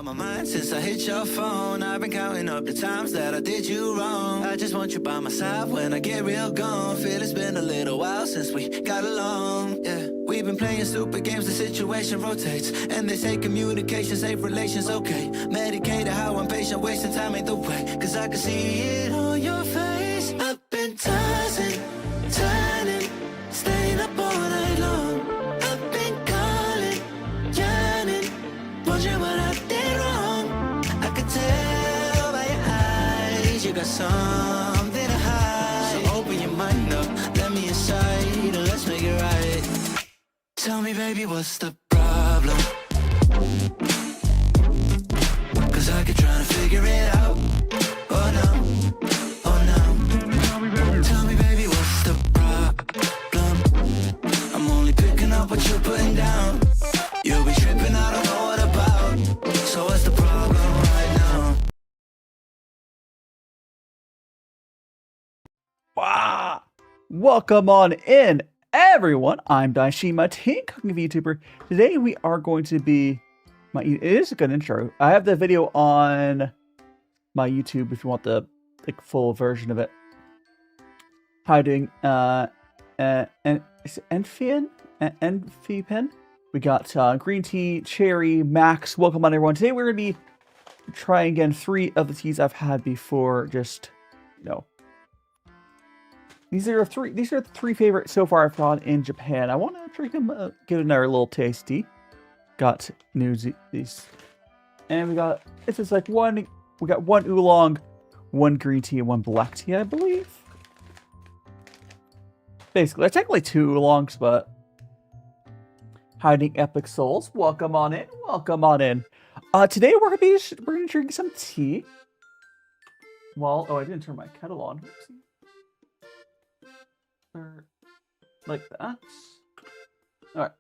my mind since I hit your phone. I've been counting up the times that I did you wrong. I just want you by my side when I get real gone. Feel it's been a little while since we got along. Yeah, we've been playing stupid games, the situation rotates. And they say communication, safe relations, okay. Medicated how I'm patient, wasting time ain't the way. Cause I can see it on your face. I've been tossing, turning, staying up all night long. I've been calling, yearning, wondering what I did wrong. I could tell by your eyes you got something to hide. So open your mind up, let me inside, and let's make it right. Tell me, baby, what's the problem? Cause I keep trying to figure it out. Oh no, oh no. Tell me, baby, what's the problem? I'm only picking up what you're putting down. You'll be tripping, I don't know what about. So what's the problem right now? Wow. Welcome on in, everyone. I'm DaiShimaVT, cooking VTuber. Today we are going to be it is a good intro. I have the video on my YouTube if you want the full version of it. How you doing? EnVtuber. We got green tea, cherry, Max. Welcome on, everyone. Today we're gonna be trying again 3 of the teas I've had before. Just these are the 3 favorites so far I've found in Japan. I want to drink them, give it another little tasty. Got these, and we got this is like one. We got 1 oolong, 1 green tea, and 1 black tea, I believe. Basically, they're technically 2 oolongs, but hiding epic souls. Welcome on in. Welcome on in. Today we're gonna drink some tea. Well, I didn't turn my kettle on. Like that. All right.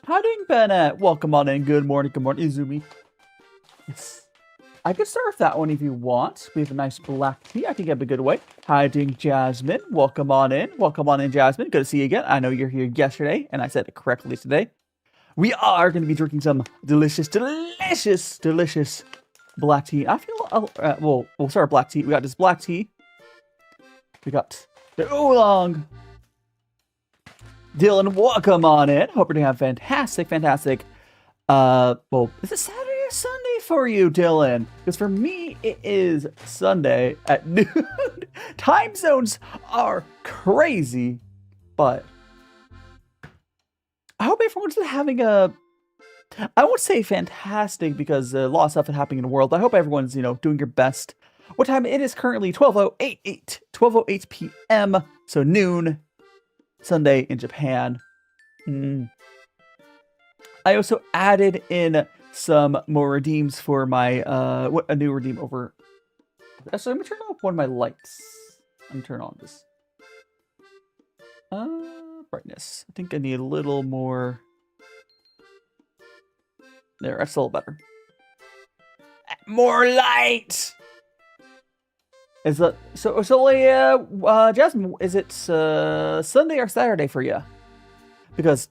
How doing, Bennett? Welcome on in. Good morning. Good morning, Izumi. Yes. I could start with that one if you want. We have a nice black tea. I think that'd be a good way. Hi, doing Jasmine. Welcome on in. Welcome on in, Jasmine. Good to see you again. I know you're here yesterday, and I said it correctly today. We are going to be drinking some delicious black tea. I feel, we'll start with black tea. We got this black tea. We got the oolong. Dylan, welcome on in. Hope you're going to have fantastic. Well, is it Saturday or Sunday for you, Dylan? Because for me, it is Sunday at noon. Time zones are crazy, but I hope everyone's having I won't say fantastic because a lot of stuff is happening in the world. I hope everyone's, doing your best. What time? It is currently 12:08 p.m. So noon. Sunday in Japan. I also added in some more redeems for my a new redeem over. So I'm gonna turn off one of my lights. I'm gonna turn on this brightness. I think I need a little more. There, that's a little better. More light. Is it so? Jasmine, is it Sunday or Saturday for you? Because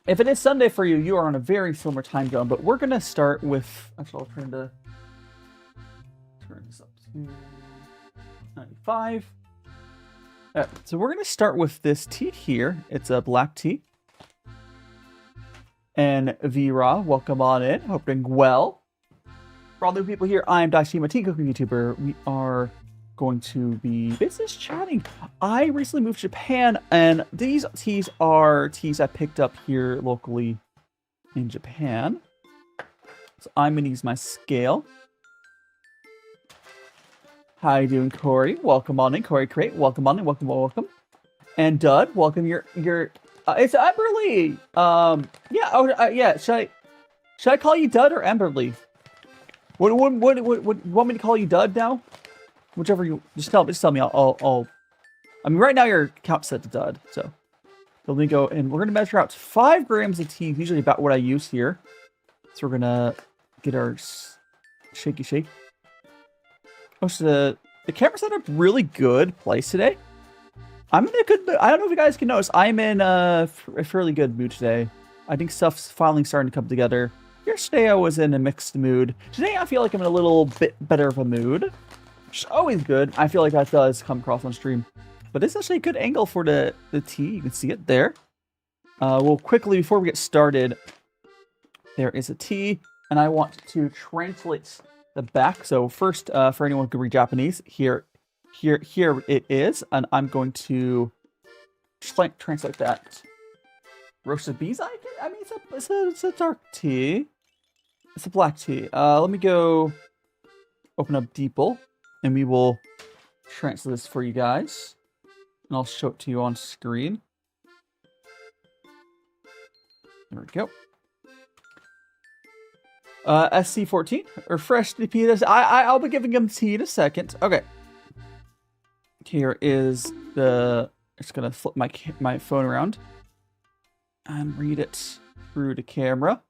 if it is Sunday for you, you are on a very similar time zone. But we're gonna start with. Actually, I'll turn this up to 95. So we're gonna start with this tea here. It's a black tea. And Vera, welcome on in. Hope you're doing well. For all new people here, I'm DaiShimaVT, cooking YouTuber. We are going to be basically just chatting. I recently moved to Japan, and these teas are teas I picked up here locally in Japan. So I'm going to use my scale. How you doing, Corey? Welcome on in, Corey Crate. Welcome on in, welcome. And Dud, welcome. It's Emberly. Yeah. Should I call you Dud or Emberly? What you want me to call you, Dud, now? Whichever you just tell me. I'll. I mean, right now your account's set to Dud, so let me go and we're gonna measure out 5 grams of tea. Usually about what I use here. So we're gonna get our shaky shake. Oh, so the camera's at a really good place today. I'm in a good mood. I don't know if you guys can notice. I'm in a fairly good mood today. I think stuff's finally starting to come together. Yesterday I was in a mixed mood. Today I feel like I'm in a little bit better of a mood. Which is always good. I feel like that does come across on stream. But it's actually a good angle for the tea. You can see it there. Well, quickly, before we get started, there is a tea. And I want to translate the back. So first, for anyone who can read Japanese, here it is. And I'm going to translate that. Roasted bees, I mean, it's a dark tea. It's a black tea. Let me go open up DeepL, and we will translate this for you guys. And I'll show it to you on screen. There we go. SC14, refresh the tea. I'll be giving him tea in a second. Okay. Here is the... Just gonna flip my phone around and read it through the camera.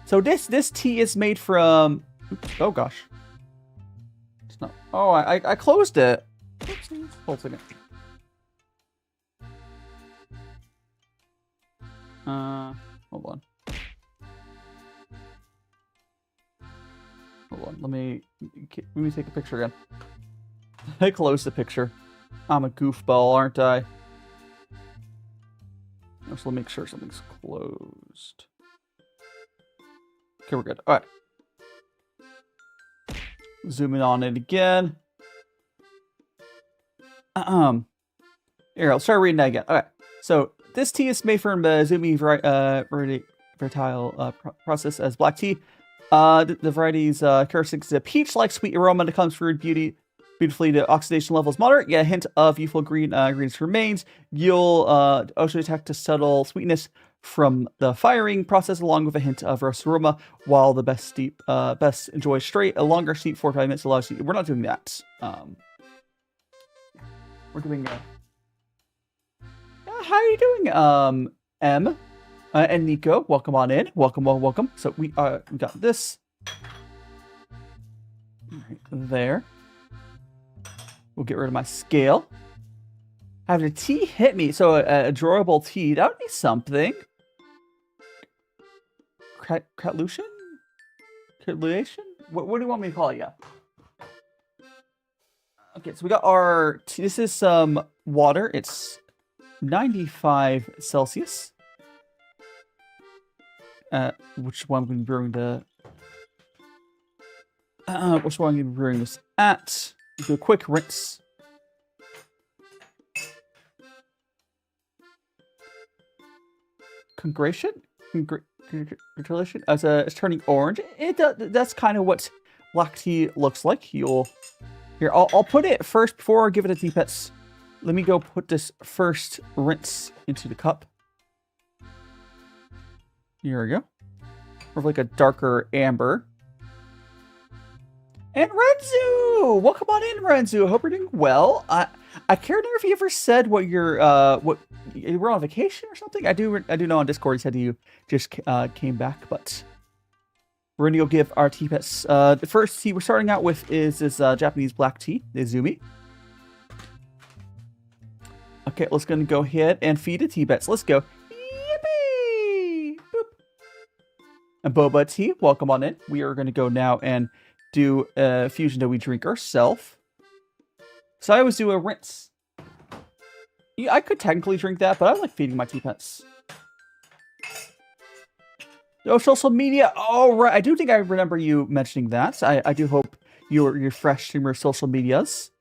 So this tea is made from... Oops, oh gosh. It's not... Oh, I closed it. Oopsies. Hold a second. Hold on. Hold on. Let me take a picture again. I closed the picture. I'm a goofball, aren't I? So let me make sure something's closed. Okay, we're good. All right. Zooming on it again. Here, I'll start reading that again. All right. So this tea is made from the Izumi process as black tea. The variety's characteristics is a peach-like sweet aroma that comes through beautifully. The oxidation level is moderate. Yeah, a hint of youthful greenness remains. You'll also detect a subtle sweetness from the firing process, along with a hint of roast aroma. While the best enjoy straight, a longer steep 4 to 5 minutes allows you. We're not doing that. We're doing. How are you doing, M? And Nico, welcome on in. Welcome. So we got this right there. We'll get rid of my scale. Having a tea hit me. So a drawable tea. That would be something. Catlution? Catluation? What do you want me to call it? Yeah. Okay, so we got our tea. This is some water. It's 95 Celsius. Which one I'm going to be brewing which one I'm going to be brewing this at? Do a quick rinse. Congratulation? It's turning orange. That's kind of what black tea looks like. I'll put it first before I give it a tea pets. Let me go put this first rinse into the cup. Here we go. More of like a darker amber. And Renzu! Welcome on in, Renzu. I hope you're doing well. I can't remember if you ever said what you were on vacation or something. I do know on Discord he said you just came back, but we're gonna go give our tea pets. The first tea we're starting out with is this Japanese black tea, the Izumi. Okay, let's gonna go ahead and feed the tea pets. Let's go. Yippee! Boop. And boba tea, welcome on in. We are gonna go now and do a fusion that we drink ourselves. So I always do a rinse. Yeah, I could technically drink that, but I like feeding my tea pets. Oh, social media. Oh, right. I do think I remember you mentioning that. I do hope you're fresh in your social medias.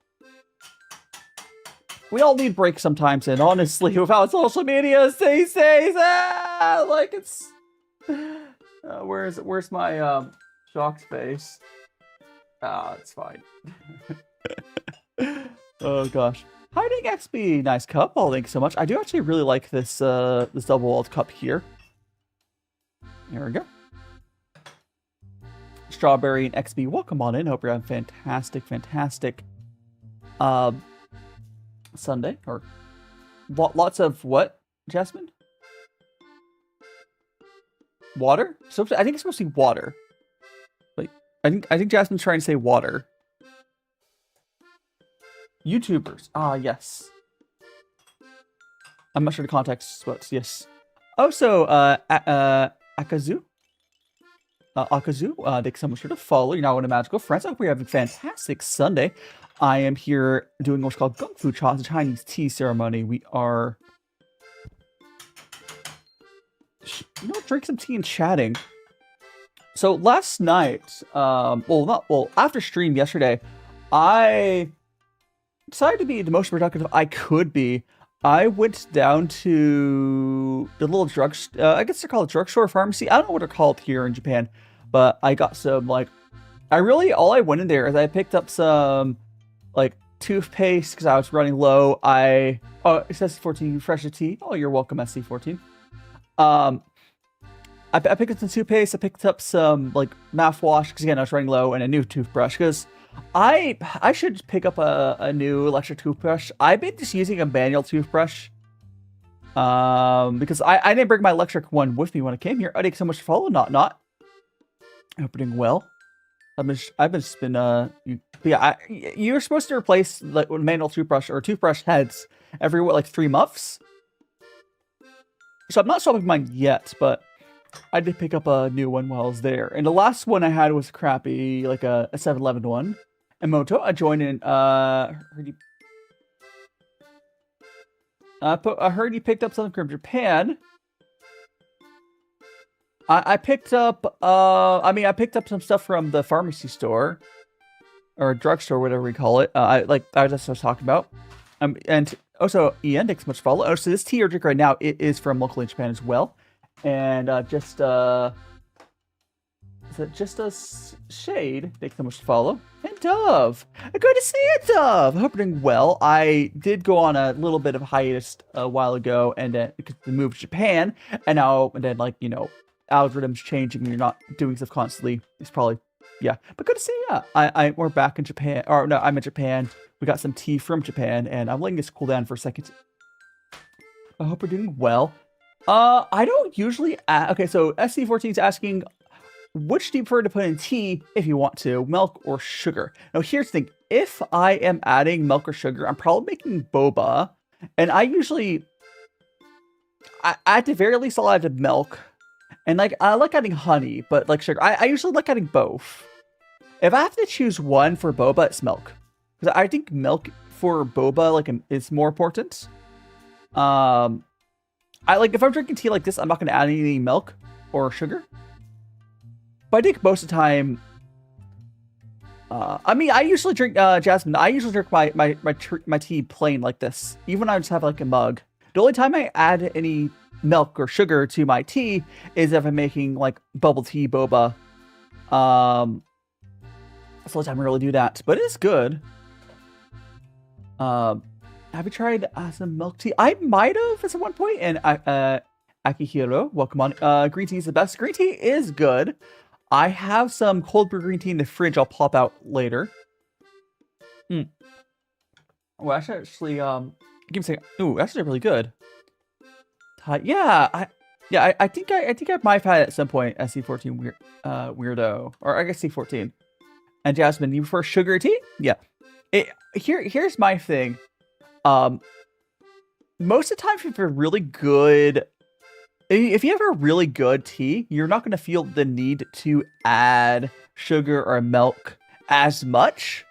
We all need breaks sometimes, and honestly, without social media these days, like it's... where's my shocked face? It's fine. Oh gosh. Hiding XP, nice cup. Oh, thanks so much. I do actually really like this this double-walled cup here. There we go. Strawberry and XP, welcome on in. Hope you're having fantastic Sunday. Or lots of what, Jasmine? Water? So I think it's supposed to be water. Wait, I think Jasmine's trying to say water. YouTubers. Ah, yes. I'm not sure the context, but yes. Also, Akazu. Akazu, thanks so much for the follow. You're now one of Magical Friends. I hope you're having a fantastic Sunday. I am here doing what's called Kung Fu Cha, the Chinese tea ceremony. We are, drinking some tea and chatting. So last night, after stream yesterday, I decided to be the most productive I could be. I went down to the little I guess they're called drugstore pharmacy. I don't know what they're called here in Japan, but I got some, all I went in there is I picked up some, toothpaste because I was running low. It says SC14, fresh tea. Oh, you're welcome, SC14. I picked up some toothpaste. I picked up some mouthwash because again I was running low, and a new toothbrush because I should pick up a new electric toothbrush. I've been just using a manual toothbrush because I didn't bring my electric one with me when I came here. Thank you so much for following. Not. I hope you're doing well. You're supposed to replace manual toothbrush or toothbrush heads every 3 months. So I'm not swapping mine yet, but I did pick up a new one while I was there. And the last one I had was crappy, a 7-Eleven one. And Moto, I joined in, I heard you picked up something from Japan. I picked up, I picked up some stuff from the pharmacy store. Or drugstore, whatever we call it. That's what I was talking about. And also, Ian, thanks so much for follow. Oh, so this tea you're drinking right now, it is from locally in Japan as well. And just a shade. Thanks so much to follow. And Dove, good to see you, Dove. I hope you're doing well. I did go on a little bit of a hiatus a while ago, and then because the move to Japan, and then algorithms changing, and you're not doing stuff constantly. It's probably But good to see you. We're back in Japan, or no, I'm in Japan. We got some tea from Japan, and I'm letting this cool down for a second. I hope you're doing well. I don't usually okay, so SC14 is asking, which do you prefer to put in tea if you want to, milk or sugar? Now, here's the thing. If I am adding milk or sugar, I'm probably making boba. And I usually, at the very least, I'll add milk. And, I like adding honey, but, sugar. I usually like adding both. If I have to choose one for boba, it's milk. Because I think milk for boba, is more important. If I'm drinking tea like this, I'm not going to add any milk or sugar. But I think most of the time, I usually drink, Jasmine, I usually drink my tea plain like this. Even when I just have, a mug. The only time I add any milk or sugar to my tea is if I'm making, bubble tea, boba. That's the only time I really do that. But it is good. Have you tried some milk tea? I might have at some one point. And Akihiro, welcome on. Green tea is the best. Green tea is good. I have some cold brew green tea in the fridge. I'll pop out later. Well, actually, keep saying, ooh, actually really good. I think I might have had it at some point. SC14 weirdo, or I guess C14. And Jasmine, you prefer sugar tea? Yeah. Here's my thing. Most of the time, if you have a really good tea, you're not going to feel the need to add sugar or milk as much.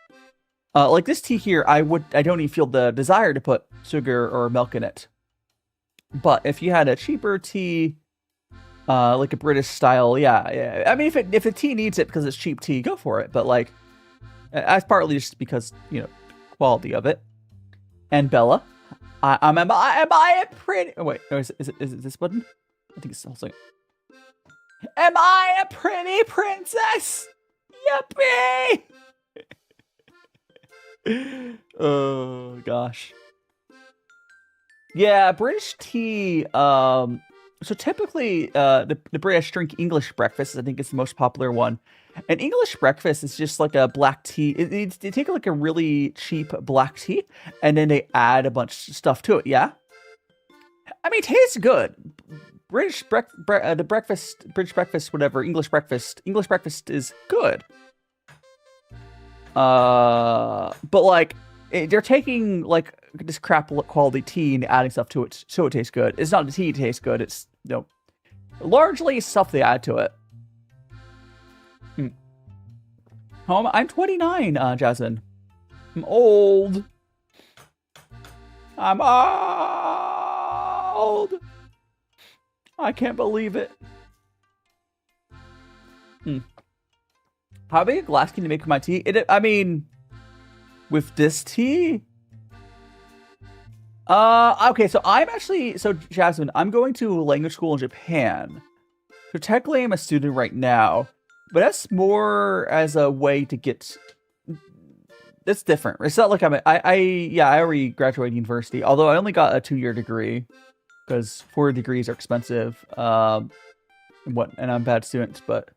Like this tea here, I don't even feel the desire to put sugar or milk in it. But if you had a cheaper tea, like a British style, yeah. I mean, if a tea needs it because it's cheap tea, go for it. But that's partly just because quality of it. And Bella, am I a pretty? Oh, wait, no, is it this button? I think it's also. Am I a pretty princess? Yippee! Oh gosh. Yeah, British tea. So typically, the British drink English breakfast. I think it's the most popular one. And English breakfast is just like a black tea. They take a really cheap black tea, and then they add a bunch of stuff to it. Yeah, I mean, it tastes good. British breakfast, whatever. English breakfast is good. But they're taking this crap quality tea and adding stuff to it so it tastes good. It's not the tea tastes good. It's largely stuff they add to it. I'm 29, Jasmine. I'm old. I'm old. I can't believe it. How big a glass can you make of my tea? I mean, with this tea? Okay, so Jasmine, I'm going to language school in Japan. So technically I'm a student right now, but that's more as a way to get, that's different. It's not like I already graduated university, although I only got a 2-year degree because 4 degrees are expensive. And I'm a bad student, but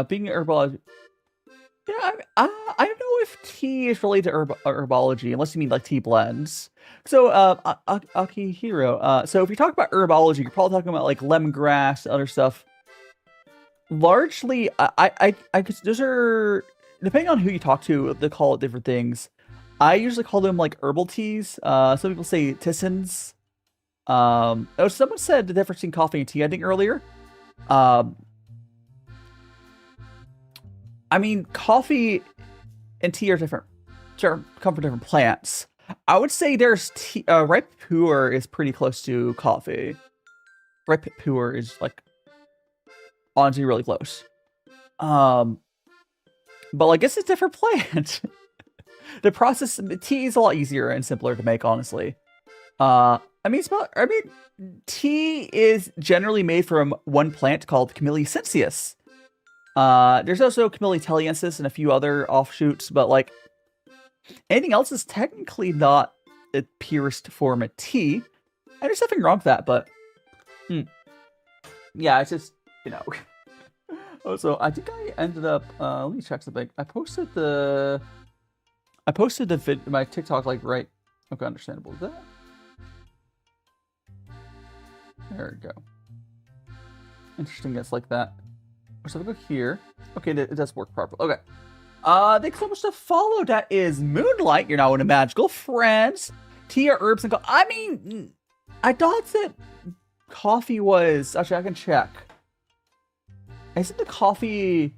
being an herbologist, yeah, I don't know if tea is related to herbology, unless you mean like tea blends. So, Akihiro, so if you talk about herbology, you're probably talking about like lemongrass and other stuff. Largely, those are, depending on who you talk to, they call it different things. I usually call them like herbal teas. Some people say tisanes. Someone said the difference between coffee and tea, I think, earlier. I mean, coffee and tea are different. Come from different plants. I would say there's tea. Ripe puer is pretty close to coffee. Ripe puer is like honestly really close. But like it's a different plant. The process, tea is a lot easier and simpler to make, honestly. I mean, tea is generally made from one plant called Camellia sinensis. There's also Camellia taliensis and a few other offshoots, but like anything else is technically not the purest form of tea. And there's nothing wrong with that, but yeah, it's just, you know. Oh, so I think I ended up, let me check something. I posted my TikTok like right. Okay, understandable. Is that? There we go. Interesting, it's like that. So we go here. Okay, it does work properly. Okay. Thanks so much to follow. That is Moonlight. You're now in a magical friends. Tea or herbs and I mean, I thought that coffee was. Actually, I can check. Isn't the coffee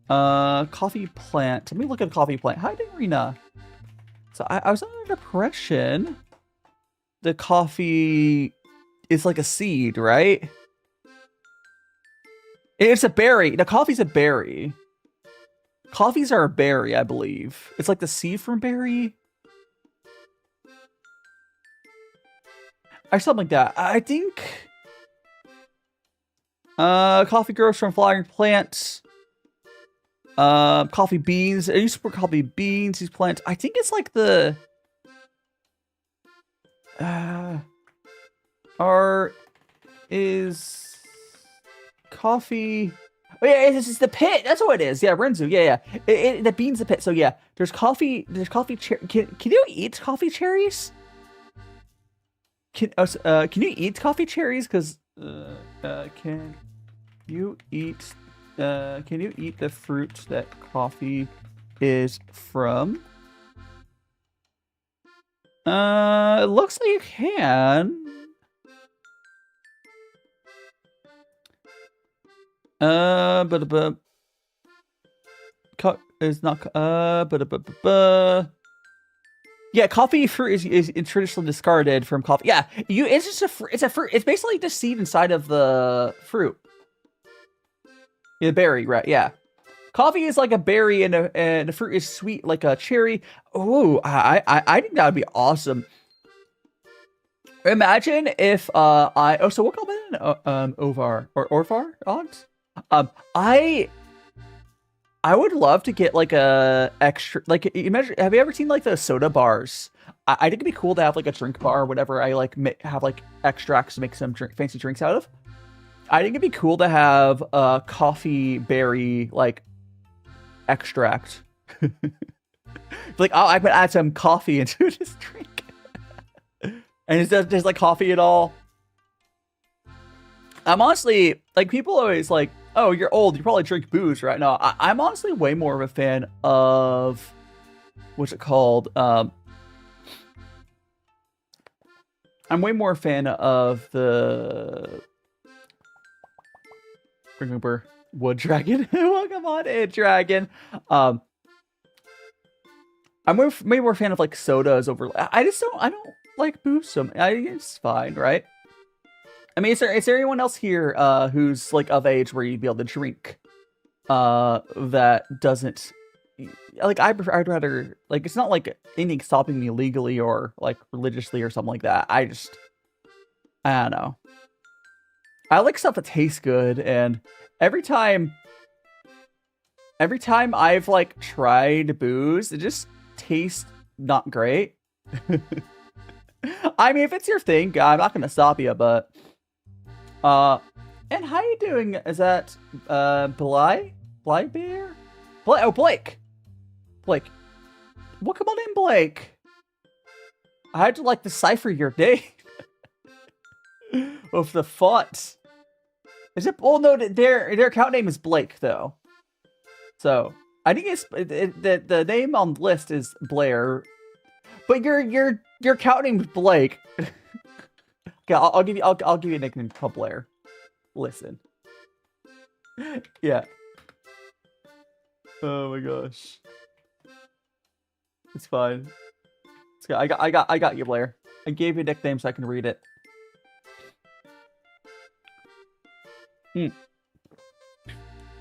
plant? Let me look at the coffee plant. Hi, Rena. So I was under the impression the coffee is like a seed, right? It's a berry. The coffee's a berry. Coffees are a berry, I believe. It's like the seed from berry. Or something like that. I think coffee grows from flowering plants. Coffee beans. I used to put coffee beans, these plants. I think it's like the is coffee. Oh yeah, it's the pit. That's what it is. Yeah, Renzu. Yeah. The beans, the pit. So yeah, there's coffee. There's coffee. Can you eat coffee cherries? Can you eat coffee cherries? Because can you eat the fruit that coffee is from? It looks like you can. Is not yeah, coffee fruit is traditionally discarded from coffee. Yeah, it's just it's a fruit. It's basically the seed inside of the fruit. Yeah, the berry, right? Yeah, coffee is like a berry, and the fruit is sweet like a cherry. Oh, I think that would be awesome. Imagine if so what comment Ovar or Orvar odds? I would love to get like a extra, like, imagine, have you ever seen like the soda bars? I think it'd be cool to have like a drink bar or whatever. I like have like extracts to make some fancy drinks out of. I think it'd be cool to have a coffee berry like extract. Like, oh, I could add some coffee into this drink. And there's like coffee at all. I'm honestly, like, people always like, oh, you're old, you probably drink booze right now. I'm honestly way more of a fan of, what's it called? I'm way more a fan of the, remember, Wood Dragon. Welcome on in, Dragon. I'm maybe more a fan of like sodas over. I don't like booze. So it's fine, right? I mean, is there anyone else here who's like of age where you'd be able to drink? That doesn't like I'd rather like it's not like anything stopping me legally or like religiously or something like that. I don't know. I like stuff that tastes good, and every time I've like tried booze, it just tastes not great. I mean, if it's your thing, I'm not gonna stop you, but and how you doing? Is that Bly Bear? Oh, Blake. Welcome on in, Blake. I had to like decipher your name of the font. Is it? Oh no, their account name is Blake though. So I think it's the name on the list is Blair, but your account name is Blake. Okay, I'll give you a nickname called Blair. Listen. Yeah. Oh my gosh. It's fine. It's good. I got you, Blair. I gave you a nickname so I can read it.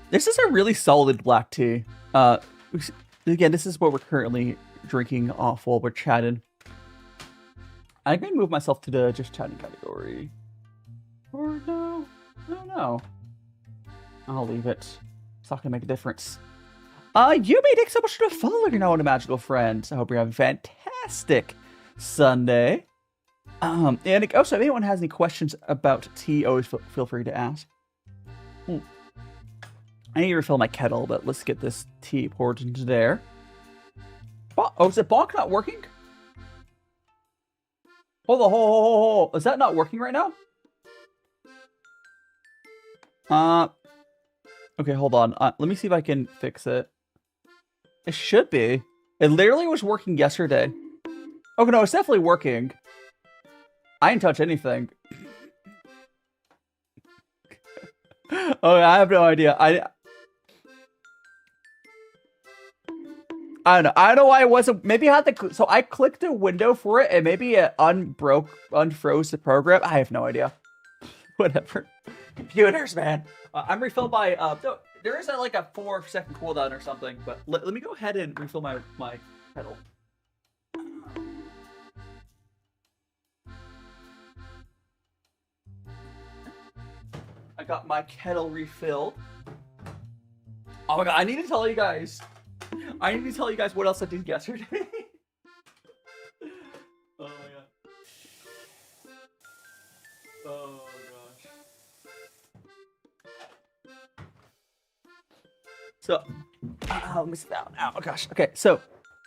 This is a really solid black tea. Again, this is what we're currently drinking off while we're chatting. I'm gonna move myself to the just chatting category. Or no, I don't know. I'll leave it. It's not gonna make a difference. Yumi, thanks so much for the follow. You're now a magical friend. I hope you're having a fantastic Sunday. And also, if anyone has any questions about tea, always feel free to ask. I need to refill my kettle, but let's get this tea poured into there. Oh, is it bonk not working? Hold on, hold. Is that not working right now? Okay, hold on. Let me see if I can fix it. It should be. It literally was working yesterday. Oh, no, it's definitely working. I didn't touch anything. Oh, I have no idea. I don't know. I don't know why it wasn't. Maybe I had to. So I clicked a window for it, and maybe it unfroze the program. I have no idea. Whatever. Computers, man. I'm refilled by. There is like a 4-second cooldown or something. But let me go ahead and refill my kettle. I got my kettle refilled. Oh my god! I need to tell you guys. What else I did yesterday. Oh my god. Oh gosh. So, let me sit down. Oh gosh. Okay, so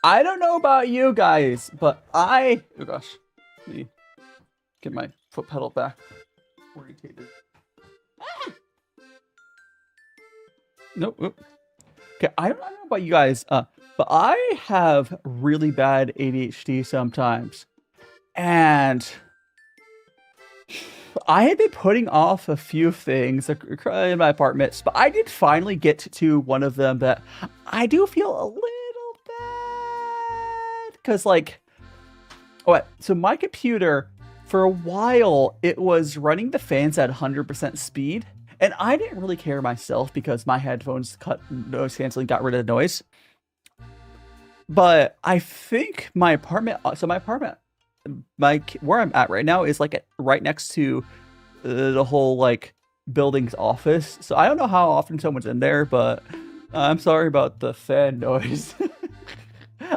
I don't know about you guys, but oh gosh, let me get my foot pedal back orientated. Nope. Okay, I don't know about you guys, but I have really bad ADHD sometimes. And I had been putting off a few things in my apartments, but I did finally get to one of them that I do feel a little bad. Because, like, so my computer, for a while, it was running the fans at 100% speed. And I didn't really care myself because my headphones cut noise canceling, got rid of the noise. But I think my apartment, where I'm at right now is like right next to the whole like building's office. So I don't know how often someone's in there, but I'm sorry about the fan noise.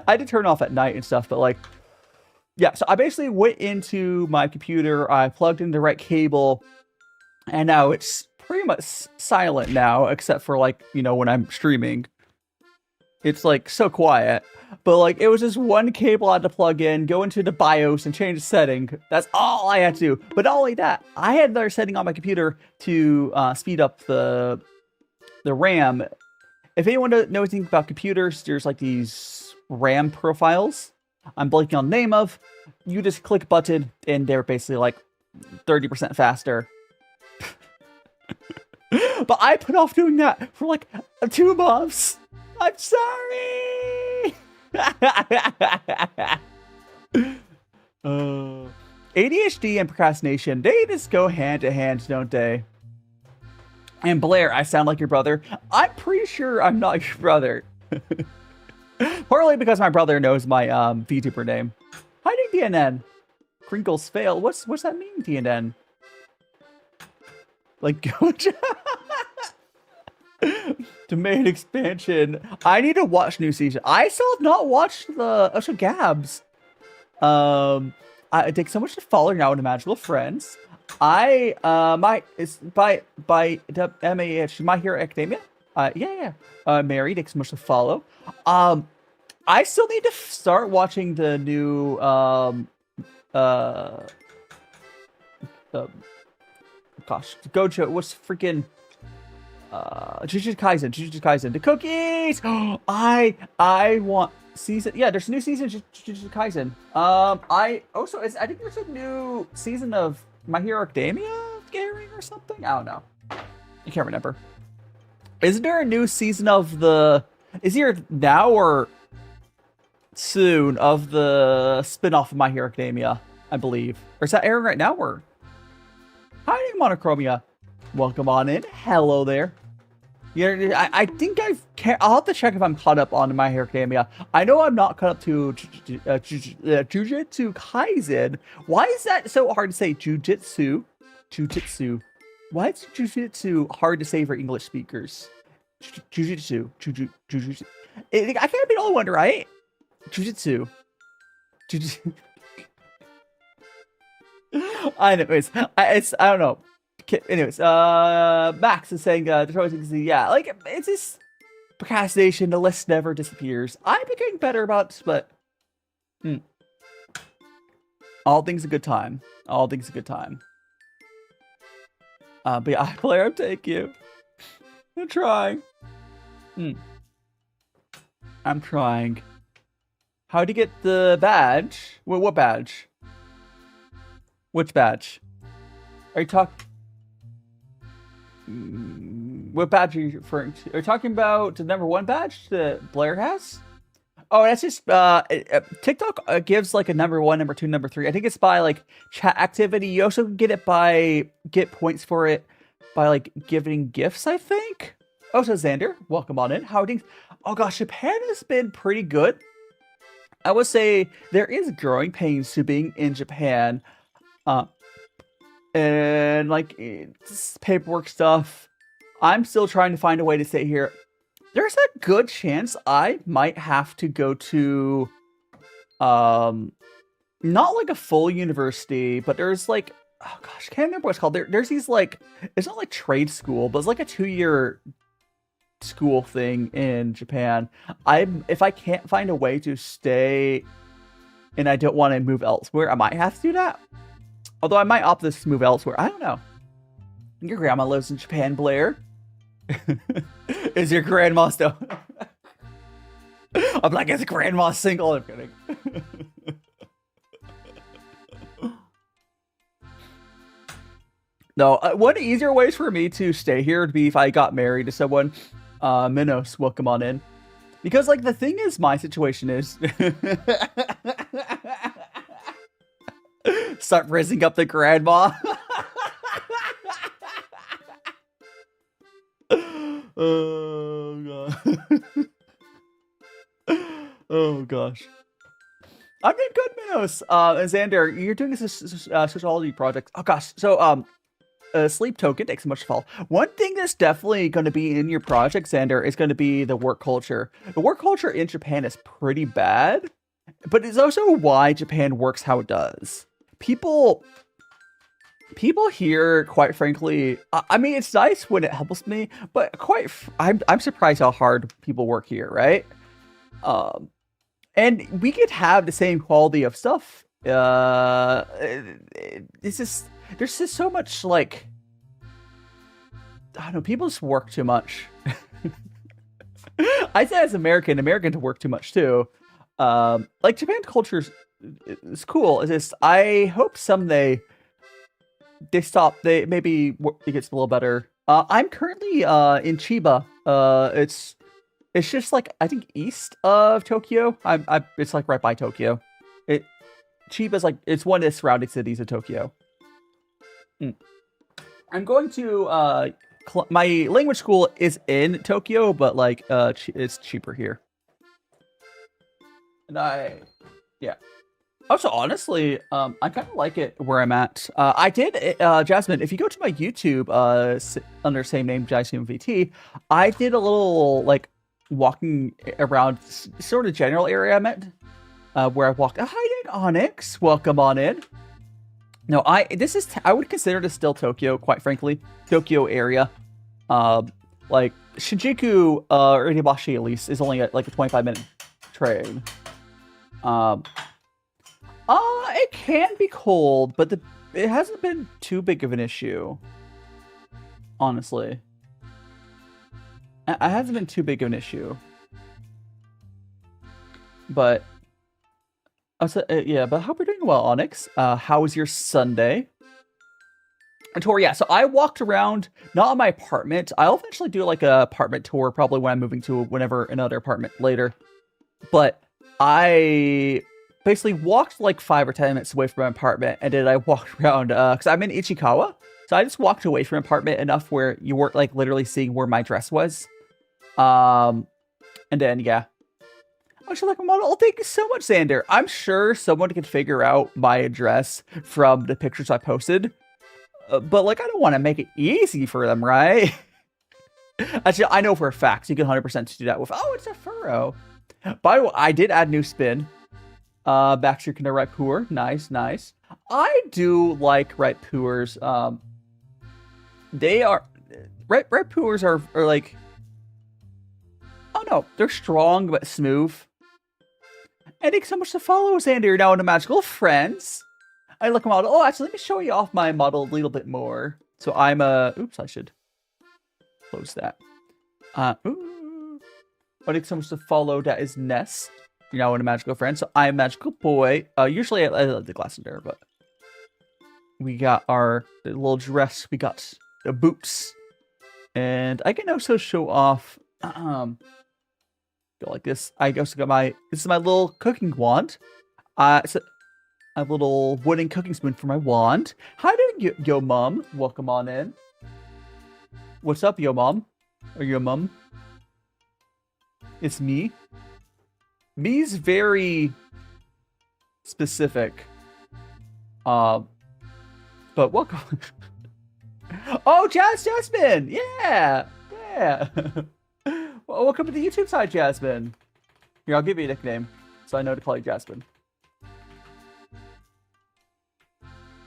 I did turn off at night and stuff, but like, yeah. So I basically went into my computer, I plugged in the right cable, and now it's pretty much silent now, except for like, when I'm streaming. It's like so quiet, but like it was just one cable I had to plug in, go into the BIOS and change the setting. That's all I had to do. But not only that, I had another setting on my computer to speed up the RAM. If anyone knows anything about computers, there's like these RAM profiles I'm blanking on the name of. You just click a button and they're basically like 30% faster. But I put off doing that for like 2 months. I'm sorry. ADHD and procrastination, they just go hand in hand, don't they? And Blair, I sound like your brother. I'm pretty sure I'm not your brother. Partly because my brother knows my VTuber name. Hiding DNN. Crinkles fail. What's that mean, DNN? Like, domain expansion. I need to watch new season. I still have not watched the Usha Gabs. It takes so much to follow now into Magical Friends. It's by MAH, My Hero Academia. Mary takes so much to follow. I still need to start watching the new Gojo, what's freaking Jujutsu Kaisen, the cookies. I want season. Yeah, there's a new season of Jujutsu Kaisen. I think there's a new season of My Hero Academia airing or something. I don't know. I can't remember. Isn't there a new season of the? Is here now or soon of the spin-off of My Hero Academia? I believe. Or is that airing right now? Or hiding Monochromia. Welcome on in. Hello there. Yeah, I think I'll have to check if I'm caught up on My Hero Academia. I know I'm not caught up to Jujutsu Kaisen. Why is that so hard to say? Jujutsu. Why is Jujutsu hard to say for English speakers? Jujutsu. I can't be the only one, right? Jujutsu. Anyways, I don't know. Anyways, Max is saying yeah, like it's this procrastination. The list never disappears. I'm getting better about this, but all things a good time. All things a good time. But yeah, Blair, I'm taking you. I'm trying. I'm trying. How to get the badge? What badge? Which badge? Are you talking? What badge are you referring to? Are you talking about the -- badge that Blair has? Oh, that's just TikTok gives like a #1, #2, #3. I think it's by like chat activity. You also get points for it by like giving gifts, I think. Oh, so Xander, welcome on in. How are things? Oh gosh, Japan has been pretty good. I would say there is growing pains to being in Japan. And like paperwork stuff. I'm still trying to find a way to stay here. There's a good chance I might have to go to not like a full university, but there's like, oh gosh, I can't remember what it's called. There's these like, it's not like trade school, but it's like a 2-year school thing in Japan. If I can't find a way to stay and I don't want to move elsewhere, I might have to do that. Although I might opt this to move elsewhere. I don't know. Your grandma lives in Japan, Blair. Is your grandma still? I'm like, is grandma single? I'm kidding. No, one easier ways for me to stay here would be if I got married to someone. Minos, welcome on in. Because like the thing is, my situation is start raising up the grandma. Oh god. Oh gosh. I'm doing good, Minos. And Xander, you're doing this sociology project. Oh gosh. So sleep token takes so much to follow. One thing that's definitely going to be in your project, Xander, is going to be the work culture. The work culture in Japan is pretty bad, but it's also why Japan works how it does. People here, quite frankly, I mean, it's nice when it helps me, but I'm surprised how hard people work here, right? And we could have the same quality of stuff. It's just, there's just so much, like, I don't know, people just work too much. I say as Americans work too much too. Like Japan culture is cool. It's just, I hope someday they stop. It gets a little better. I'm currently in Chiba. It's just like I think east of Tokyo. It's like right by Tokyo. It Chiba's like it's one of the surrounding cities of Tokyo. Mm. I'm going to my language school is in Tokyo, but like it's cheaper here. And yeah. Also, honestly, I kind of like it where I'm at. I did, Jasmine, if you go to my YouTube, under same name, DaiShimaVT, I did a little, like, walking around sort of general area I'm at, where I walked. Hi, Onyx. Welcome on in. No, I would consider this still Tokyo, quite frankly. Tokyo area. Like, Shinjuku, or Iribashi, at least, is only like a 25-minute train. It can be cold, but it hasn't been too big of an issue. Honestly. It hasn't been too big of an issue. But, yeah, but I hope you're doing well, Onyx. How was your Sunday? Tour, yeah, so I walked around, not in my apartment. I'll eventually do like a apartment tour, probably when I'm moving to another apartment later. But I basically walked like 5 or 10 minutes away from my apartment, and then I walked around, because I'm in Ichikawa, so I just walked away from my apartment enough where you weren't like literally seeing where my dress was. And then, yeah. I should like my model. Oh, thank you so much, Xander. I'm sure someone can figure out my address from the pictures I posted. But, like, I don't want to make it easy for them, right? Actually, I know for a fact you can 100% do that with... Oh, it's a furrow. By the way, I did add new spin. Baxter can write poor. Nice, nice. I do like right poors. They are... Right poors are like... Oh, no. They're strong, but smooth. And thanks so much to follow us, Xander. You're now into Magical Friends. I look model. Oh, actually, let me show you off my model a little bit more. So I'm oops, I should close that. Ooh. I think someone to follow that is Nest. You're now in a Magical Friend. So I'm Magical Boy. Usually I like the glass in there, but we got our little dress. We got the boots, and I can also show off. Go like this. I also got this is my little cooking wand. So a little wooden cooking spoon for my wand. Hi there, yo mom. Welcome on in. What's up, yo mom? Or yo mom? It's me. Me's very specific. But welcome. Oh, Jasmine! Yeah! Yeah! Well, welcome to the YouTube side, Jasmine. Here, I'll give you a nickname, so I know to call you Jasmine.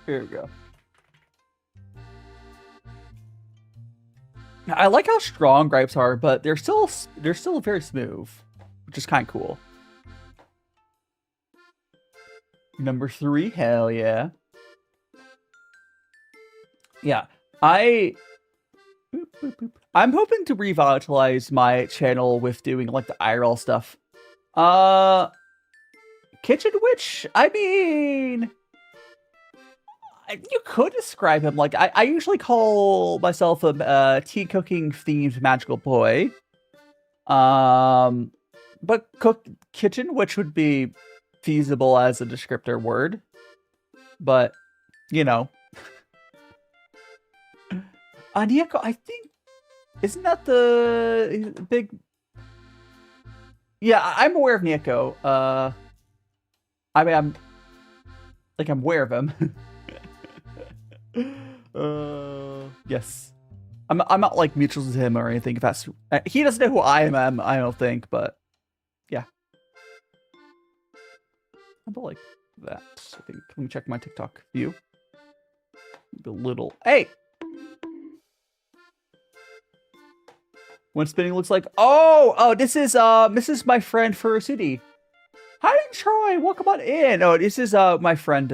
Here we go. I like how strong gripes are, but they're still very smooth, which is kind of cool. Number 3, hell yeah. Yeah, I'm hoping to revitalize my channel with doing like the IRL stuff. Kitchen Witch, I mean, you could describe him like I usually call myself a tea cooking themed magical boy. But kitchen, which would be feasible as a descriptor word, but you know, Nieko, I think isn't that the big? Yeah, I'm aware of Nieko. I mean, I'm aware of him. Yes. I'm not like mutuals with him or anything. If that's he doesn't know who I am, I don't think, but yeah. How about like that? I think. Let me check my TikTok view. The little hey. When spinning looks like this is my friend Furusudi. Hi Troy, welcome on in. Oh, this is my friend.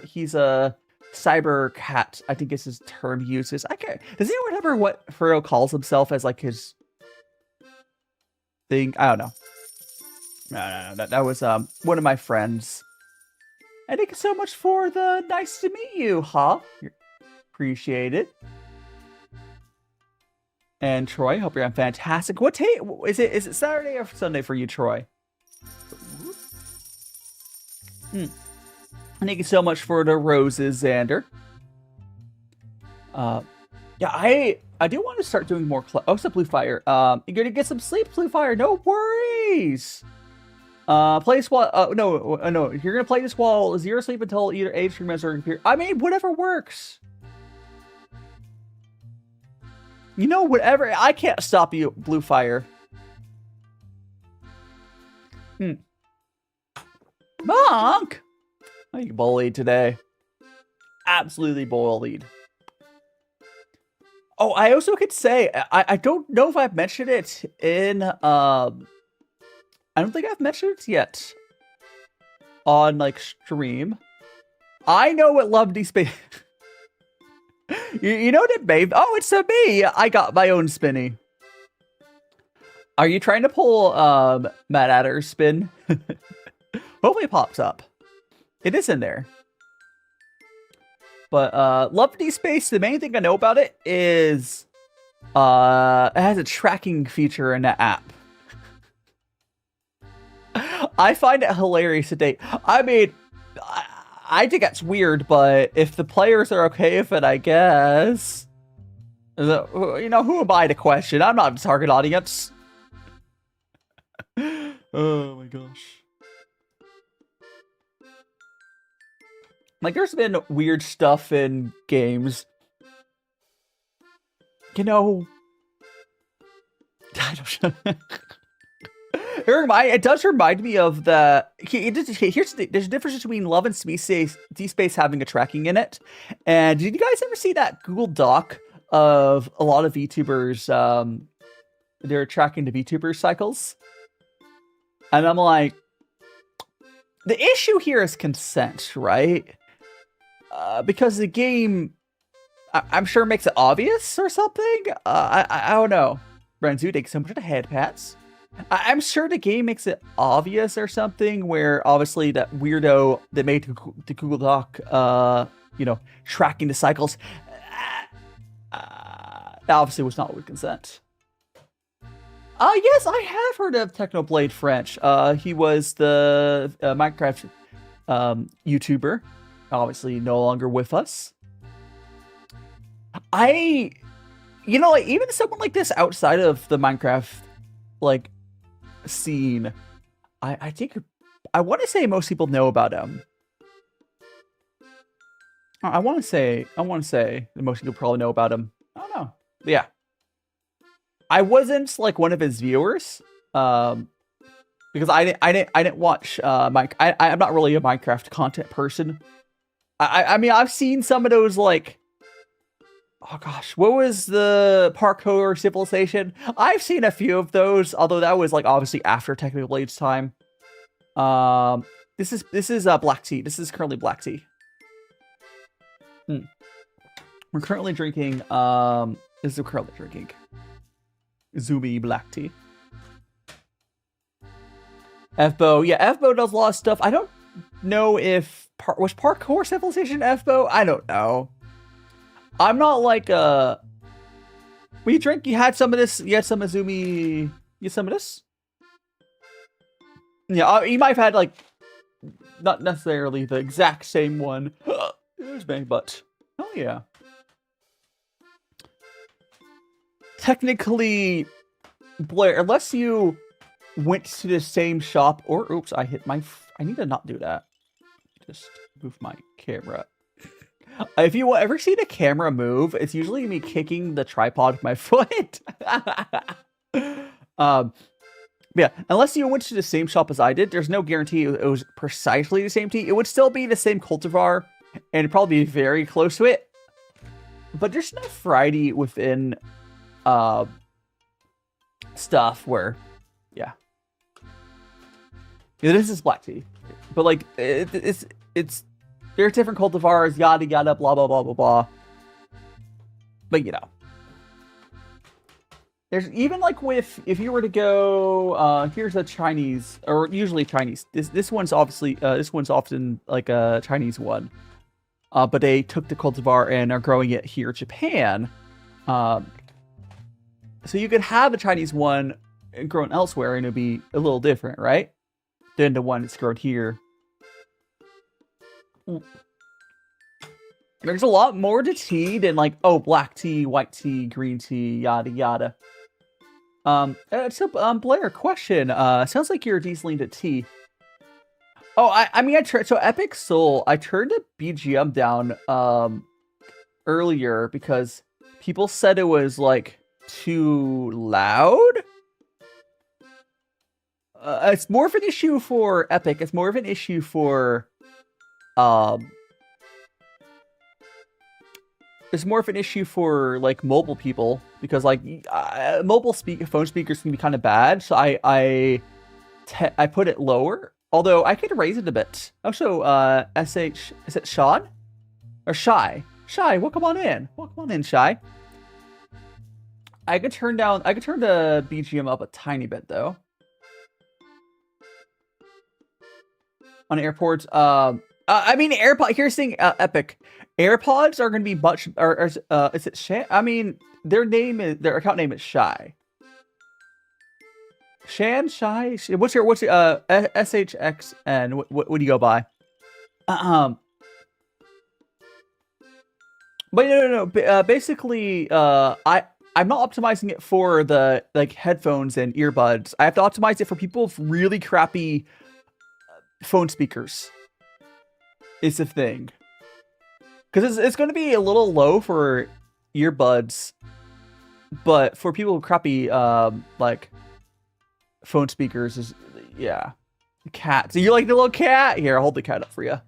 He's a cyber cat, I think is his term he uses. I can't. Does anyone remember what Furo calls himself as like his thing? I don't know. No. That was one of my friends. And thank you so much for the nice to meet you, huh? Appreciate it. And Troy, hope you're having fantastic. What day is it? Is it Saturday or Sunday for you, Troy? Thank you so much for the roses, Xander. Yeah, I do want to start doing more. Oh, it's a Blue Fire. You're gonna get some sleep, Blue Fire. No worries. Play this while. No. You're gonna play this while zero sleep until either age stream or computer. I mean, whatever works. You know, whatever. I can't stop you, Blue Fire. Monk! Oh, you bullied today. Absolutely bullied. Oh, I also could say, I don't know if I've mentioned it in, I don't think I've mentioned it yet on, like, stream. I know what Live2D Space... you know that, babe? Oh, it's a me! I got my own spinny. Are you trying to pull, Matt Adder's spin? Hopefully it pops up. It is in there. But, Live2D Space, the main thing I know about it is, it has a tracking feature in the app. I find it hilarious to date. I mean, I think that's weird, but if the players are okay with it, I guess. You know, who am I to question? I'm not a target audience. Oh my gosh. Like, there's been weird stuff in games. You know... I don't know. It does remind me of the... There's a difference between Live2D Space having a tracking in it. And did you guys ever see that Google Doc of a lot of VTubers, they're tracking the VTuber cycles? And I'm like... The issue here is consent, right? Because the game, I'm sure makes it obvious or something. I don't know. Renzu, thanks so much for the head pats. I'm sure the game makes it obvious or something where obviously that weirdo that made the Google Doc, you know, tracking the cycles, that obviously was not with consent. Yes, I have heard of Technoblade French. He was the Minecraft YouTuber. Obviously no longer with us. You know, like, even someone like this outside of the Minecraft, like, scene, I think, I want to say most people know about him. I want to say that most people probably know about him. I don't know. But yeah. I wasn't, like, one of his viewers, because I didn't watch, I'm not really a Minecraft content person. I mean, I've seen some of those, like, oh gosh, what was the Parkour Civilization? I've seen a few of those, although that was, like, obviously after Technical Blade's time. This is Black Tea. This is currently Black Tea. We're currently drinking, Izumi Black Tea. FBO, yeah, FBO does a lot of stuff. I don't know if was Parkour Civilization FBO? I don't know. I'm not like when you had some of this, you had some Izumi, you had some of this? Yeah, you might have had, like, not necessarily the exact same one. There's me, but oh yeah. Technically, Blair, unless you went to the same shop, or oops, I need to not do that. Just move my camera. If you ever see the camera move, it's usually me kicking the tripod with my foot. Yeah, unless you went to the same shop as I did, there's no guarantee it was precisely the same tea. It would still be the same cultivar, and it'd probably be very close to it. But there's enough variety within stuff where, yeah. This is black tea, but like it's there's different cultivars, yada yada, blah blah blah blah blah. But you know, there's even like with if you were to go, here's a Chinese or usually Chinese. This one's obviously this one's often like a Chinese one, but they took the cultivar and are growing it here in Japan. So you could have a Chinese one grown elsewhere and it'd be a little different, right? Than the one that's grown here. There's a lot more to tea than like, oh, black tea, white tea, green tea, yada yada. So Blair, question. Sounds like you're decently into tea. Oh, I mean, so Epic Soul, I turned the BGM down earlier because people said it was like too loud. It's more of an issue for Epic. It's more of an issue for it's more of an issue for like mobile people because like mobile phone speakers can be kind of bad. So I put it lower. Although I could raise it a bit. Also, SH, is it Sean? Or Shy? Shy, welcome on in. Welcome on in, Shy. I could turn the BGM up a tiny bit though. On AirPods, I mean AirPod. Here's the thing, Epic. AirPods are gonna be much, or is it Shy? I mean, their account name is Shy. Shan, Shy? What's your SHXN? What do you go by? But no. Basically, I'm not optimizing it for the like headphones and earbuds. I have to optimize it for people with really crappy phone speakers. Is the thing, because it's going to be a little low for earbuds, but for people with crappy like phone speakers is, yeah. Cat. So you like the little cat? Here, I'll hold the cat up for you.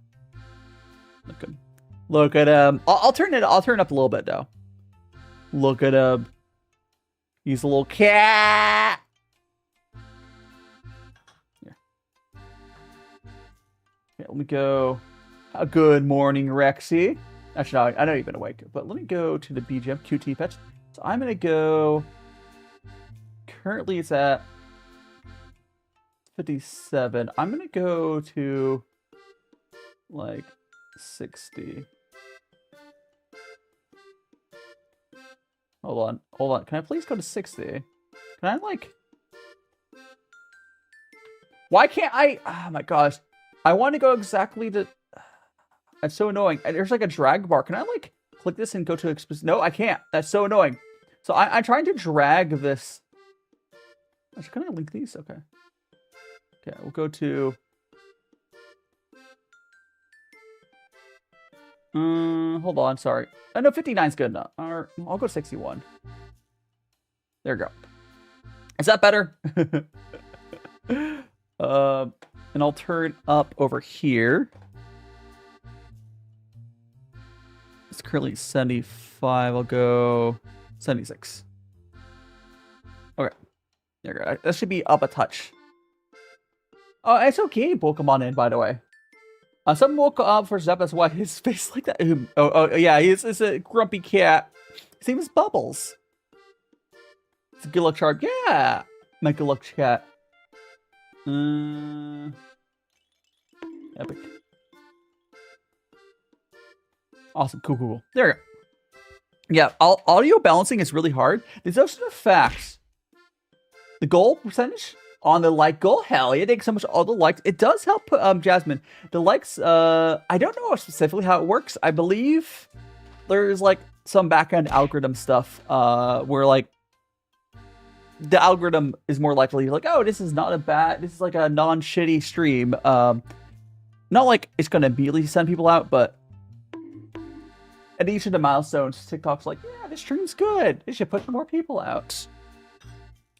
Look at him. I'll turn it up a little bit though. Look at him. He's a little cat. Here. Yeah, let me go. Good morning, Rexy. Actually, I know you've been awake, but let me go to the BGM QT fetch. So I'm gonna go. Currently, it's at 57. I'm gonna go to like 60. Hold on. Can I please go to 60? Can I like? Why can't I? Oh my gosh. I want to go exactly to. That's so annoying. There's like a drag bar. Can I like click this and go to explicit? No, I can't. That's so annoying. So I'm trying to drag this. Can I link these? Okay. Okay, we'll go to. Hold on. Sorry. Oh, no, 59 is good enough. Or I'll go 61. There we go. Is that better? And I'll turn up over here. It's currently 75. I'll go 76. Okay. There we go. That should be up a touch. Oh, it's okay. Pokemon in, by the way. Someone woke up for Zep. That's why his face like that. Oh, yeah. It's a grumpy cat. His name is Bubbles. It's a good luck charm. Yeah. My good luck cat. Epic. Awesome. Cool. There we go. Yeah, audio balancing is really hard. There's also the facts. The goal percentage on the like goal. Hell yeah, thanks so much. All the likes. It does help, Jasmine. The likes, I don't know specifically how it works. I believe there's like some backend algorithm stuff where like the algorithm is more likely like, oh, this is like a non-shitty stream. Not like it's going to immediately send people out, but at each of the milestones, TikTok's like, yeah, this stream's good. They should put more people out.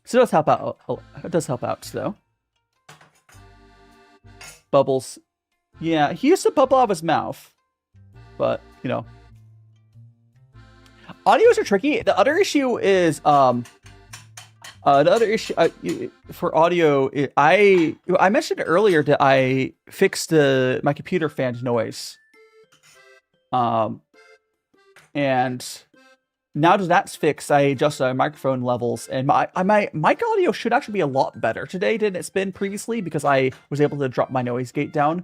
So it does help out. It does help out, though. Bubbles. Yeah, he used to bubble out of his mouth. But, you know. Audios are tricky. The other issue is, for audio, I mentioned earlier that I fixed my computer fan's noise. And now that that's fixed, I adjusted my microphone levels, and my mic audio should actually be a lot better today than it's been previously because I was able to drop my noise gate down.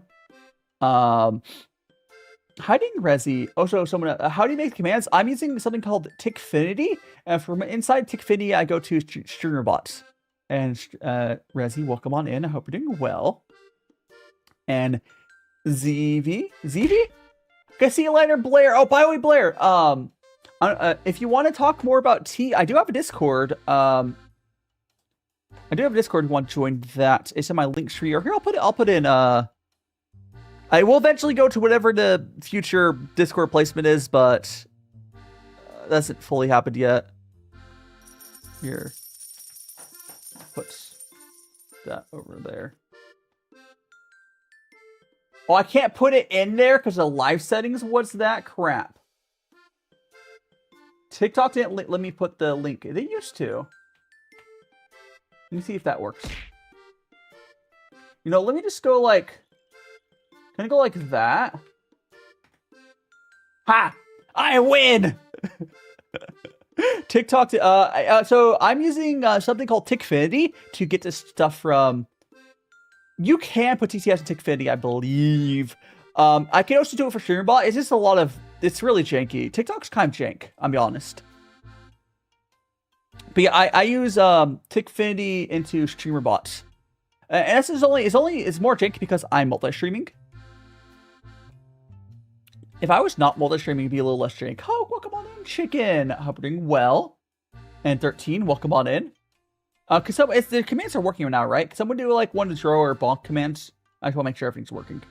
Hiding Resi. Also, someone. How do you make commands? I'm using something called Tickfinity, and from inside Tickfinity, I go to StreamerBots. And Resi, welcome on in. I hope you're doing well. And ZV. Okay, see you later, Blair. Oh, by the way, Blair. If you want to talk more about tea, I do have a Discord. I do have a Discord. If you want to join that? It's in my link tree. Or here, I'll put in. I will eventually go to whatever the future Discord placement is, but that hasn't fully happened yet. Here, put that over there. Oh, I can't put it in there because of live settings. What's that crap? TikTok didn't let me put the link. They used to. Let me see if that works. You know, let me just go like... Can I go like that? Ha! I win! TikTok... so I'm using something called Tickfinity to get this stuff from... You can put TTS in Tickfinity, I believe. I can also do it for StreamerBot. It's just a lot of... It's really janky. TikTok's kind of jank, I'll be honest. But yeah, I use Tickfinity into StreamerBot. And this is it's more janky because I'm multi-streaming. If I was not multi-streaming, it'd be a little less jank. Oh, welcome on in, Chicken. I hope you're doing well. And 13, welcome on in. Because the commands are working now, right? Can someone do like one to draw or bonk commands? I just want to make sure everything's working.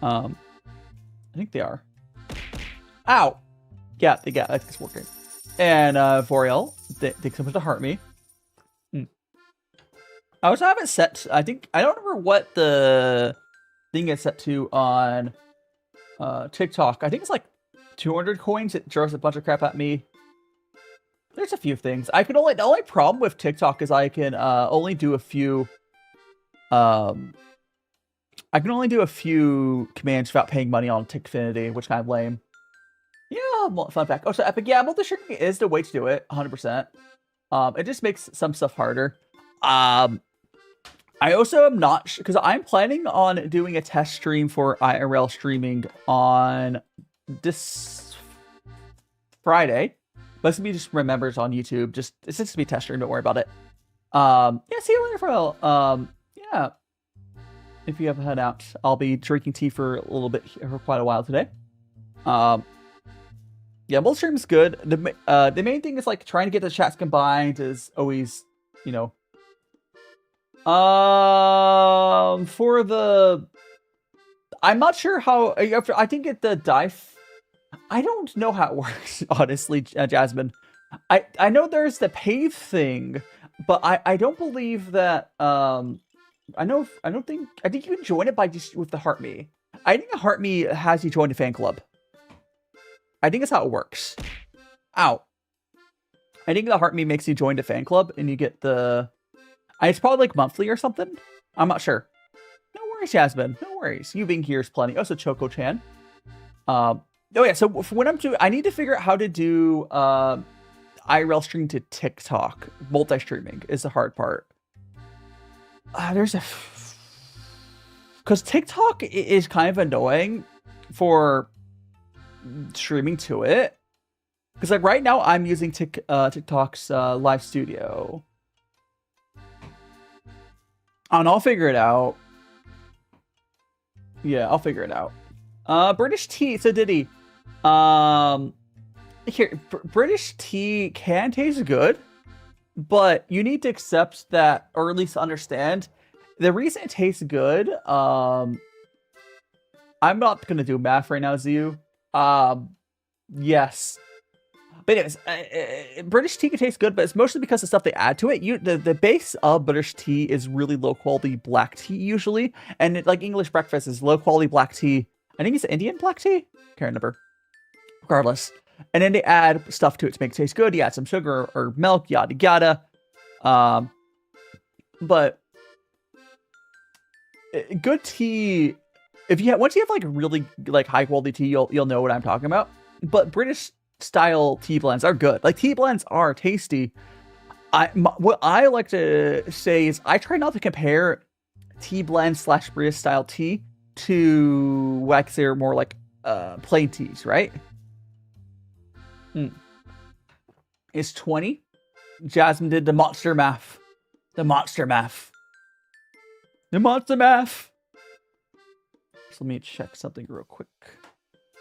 I think they are. Ow! Yeah, it's working. And Voriel, thanks so much to heart me. I also have it set. I don't remember what the thing is set to on TikTok. I think it's like 200 coins. It throws a bunch of crap at me. There's a few things. The only problem with TikTok is I can only do a few. I can only do a few commands without paying money on Tickfinity, which is kind of lame. Yeah, fun fact. Oh, so Epic. Yeah, multi-streaming is the way to do it, 100%. It just makes some stuff harder. I also am not sure, because I'm planning on doing a test stream for IRL streaming on this Friday. But it's going to be just members on YouTube. It's just going to be a test stream, don't worry about it. Yeah, see you later, Phil. Yeah. If you haven't head out, I'll be drinking tea for a little bit, for quite a while today. Yeah, multi-stream is good. The main thing is like trying to get the chats combined is always, you know. For the, I'm not sure how. I think the dive. I don't know how it works, honestly, Jasmine. I know there's the pave thing, but I don't believe that. I think you can join it by just with the Heart Me. I think the Heart Me has you join a fan club. I think that's how it works. Ow. I think the Heart Me makes you join the fan club and you get the... It's probably like monthly or something. I'm not sure. No worries, Jasmine. No worries. You being here is plenty. Oh, so Choco-chan. Oh yeah, so for when I'm doing... I need to figure out how to do IRL stream to TikTok. Multi-streaming is the hard part. There's a... Because TikTok is kind of annoying for streaming to it. Because like right now I'm using TikTok's live studio. And I'll figure it out. Yeah, I'll figure it out. British tea, so Diddy. Here, British tea can taste good, but you need to accept that, or at least understand, the reason it tastes good, I'm not gonna do math right now, Ziu. Yes. But anyways, British tea can taste good, but it's mostly because of the stuff they add to it. The base of British tea is really low quality black tea usually, and like English breakfast is low quality black tea. I think it's Indian black tea. Can't remember. Regardless, and then they add stuff to it to make it taste good. You add some sugar or milk, yada yada. But good tea. Once you have like really like high quality tea, you'll know what I'm talking about. But British style tea blends are good. Like tea blends are tasty. What I like to say is I try not to compare tea blend / British style tea to what I consider more like plain teas, right? It's 20. Jasmine did the monster math. The monster math. The monster math. So let me check something real quick.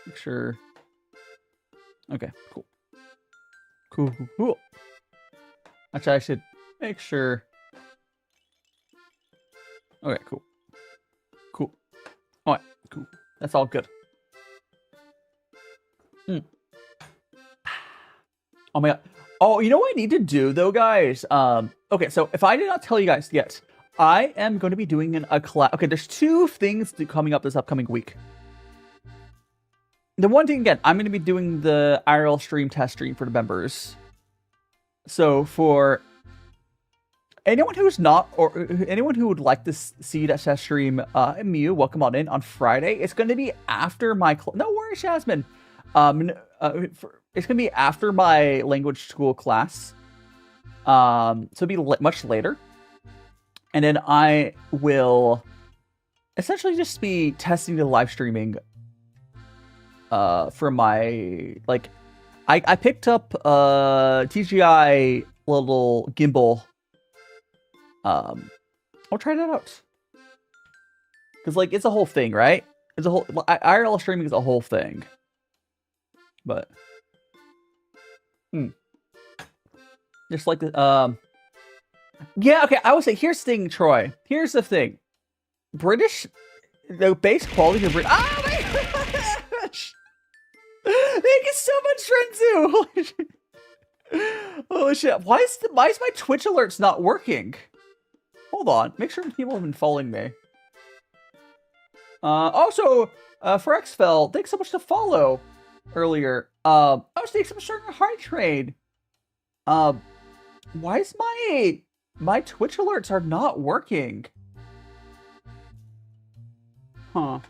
Make sure. Okay, cool. Cool. Actually, I should make sure. Okay, cool. Alright, cool. That's all good. Oh my god. Oh, you know what I need to do though, guys? Okay, so if I did not tell you guys yet, I am going to be doing a class. Okay, there's 2 things coming up this upcoming week. The one thing, again, I'm going to be doing the IRL stream test stream for the members. So for anyone who's not, or anyone who would like to see that test stream, Mew, welcome on in on Friday. It's going to be after my no worries, Jasmine. It's going to be after my language school class. So it'll be much later. And then I will essentially just be testing the live streaming for my, like, I picked up a TGI little gimbal. I'll try that out. Because, like, it's a whole thing, right? It's a whole, IRL streaming is a whole thing. But, just like the, yeah, okay, I would say, here's the thing, Troy. Here's the thing. British, the base quality of British, oh my gosh! Thank you so much, Renzu! Holy shit. Holy shit. Why is my Twitch alerts not working? Hold on, make sure people have been following me. Also, for Xfell, thanks so much to follow earlier. Thanks so much for a high trade. Why is my Twitch alerts are not working? Huh.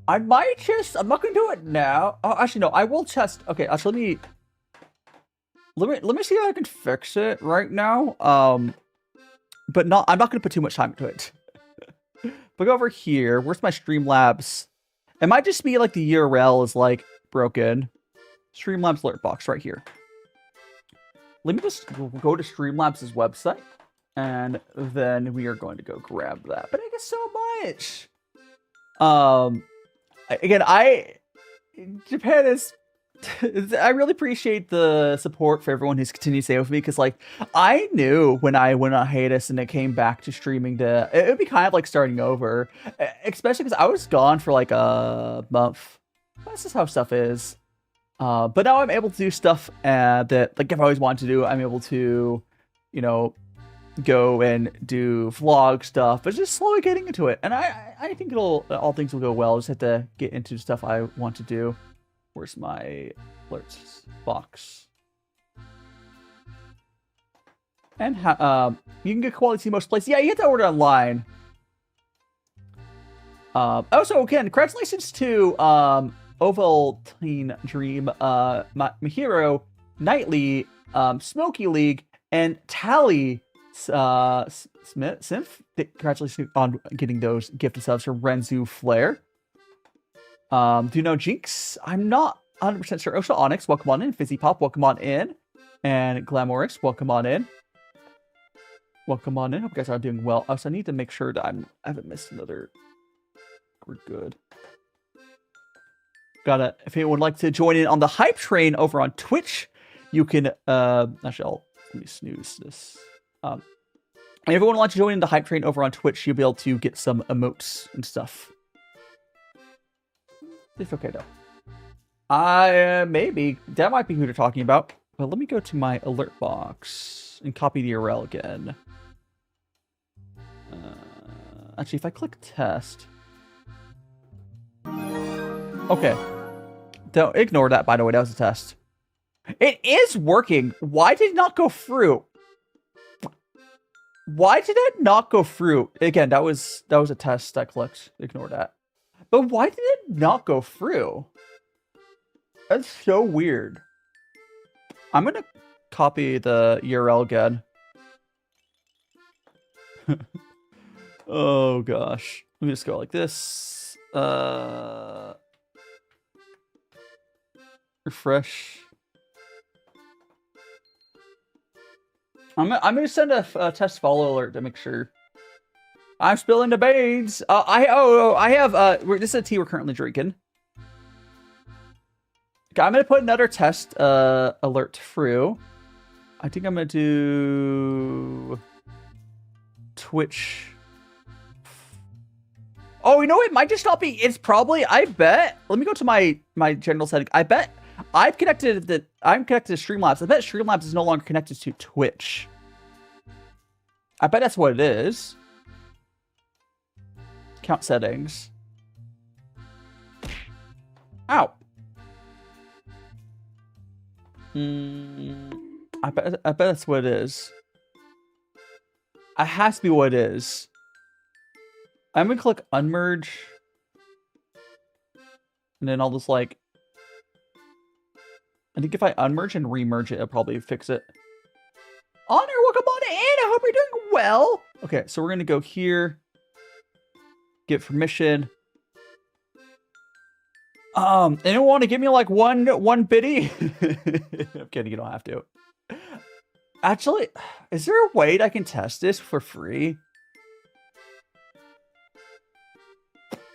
I might just, I'm not gonna do it now. Oh, actually, no, I will test. Okay, actually, let me see if I can fix it right now. But I'm not gonna put too much time into it. But go over here. Where's my Streamlabs? It might just be like the URL is like broken. Streamlabs alert box right here. Let me just go to Streamlabs' website, and then we are going to go grab that. But thank you so much. Again, Japan is, I really appreciate the support for everyone who's continued to stay with me, because, like, I knew when I went on hiatus and it came back to streaming it would be kind of like starting over, especially because I was gone for like a month. That's just how stuff is. But now I'm able to do stuff that, like, I've always wanted to do. I'm able to, you know, go and do vlog stuff, but just slowly getting into it. And I think all things will go well. I just have to get into stuff I want to do. Where's my alerts box? And you can get quality most places. Yeah, you get to order online. Also, again, congratulations to Ovaltine Dream, Mahiro, Nightly, Smoky League, and Tally Smith. Congratulations on getting those gifted subs from Renzu Flare. Do you know Jinx? I'm not 100% sure. Osha Onyx, welcome on in. Fizzy Pop, welcome on in. And Glamorous, welcome on in. Welcome on in. Hope you guys are doing well. Also, I need to make sure that I haven't missed another. We're good. If anyone would like to join in on the hype train over on Twitch, you can, actually, let me snooze this. If everyone would like to join in the hype train over on Twitch, you'll be able to get some emotes and stuff. It's okay, though. Maybe. That might be who they're talking about. But let me go to my alert box and copy the URL again. Actually, if I click test. Okay. Don't ignore that, by the way. That was a test. It is working. Why did it not go through? Why did it not go through? Again, that was a test I clicked. Ignore that. But why did it not go through? That's so weird. I'm gonna copy the URL again. Oh gosh. Let me just go like this. Refresh. I'm gonna send a test follow alert to make sure. I'm spilling the beans. I have this is a tea we're currently drinking. Okay, I'm gonna put another test alert through. I think I'm gonna do Twitch. Oh, you know it might just not be. It's probably. I bet. Let me go to my general setting. I bet I'm connected to Streamlabs. I bet Streamlabs is no longer connected to Twitch. I bet that's what it is. Count settings. Ow. I bet that's what it is. It has to be what it is. I'm gonna click unmerge. And then I'll just like... I think if I unmerge and remerge it, it'll probably fix it. Honor, welcome on in! I hope you're doing well! Okay, so we're gonna go here. Get permission. Anyone want to give me like one biddy? I'm kidding, you don't have to. Actually, is there a way that I can test this for free?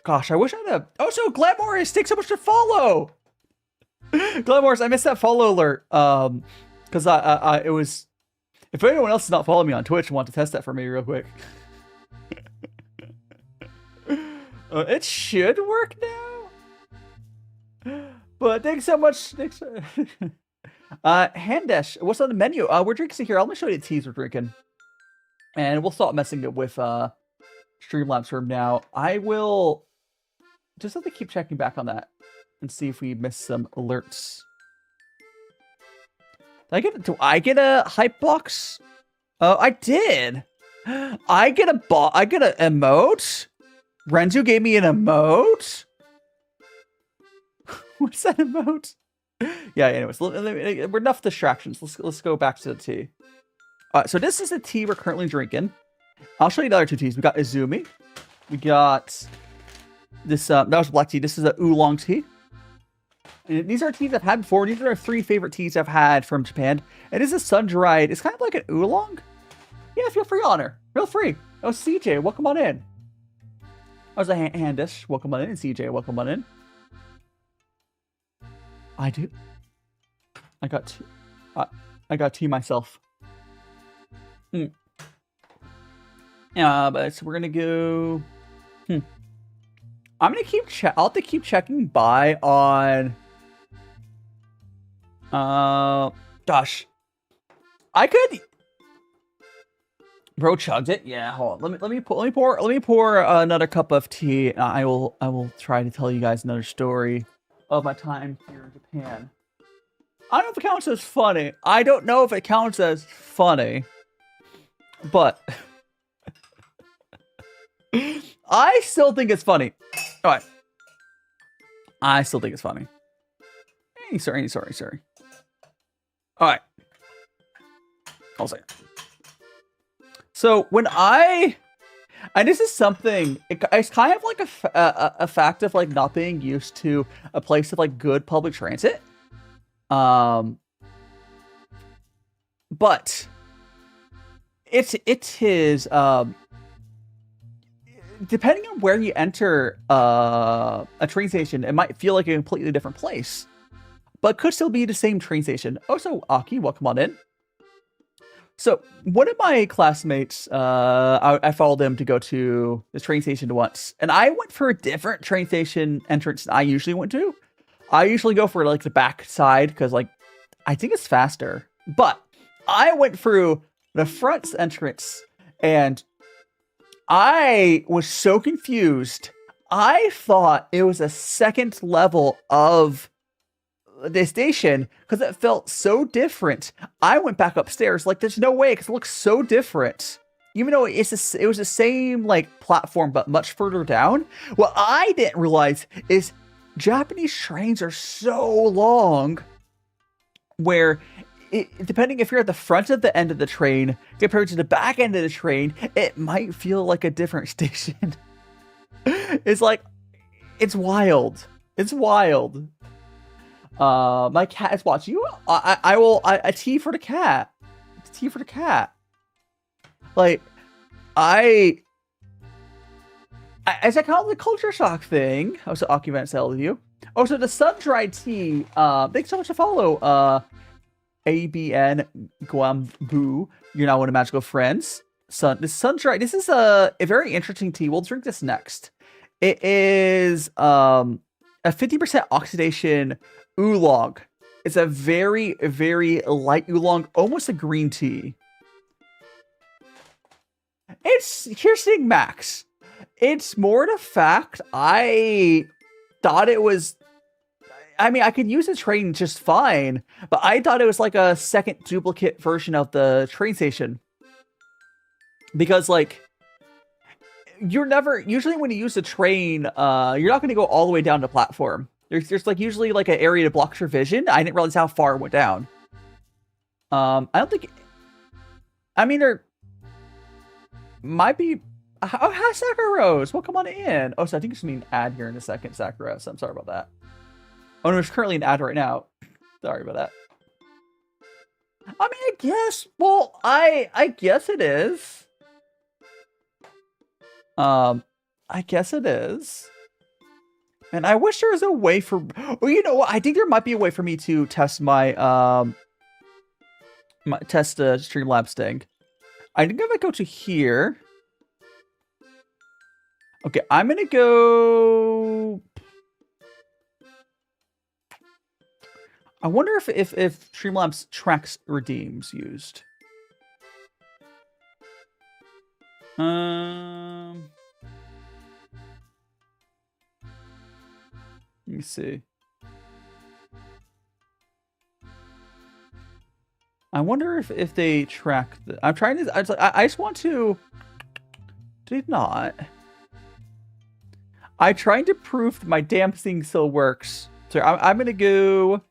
Gosh, I wish I had a... Oh, so Glamorous, thanks so much to follow! Glamorous, I missed that follow alert. Because it was... If anyone else is not following me on Twitch and want to test that for me real quick. It should work now. But thanks so much. Thanks. Handesh, what's on the menu? We're drinking here. I'm gonna show you the teas we're drinking. And we'll stop messing it with Streamlabs from now. I will just have to keep checking back on that and see if we missed some alerts. Do I get a hype box? Oh, I did. I get an emote. Renzu gave me an emote. What's that emote? Yeah. Anyways, we're enough distractions. Let's go back to the tea. All right. So this is the tea we're currently drinking. I'll show you the other two teas. We got Izumi. We got this. That was black tea. This is a oolong tea. And these are teas I've had before. These are our 3 favorite teas I've had from Japan. It is a sun-dried. It's kind of like an oolong. Yeah, feel free, Honor. Feel free. Oh, CJ, welcome on in. I was a Handish. Welcome on in. And CJ, welcome on in. I do. I got tea myself. But so we're gonna go. I'm gonna I'll have to keep checking by on. Gosh, I could. Bro chugged it. Yeah, hold on. Let me pour another cup of tea. I will try to tell you guys another story of my time here in Japan. I don't know if it counts as funny. I don't know if it counts as funny, but I still think it's funny. All right, I still think it's funny. Sorry. All right, I'll say it. So when and this is something, it's kind of like a fact of like not being used to a place of like good public transit. But it is depending on where you enter a train station, it might feel like a completely different place, but could still be the same train station. Oh, so Aki, welcome on in. So one of my classmates, I followed him to go to this train station once, and I went for a different train station entrance than I usually went to. I usually go for like the back side because like I think it's faster. But I went through the front entrance, and I was so confused. I thought it was a second level of the station because it felt so different. I went back upstairs like there's no way because it looks so different, even though it was the same like platform but much further down. What I didn't realize is Japanese trains are so long where depending if you're at the front of the end of the train compared to the back end of the train, it might feel like a different station. It's like, it's wild. It's wild. My cat is watching you. I will a tea for the cat. It's tea for the cat. Like, as I call it the culture shock thing, I was an occupant cell with you. Oh, so the sun-dried tea. Thanks so much to follow. ABN Guambu. You're now one of magical friends. This sun-dried. This is a very interesting tea. We'll drink this next. It is a 50% oxidation oolong. It's a very, very light oolong, almost a green tea. Here's the thing, Max. It's more the fact I thought it was. I mean, I could use the train just fine, but I thought it was like a second duplicate version of the train station. Because, like, you're never, usually when you use the train, you're not going to go all the way down the platform. There's like usually like an area that blocks your vision. I didn't realize how far it went down. I don't think, I mean, there might be, oh, hi, Sakaros, welcome on in. Oh, so I think it's going to be an ad here in a second, Sakaros. I'm sorry about that. Oh, no, there's currently an ad right now. Sorry about that. I mean, I guess, well, I guess it is. I guess it is. And I wish there was a way for, well, you know what? I think there might be a way for me to test my, test the Streamlabs thing. I think if I go to here. Okay, I'm gonna go. I wonder if Streamlabs tracks redeems used. Let me see. I wonder if they track the. I'm trying to. I just want to. Did not. I'm trying to prove my damn thing still works. So I'm gonna go.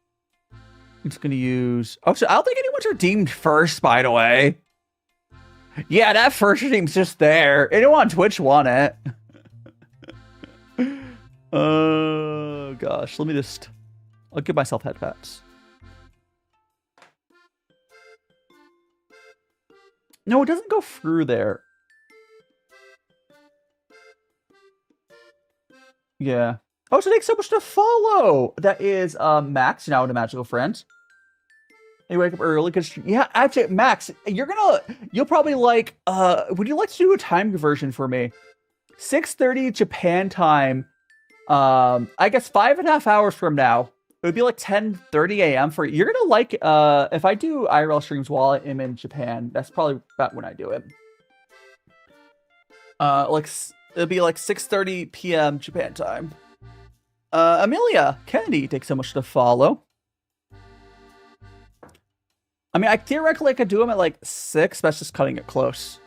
I'm just gonna use. Oh, so I don't think anyone's redeemed first, by the way. Yeah, that first redeem's just there. Anyone on Twitch want it? Oh gosh, let me just. I'll give myself head pats. No, it doesn't go through there. Yeah. Oh, so thanks so much to follow. That is Max, now a magical friend. You wake up early because yeah, actually, Max, you'll probably like. Would you like to do a time conversion for me? 6:30 Japan time. I guess 5.5 hours from now. It would be like 10:30 a.m. for you. You're gonna like if I do IRL streams while I am in Japan, that's probably about when I do it. Like it'll be like 6:30 p.m. Japan time. Amelia Kennedy, thanks so much to follow. I mean, I theoretically could do them at like 6, but that's just cutting it close.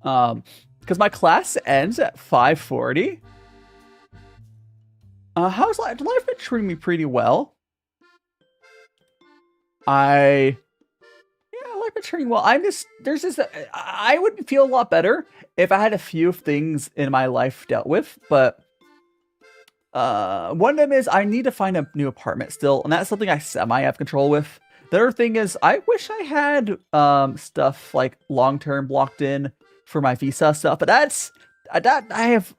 Because my class ends at 5:40. How's life? Life been treating me pretty well. Life been treating well. I would feel a lot better if I had a few things in my life dealt with, but one of them is I need to find a new apartment still, and that's something I semi have control with. The other thing is I wish I had stuff like long-term blocked in for my visa stuff, but I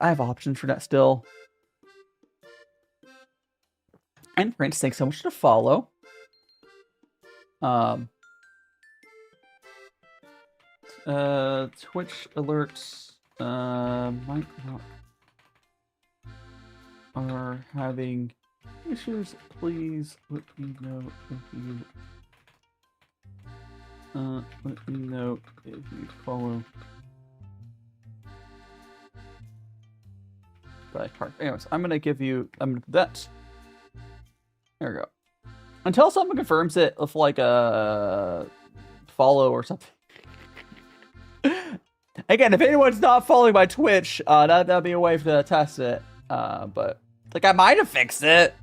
have options for that still. And Prince, thanks so much to follow. Twitch alerts might not are having issues. Please let me know if you follow. Anyways, I'm gonna do that. There we go. Until someone confirms it with like a follow or something. Again, if anyone's not following my Twitch, that'd be a way to test it. But like I might have fixed it.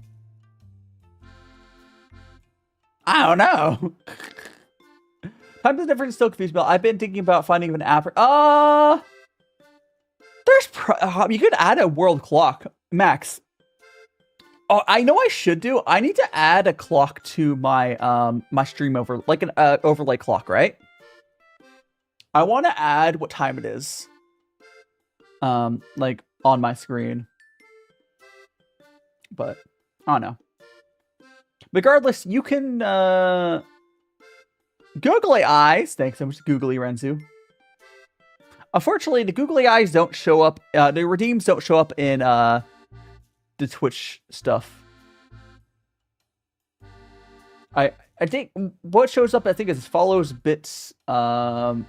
I don't know. Time is different, still confused, but I've been thinking about finding an app. You could add a world clock, Max. Oh, I know I should do. I need to add a clock to my my stream over, like an overlay clock, right? I want to add what time it is, like on my screen. But I don't know. Regardless, you can googly eyes. Thanks so much, Googly Renzu. Unfortunately, the googly eyes don't show up. The redeems don't show up in the Twitch stuff. I think what shows up, I think, is follows, bits, subs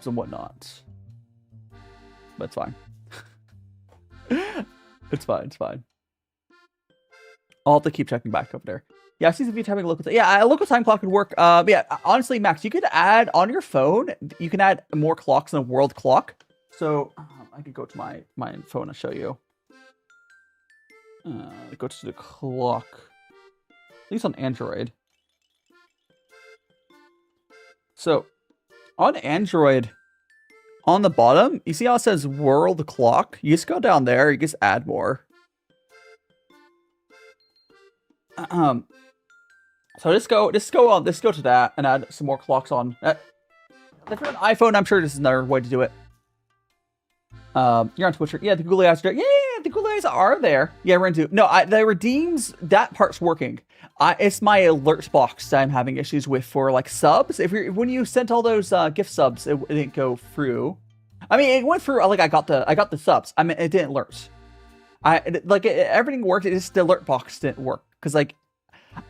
and whatnot. But it's fine. It's fine. It's fine. I'll have to keep checking back over there. Yeah, I see if you're having a local. Yeah, a local time clock would work. Yeah, honestly, Max, you could add on your phone. You can add more clocks than a world clock. So I could go to my phone and show you. Go to the clock. At least on Android. So on Android, on the bottom, you see how it says world clock? You just go down there. You just add more. So just go to that and add some more clocks on. If you're on iPhone, I'm sure this is another way to do it. You're on Twitter. Yeah, the Google eyes are there. Yeah, the Google eyes are there. Yeah, we're into. No, the redeems, that part's working. It's my alert box that I'm having issues with for like subs. When you sent all those gift subs, it didn't go through. I mean, it went through. Like I got the subs. I mean, it didn't alert. Everything worked. It just the alert box didn't work because like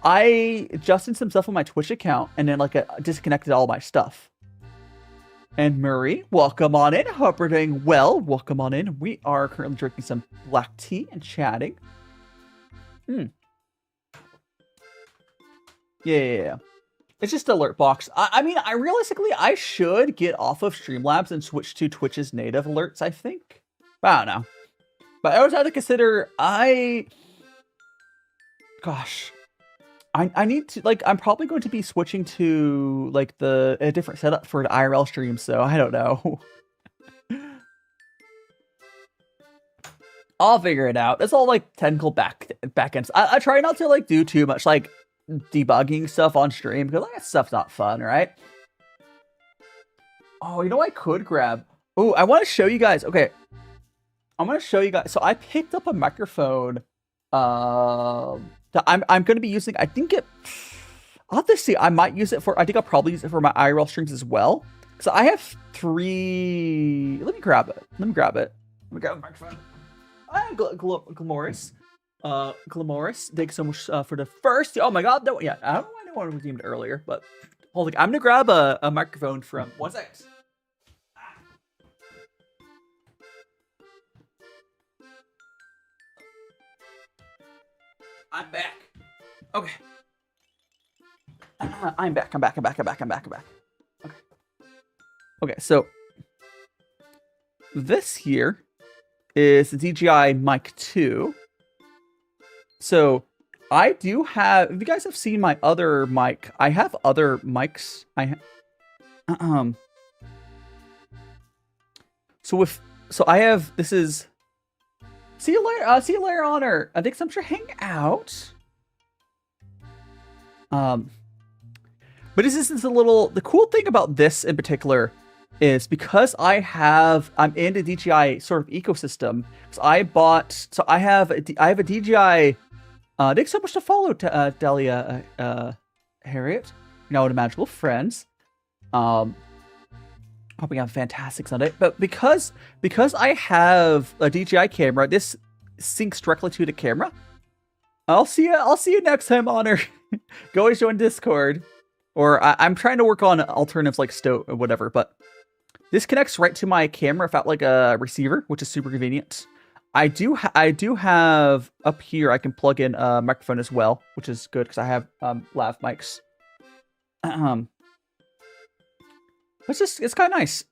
I adjusted some stuff on my Twitch account and then like disconnected all my stuff. And Murray, welcome on in. Hope we're doing well. Welcome on in. We are currently drinking some black tea and chatting. Yeah. It's just alert box. I mean, realistically, I should get off of Streamlabs and switch to Twitch's native alerts, I think. But I don't know. But I always have to consider, gosh. I need to, like, I'm probably going to be switching to, like, a different setup for the IRL stream, so I don't know. I'll figure it out. It's all, like, technical backends. I try not to, like, do too much, like, debugging stuff on stream, because, like, that stuff's not fun, right? Oh, you know what I could grab? Oh, I want to show you guys. Okay. I'm going to show you guys. So I picked up a microphone, that I'm going to be using. I think I'll have to see. I might use it for, I think I'll probably use it for my IRL streams as well. So I have 3. Let me grab it. Let me grab the microphone. Glamoris. Glamoris, thanks so much for the first. Oh my god. No, yeah, I don't know why no one redeemed earlier, but hold on. I'm going to grab a microphone from 1 second. I'm back. Okay. I'm back. Okay. Okay, so this here is the DJI Mic 2. So I do have, if you guys have seen my other mic, I have other mics. So I have, this is, see you later, Honor. I think some should hang out. But this is a little, the cool thing about this in particular is because I'm in the DJI sort of ecosystem. So I have a DJI, thanks so much to follow Delia, Harriet, now to Magical Friends. Hoping you have a fantastic Sunday. But because I have a DJI camera, this syncs directly to the camera. I'll see you next time, Honor. Go always join Discord. Or I'm trying to work on alternatives like Stoat or whatever, but this connects right to my camera without like a receiver, which is super convenient. I do have up here, I can plug in a microphone as well, which is good because I have lav mics. It's kind of nice.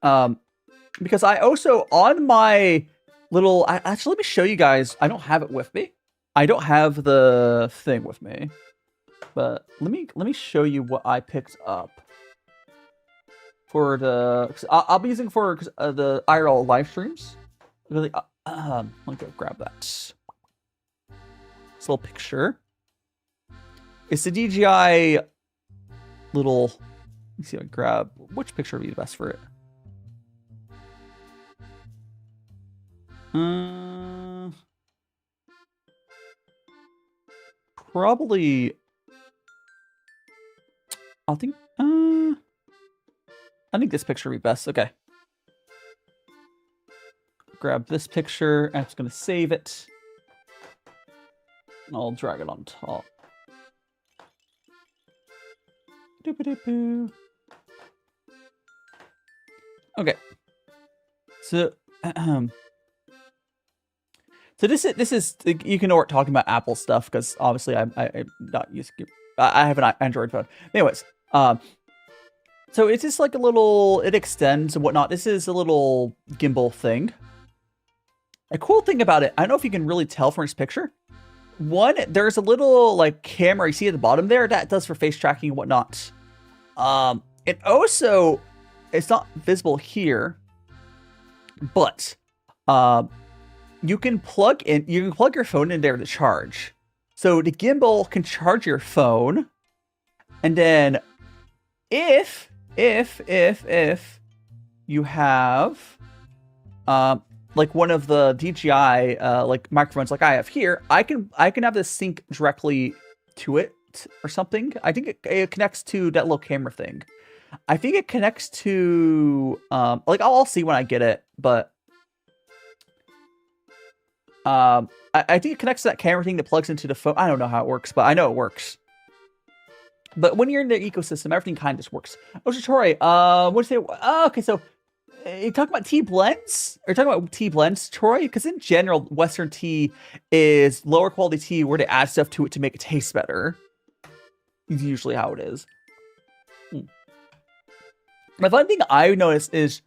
Because I also, on my little, actually, let me show you guys. I don't have it with me. I don't have the thing with me. But let me show you what I picked up for the. I'll be using for the IRL live streams. Really, let me go grab that. This little picture. It's the DJI little. Let me see if I can grab which picture would be the best for it. Probably. I think this picture would be best. Okay. Grab this picture. I'm just gonna save it. I'll drag it on top. Doop-a-doop-oo. Okay. So so this is you can know we're talking about Apple stuff because obviously I'm not used. I have an Android phone. Anyways, so it's just like a little. It extends and whatnot. This is a little gimbal thing. A cool thing about it, I don't know if you can really tell from this picture. One, there's a little like camera you see at the bottom there that does for face tracking and whatnot. It also, it's not visible here, but you can plug your phone in there to charge. So the gimbal can charge your phone, and then if you have like one of the DJI like microphones like I have here, I can have this sync directly to it or something. I think it connects to that little camera thing. I think it connects to like I'll see when I get it, but I think it connects to that camera thing that plugs into the phone. I don't know how it works, but I know it works. But when you're in the ecosystem, everything kind of just works. Oh, so Troy, what do you say? Okay, so you talking about tea blends? Are you talking about tea blends, Troy? Because in general, Western tea is lower quality tea where they add stuff to it to make it taste better. Is usually how it is. The fun thing I noticed is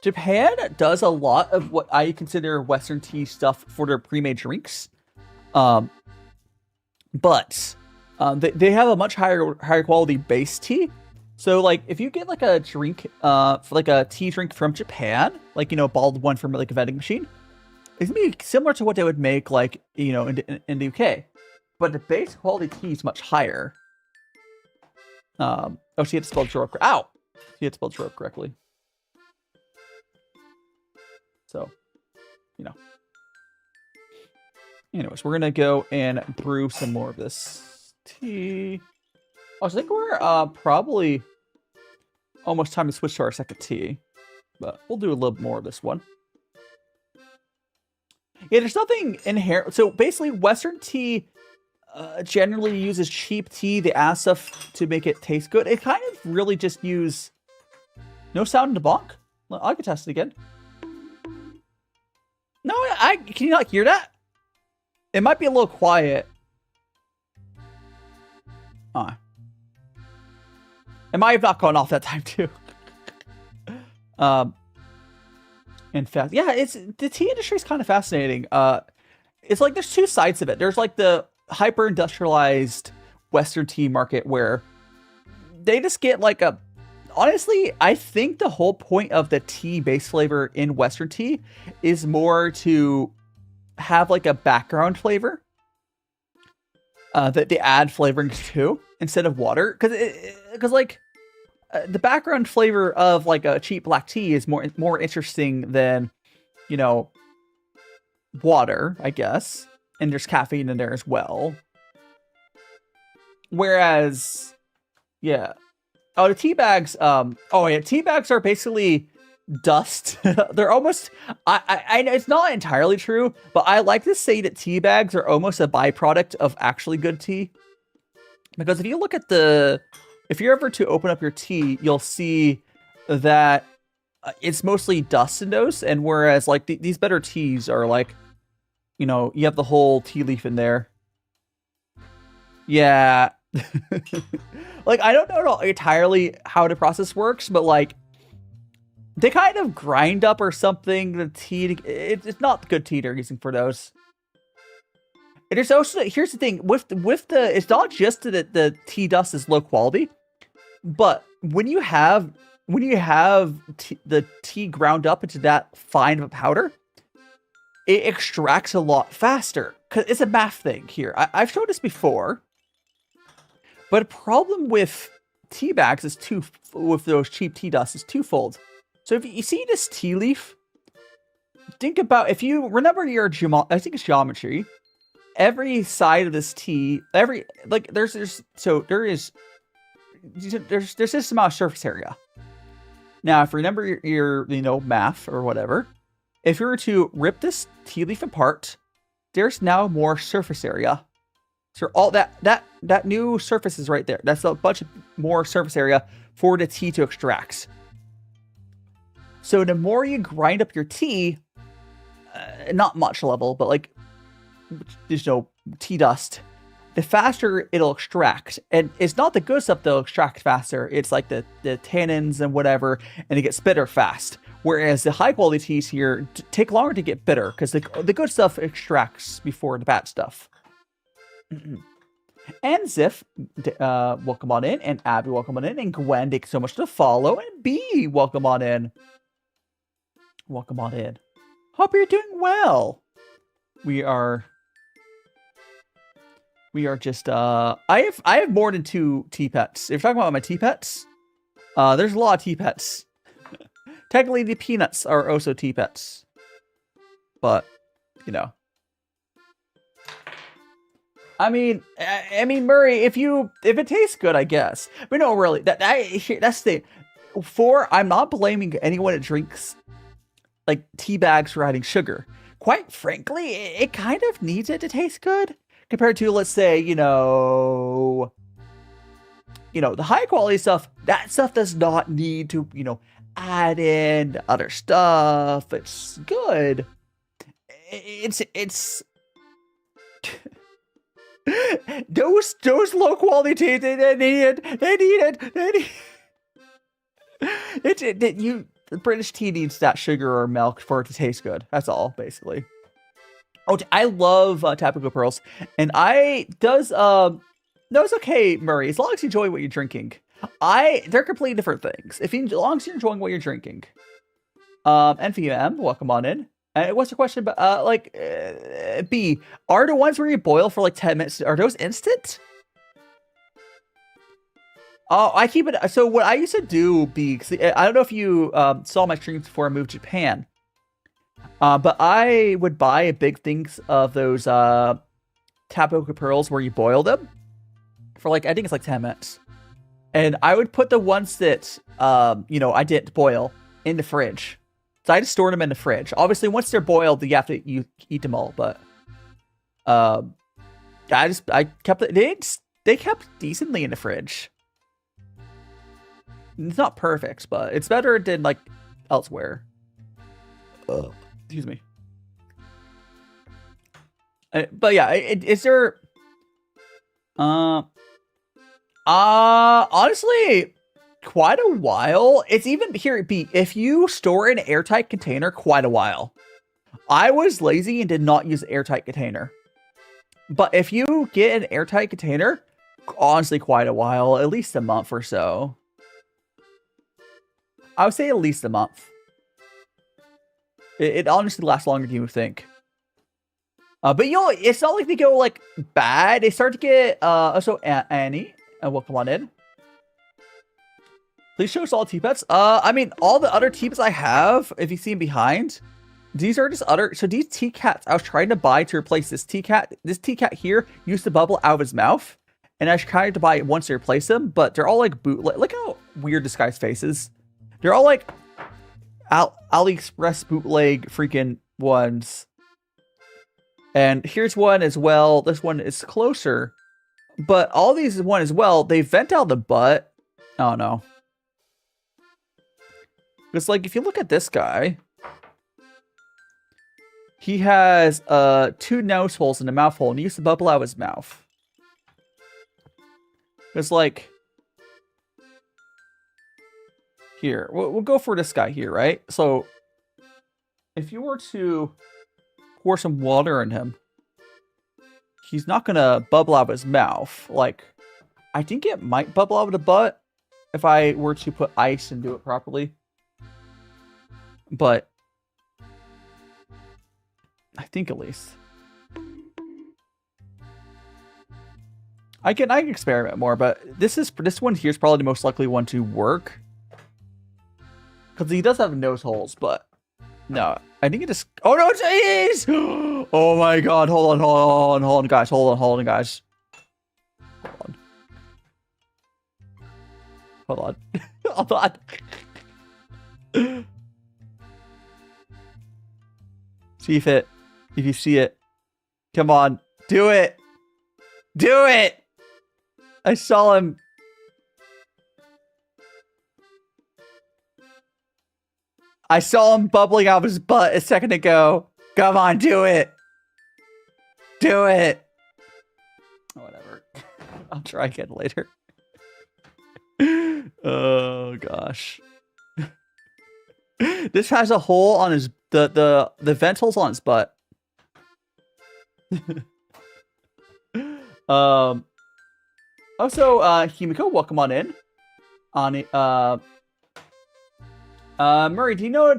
Japan does a lot of what I consider Western tea stuff for their pre-made drinks. But they have a much higher quality base tea. So like if you get like a drink, for like a tea drink from Japan, like, you know, a bottled one from like a vending machine, it's gonna be similar to what they would make like, you know, in the UK. But the base quality tea is much higher. Oh, she had to spell Joro. Ow! She had to spell Joro correctly. So, you know. Anyways, we're gonna go and brew some more of this tea. I think we're probably almost time to switch to our second tea, but we'll do a little more of this one. Yeah, there's nothing inherent. So basically, Western tea generally uses cheap tea. They add stuff to make it taste good. It kind of really just use no sound in the bonk. I could test it again. No, can you not hear that? It might be a little quiet. It might have not gone off that time too. In fact, yeah, the tea industry is kind of fascinating. It's like there's two sides of it. There's like the hyper industrialized Western tea market where they just get like a. Honestly, I think the whole point of the tea base flavor in Western tea is more to have like a background flavor that they add flavorings to instead of water, because like the background flavor of like a cheap black tea is more interesting than, you know, water, I guess, and there's caffeine in there as well. Whereas, yeah. Oh, the tea bags. Tea bags are basically dust. They're almost. I it's not entirely true, but I like to say that tea bags are almost a byproduct of actually good tea. Because if you look at if you're ever to open up your tea, you'll see that it's mostly dust in those, and whereas like these better teas are like, you know, you have the whole tea leaf in there. Yeah. Like, I don't know entirely how the process works, but like they kind of grind up or something the tea. It's not good tea they're using for those. there's also, here's the thing, with the, it's not just that the tea dust is low quality, but when you have the tea ground up into that fine of a powder, it extracts a lot faster. Because it's a math thing here. I've showed this before, but a problem with tea bags is with those cheap tea dust is twofold. So if you see this tea leaf, think about, if you remember your I think it's geometry, every side of this tea, there's this amount of surface area. Now, if you remember your math or whatever, if you were to rip this tea leaf apart, there's now more surface area. So all that new surface is right there. That's a bunch of more surface area for the tea to extract. So the more you grind up your tea, not much level, but like there's no tea dust, the faster it'll extract. And it's not the good stuff that'll extract faster. It's like the tannins and whatever, and it gets bitter fast. Whereas the high quality teas here take longer to get bitter because the good stuff extracts before the bad stuff. And Ziff, welcome on in. And Abby, welcome on in. And Gwen, thank you so much to follow. And B, welcome on in. Welcome on in. Hope you're doing well. We are just I have more than 2 tea pets. If you're talking about my tea pets, there's a lot of tea pets. Technically the peanuts are also tea pets. But, you know. I mean Murray, if it tastes good, I guess. But no, really, that's the thing. I'm not blaming anyone that drinks like tea bags for adding sugar. Quite frankly, it kind of needs it to taste good compared to, let's say, the high quality stuff. That stuff does not need to, add in other stuff. It's good. It's those low quality tea, they need it. The British tea needs that sugar or milk for it to taste good. That's all, basically. Oh, I love Tapico pearls, and no, it's okay, Murray, as long as you enjoy what you're drinking. They're completely different things. As long as you're enjoying what you're drinking. NVM, welcome on in. What's your question about, B, are the ones where you boil for like 10 minutes, are those instant? Oh, I keep it, so what I used to do, B, I don't know if you saw my streams before I moved to Japan, but I would buy big things of those tapioca pearls where you boil them for like, I think it's like 10 minutes. And I would put the ones that, I didn't boil in the fridge. So I just stored them in the fridge. Obviously, once they're boiled, you have to eat them all. But I kept it. They kept decently in the fridge. It's not perfect, but it's better than like elsewhere. Excuse me. But yeah, is there? Honestly, quite a while. It's even here. If you store in an airtight container, quite a while. I was lazy and did not use an airtight container. But if you get an airtight container, honestly, quite a while. At least a month or so. I would say at least a month. It honestly lasts longer than you would think. But it's not like they go like bad. They start to get so Annie, welcome on in. Please show us all tea pets. I mean, all the other tea pets I have, if you see them behind, these are just so these tea cats I was trying to buy to replace this tea cat. This tea cat here used to bubble out of his mouth, and I tried to buy it once to replace them, but they're all like bootleg. Look how weird this guy's face is. They're all like AliExpress bootleg freaking ones. And here's one as well. This one is closer, but all these one as well. They vent out the butt. Oh no. It's like, if you look at this guy, he has 2 nose holes in the mouth hole, and he used to bubble out of his mouth. It's like, here, we'll go for this guy here, right? So, if you were to pour some water on him, he's not gonna bubble out of his mouth. Like, I think it might bubble out of the butt if I were to put ice and do it properly. But I think at least I can experiment more, but this one here is probably the most likely one to work. Because he does have nose holes, but no. I think it just... Oh, no, jeez! Oh, my God. Hold on, guys. Hold on, guys. Hold on. Hold on. See if you see it. Come on. Do it. Do it! I saw him. I saw him bubbling out of his butt a second ago. Come on, do it. Do it. Whatever. I'll try again later. Oh gosh. This has a hole on his the vent hole's on his butt. Also, Himiko, welcome on in. Murray, do you know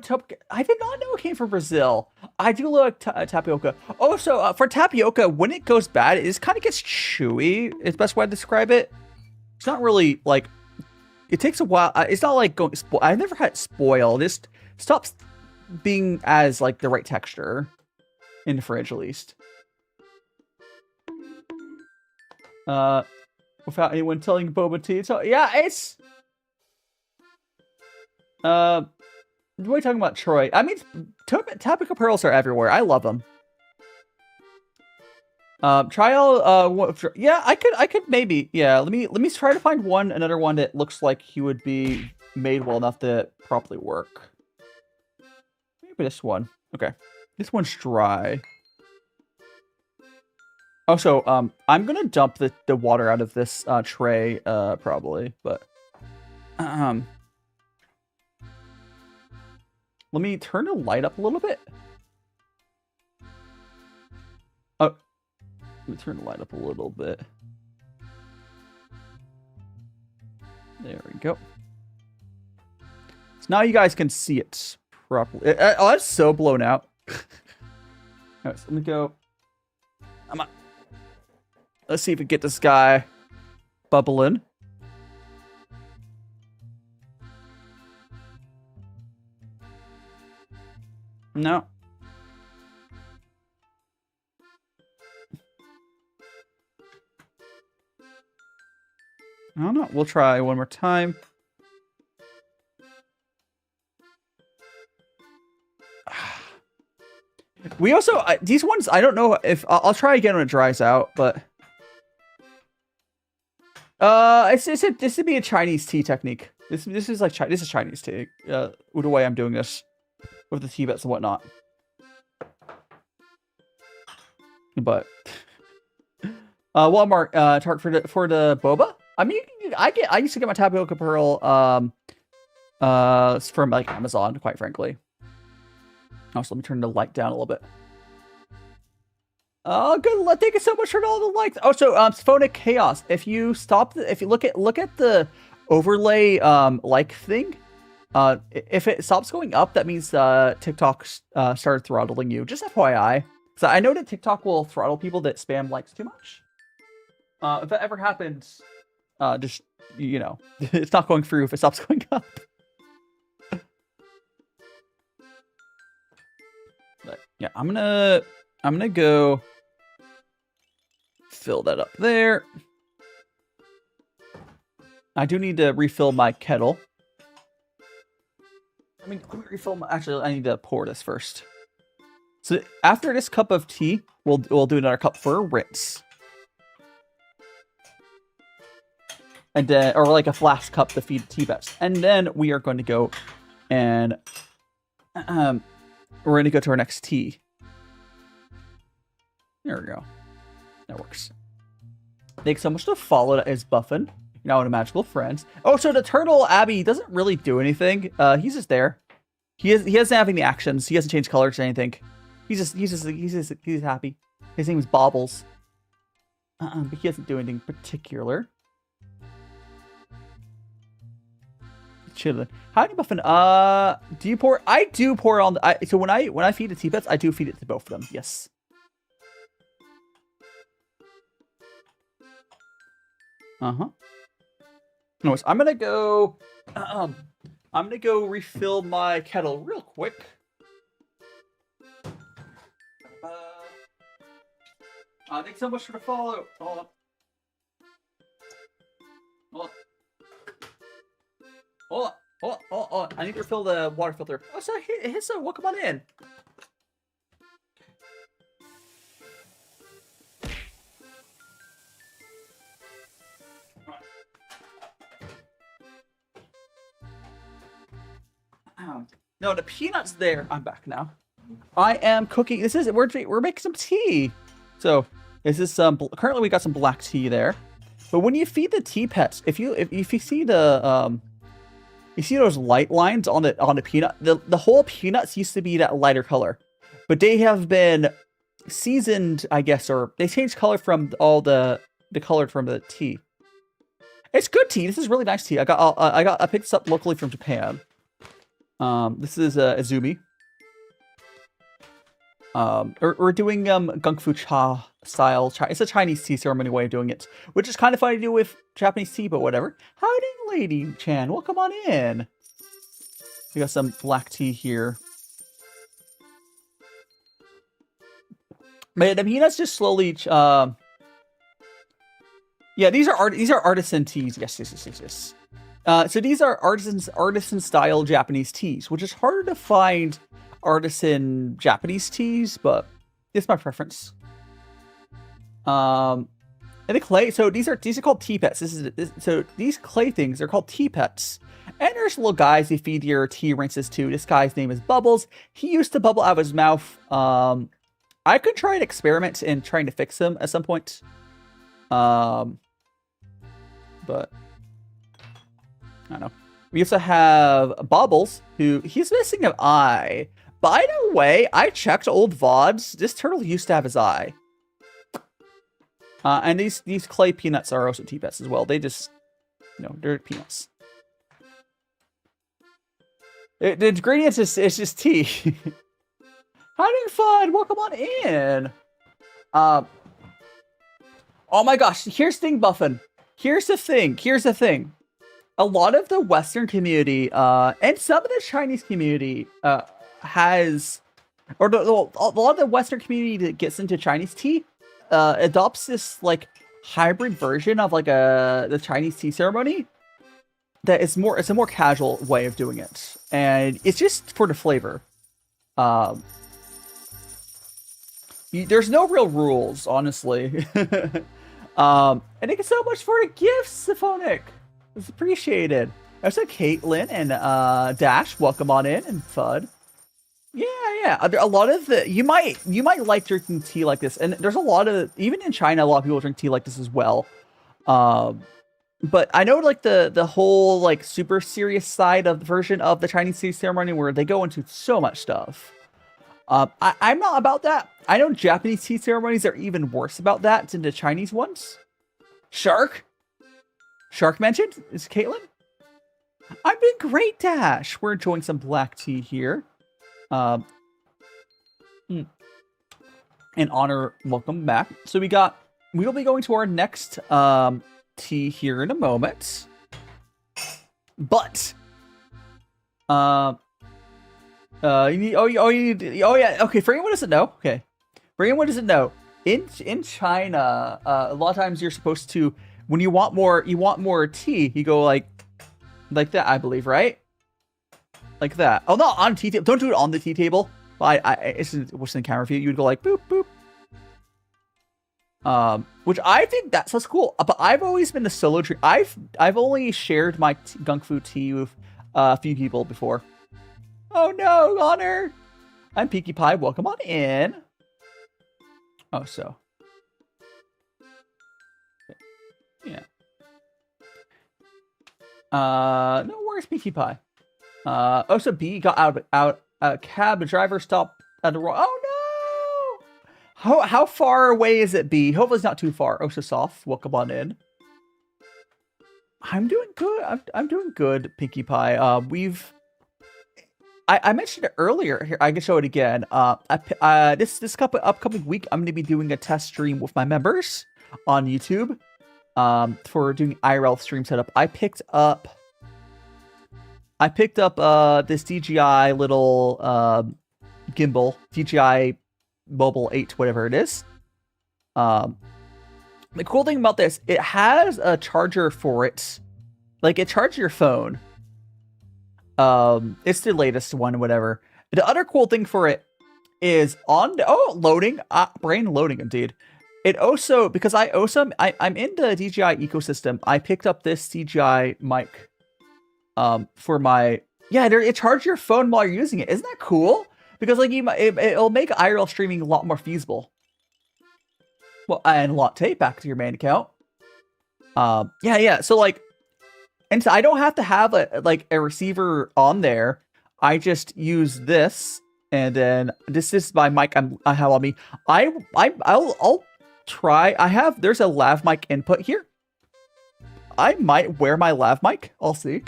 I did not know it came from Brazil. I do like tapioca. Also, for tapioca, when it goes bad, it just kind of gets chewy. Is the best way to describe it. It's not really like. It takes a while. It's not like going. I've never had it spoil. It just stops being as like the right texture in the fridge, at least. Without anyone telling boba tea. So yeah, it's. What are you talking about, Troy? I mean, tapioca pearls are everywhere. I love them. Trial. Yeah, I could maybe. Yeah, let me try to find another one that looks like he would be made well enough to properly work. Maybe this one. Okay, this one's dry. Also, I'm gonna dump the water out of this tray, probably, but let me turn the light up a little bit. Oh, let me turn the light up a little bit. There we go. So now you guys can see it properly. Oh, that's so blown out. All right, so let me go. I'm on. Let's see if we can get this guy bubbling. No. I don't know. We'll try one more time. We also these ones. I don't know if I'll try again when it dries out, but this would be a Chinese tea technique. This is like this is Chinese tea. The way I'm doing this with the tea bits and whatnot. But Walmart target for the boba. I mean, I used to get my tapioca pearl from like Amazon, quite frankly. Also, let me turn the light down a little bit. Oh, good. Thank you so much for all the likes. Also, Sphonic Chaos. If you look at the overlay like thing, if it stops going up, that means TikTok started throttling you. Just FYI. So I know that TikTok will throttle people that spam likes too much. If that ever happens, just you know, it's not going through if it stops going up. But yeah, I'm gonna go fill that up there. I do need to refill my kettle. Let me refill my. Actually, I need to pour this first. So after this cup of tea, we'll do another cup for a rinse, and then or like a flask cup to feed tea bets, and then we are going to go and we're going to go to our next tea. There we go. That works. Thanks so much to follow. That is Buffin. You're now in a magical friends. Oh, so the turtle Abby doesn't really do anything. He's just there. He doesn't have any actions. He hasn't changed colors or anything. He's happy. His name is Bobbles. But he doesn't do anything particular. Chilling. Howdy, Muffin. Do you pour? I do pour on. So when I feed the tea pets, I do feed it to both of them. Yes. Anyways, I'm gonna go. I'm gonna go refill my kettle real quick. Thanks so much for the follow. Hold on. Hold on. I need to refill the water filter. Oh, so welcome on in. No, the peanuts there. I'm back now. I am cooking. We're making some tea. So this is currently we got some black tea there. But when you feed the tea pets, if you see the you see those light lines on the peanut, the whole peanuts used to be that lighter color, but they have been seasoned, I guess, or they changed color from all the color from the tea. It's good tea. This is really nice tea. I picked this up locally from Japan. This is Izumi. We're doing Gungfu Cha style. It's a Chinese tea ceremony way of doing it, which is kind of funny to do with Japanese tea, but whatever. Howdy, Lady Chan. Welcome on in. We got some black tea here. Man, I mean, that's just slowly. Yeah, these are artisan teas. Yes. So these are artisan style Japanese teas, which is harder to find artisan Japanese teas, but it's my preference. And the clay. So these are called tea pets. So these clay things are called tea pets. And there's little guys you feed your tea rinses to. This guy's name is Bubbles. He used to bubble out of his mouth. I could try an experiment in trying to fix him at some point. But I don't know. We also have Bobbles, who he's missing an eye. By the way, I checked old VODs. This turtle used to have his eye. And these clay peanuts are also tea pets as well. They just, they're peanuts. The ingredients is just tea. Having fun. Welcome on in. Oh my gosh. Here's thing, Buffin. Here's the thing. A lot of the Western community, and some of the Chinese community, a lot of the Western community that gets into Chinese tea, adopts this like hybrid version of like the Chinese tea ceremony. It's a more casual way of doing it, and it's just for the flavor. There's no real rules, honestly. And thank you so much for the gifts, Symphonic. It's appreciated. There's a Caitlin and Dash. Welcome on in, and Fud. Yeah. A lot of you might like drinking tea like this, and there's a lot of, even in China, a lot of people drink tea like this as well. But I know like the whole like super serious side of the version of the Chinese tea ceremony where they go into so much stuff. I'm not about that. I know Japanese tea ceremonies are even worse about that than the Chinese ones. Shark mentioned? Is Caitlin? I'm doing great, Dash. We're enjoying some black tea here. And Honor, welcome back. So we'll be going to our next tea here in a moment. But yeah. Okay, for anyone who doesn't know, in China, a lot of times you're supposed to, when you want more tea, you go like that, I believe, right? Like that. Oh, not on tea table. Don't do it on the tea table. Well, it's in the camera view. You'd go like boop boop. Which I think that's cool. But I've always been the solo drink. I've only shared my Gungfu tea with a few people before. Oh no, Honor! I'm Peaky Pie. Welcome on in. Oh, so. Yeah. No worries, Peaky Pie. So B got out a cab. The driver stopped at the wrong. Oh no! How far away is it, B? Hopefully it's not too far. Oh, so soft. Welcome on in. I'm doing good. I'm doing good, Pinkie Pie. I mentioned it earlier. Here, I can show it again. This upcoming week, I'm going to be doing a test stream with my members on YouTube. For doing IRL stream setup. I picked up this DJI little gimbal, DJI Mobile 8, whatever it is. The cool thing about this, it has a charger for it. Like, it charges your phone. It's the latest one, whatever. The other cool thing for it is loading. Brain loading, indeed. It also, because I'm in the DJI ecosystem, I picked up this DJI mic for my, it charges your phone while you're using it. Isn't that cool? Because like it'll make IRL streaming a lot more feasible. Well, and Latte, back to your main account. So like, and so I don't have to have a receiver on there. I just use this, and then this is my mic I have on me. I'll try. There's a lav mic input here. I might wear my lav mic. I'll see.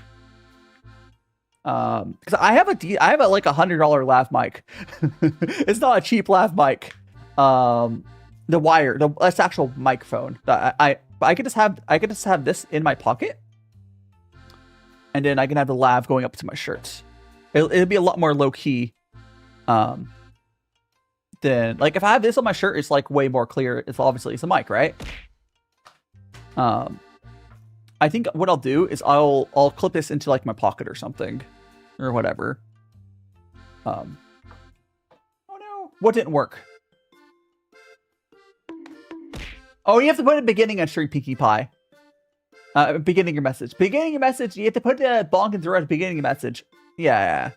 Because I have like $100 lav mic. It's not a cheap lav mic. The wire, that's actual microphone. I could just have this in my pocket, and then I can have the lav going up to my shirt. It'll be a lot more low key. Then like if I have this on my shirt, it's like way more clear. It's a mic, right? I think what I'll do is I'll clip this into like my pocket or something, or whatever. Oh no! What didn't work? Oh, you have to put a beginning on stream, Pinkie Pie. Beginning your message. Beginning your message. You have to put the bonk and throw at the beginning of your message. Yeah.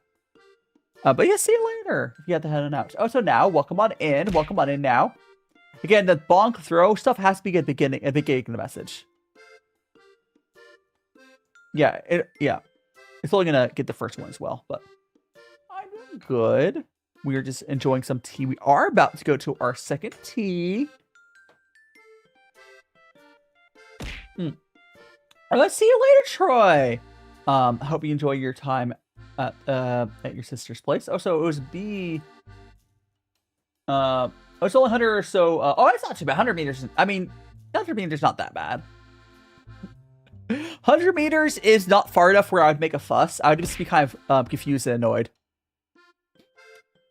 But yeah, see you later if you have to head on out. Oh, so now, welcome on in. Welcome on in now. Again, the bonk throw stuff has to be at the beginning of the message. Yeah, it's only gonna get the first one as well, but I'm doing good. We are just enjoying some tea. We are about to go to our second tea. Let's see you later, Troy. I hope you enjoy your time at your sister's place. Oh, so it was B. It's only 100 or so. It's not too bad. 100 meters. I mean, 100 meters not that bad. 100 meters is not far enough where I'd make a fuss. I would just be kind of confused and annoyed.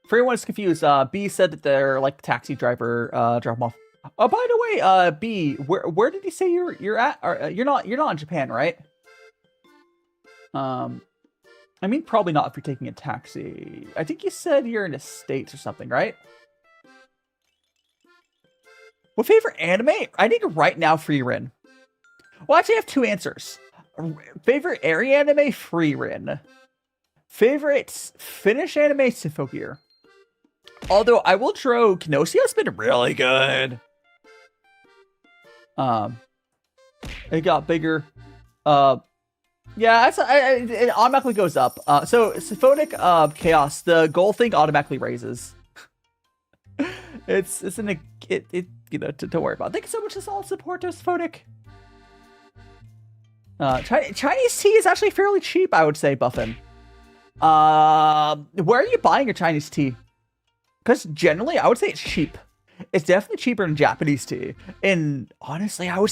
For anyone who's confused, B said that they're like taxi driver drop 'em off. Oh, by the way, B, where did you say you're at? Or, you're not in Japan, right? I mean, probably not if you're taking a taxi. I think you said you're in the States or something, right? What favorite anime? I think right now, Frieren. Well, actually, I have two answers. Favorite area anime, Frieren. Favorite Finnish anime, Symphogear. Although I will throw Knossio's been really good. It got bigger. Yeah, it automatically goes up. So Symphonic Chaos, the goal thing automatically raises. It's don't worry about it. Thank you so much for solid support to Symphonic. Chinese tea is actually fairly cheap, I would say, Buffin. Where are you buying your Chinese tea? Because generally, I would say it's cheap. It's definitely cheaper than Japanese tea. And honestly, I would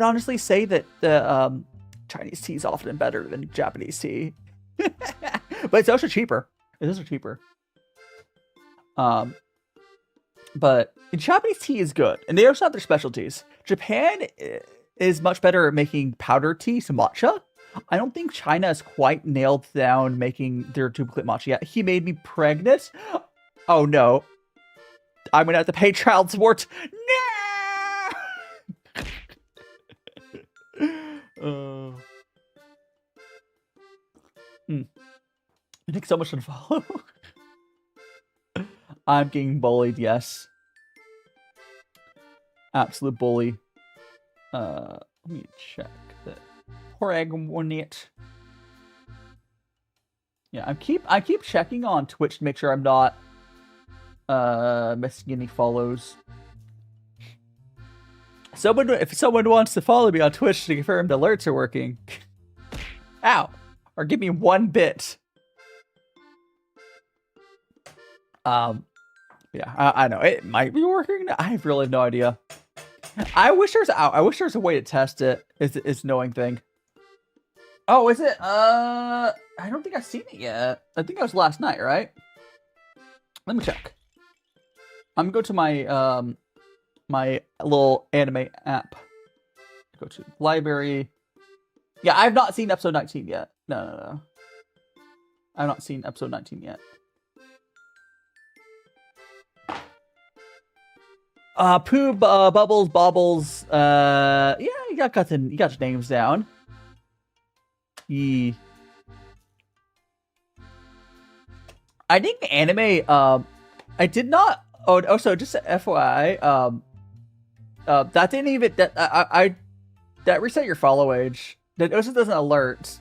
honestly say that the Chinese tea is often better than Japanese tea. But it's also cheaper. It is cheaper. But Japanese tea is good, and they also have their specialties. Japan is much better at making powdered tea, so matcha. I don't think China has quite nailed down making their duplicate matcha yet. He made me pregnant. Oh no. I'm gonna have to pay child support. No! I think so much to follow. I'm getting bullied, yes. Absolute bully. Let me check the pregnant. Yeah, I keep checking on Twitch to make sure I'm not missing any follows. If someone wants to follow me on Twitch to confirm the alerts are working, ow, or give me 1 bit. Yeah, I know it might be working. I have really no idea. I wish there's a way to test it. It's knowing thing. Oh, is it? I don't think I've seen it yet. I think it was last night, right? Let me check. I'm gonna go to my my little anime app. Go to library. Yeah, I've not seen episode 19 yet. No. I've not seen episode 19 yet. Pooh, Bubbles, Bobbles. Yeah, you got your names down. Yeah. I think anime. I did not. Oh, so just FYI. That didn't even. That reset your follow age. That also doesn't alert.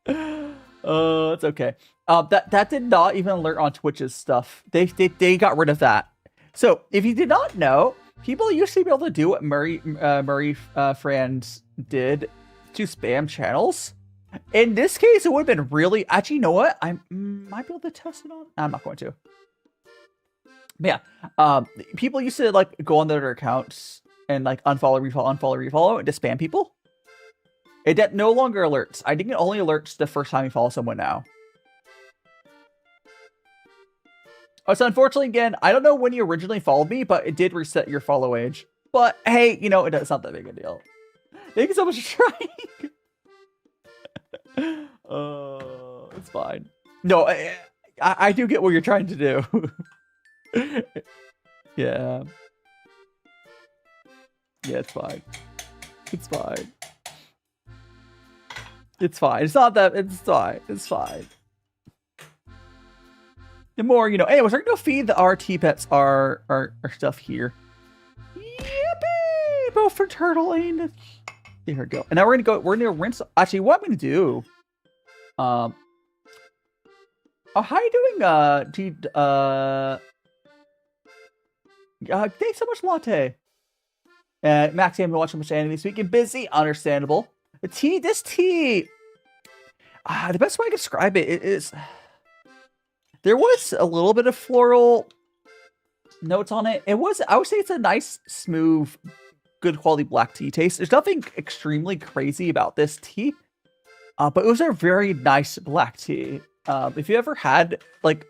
Oh, it's okay. That did not even alert on Twitch's stuff. They got rid of that. So if you did not know, people used to be able to do what Murray Franz did to spam channels. In this case, it would have been really. Actually, you know what? I might be able to test it on. I'm not going to. But yeah, people used to like go on their accounts and like unfollow, refollow, and to spam people. It no longer alerts. I think it only alerts the first time you follow someone now. Oh, so unfortunately, again, I don't know when you originally followed me, but it did reset your follow age. But hey, you know, it's not that big a deal. Thank you so much for trying. It's fine. No, I do get what you're trying to do. Yeah. Yeah, it's fine. It's fine. It's fine. It's not that. It's fine. It's fine. The more, you know. Anyways, we're gonna go feed our T-Pets our stuff here. Yippee! Both for turtling. There we go. And now we're gonna rinse. Actually, what I'm gonna do. Oh, how you doing? Thanks so much, Latte. Maxie, I've been watching much anime this week and busy. Understandable. This tea. The best way I can describe it is. There was a little bit of floral notes on it. I would say it's a nice, smooth, good quality black tea taste. There's nothing extremely crazy about this tea, but it was a very nice black tea. If you ever had, like,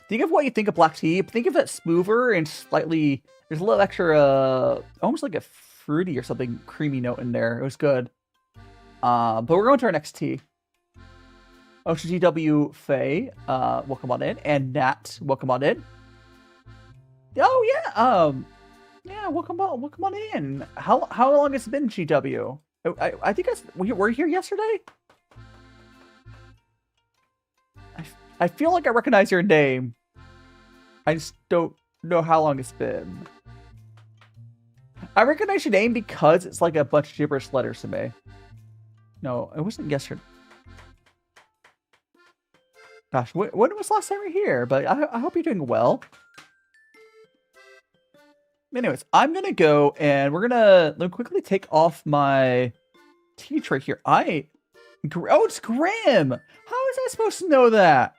think of what you think of black tea, think of it smoother and slightly, there's a little extra, almost like a fruity or something creamy note in there. It was good. But we're going to our next tea. OGW Faye, welcome on in, and Nat, welcome on in. Oh yeah, yeah, welcome on in. How long has it been, GW? I think we were here yesterday. I feel like I recognize your name. I just don't know how long it's been. I recognize your name because it's like a bunch of gibberish letters to me. No, it wasn't yesterday. Gosh, when was the last time we were here? But I hope you're doing well. Anyways, I'm gonna go and let me quickly take off my tea tray here. Oh, it's Grim. How is I supposed to know that?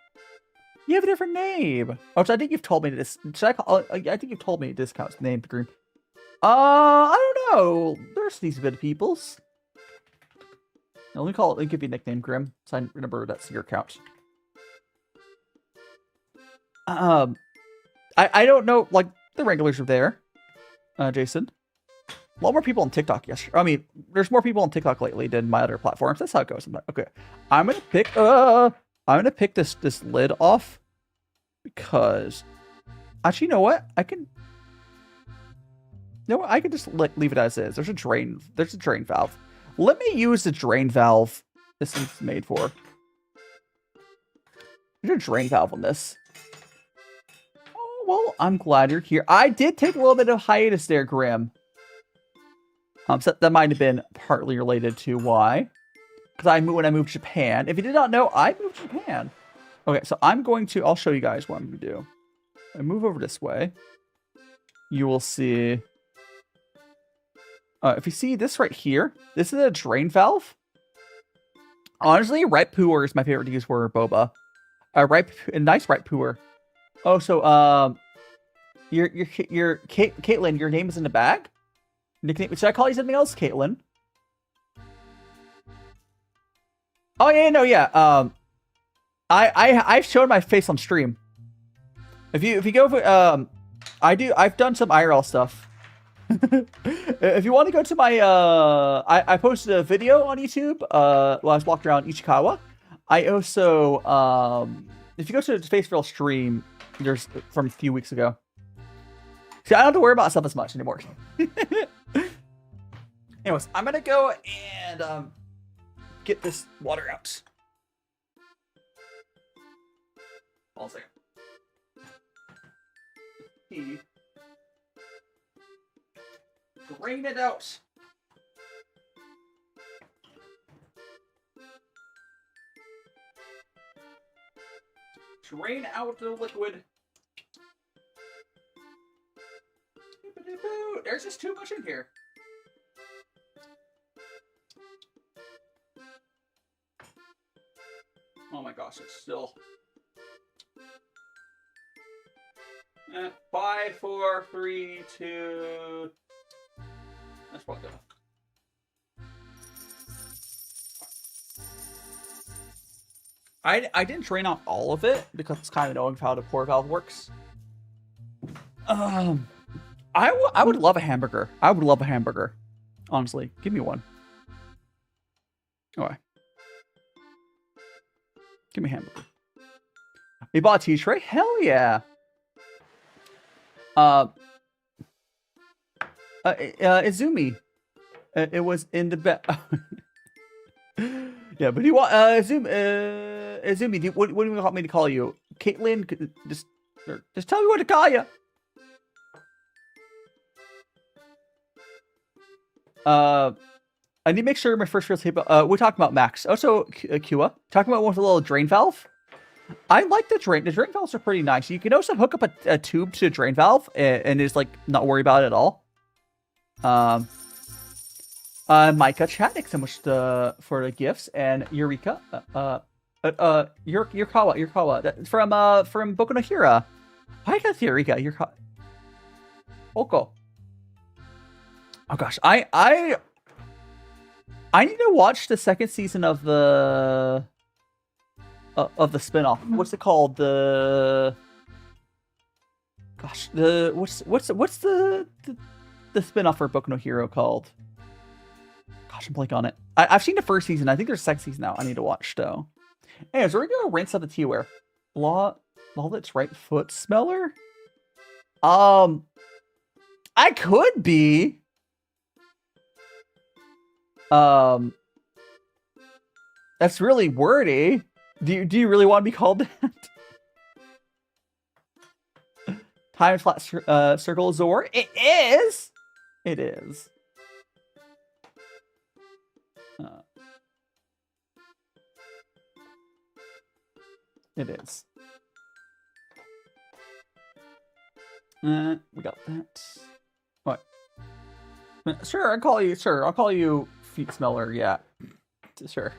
You have a different name. Oh, so I think you've told me this. I think you've told me this account's name, Grim. I don't know. There's these bit of peoples. Now, let me give you a nickname, Grim, so I remember that's your account. I don't know, like, the regulars are there, Jason. A lot more people on TikTok yesterday. I mean, there's more people on TikTok lately than my other platforms. That's how it goes. Okay, I'm gonna pick this lid off because actually, you know what? I can just leave it as is. There's a drain valve. Let me use the drain valve this is made for. There's a drain valve on this. Well, I'm glad you're here. I did take a little bit of hiatus there, Grim. So that might have been partly related to why. Because when I moved to Japan. If you did not know, I moved to Japan. Okay, so I'll show you guys what I'm going to do. I move over this way. You will see... if you see this right here, this is a drain valve. Honestly, ripe pooer is my favorite to use for boba. A nice ripe pooer. Oh, so your Caitlin, your name is in the bag. Nickname? Should I call you something else, Caitlin? Oh yeah, no, yeah. I've shown my face on stream. If you go for I've done some IRL stuff. If you want to go to my I posted a video on YouTube while I was walking around Ichikawa. I also if you go to the Face Real stream, there's from a few weeks ago. See, I don't have to worry about stuff as much anymore. Anyways, I'm gonna go and get this water out. Hold on a second. Drain it out. Drain out the liquid. There's just too much in here. Oh my gosh, it's still... 5, 4, 3, 2... That's probably enough. I didn't drain out all of it because it's kind of knowing how the pour valve works. I would love a hamburger. I would love a hamburger. Honestly, give me one. Okay. Give me a hamburger. You bought a tea tray? Hell yeah. Izumi. It was in the bed. Yeah, but you want Izumi? What do you want me to call you? Caitlin? Just tell me what to call you. I need to make sure my first real tape. We're talking about Max. Also, Kua. Talking about one with a little drain valve. I like the drain. The drain valves are pretty nice. You can also hook up a tube to a drain valve and just like not worry about it at all. Micah Chat, thanks so much for the gifts, and Eureka, Yurikawa, from Boku no Hero. Why got Eureka? Yurikawa. Oko. Oh gosh, I need to watch the second season of the spinoff. What's it called? What's the spinoff for Boku no Hero called? Gosh, I'm blanking on it. I've seen the first season. I think there's a second season now. I need to watch though. Anyways, we're gonna rinse out the teaware. Lawlet's right foot smeller. I could be. That's really wordy. Do you really want to be called that? Time flat circle Zor. It is. It is. It is. We got that. What? Sure, I'll call you. Sure, I'll call you Feet Smeller. Yeah, sure.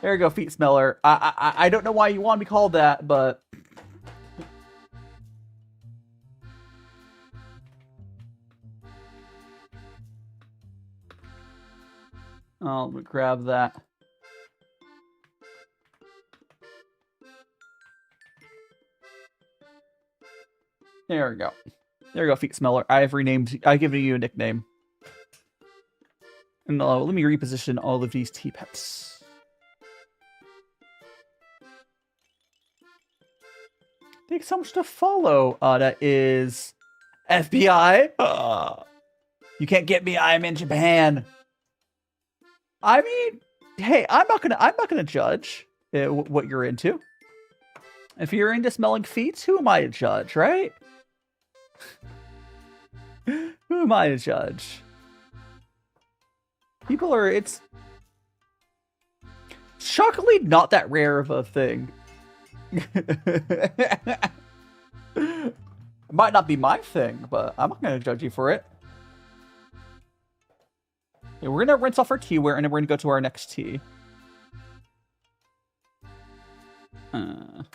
There you go, Feet Smeller. I don't know why you want to be called that, but I'll grab that. There we go. There we go, Feet Smeller. I've given you a nickname. And let me reposition all of these teapots. Thanks so much to follow. That is FBI. You can't get me. I'm in Japan. I mean, hey, I'm not gonna judge what you're into. If you're into smelling feet, who am I to judge, right? Who am I to judge? It's shockingly not that rare of a thing. It might not be my thing, but I'm not going to judge you for it. Okay, we're going to rinse off our teaware, and then we're going to go to our next tea. There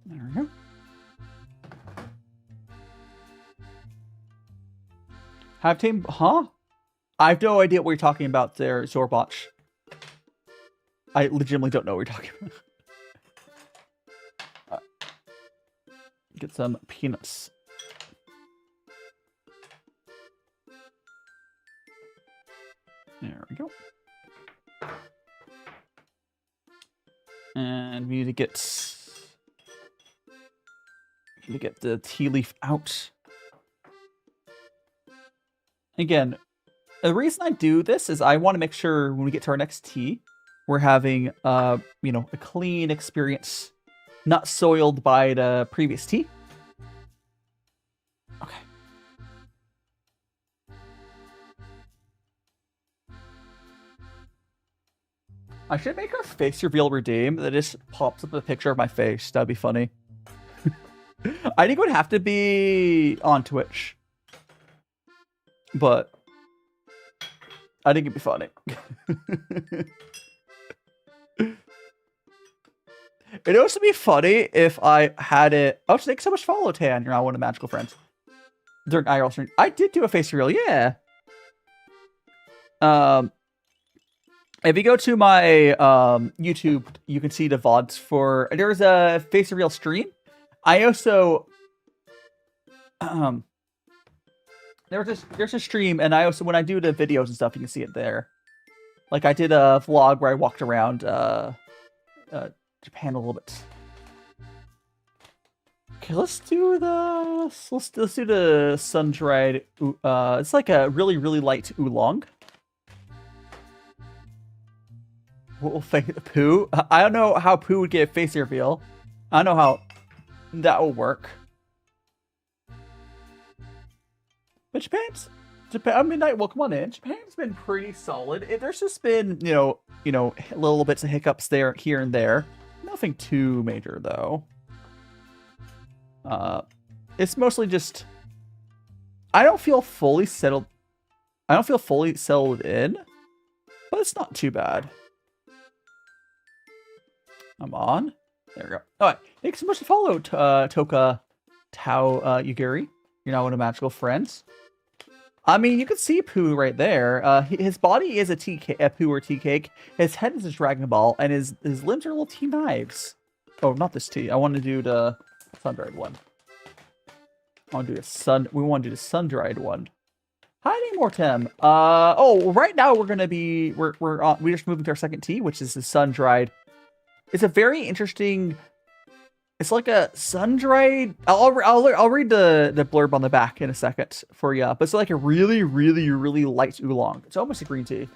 we go. Have team, huh? I have no idea what you're talking about there, Zorbotch. I legitimately don't know what you're talking about. Get some peanuts. There we go. And we need to get the tea leaf out. Again, the reason I do this is I want to make sure when we get to our next tea, we're having you know, a clean experience, not soiled by the previous tea. Okay. I should make a face reveal redeem that just pops up a picture of my face. That'd be funny. I think it would have to be on Twitch. But I think it'd be funny. It'd also be funny if I had it. Oh, thanks so much for follow, Tan. You're not one of the magical friends. During IRL stream, I did do a face reveal, yeah. If you go to my YouTube, you can see the VODs for. There's a face reveal stream. I also there's a stream, and I also, when I do the videos and stuff, you can see it there. Like I did a vlog where I walked around Japan a little bit. Okay, let's do the sun dried. It's like a really light oolong. We'll fake Pooh. I don't know how Pooh would get a face reveal. I don't know how that will work. But Japan, Midnight, welcome on in. Japan's been pretty solid. There's just been, you know, little bits of hiccups there, here and there. Nothing too major though. It's mostly just, I don't feel fully settled. I don't feel fully settled in, but it's not too bad. I'm on. There we go. All right. Thanks so much for follow, Toka Tao Yuguri. You're now one of magical friends. I mean, you can see Pooh right there. His body is a Pooh or tea cake. His head is a Dragon Ball, and his limbs are little tea knives. Oh, not this tea. I want to do the sun-dried one. I want to do we want to do the sun-dried one. Hi, Mortem. Oh, right now we're gonna be we just moving to our second tea, which is the sun-dried. It's a very interesting. It's like a sun-dried. I'll read the blurb on the back in a second for you. But it's like a really light oolong. It's almost a green tea.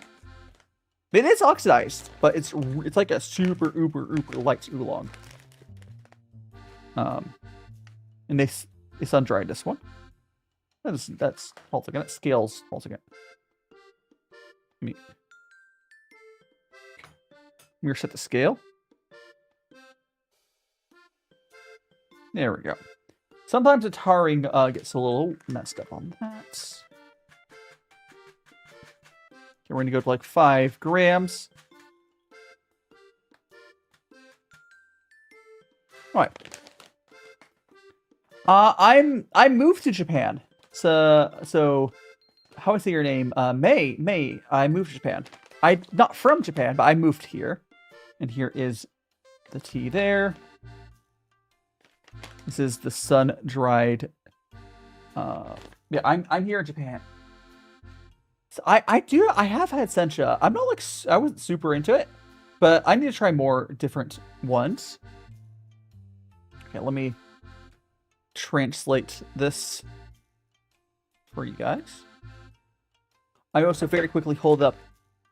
It is oxidized, but it's like a super uber light oolong. And they sun-dried this one. That's hold again. It scales hold again. Let me reset the scale. There we go. Sometimes the tarring gets a little messed up on that. Okay, we're going to go to like 5 grams. All right. I moved to Japan. So how do I say your name? May. I moved to Japan. I'm not from Japan, but I moved here. And here is the tea there. This is the sun-dried. Yeah, I'm here in Japan. So I have had sencha. I'm not like, I wasn't super into it, but I need to try more different ones. Okay, let me translate this for you guys. I also very quickly hold up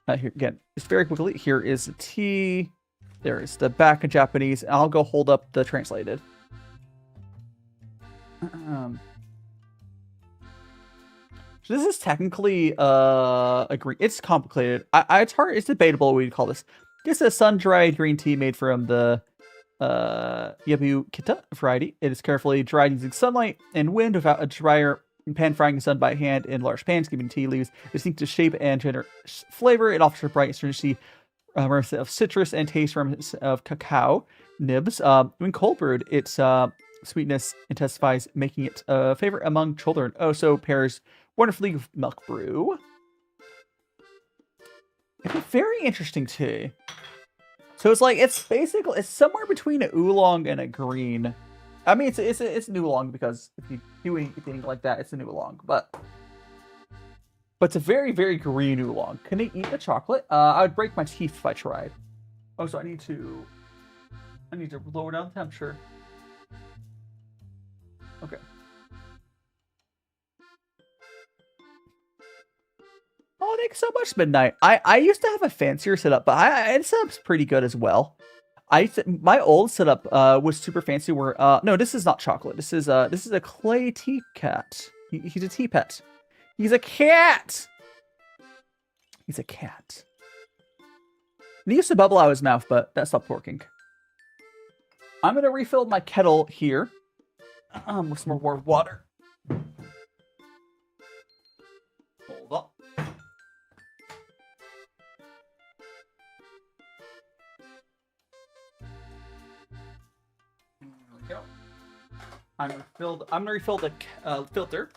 here again. Just very quickly. Here is the tea. There is the back in Japanese. I'll go hold up the translated. So this is technically a green. It's complicated. It's hard. It's debatable what we'd call this. This is a sun-dried green tea made from the Yabu variety. It is carefully dried using sunlight and wind without a dryer. Pan frying is done by hand in large pans, giving tea leaves distinctive shape and generous flavor. It offers a bright astringency, reminiscent of citrus, and taste reminiscent of cacao nibs. When cold brewed, its sweetness intensifies, making it a favorite among children. Also pairs wonderfully with milk brew. It's a very interesting tea. So it's like it's somewhere between an oolong and a green. I mean, it's an oolong because if you do anything like that, it's an oolong. But it's a very, very green oolong. Can I eat the chocolate? I would break my teeth if I tried. Oh, so I need to lower down the temperature. Okay. Oh, thanks so much, Midnight. I used to have a fancier setup, but its setup's pretty good as well. My old setup was super fancy. Where no, this is not chocolate. This is a clay tea cat. He's a tea pet. He's a cat. He's a cat. And he used to bubble out of his mouth, but that stopped working. I'm gonna refill my kettle here with some more warm water. Hold up. I'm gonna refill the filter.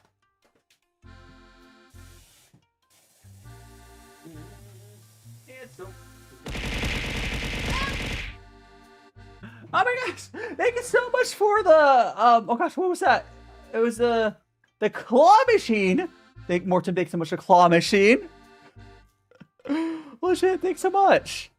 Oh my gosh! Thank you so much for the oh gosh, what was that? It was the claw machine. Thank Morton. Thanks so much for claw machine. Oh shit! Thanks so much.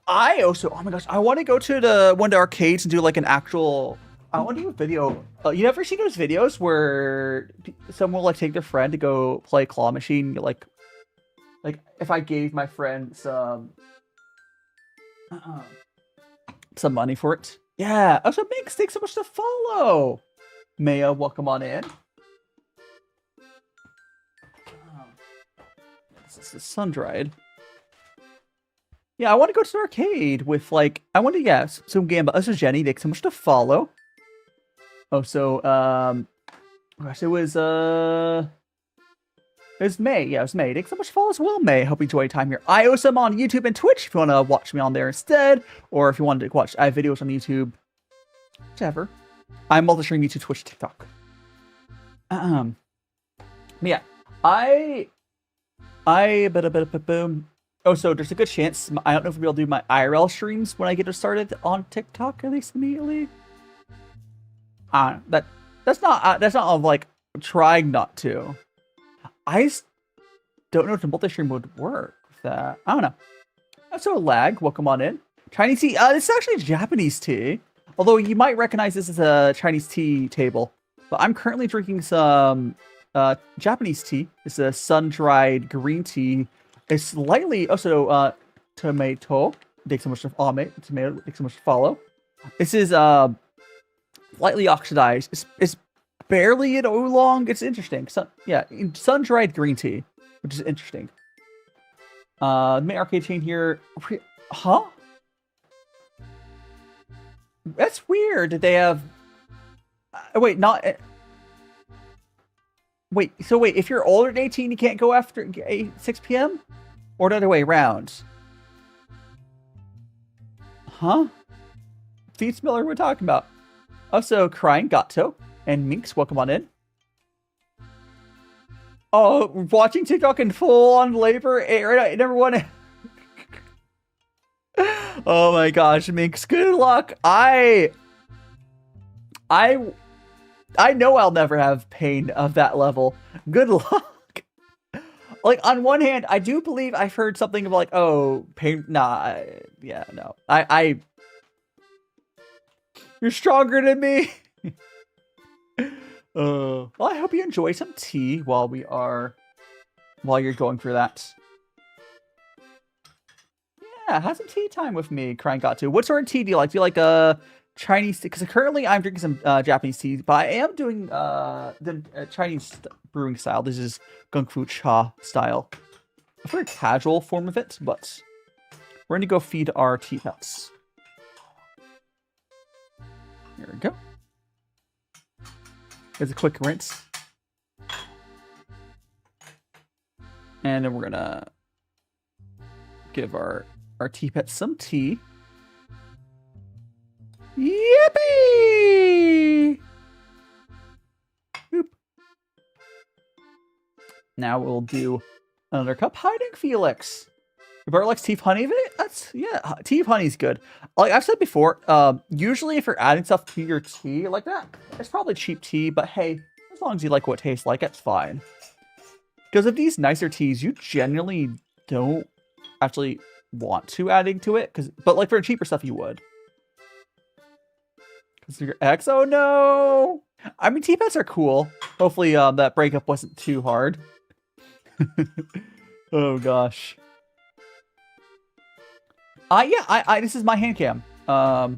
I also, oh my gosh, I want to go to one of the arcades and do like an actual. I want to do a video. You never seen those videos where someone will like take their friend to go play claw machine? Like if I gave my friend some money for it. Yeah. Also, Minx, thanks so much to follow. Maya, welcome on in. This is sun-dried. Yeah, I want to go to the arcade with like some Gamba. Also, Jenny, thanks so much to follow. Oh, so gosh, it was May. Yeah, it was May. Thanks so much for follow as well, May. Hope you enjoy your time here. I also am on YouTube and Twitch if you want to watch me on there instead, or if you want to watch, I have videos on YouTube. Whichever. I'm multi-stream YouTube, Twitch, TikTok. Yeah, boom. Oh, so there's a good chance I don't know if we'll be able to do my IRL streams when I get it started on TikTok at least immediately. That's not of like trying not to. I just don't know if the multi-stream would work with that. I don't know. So lag, welcome on in. Chinese tea. This is actually Japanese tea. Although you might recognize this as a Chinese tea table. But I'm currently drinking some Japanese tea. It's a sun-dried green tea. It's slightly also tomato. Thanks so much for tomato. Thanks so much for follow. This is lightly oxidized. It's barely an oolong. It's interesting. Sun-dried green tea, which is interesting. Main arcade chain here. Huh? That's weird. Did they have? Wait, not. Wait. So wait, if you're older than 18, you can't go after 6 p.m. or the other way around. Huh? Feats Miller, we're talking about. Also, Crying Gato and Minx, welcome on in. Oh, watching TikTok in full-on labor. I never want to. Oh my gosh, Minx, good luck. I know I'll never have pain of that level. Good luck. Like, on one hand, I do believe I've heard something of like, oh, pain. Nah, yeah, no. You're stronger than me. Well, I hope you enjoy some tea while you're going through that. Yeah, have some tea time with me, Crying Got To. What sort of tea do you like? Do you like Chinese tea, because currently I'm drinking some Japanese tea, but I am doing the Chinese brewing style. This is Kung Fu Cha style. A very casual form of it, but we're going to go feed our tea pets. Here we go. Here's a quick rinse. And then we're going to give our tea pets some tea. Yippee! Boop. Now we'll do another cup. Hiding Felix. Your bird likes tea of honey. Yeah, tea of honey's good. Like I've said before, usually if you're adding stuff to your tea like that, it's probably cheap tea, but hey, as long as you like what it tastes like, it's fine. Because of these nicer teas, you genuinely don't actually want to adding to it, but like for cheaper stuff you would. Because your ex, oh no! I mean, tea pets are cool. Hopefully that breakup wasn't too hard. Oh gosh. Yeah, this is my hand cam. Yeah.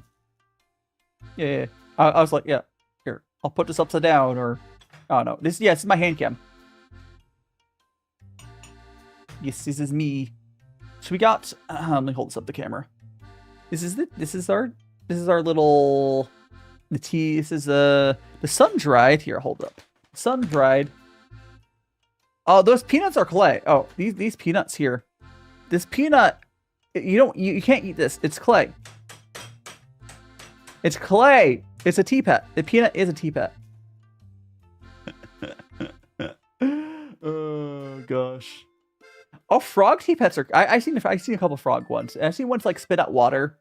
I was like, yeah, here, I'll put this upside down, or, oh no, this is my hand cam. Yes, this is me. So we got, let me hold this up the camera. This is our little, the tea. This is the sun-dried, here, hold it up. Sun-dried. Oh, those peanuts are clay. Oh, these peanuts here. This peanut, you can't eat this. It's clay. It's clay. It's a tea pet. The peanut is a tea pet. Oh gosh. Oh, frog tea pets are. I've seen a couple frog ones. I've seen ones like spit out water.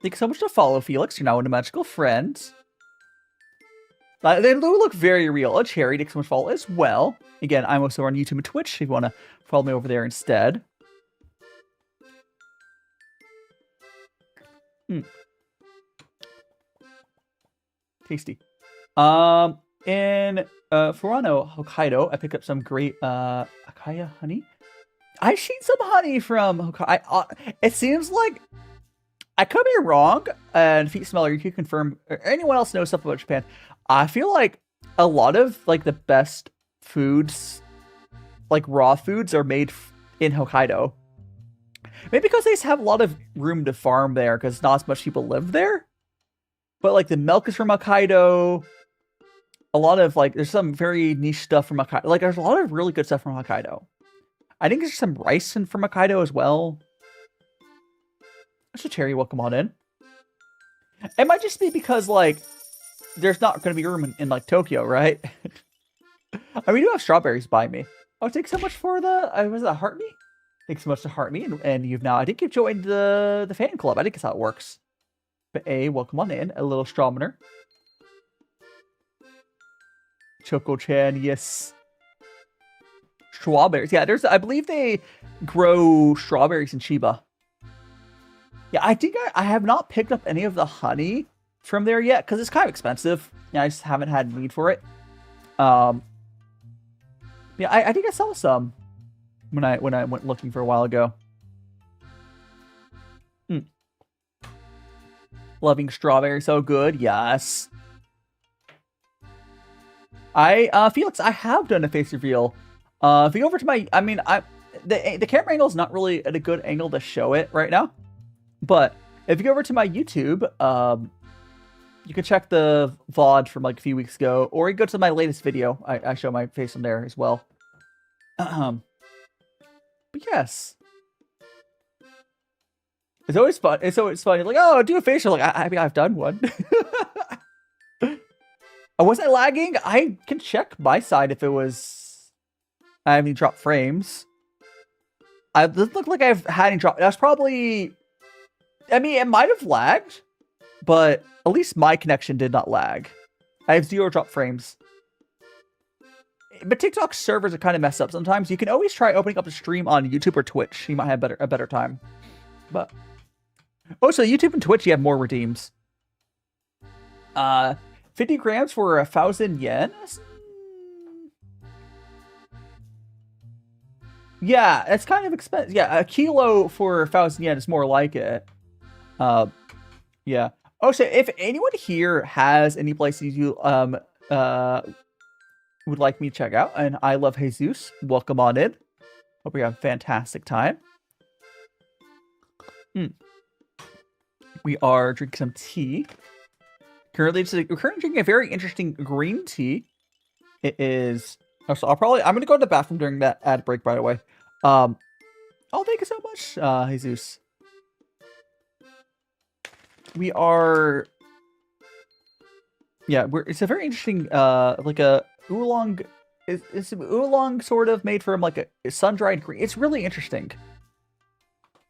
Thanks so much to follow, Felix. You're now a magical friend. They do look very real. A cherry, thanks so much to follow as well. Again, I'm also on YouTube and Twitch if you want to follow me over there instead. Tasty. In Furano, Hokkaido, I picked up some great Akaya honey. I've seen some honey from Hokkaido. It seems like, I could be wrong, and Feet Smeller, you can confirm, or anyone else knows stuff about Japan. I feel like a lot of like the best foods, like raw foods, are made in Hokkaido. Maybe because they just have a lot of room to farm there, because not as much people live there. But like the milk is from Hokkaido. A lot of like, there's some very niche stuff from Hokkaido. Like there's a lot of really good stuff from Hokkaido. I think there's some rice from Hokkaido as well. That's a cherry, welcome on in. It might just be because like, there's not going to be room in like Tokyo, right? I mean, we do have strawberries by me. Oh, thanks so much for the, was it Heart Me? Thanks so much to Heart Me, and you've now, I think you've joined the fan club. I think that's how it works. But welcome on in, a little Strawmaner. Choco-chan, yes. Strawberries, yeah, I believe they grow strawberries in Chiba. Yeah, I think I have not picked up any of the honey from there yet, because it's kind of expensive. Yeah, I just haven't had need for it. Yeah, I think I saw some when I went looking for a while ago. Loving strawberry, so good, yes. Felix, I have done a face reveal. If you go over to my, the camera angle is not really at a good angle to show it right now. But if you go over to my YouTube, you can check the VOD from like a few weeks ago, or you go to my latest video. I show my face on there as well. But yes, it's always fun. It's always fun. You're like, oh, do a facial. Like, I mean, I've done one. Was I lagging? I can check my side if it was. I haven't dropped frames. It doesn't look like I've had any drop. That's probably. I mean, it might have lagged, but at least my connection did not lag. I have 0 drop frames. But TikTok servers are kind of messed up sometimes. You can always try opening up a stream on YouTube or Twitch. You might have a better time. But oh, so YouTube and Twitch, you have more redeems. 50 grams for 1,000 yen. Yeah, it's kind of expensive. Yeah, a kilo for 1,000 yen is more like it. Yeah. Oh, so if anyone here has any places you would like me to check out, and I love Jesus, welcome on in. Hope we have a fantastic time. We are drinking some tea. We're currently drinking a very interesting green tea. It is. Oh, so I'm gonna go to the bathroom during that ad break, by the way. Oh, thank you so much, Jesus. We are. Yeah, it's a very interesting, like a oolong. It's oolong sort of made from like a sun-dried green. It's really interesting.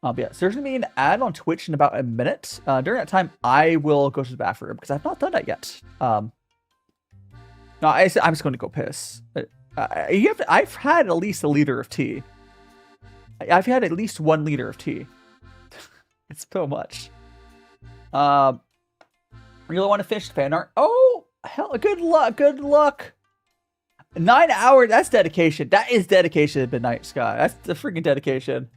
Yeah, so there's gonna be an ad on Twitch in about a minute. During that time, I will go to the bathroom because I've not done that yet. No, I'm just going to go piss. I've had at least a liter of tea. I've had at least 1 liter of tea. It's so much. Really want to finish fan art? Oh, hell, good luck, good luck. 9 hours, that's dedication. That is dedication at Midnight Sky. That's the freaking dedication.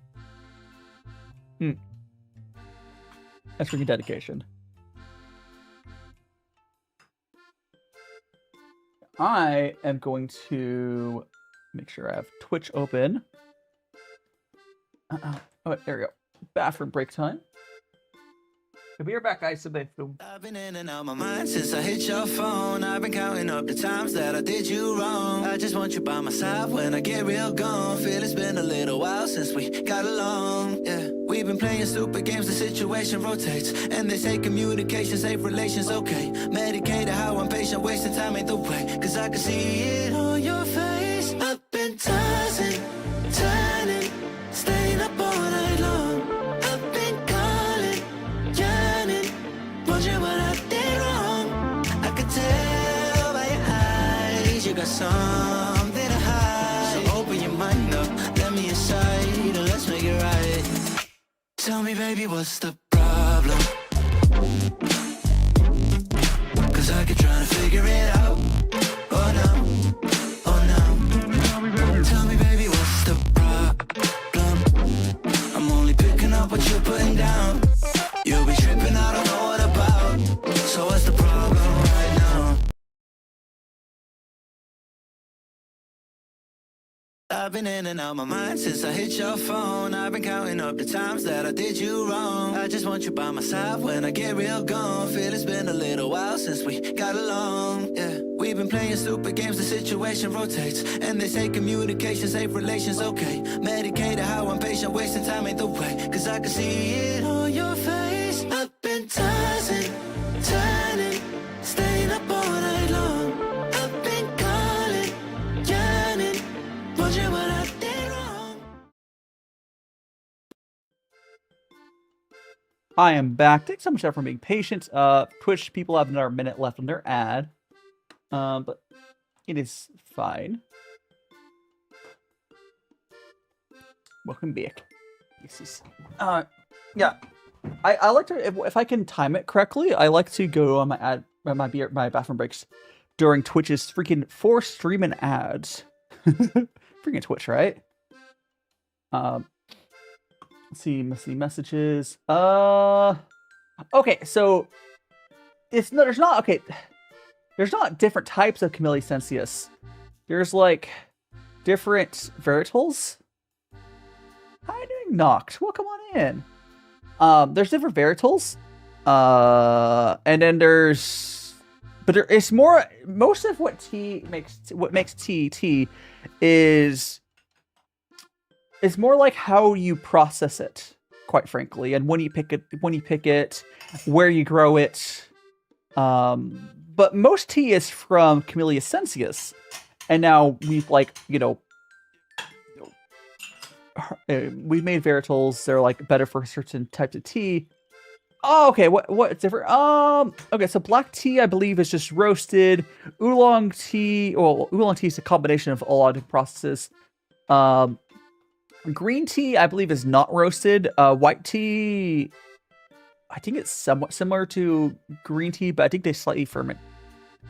That's freaking dedication. I am going to make sure I have Twitch open. Oh, there we go. Bathroom break time. We'll be right back, guys. I've been in and out my mind since I hit your phone. I've been counting up the times that I did you wrong. I just want you by my side when I get real gone. Feel it's been a little while since we got along. Yeah, we've been playing stupid games, the situation rotates. And they say communication, safe relations, okay. Medicated how I'm patient, wasting time ain't the way. Cause I can see it on your face. I've been tossing, turning, staying up all night long. I've been calling, yearning, wondering what I did wrong. I could tell by your eyes you got something to hide. So open your mind up, let me inside, and let's make it right. Tell me, baby, what's the problem? Cause I keep trying to figure it out. Oh no, oh no. Tell me, baby, what's the problem? I'm only picking up what you're putting down. You'll be tripping, I don't know what about. So what's the problem right now? I've been in and out my mind since I hit your phone. I've been counting up the times that I did you wrong. I just want you by my side when I get real gone. Feel it's been a little while since we got along. Yeah, we've been playing stupid games, the situation rotates. And they say communication, safe relations, okay. Medicated how I'm patient, wasting time ain't the way. Cause I can see it on your face. I've been tossing, turning, staying up all night long. I've been calling, yearning, wondering what I did wrong. I am back. Thanks so much for being patient. Twitch people have another minute left on their ad. But it is fine. Welcome back. Yeah. I like to, if I can time it correctly, I like to go on my bathroom breaks during Twitch's freaking streaming ads. Freaking Twitch, right? Let's see messages. Okay, so there's not different types of Camellia sensius. There's like different varietals. How are you doing, Noct? Welcome on in. There's different varietals. And then it's more, most of what makes tea is more like how you process it, quite frankly, and when you pick it, where you grow it. But most tea is from Camellia sensius, and now we've we've made varietals. They're like better for certain types of tea. Oh, okay. What's different? Okay. So black tea, I believe, is just roasted. Oolong tea, well, oolong tea is a combination of a lot of different processes. Green tea, I believe, is not roasted. White tea, I think it's somewhat similar to green tea, but I think they slightly ferment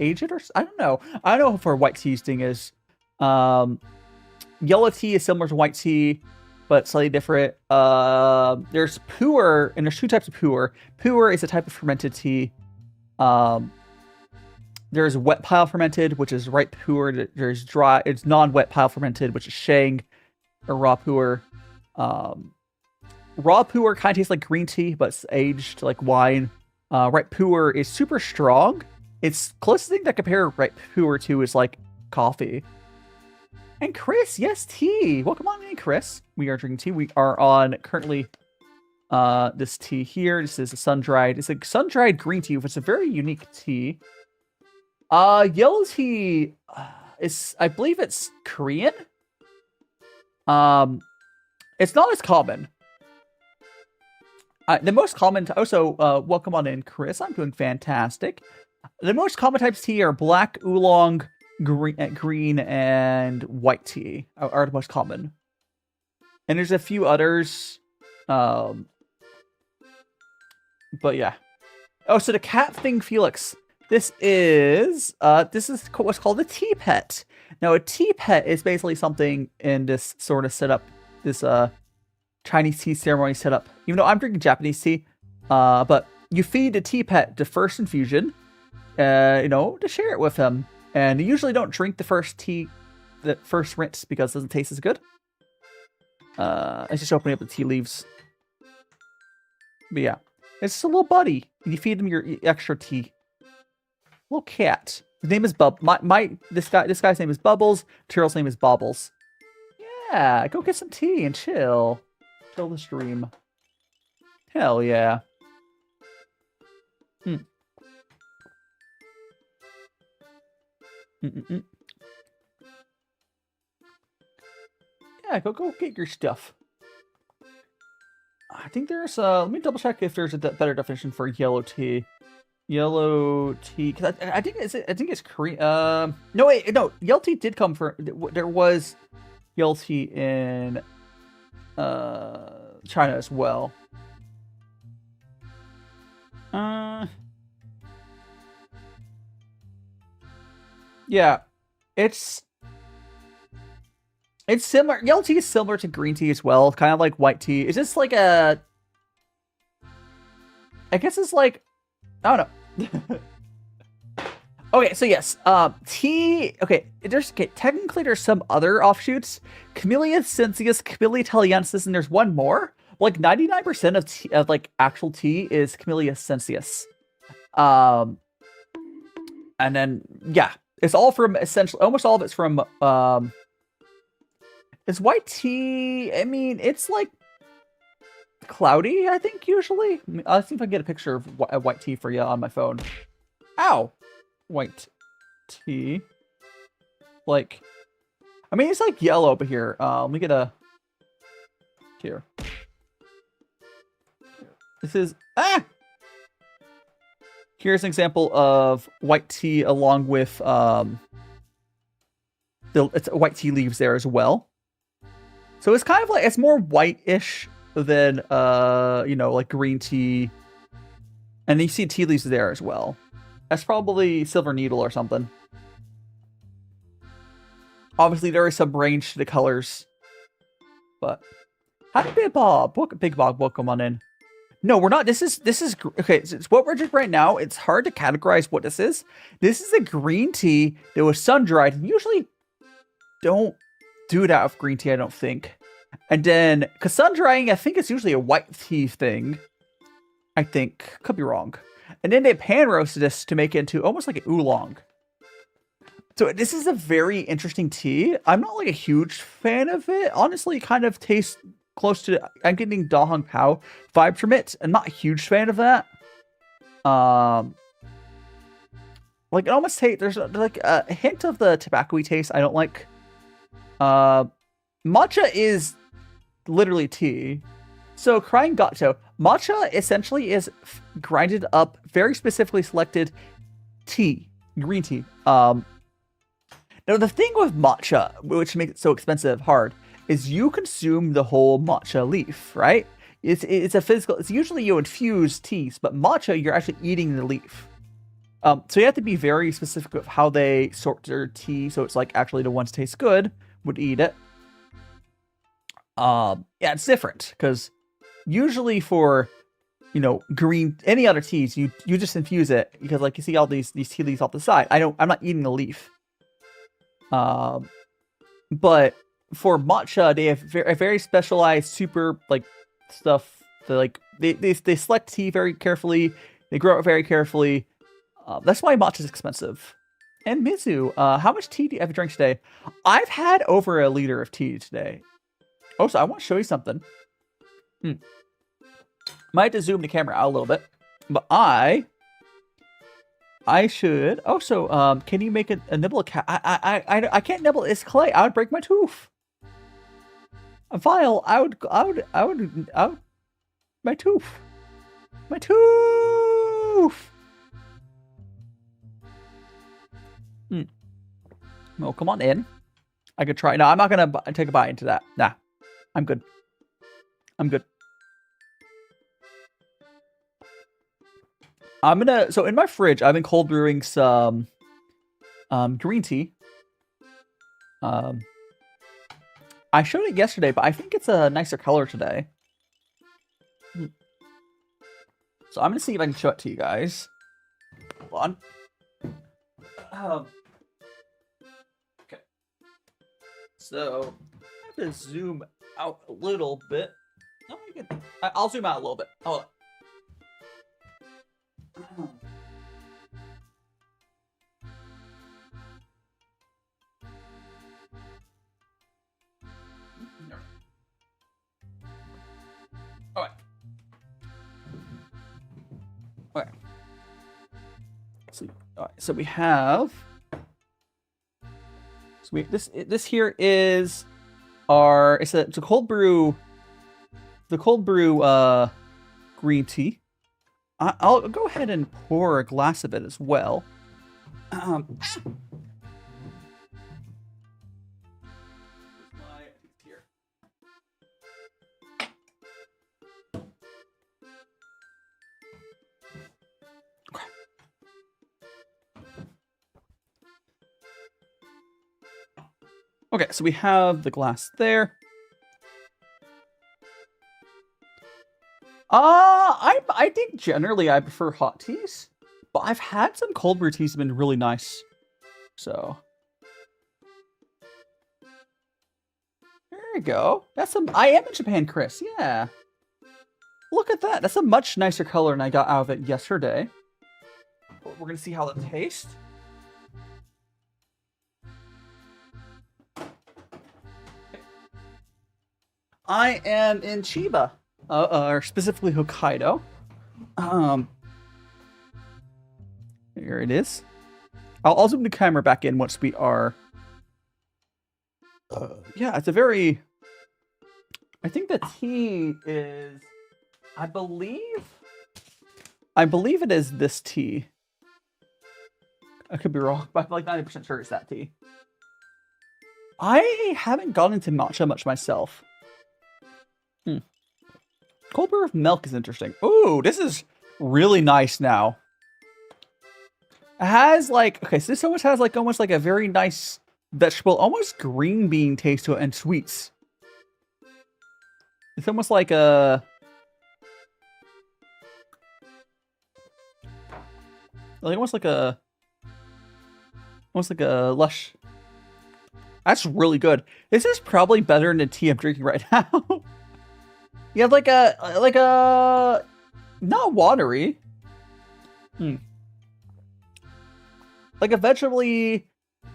age it, or I don't know. I don't know if our white tea thing is. yellow tea is similar to white tea, but slightly different. There's pu'er, and there's two types of pu'er. Pu'er is a type of fermented tea. There's wet pile fermented, which is ripe pu'er. There's dry, it's non-wet pile fermented, which is sheng, or raw pu'er. Raw pu'er kind of tastes like green tea, but it's aged like wine. Ripe pu'er is super strong. It's closest thing to compare ripe pu'er to is like coffee. And Chris, yes, tea. Welcome on in, Chris. We are drinking tea. We are on currently this tea here. This is a sun-dried. It's a sun-dried green tea, which is a very unique tea. Yellow tea is, I believe it's Korean. It's not as common. The most common, welcome on in, Chris. I'm doing fantastic. The most common types of tea are black, oolong, green, and white tea are the most common. And there's a few others. But yeah. Oh, so the cat thing, Felix. This is what's called a tea pet. Now, a tea pet is basically something in this sort of setup, this Chinese tea ceremony setup. Even though I'm drinking Japanese tea, but you feed the tea pet the first infusion, to share it with him. And you usually don't drink the first rinse because it doesn't taste as good. It's just opening up the tea leaves. But yeah, it's just a little buddy. You feed him your extra tea. Little cat. His name is this guy's name is Bubbles. Turtle's name is Bobbles. Yeah, go get some tea and chill. Chill the stream. Hell yeah. Yeah, go get your stuff. I think there's let me double check if there's a better definition for yellow tea. Yellow tea, cause I think it's Korean. No wait, no. Yellow tea did come from. There was yellow tea in China as well. Yeah, it's similar. Yellow tea is similar to green tea as well, kind of like white tea. It's just like I guess it's like, I don't know. Okay, so yes, tea. Okay, technically there's some other offshoots. Camellia sinensis, Camellia italiensis, and there's one more. Like 99% of like actual tea is Camellia sinensis. And then yeah, it's all from essentially almost all of it's from Is white tea? I mean, it's like cloudy, I think, usually. I'll see if I can get a picture of white tea for you on my phone. Ow! White tea. Like, I mean, it's like yellow, but here. Let me get a... Here. This is... Ah! Here's an example of white tea along with... it's white tea leaves there as well. So it's kind of like... It's more white-ish than, like green tea. And you see tea leaves there as well. That's probably silver needle or something. Obviously, there is some range to the colors. But... Hi, Big Bob. Big Bob, welcome on in. No, we're not. This is okay. So it's what we're drinking right now. It's hard to categorize what this is. This is a green tea that was sun dried. Usually don't do that with green tea, I don't think. And then, because sun drying, I think it's usually a white tea thing. I think. Could be wrong. And then they pan roasted this to make it into almost like an oolong. So this is a very interesting tea. I'm not like a huge fan of it. Honestly, it kind of tastes close to... I'm getting Da Hong Pao vibes from it. I'm not a huge fan of that. Like, it almost tastes... There's like a hint of the tobacco-y taste I don't like. Matcha is literally tea. So, crying gato. Matcha essentially is grinded up, very specifically selected tea. Green tea. Now, the thing with matcha, which makes it so expensive, hard, is you consume the whole matcha leaf, right? It's a physical... It's usually you infuse teas, but matcha, you're actually eating the leaf. So you have to be very specific of how they sort their tea, so it's like actually the ones taste good would eat it. Yeah, it's different because usually for green any other teas, you just infuse it because like you see all these tea leaves off the side. I'm not eating the leaf. But for matcha, they have a very specialized super like stuff. They select tea very carefully. They grow it very carefully. That's why matcha is expensive. And Mizu, how much tea do you have to drink today? I've had over a liter of tea today. Oh, so I want to show you something. Might have to zoom the camera out a little bit, but I should also. Can you make a nibble a cat? I can't nibble. It's clay. I would break my tooth. A vial. I would. My tooth. My tooth. Oh, come on in. I could try. No, I'm not gonna take a bite into that. Nah, I'm good. I'm good. So in my fridge, I've been cold brewing some green tea. I showed it yesterday, but I think it's a nicer color today. So I'm gonna see if I can show it to you guys. Hold on. Okay. So I have to zoom out a little bit. No, you can. I'll zoom out a little bit. Hold on. All right. Okay. So we have. So this here is our. It's a cold brew. The cold brew green tea. I'll go ahead and pour a glass of it as well. Okay, so we have the glass there. I think generally I prefer hot teas, but I've had some cold brew teas that have been really nice. So there you go. I am in Japan, Chris. Yeah. Look at that. That's a much nicer color than I got out of it yesterday. We're gonna see how it tastes. I am in Chiba, or specifically Hokkaido. Here it is. I'll zoom the camera back in once we are. Yeah, it's a very. I think the tea is. I believe it is this tea. I could be wrong, but I'm like 90% sure it's that tea. I haven't gone into matcha much myself. Cold brew with milk is interesting. Ooh, this is really nice now. It has like, okay, so this almost has like almost like a very nice vegetable, almost green bean taste to it and sweets. It's almost like a... almost like a lush. That's really good. This is probably better than the tea I'm drinking right now. You have like a not watery. Like a vegetable-y,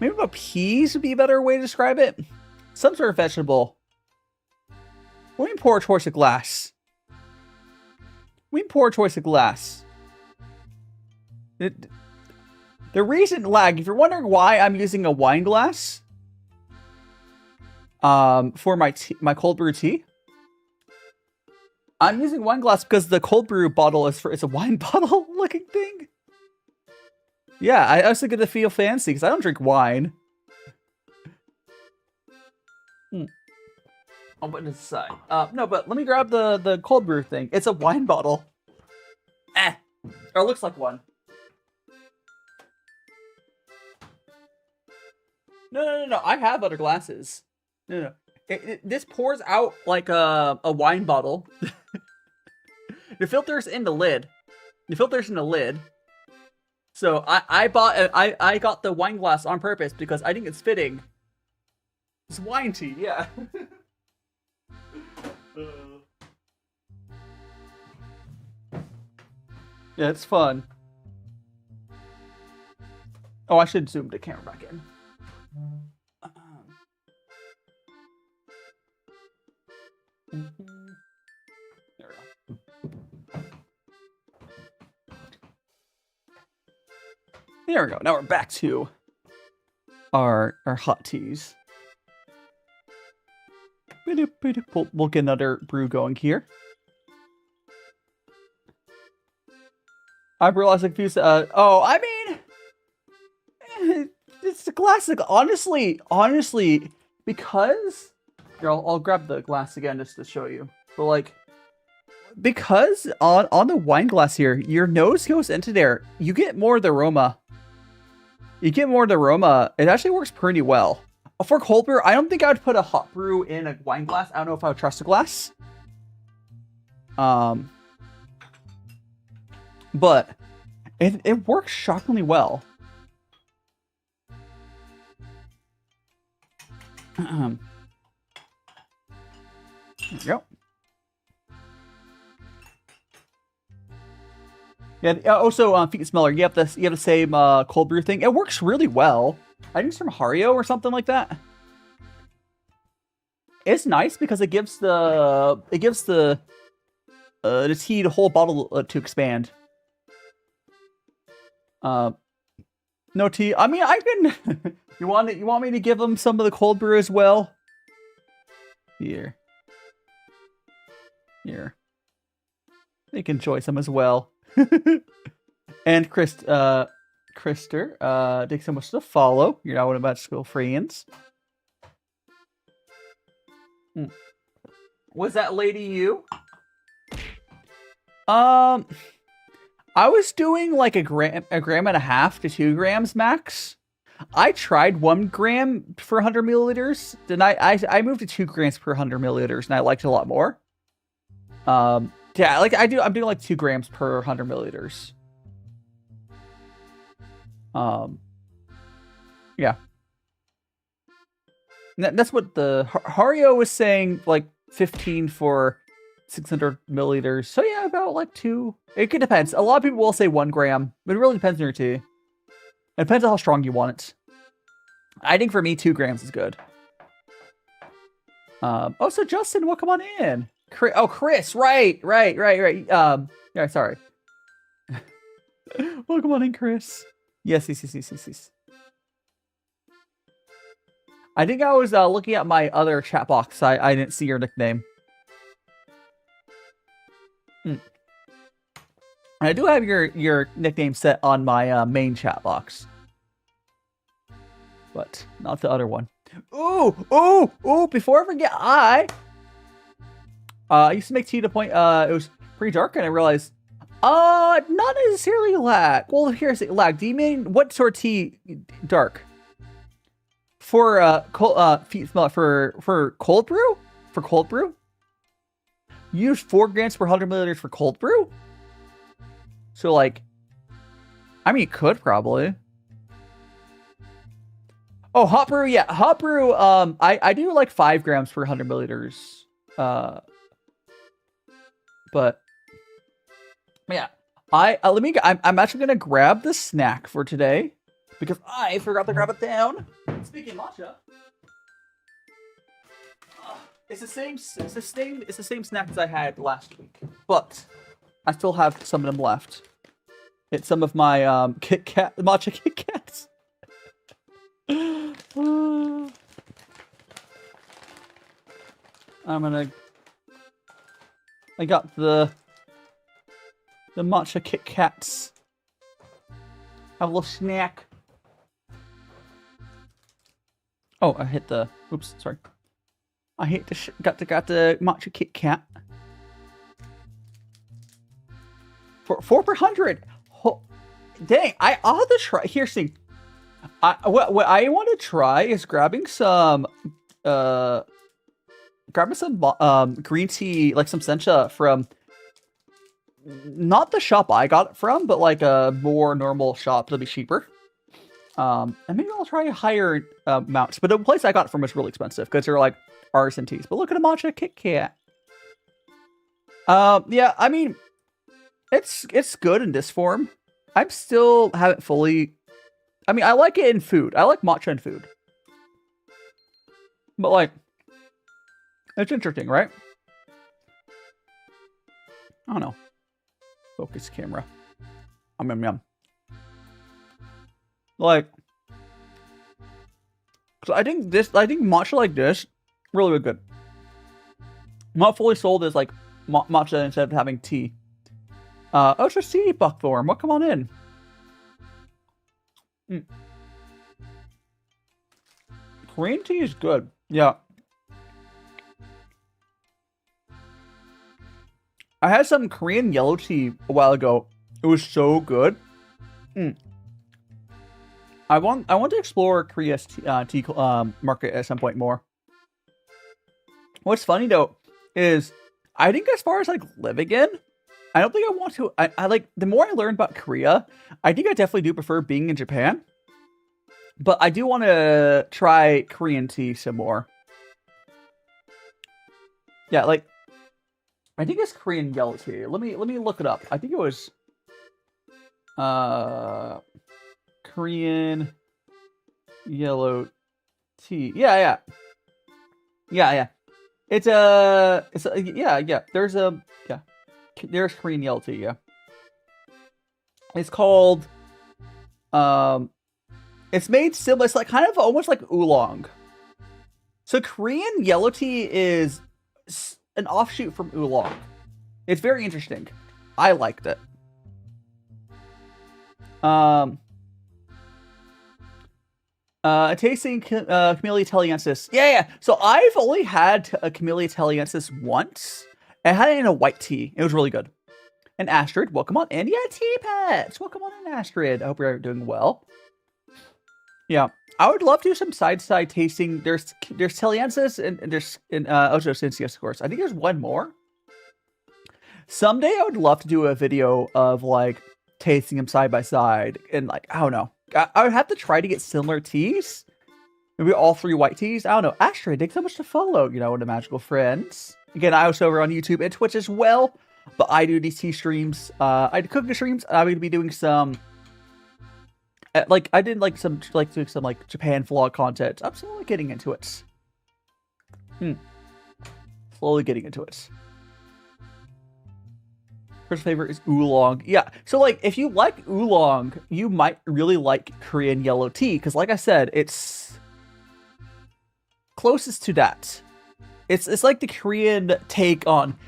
maybe a peas would be a better way to describe it. Some sort of vegetable. We can pour towards a glass. The reason, if you're wondering why I'm using a wine glass for my cold brew tea, I'm using wine glass because the cold brew bottle it's a wine bottle looking thing. Yeah, I also get to feel fancy because I don't drink wine. I'll put it aside. No, but let me grab the cold brew thing. It's a wine bottle. Or it looks like one. No. I have other glasses. No. This pours out like a wine bottle. The filter's in the lid. The filter's in the lid. So I got the wine glass on purpose because I think it's fitting. It's wine tea, yeah. Yeah, it's fun. Oh, I should zoom the camera back in. There we go. There we go. Now we're back to our hot teas. We'll get another brew going here. I realized a few. Oh, I mean, it's a classic. Honestly, because here, I'll grab the glass again just to show you. But like, because on the wine glass here, your nose goes into there, you get more of the aroma. You get more of the aroma. It actually works pretty well. For cold brew, I don't think I would put a hot brew in a wine glass. I don't know if I would trust a glass. But it works shockingly well. There we go. Yeah. Also, Feet Smeller, you have the same cold brew thing. It works really well. I think it's from Hario or something like that. It's nice because it gives the tea the whole bottle to expand. No tea. I mean, I can. You want me to give them some of the cold brew as well? Here. They can enjoy some as well. And Krister, thanks so much for the follow. You're now one of my school friends. Was that lady you? I was doing like a gram and a half to 2 grams max. I tried 1 gram per 100 milliliters. Then I moved to 2 grams per 100 milliliters, and I liked it a lot more. Yeah, like I'm doing like 2 grams per 100 milliliters. Yeah. That's what the Hario was saying, like 15 for 600 milliliters. So yeah, about like 2. It could depends. A lot of people will say 1 gram, but it really depends on your tea. It depends on how strong you want it. I think for me, 2 grams is good. Oh, so Justin, welcome on in. Chris, right. Yeah, sorry. Welcome on in, Chris. Yes. I think I was looking at my other chat box. I didn't see your nickname. I do have your nickname set on my main chat box, but not the other one. Ooh! Before I forget, I used to make tea to the point it was pretty dark, and I realized not necessarily lag. Well, here's the lag. Do you mean what sort of tea dark? For for cold brew? For cold brew? You use 4 grams per 100 milliliters for cold brew? So like, I mean, you could probably. Oh, hot brew, yeah, hot brew. I do like 5 grams per 100 milliliters. But yeah, I'm actually gonna grab the snack for today because I forgot to grab it down. Speaking of matcha, it's the same snack as I had last week, but I still have some of them left. It's some of my matcha Kit Kats. I got the matcha Kit Kats. Have a little snack. Oh, I hit the. Oops, sorry. I hit the. Got the matcha Kit Kat. For 4 per 100. Oh, dang! I'll have to try. Here's the thing. What I want to try is grabbing some grab me some green tea, like some sencha from not the shop I got it from, but like a more normal shop that'll be cheaper. And maybe I'll try higher amounts. But the place I got it from was really expensive because they're like artisan teas. But look at a matcha Kit Kat. Yeah, I mean, it's good in this form. I'm still haven't fully. I mean, I like it in food. I like matcha in food. But like, it's interesting, right? I don't know. Focus camera. Yum. Like, so I think matcha like this, really, really good. Not fully sold as like matcha instead of having tea. Oh, it's just tea buckthorn. Well, come on in. Green tea is good. Yeah. I had some Korean yellow tea a while ago. It was so good. I want to explore Korea's tea market at some point more. What's funny though is I think as far as like living in, I don't think I want to. I like the more I learn about Korea, I think I definitely do prefer being in Japan. But I do want to try Korean tea some more. Yeah, like I think it's Korean yellow tea. Let me look it up. I think it was Korean yellow tea. Yeah. It's yeah. There's Korean yellow tea. Yeah. It's called it's made similar. It's like kind of almost like oolong. So Korean yellow tea is an offshoot from oolong. It's very interesting. I liked it. Tasting Camellia Italiensis. Yeah. So I've only had a Camellia Italiensis once. I had it in a white tea. It was really good. And Astrid, welcome on in. Yeah, Tea Pets. Welcome on in, Astrid. I hope you're doing well. Yeah, I would love to do some side tasting. There's Italiensis and there's Ocho Cincias, of course. I think there's one more. Someday I would love to do a video of like tasting them side by side and like I don't know. I would have to try to get similar teas. Maybe all 3 white teas. I don't know. Astrid, thanks so much to follow. You know, the magical friends. Again, I was over on YouTube and Twitch as well. But I do these tea streams. I do cooking streams. I'm going to be doing some. Like I did doing some Japan vlog content. I'm slowly getting into it. Slowly getting into it. First favorite is oolong. Yeah. So like if you like oolong, you might really like Korean yellow tea because like I said, it's closest to that. It's like the Korean take on.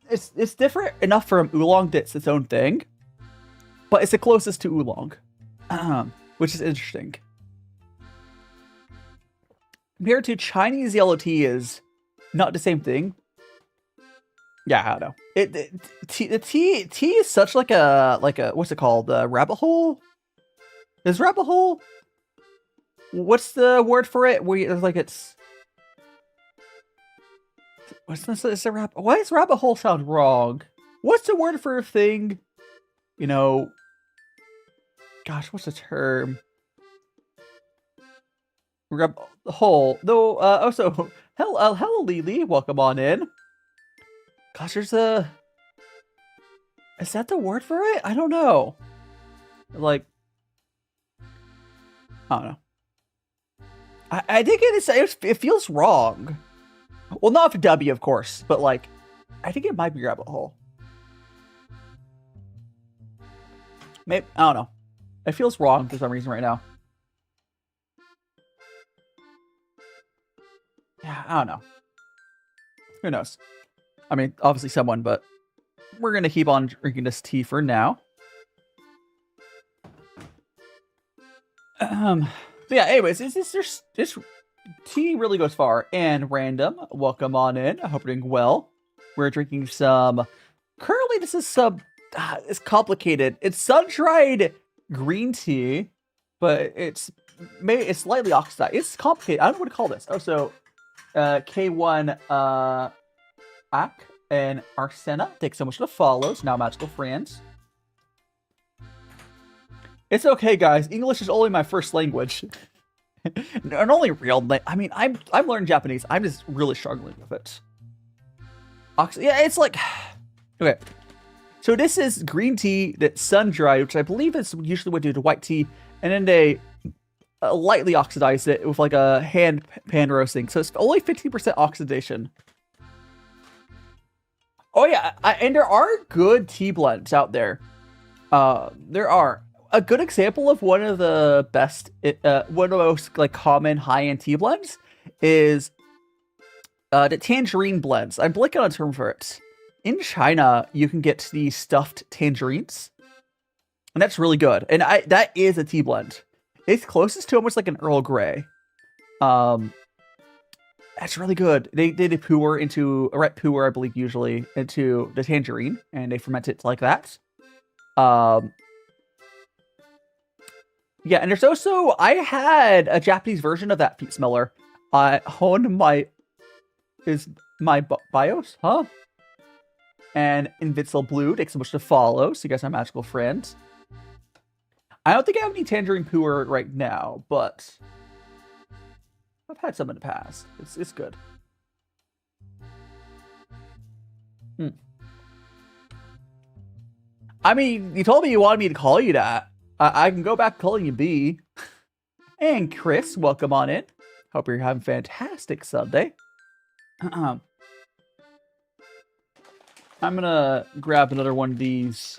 It's different enough from oolong that it's its own thing, but it's the closest to oolong. Which is interesting. Compared to Chinese yellow tea is not the same thing. Yeah, I don't know. The tea is such like a what's it called? Rabbit hole? Is rabbit hole? What's the word for it? Why does rabbit hole sound wrong? What's the word for a thing? You know. Gosh, what's the term? Rabbit hole. Though. Also, hello, Lily. Welcome on in. Gosh, there's a. Is that the word for it? I don't know. Like. I don't know. I think it is. It feels wrong. Well, not for W, of course, but like, I think it might be rabbit hole. Maybe I don't know. It feels wrong for some reason right now. Yeah, I don't know. Who knows? I mean, obviously someone, but we're gonna keep on drinking this tea for now. But yeah. Anyways, this tea really goes far. And random, welcome on in. I hope you're doing well. We're drinking some. Currently, this is some. It's complicated. It's sun-dried green tea, but it's slightly oxidized. It's complicated. I don't know what to call this. Oh, so K1 Ak and Arsena. Thanks so much for the follows. Now magical friends. It's okay, guys. English is only my first language. And only real. I mean, I'm learning Japanese. I'm just really struggling with it. Yeah, it's like okay. So this is green tea that's sun dried, which I believe is usually what you do to white tea, and then they lightly oxidize it with like a hand pan roasting. So it's only 15% oxidation. Oh yeah, and there are good tea blends out there. There are. A good example of one of the best, one of the most like common high-end tea blends is the tangerine blends. I'm blanking on a term for it. In China, you can get these stuffed tangerines, and that's really good. And that is a tea blend. It's closest to almost like an Earl Grey. That's really good. They pour into a red pour, I believe, usually into the tangerine, and they ferment it like that. Yeah, and there's also, I had a Japanese version of that peat smeller. Is my bios, huh? And EnVtuber Blue, thanks so much to follow, so you guys are magical friends. I don't think I have any tangerine puer right now, but I've had some in the past. It's good. I mean, you told me you wanted me to call you that. I can go back calling you B. And Chris, welcome on in. Hope you're having a fantastic Sunday. I'm gonna grab another one of these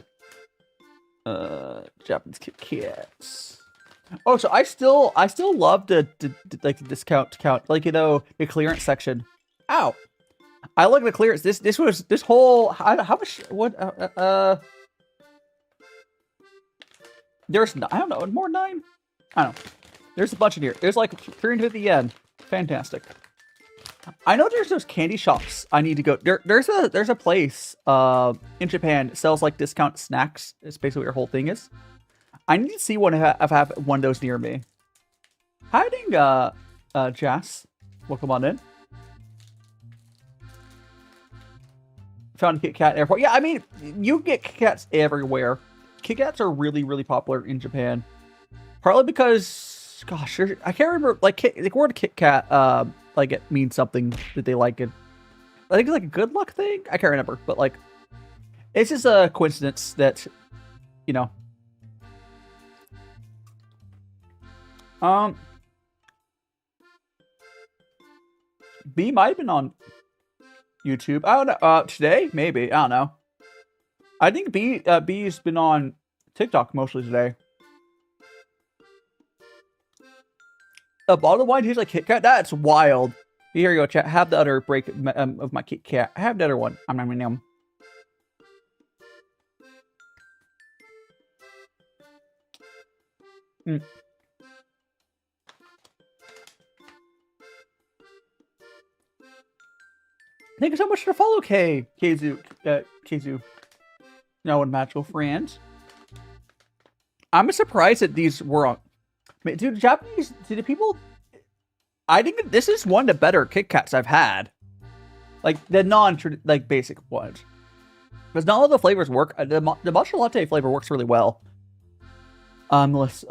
Japanese Kit Kats. Oh, so I still love the discount count, like, you know, the clearance section. Ow! I like the clearance. This whole how much what there's I don't know, more 9. I don't know. There's a bunch in here. There's like 350 yen. Fantastic. I know there's those candy shops I need to go. There's a place in Japan that sells like discount snacks. It's basically what your whole thing is. I need to see one if I have one of those near me. Hiding Jas. Welcome on in. Found a Kit Kat airport. Yeah, I mean, you can get Kit Kats everywhere. Kit Kats are really, really popular in Japan. Partly because, gosh, I can't remember, like, the word Kit Kat, like, it means something that they like it. I think it's like a good luck thing. I can't remember, but like, it's just a coincidence that, you know. B might have been on YouTube. I don't know. Today, maybe. I don't know. I think B's been on TikTok mostly today. A bottle of wine tastes like Kit Kat? That's wild. Here you go, chat. Have the other break of my Kit Kat. I have the other one. I'm. Thank you so much for the follow, Keizu. No unmatchable friends. I'm surprised that these were on. I mean, dude, Japanese, the people. I think this is one of the better Kit Kats I've had. Like the basic ones. Because not all the flavors work. The matcha latte flavor works really well. Is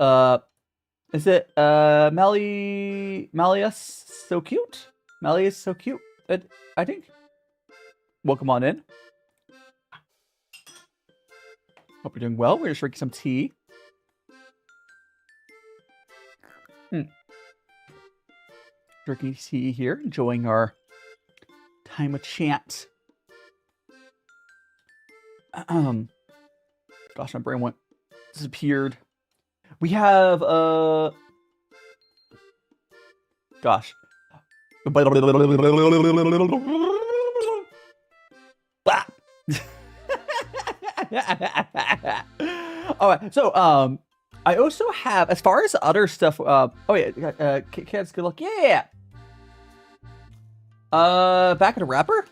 it Malia's so cute? Malia's so cute. I think. Welcome on in. Hope you're doing well. We're just drinking some tea. Drinking tea here, enjoying our time of chat. Gosh, my brain disappeared. We have gosh. Alright, so I also have, as far as other stuff, oh yeah, Kit Kat's good luck. Yeah. Back in the wrapper.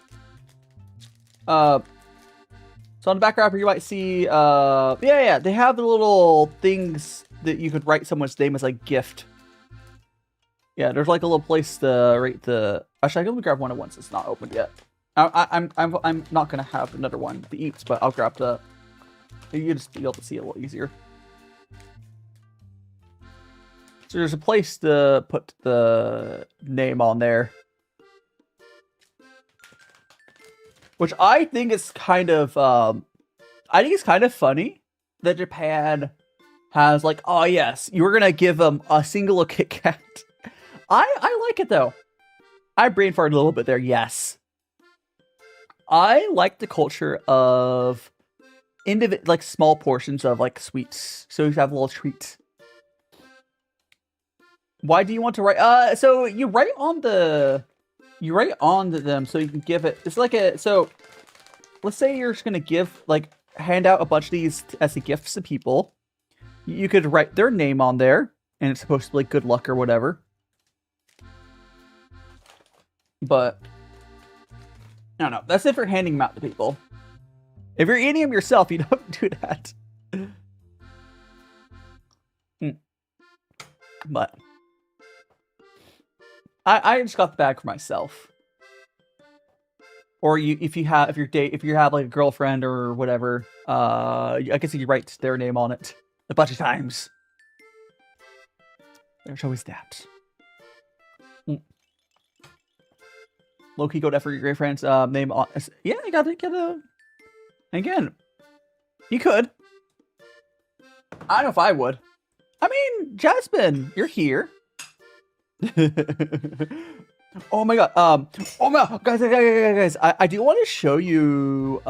So on the back wrapper, you might see, yeah, they have the little things that you could write someone's name as like gift. Yeah, there's like a little place to rate the. Actually, I can only grab one at once. It's not opened yet. I'm not gonna have another one to eat, but I'll grab the. You just be able to see it a little easier. So there's a place to put the name on there, which I think is kind of. I think it's kind of funny that Japan has like, oh yes, you were gonna give them a single Kit Kat. I like it though. I brain farted a little bit there. Yes, I like the culture of like small portions of like sweets, so you have a little treat. Why do you want to write? So you write on them so you can give it. It's like a so. Let's say you're just gonna give like hand out a bunch of these as a gifts to people. You could write their name on there, and it's supposed to be like good luck or whatever. But I don't know. That's it for handing them out to people. If you're eating them yourself, you don't do that. But I just got the bag for myself. Or if you have like a girlfriend or whatever, I guess you could write their name on it a bunch of times. There's always that. Low-key go for your great friend's name on. Yeah, you gotta get a. Again, you could. I don't know if I would. I mean, Jasmine, you're here. Oh my god. Oh my god, guys. I do want to show you.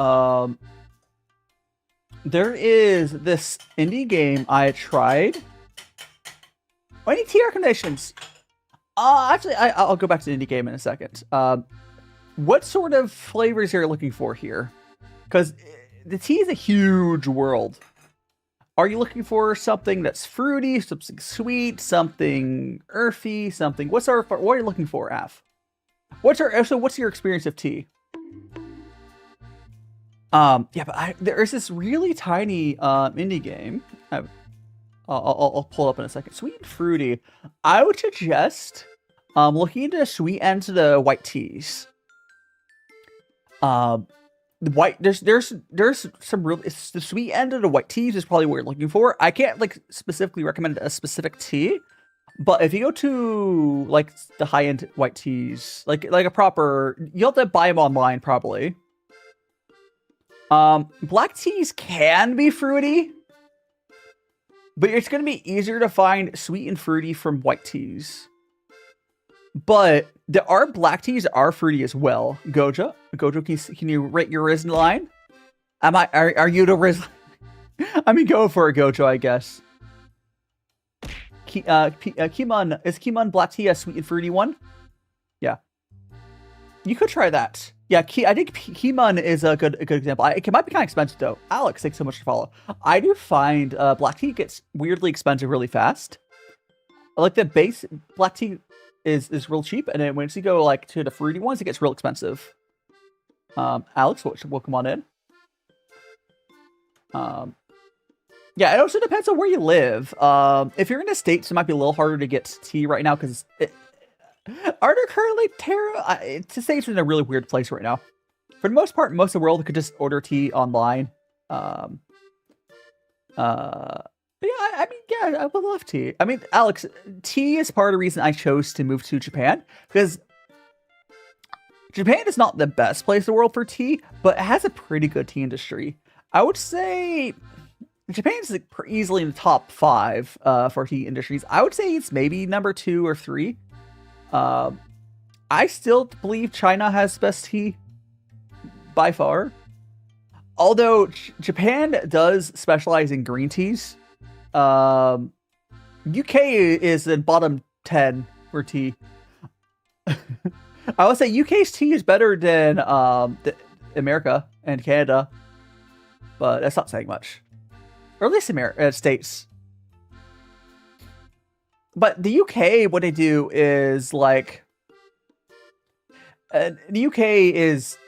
There is this indie game I tried. Any tea recommendations? Actually, I'll go back to the indie game in a second. What sort of flavors are you looking for here? Because the tea is a huge world. Are you looking for something that's fruity, something sweet, something earthy, something? What are you looking for, Af? What's your experience of tea? Yeah, but there is this really tiny indie game. I'll pull up in a second. Sweet and fruity. I would suggest looking into the sweet ends of the white teas. The white there's some real it's the sweet end of the white teas is probably what you're looking for. I can't like specifically recommend a specific tea, but if you go to like the high end white teas, like a proper, you'll have to buy them online probably. Black teas can be fruity, but it's gonna be easier to find sweet and fruity from white teas. But there are black teas that are fruity as well. Gojo, can you rate your Risen line? Are you the Risen? I mean, go for it, Gojo, I guess. Kimon, is Kimon black tea a sweet and fruity one? Yeah. You could try that. Yeah, I think Kimon is a good example. It might be kind of expensive though. Alex, thanks so much for follow. I do find black tea gets weirdly expensive really fast. Like the base black tea is real cheap, and then once you go like to the fruity ones, it gets real expensive. Alex, welcome on in. Yeah, it also depends on where you live. If you're in the States, it might be a little harder to get tea right now because are there currently Terra? The States is in a really weird place right now. For the most part, most of the world could just order tea online. Yeah, I mean, yeah, I would love tea. I mean, Alex, tea is part of the reason I chose to move to Japan, because Japan is not the best place in the world for tea, but it has a pretty good tea industry. I would say Japan is like easily in the top 5 for tea industries. I would say it's maybe number 2 or 3. I still believe China has best tea by far. Although Japan does specialize in green teas. UK is in bottom 10 for tea. I would say UK's tea is better than America and Canada, but that's not saying much. Or at least States. But the UK, what they do is like, the UK is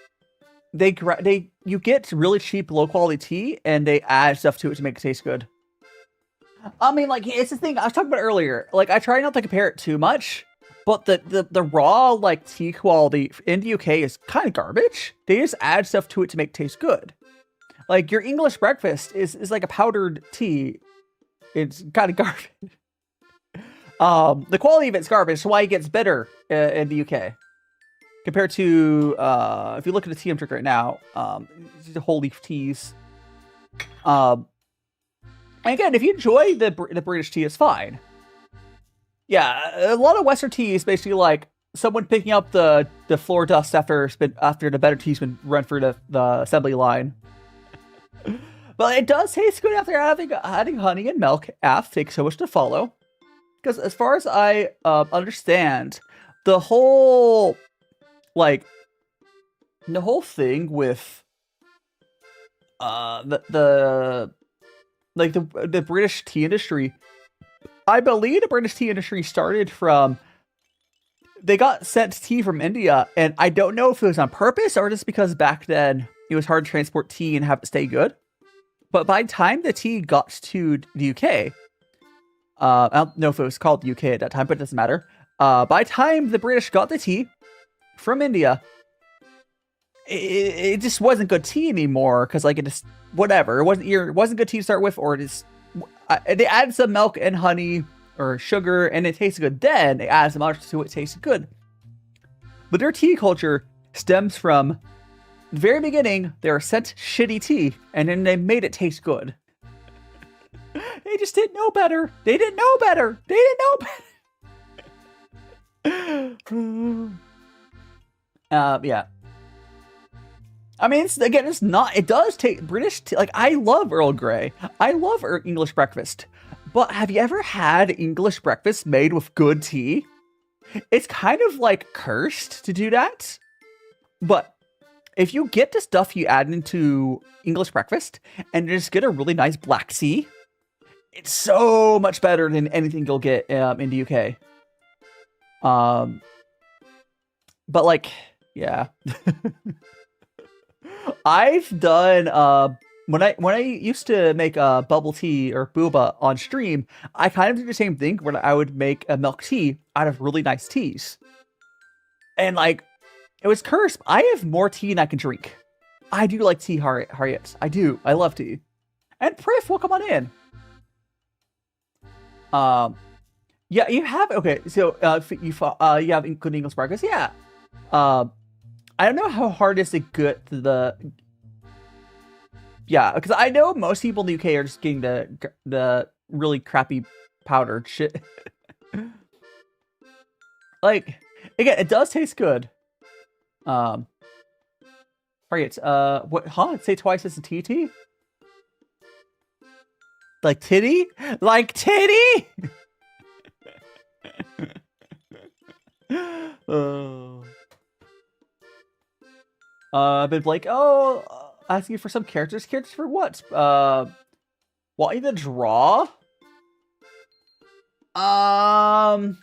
you get really cheap, low quality tea, and they add stuff to it to make it taste good. I mean, like, it's the thing I was talking about earlier. Like, I try not to compare it too much, But the raw like tea quality in the UK is kind of garbage. They just add stuff to it to make it taste good. Like your English breakfast is like a powdered tea. It's kind of garbage. The quality of it's garbage, so why it gets better in the UK compared to if you look at the tea I'm drinking right now, these are whole leaf teas. And again, if you enjoy the British tea, it's fine. Yeah, a lot of Western tea is basically like someone picking up the floor dust after the better tea's been run through the assembly line. But it does taste good after adding honey and milk. Takes so much to follow. Because as far as I understand, the whole thing with the British tea industry, I believe the British tea industry started from, they got sent tea from India, and I don't know if it was on purpose or just because back then it was hard to transport tea and have it stay good. But by the time the tea got to the UK, I don't know if it was called the UK at that time, but it doesn't matter. By the time the British got the tea from India, it just wasn't good tea anymore, because like it just whatever, it wasn't good tea to start with, or it just they added some milk and honey or sugar and it tasted good. Then they added some others to it tasted good. But their tea culture stems from the very beginning. They were sent shitty tea and then they made it taste good. They just didn't know better. They didn't know better. They didn't know better. Yeah. I mean, it does take British tea. Like, I love Earl Grey. I love English breakfast. But have you ever had English breakfast made with good tea? It's kind of like cursed to do that. But if you get the stuff you add into English breakfast and just get a really nice black tea, it's so much better than anything you'll get in the UK. But like, yeah. I've done when I used to make bubble tea or boba on stream, I kind of did the same thing where I would make a milk tea out of really nice teas. And like, it was cursed. I have more tea than I can drink. I do like tea, Harriet. I do. I love tea. And Priff, welcome on in. Yeah, you have, okay, so you have good English breakfast, yeah. I don't know how hard it is to get the... Yeah, because I know most people in the UK are just getting the really crappy powdered shit. Like, again, it does taste good. Alright, what, huh? Say twice as a TT? Like titty? Like titty? But Blake, asking for some characters. Characters for what? Want you to draw? Gosh,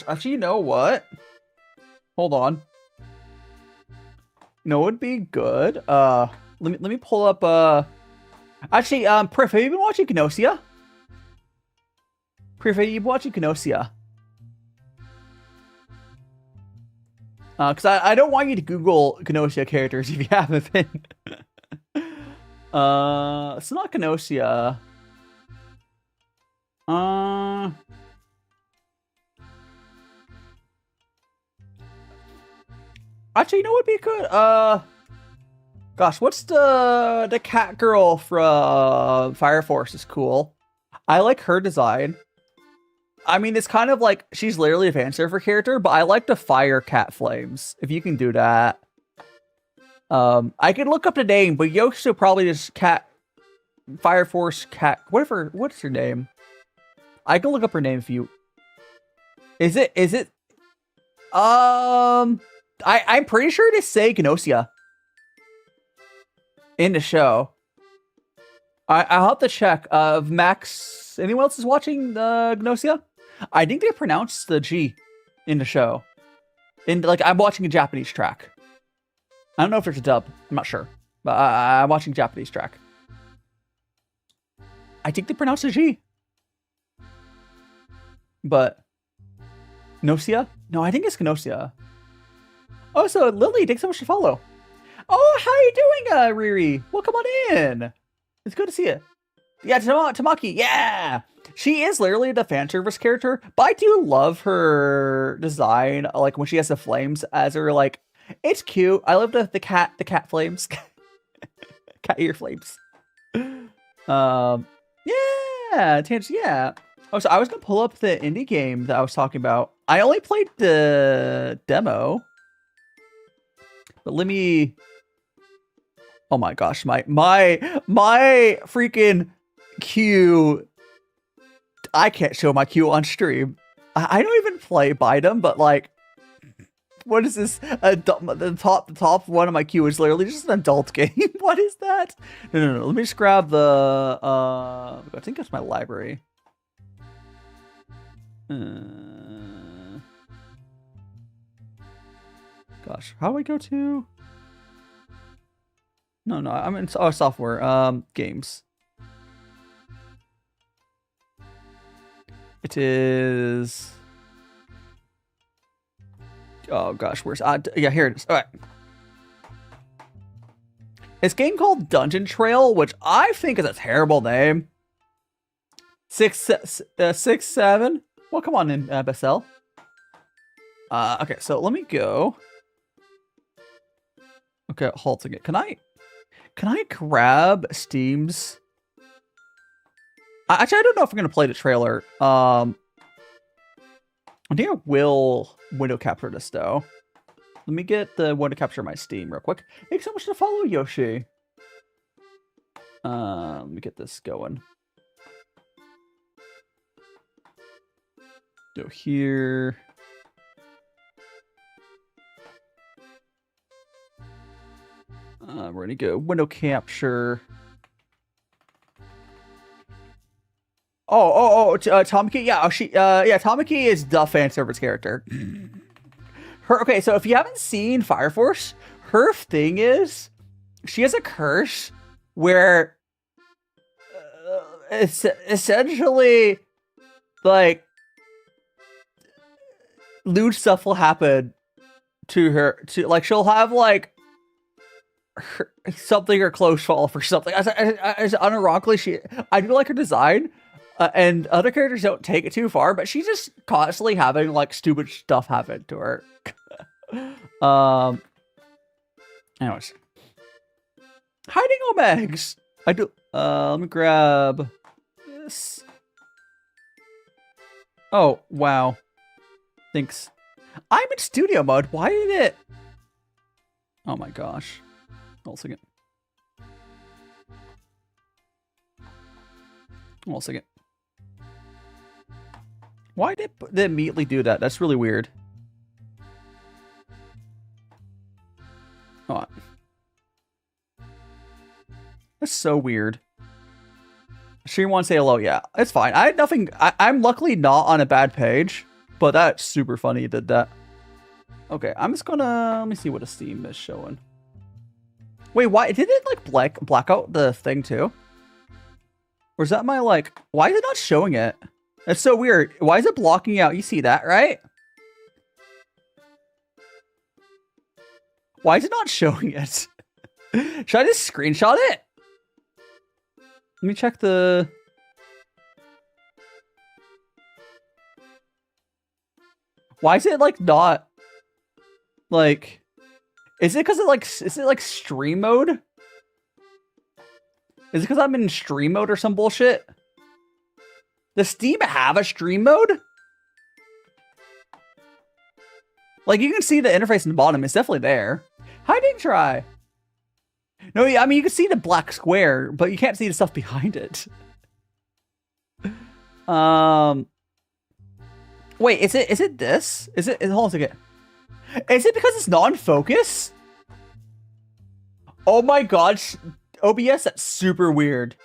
actually, you know what? Hold on. You know what would be good? Let me pull up, actually, Priff, have you been watching Gnosia? Priff, have you been watching Gnosia? Because I don't want you to Google Gnosia characters if you haven't been. It's not Gnosia. Actually, you know what would be good? Gosh, what's the cat girl from Fire Force is cool. I like her design. I mean, it's kind of like, she's literally a fan server character, but I like the fire cat flames, if you can do that. I could look up the name, but Yosh will probably just Fire Force cat, whatever, what's her name? I can look up her name if you... Is it? I'm pretty sure to say Gnosia in the show. I'll have to check. Max, anyone else is watching Gnosia? I think they pronounce the G in the show. Like, I'm watching a Japanese track. I don't know if there's a dub. I'm not sure. But I'm watching a Japanese track. I think they pronounce the G. But, Gnosia? No, I think it's Gnosia. Oh, so Lily, thanks so much to follow. Oh, how are you doing, Riri? Welcome on in. It's good to see you. Yeah, Tamaki, yeah! She is literally the fan service character, but I do love her design, like when she has the flames as her, like, it's cute. I love the cat flames. Cat ear flames. Yeah, yeah. Oh, so I was gonna pull up the indie game that I was talking about. I only played the demo, but let me. Oh my gosh, my freaking queue. I can't show my queue on stream. I don't even play by them, but like, what is this? The top one of my queue is literally just an adult game. What is that? No. Let me just grab the. I think that's my library. Gosh, how do I go to? No, I'm in software. Games. It is. Oh gosh, where's yeah, here it is. All right. It's a game called Dungeon Trail, which I think is a terrible name. 6-7. Well, come on in, Bessel. Okay, so let me go. Okay, halting it. Can I grab Steam's? Actually, I don't know if I'm gonna play the trailer. I think I will window capture this though. Let me get the window capture my Steam real quick. Thanks so much to follow, Yoshi. Let me get this going. Go here. We're gonna go window capture. Tamaki. Yeah, Tamaki is the fan service character. Okay, so if you haven't seen Fire Force, her thing is she has a curse where it's essentially like lewd stuff will happen to her. To like she'll have like something or clothes fall off or something. As unironically, I do like her design. And other characters don't take it too far, but she's just constantly having like stupid stuff happen to her. Anyways, hiding Omegs. I do. Let me grab this. Oh wow, thanks. I'm in studio mode. Why did it? Oh my gosh. Hold a second. Hold a second. Why did they immediately do that? That's really weird. Oh. That's so weird. She wants to say hello. Yeah, it's fine. I had nothing. I'm luckily not on a bad page, but that's super funny you did that. Okay, I'm just gonna... Let me see what a Steam is showing. Wait, why? Did it like black out the thing too? Or is that my like... Why is it not showing it? That's so weird. Why is it blocking out? You see that, right? Why is it not showing it? Should I just screenshot it? Let me check the... Why is it like not... Like... Is it because it like... Is it like stream mode? Is it because I'm in stream mode or some bullshit? Does Steam have a stream mode? Like, you can see the interface in the bottom. It's definitely there. Hiding try. No, yeah, I mean, you can see the black square, but you can't see the stuff behind it. Wait, is it this? Hold on a second. Is it because it's non-focus? Oh my god, OBS, that's super weird.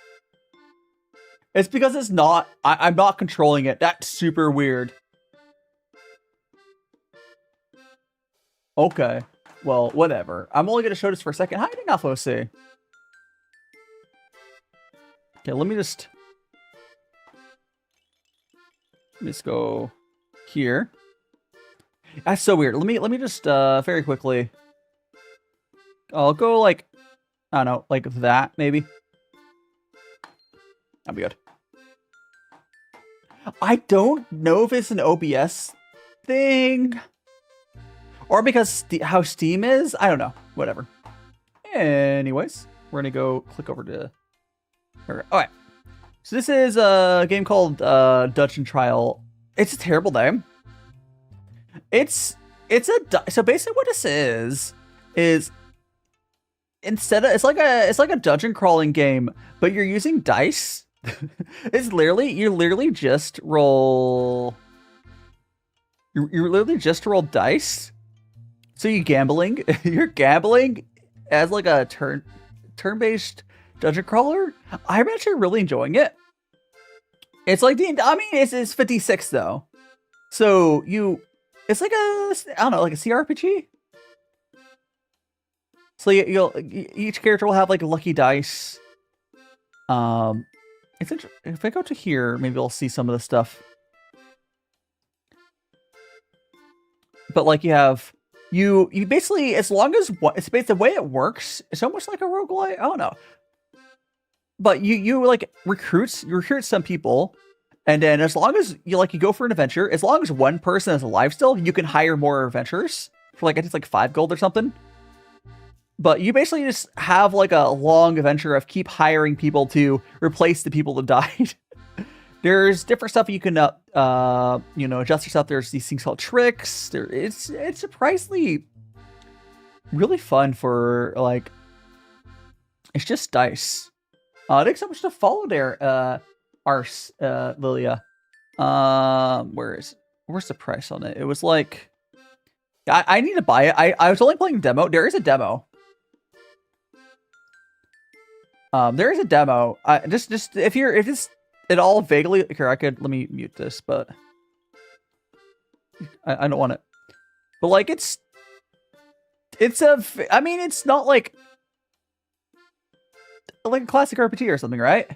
It's because it's not, I'm not controlling it. That's super weird. Okay. Well, whatever. I'm only going to show this for a second. Hiding off OC. Okay, let me just go here. That's so weird. Let me just very quickly. I'll go like, I don't know, like that maybe. That'll be good. I don't know if it's an OBS thing or because how Steam is. I don't know. Whatever. Anyways, we're gonna go click over to. All right. So this is a game called Dungeon Trial. It's a terrible name. So basically what this is instead of it's like a dungeon crawling game, but you're using dice. You literally just roll. You literally just roll dice. So you're gambling as like a turn-based dungeon crawler. I'm actually really enjoying it. It's like it's 56 though. So it's like I don't know, like a CRPG. So each character will have like lucky dice. If I go to here, maybe I'll see some of the stuff. But like you basically, as long as it's basically the way it works, it's almost like a roguelite. I don't know. But you like recruit some people, and then as long as you go for an adventure, as long as one person is alive still, you can hire more adventurers for like I think it's like 5 gold or something. But you basically just have like a long adventure of keep hiring people to replace the people that died. There's different stuff you can adjust yourself. There's these things called tricks. It's surprisingly really fun for like it's just dice. Thanks so much to follow there, Ars Lilia. Where's the price on it? It was like I need to buy it. I was only playing demo. There is a demo. There is a demo. Just if it's at all vaguely here, let me mute this, but I don't want it. But like it's not like a classic RPG or something, right?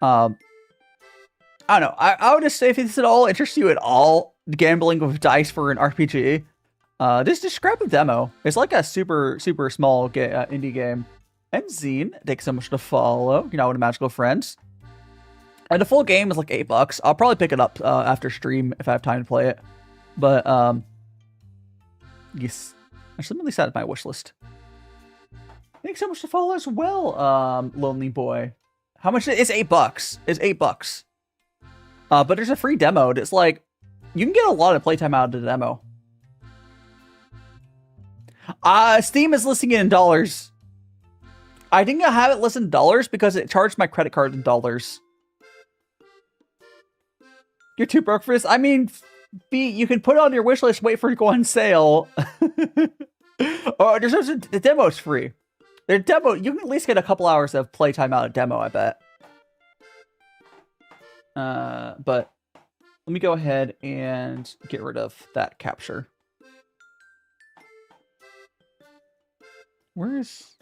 I don't know. I would just say if this at all interests you at all, gambling with dice for an RPG, just grab a demo. It's like a super small indie game. I'm Zine. Thanks so much to follow. You're not one of magical friends. And the full game is like $8. I'll probably pick it up after stream if I have time to play it. But yes, actually, let me set my wish list. Thanks so much to follow as well, Lonely Boy. How much? It's $8. It's $8. But there's a free demo. It's like you can get a lot of playtime out of the demo. Steam is listing it in dollars. I think I have it listed in dollars because it charged my credit card in dollars. You're too broke for this. I mean, you can put it on your wish list, wait for it to go on sale. Oh, the demo's free. The demo, you can at least get a couple hours of playtime out of demo, I bet. But let me go ahead and get rid of that capture. Where's...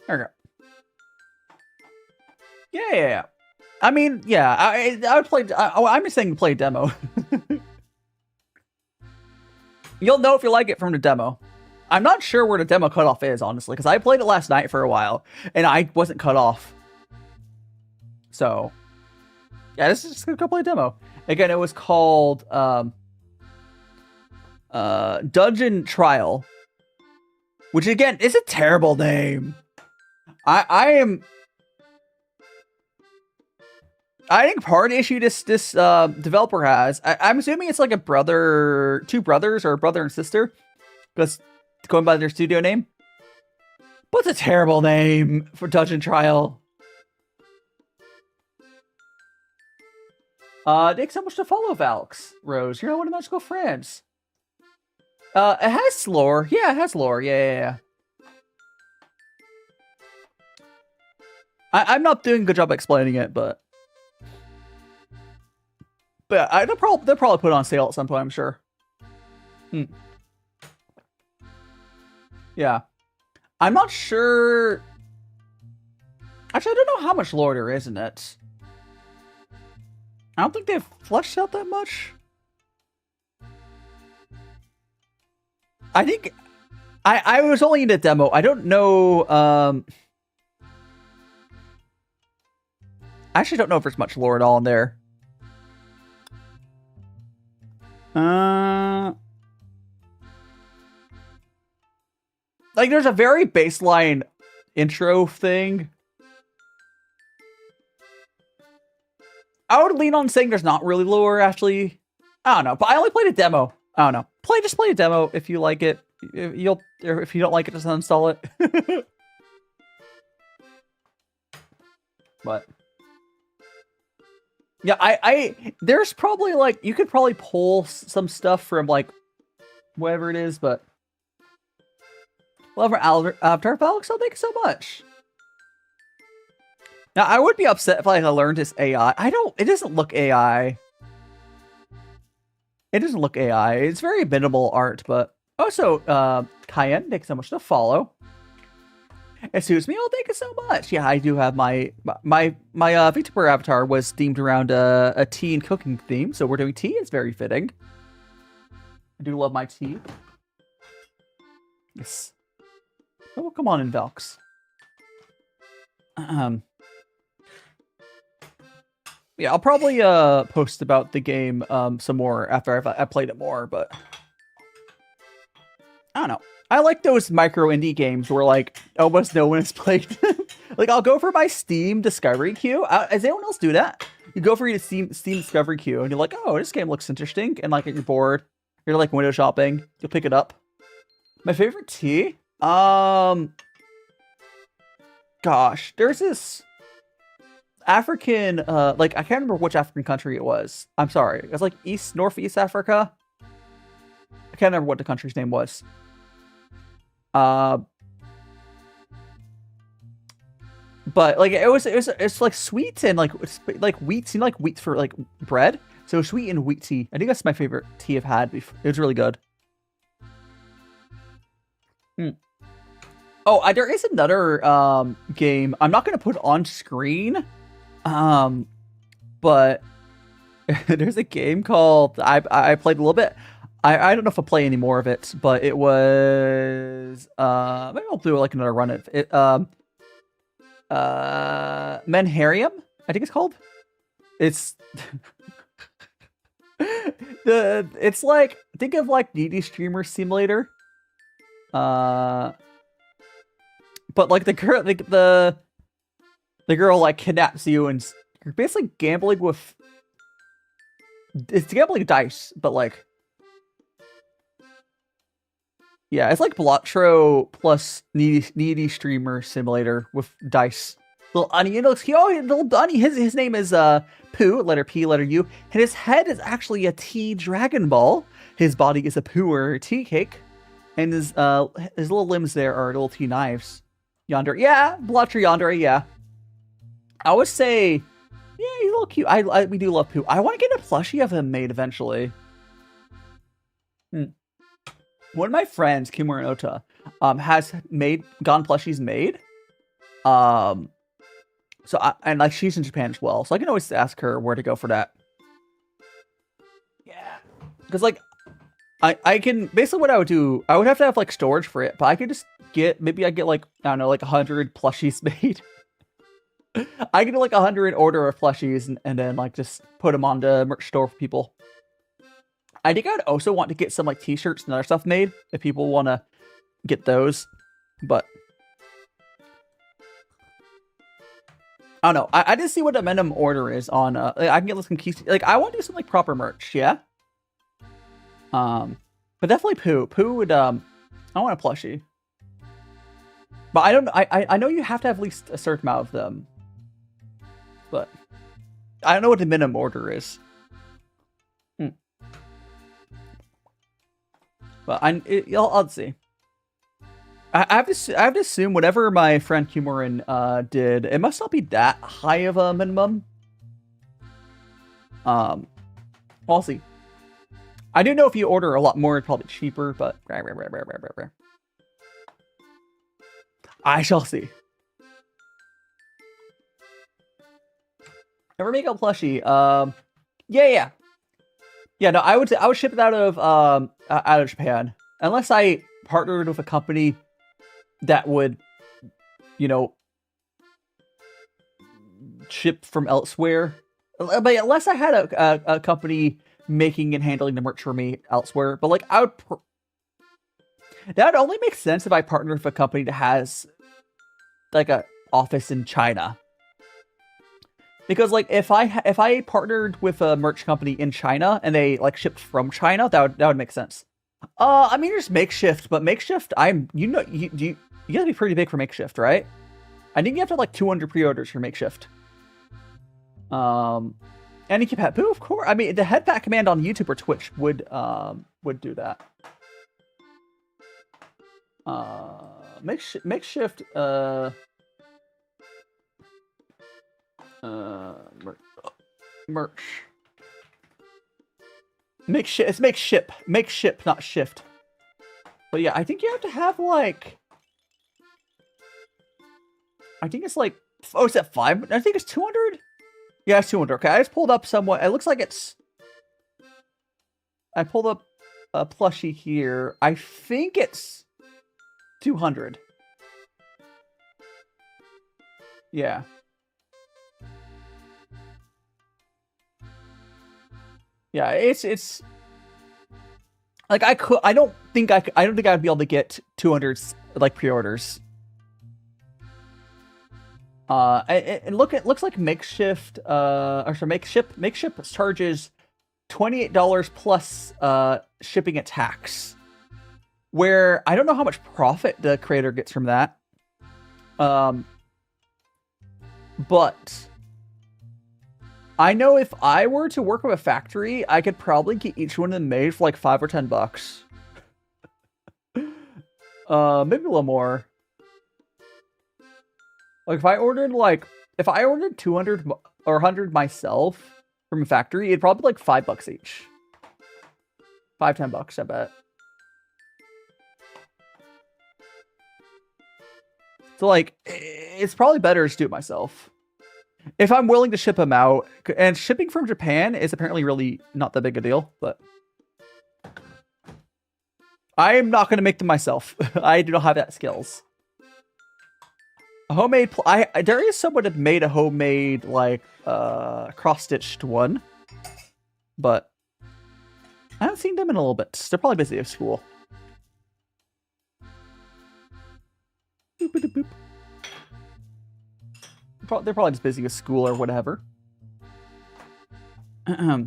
There we go. Yeah. I mean, yeah, I would play... I'm just saying play demo. You'll know if you like it from the demo. I'm not sure where the demo cutoff is, honestly, because I played it last night for a while, and I wasn't cut off. So, yeah, this is just gonna go play a demo. Again, it was called Dungeon Trial, which again is a terrible name. I think part of the issue this developer has, I'm assuming it's like two brothers or a brother and sister, because going by their studio name. But it's a terrible name for Dungeon Trial. Thanks so much to follow, Valks Rose. You're one of my magical friends. It has lore. Yeah, it has lore. Yeah. I'm not doing a good job explaining it, but they'll probably put it on sale at some point, I'm sure. Yeah. I'm not sure. Actually, I don't know how much lore there is in it. I don't think they've fleshed out that much. I think I was only in the demo. I don't know. I actually don't know if there's much lore at all in there. Like there's a very baseline intro thing. I would lean on saying there's not really lore, actually. I don't know, but I only played a demo. I don't know. Just play a demo if you like it. If you don't like it, just uninstall it. But yeah, there's probably like you could probably pull some stuff from like whatever it is, but whatever Avatar Alex, thank you so much. Now I would be upset if I learned this AI. It doesn't look AI. It doesn't look AI. It's very minimal art, but also Cayenne, thanks so much to follow. It suits me. Oh, thank you so much. Yeah, I do have my Vtuber avatar was themed around a tea and cooking theme, so we're doing tea. It's very fitting. I do love my tea. Yes. Oh, come on, Invalks. Yeah, I'll probably post about the game some more after I've played it more, but I don't know. I like those micro indie games where like almost no one has played. Like I'll go for my Steam Discovery queue. Does anyone else do that? You go for your Steam Discovery queue and you're like, oh, this game looks interesting, and like you're bored, you're like window shopping, you'll pick it up. My favorite tea? Gosh, there's this African, like, I can't remember which African country it was. I'm sorry. It was like Northeast Africa. I can't remember what the country's name was. But like it's like sweet and like wheat. Seemed like wheat for like bread. So sweet and wheat tea. I think that's my favorite tea I've had before. It was really good. Oh, there is another game. I'm not gonna put on screen. But there's a game called I played a little bit. I don't know if I'll play any more of it, but it was maybe I'll do like another run of it. Menharium, I think it's called. It's it's like, think of like DD Streamer Simulator. But like the girl like kidnaps you and you're basically gambling with, it's gambling dice, but like, yeah, it's like Blotro plus needy streamer simulator with dice. Little Unny, little Unny, his name is Pooh, letter P, letter U, and his head is actually a tea Dragon Ball. His body is a Pooh or tea cake, and his little limbs there are little tea knives. Yonder, yeah, Blotro yonder, yeah. I would say, yeah, he's a little cute. We do love Pooh. I want to get a plushie of him made eventually. One of my friends, Kimura and Ota, has gotten plushies made. And like she's in Japan as well, so I can always ask her where to go for that. Yeah, because like I can basically what I would do. I would have to have like storage for it, but I could just get I get like I don't know like 100 plushies made. I can do like 100 order of plushies and then like just put them on the merch store for people. I think I'd also want to get some like t-shirts and other stuff made if people want to get those, but I don't know. I didn't see what the minimum order is on. I can get some keys. Like I want to do some like proper merch, yeah. But definitely Pooh. Pooh would I want a plushie, but I don't. I know you have to have at least a certain amount of them, but I don't know what the minimum order is. But I'll see. I have to assume whatever my friend Kumorin did, it must not be that high of a minimum. I'll see. I do know if you order a lot more, it's probably cheaper, but I shall see. Never make a plushie. Yeah. Yeah, no, I would ship it out of Japan. Unless I partnered with a company that would, you know, ship from elsewhere. But unless I had a company making and handling the merch for me elsewhere. But like that would only make sense if I partner with a company that has like a office in China. Because like if I partnered with a merch company in China and they like shipped from China, that would make sense. I mean, there's makeshift, but makeshift, you gotta be pretty big for makeshift, right? I think you have to have like 200 pre-orders for makeshift. And you keep boo, of course. I mean, the headpack command on YouTube or Twitch would do that. Makeshift. Merch. It's makeship, not shift. But yeah, I think you have to have like. I think it's like. Oh, is that 5? I think it's 200. Yeah, it's 200. Okay, I just pulled up somewhat. It looks like it's. I pulled up a plushie here. I think it's 200. Yeah. Yeah, it's like I don't think I'd be able to get 200 like pre-orders. It looks like makeshift makeshift charges $28 plus shipping and tax. Where I don't know how much profit the creator gets from that. But I know if I were to work with a factory, I could probably get each one of them made for like $5 or $10. Maybe a little more. Like if I ordered 200 or 100 myself from a factory, it'd probably be like $5 each. $5-10, I bet. So like, it's probably better to do it myself. If I'm willing to ship them out, and shipping from Japan is apparently really not that big a deal, but I am not going to make them myself. I do not have that skills. A homemade, there is someone that made a homemade like cross-stitched one, but I haven't seen them in a little bit. They're probably busy at school. Boop. They're probably just busy with school or whatever. Yeah,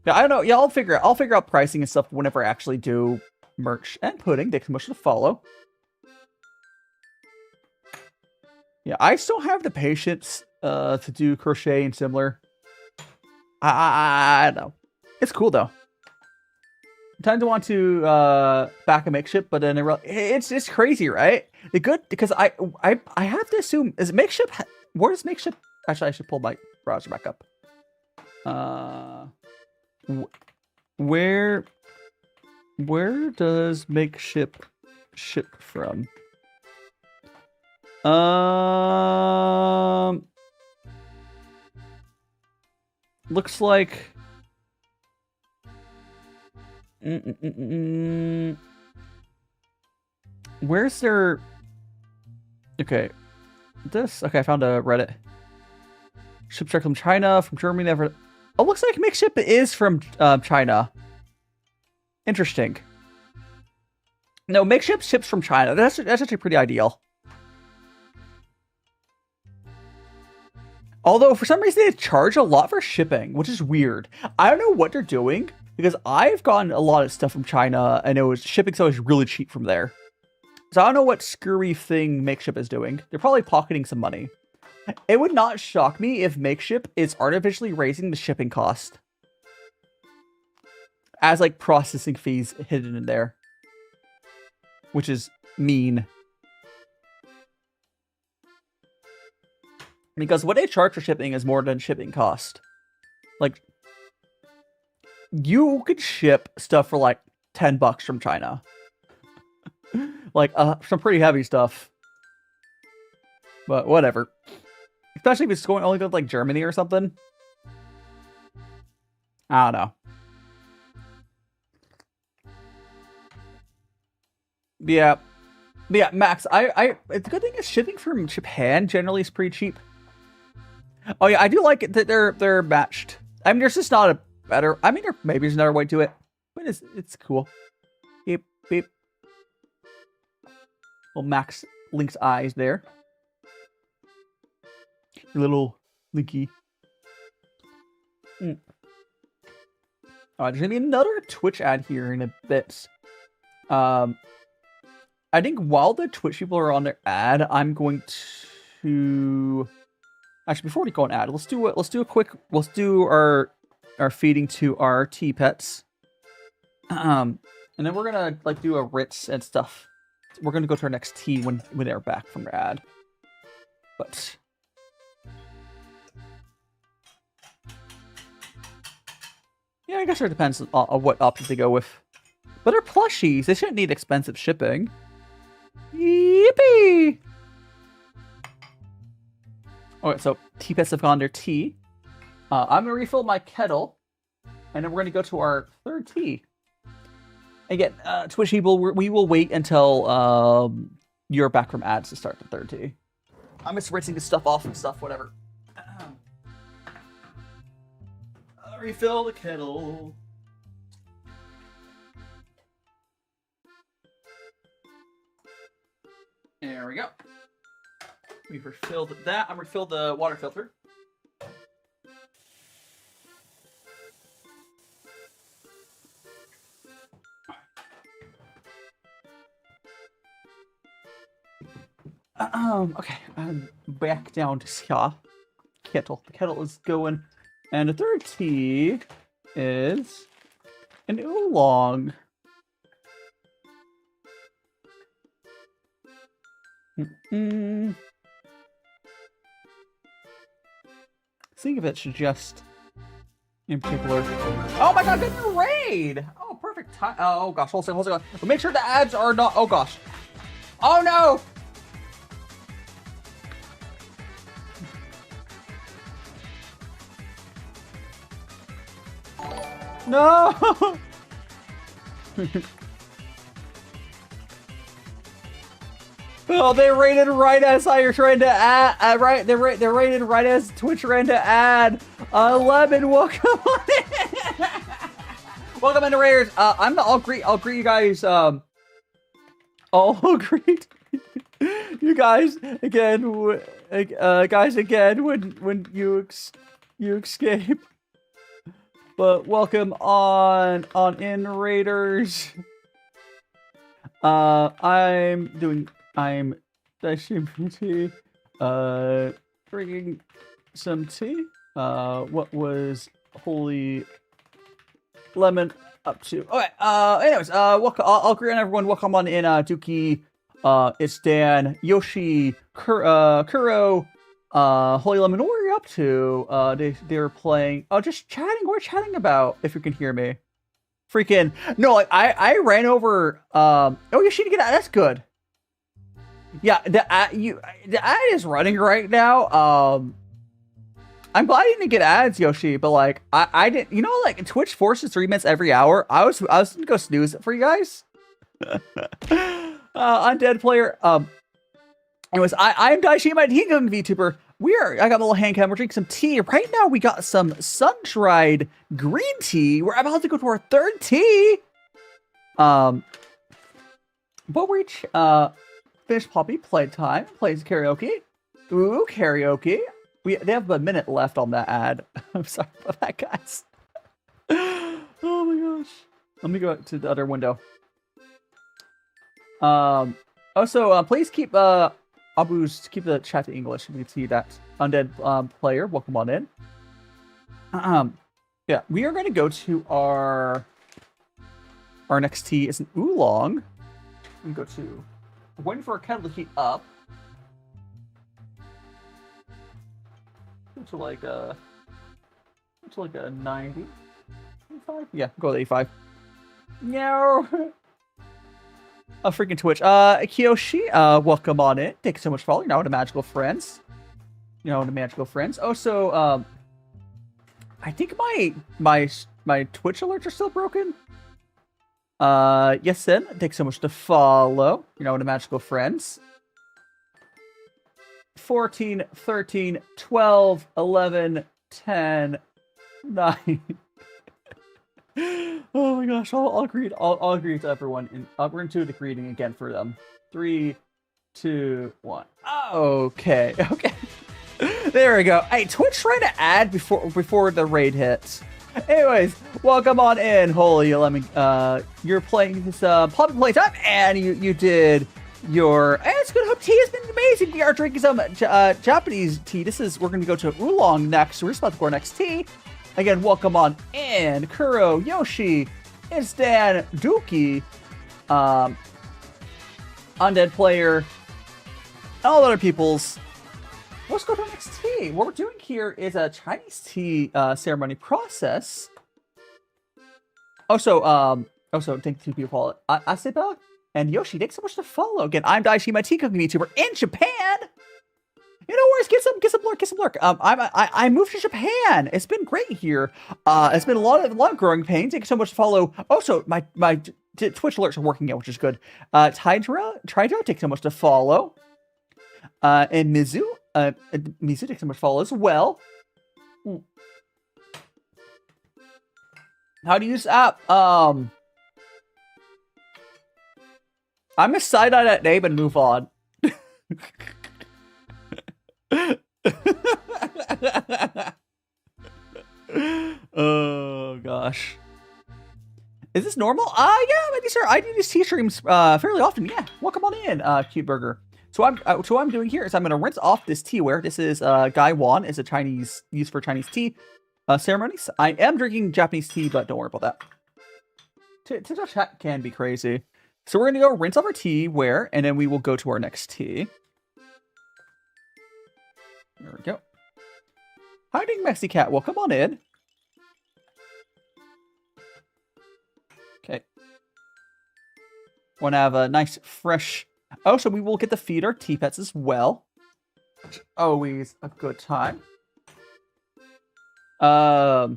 I don't know. Yeah, I'll figure out pricing and stuff whenever I actually do merch and pudding. Thanks so much to follow. Yeah, I still have the patience to do crochet and similar. I don't know. It's cool though. Time to want to back a makeshift, but then it's crazy, right? The good because I have to assume is makeshift. Where does makeshift? Actually, I should pull my browser back up. Where does makeshift ship from? Looks like. Where's their? Okay. Okay, I found a Reddit. Ship direct from China, from Germany, never. Oh, looks like makeshift is from China. Interesting. No, makeshift ships from China. That's actually pretty ideal. Although for some reason they charge a lot for shipping, which is weird. I don't know what they're doing because I've gotten a lot of stuff from China and shipping's always really cheap from there. So I don't know what screwy thing makeshift is doing. They're probably pocketing some money. It would not shock me if makeshift is artificially raising the shipping cost. As like processing fees hidden in there. Which is mean. Because what they charge for shipping is more than shipping cost. Like, you could ship stuff for like $10 from China. Like, some pretty heavy stuff. But whatever. Especially if it's only to like Germany or something. I don't know. Yeah. Yeah, Max, the good thing is shipping from Japan generally is pretty cheap. Oh yeah, I do like it that they're matched. I mean, there's just not a better. I mean, maybe there's another way to it, but it's cool. Beep beep. Well, Max Link's eyes there. Your little Linky. All right, there's gonna be another Twitch ad here in a bit. I think while the Twitch people are on their ad, I'm going to actually before we go on ad, let's do our feeding to our tea pets, and then we're gonna like do a Ritz and stuff. We're gonna go to our next tea when they're back from their ad, but. Yeah, I guess it depends on what options they go with. But they're plushies. They shouldn't need expensive shipping. Yippee! Alright, so tea pets have gone their tea. I'm going to refill my kettle. And then we're going to go to our third tea. Again, Twitch people, we will wait until you're back from ads to start the third tea. I'm just rinsing this stuff off and stuff, whatever. Refill the kettle. There we go. We've refilled that. I'm refilled the water filter. Okay, I'm back down to kettle. The kettle is going. And the third tea is an oolong. Think of it should just in particular. Oh my god, good raid! Oh, perfect time. Oh gosh, hold on. But make sure the ads are not. Oh gosh. Oh no! No! Oh, they rated right as I trying to add. Right, they're rated right as Twitch trying to add. Lemon, welcome on in. Welcome in, raiders. I'll greet you guys. I'll greet you guys again. When you escape. But welcome on in, raiders. I'm DaiShimaVT. Drinking some tea. What was Holy Lemon up to? Okay. Anyways, welcome. I'll greet everyone. Welcome on in, Dookie. It's Dan, Yoshi, Kuro. Holy Lemon, what were you up to? They were playing. Oh, just chatting. What are chatting about? If you can hear me, freaking no. Like I ran over. Oh, you should get out. That's good. Yeah, the ad is running right now. I'm glad you didn't get ads, Yoshi. But like I didn't. You know, like Twitch forces 3 minutes every hour. I was gonna go snooze it for you guys. Undead player. Anyways, I'm DaiShimaVT, EnVtuber. I got a little hand cam. We're drinking some tea. Right now, we got some sun-dried green tea. We're about to go to our third tea. But we finished Poppy playtime. Plays karaoke. Ooh, karaoke. They have a minute left on that ad. I'm sorry about that, guys. Oh my gosh. Let me go to the other window. Also, please keep keep the chat to English. You can see that undead player. Welcome on in. Yeah, we are going to go to our next tea. It's an oolong. We go to. We're waiting for our kettle to heat up. Go to like a 90. 85? Yeah, go to 85. No. A freaking Twitch. Kiyoshi, welcome on in. Thank you so much for following. Now to Magical Friends. Oh, so, I think my my Twitch alerts are still broken. Yes, then. Thanks so much to follow. You're now one of magical friends. 14, 13, 12, 11, 10, 9. Oh my gosh, I'll agree. I'll agree to everyone. And we're going to do the greeting again for them. 3, 2, 1. Okay. There we go. Hey, Twitch trying to add before the raid hits. Anyways, welcome on in. Holy, let me. You're playing this public playtime, and you did your. And it's good. Hope tea has been amazing. We are drinking some Japanese tea. We're going to go to Oolong next. We're just about to go our next tea. Again, welcome on in. Kuro, Yoshi, Instan, Dookie, Undead Player, all other peoples. Let's go to our next tea. What we're doing here is a Chinese tea ceremony process. Also, thank you people. Asiba and Yoshi, thanks so much to follow. Again, I'm DaiShimaVT, cooking YouTuber in Japan. You know, worries, get some lurk. I moved to Japan. It's been great here. It's been a lot of growing pains. Thank you so much to follow. Also, my Twitch alerts are working out, which is good. Tridra, thanks so much to follow. And Mizu, thanks so much to follow as well. How do you use the app? I'm gonna side-eye that name and move on. Oh gosh, is this normal? Yeah, maybe sir. I do these tea streams fairly often. Yeah, welcome on in, Cute Burger. So what I'm doing here is I'm gonna rinse off this teaware. This is Gai Wan, is a Chinese used for Chinese tea ceremonies. I am drinking Japanese tea, but don't worry about that. TikTok chat can be crazy. So we're gonna go rinse off our teaware, and then we will go to our next tea. There we go. Hiding Mexi Cat, welcome on in. Okay. Want to have a nice fresh. Oh, so we will get to feed our tea pets as well. Always a good time. I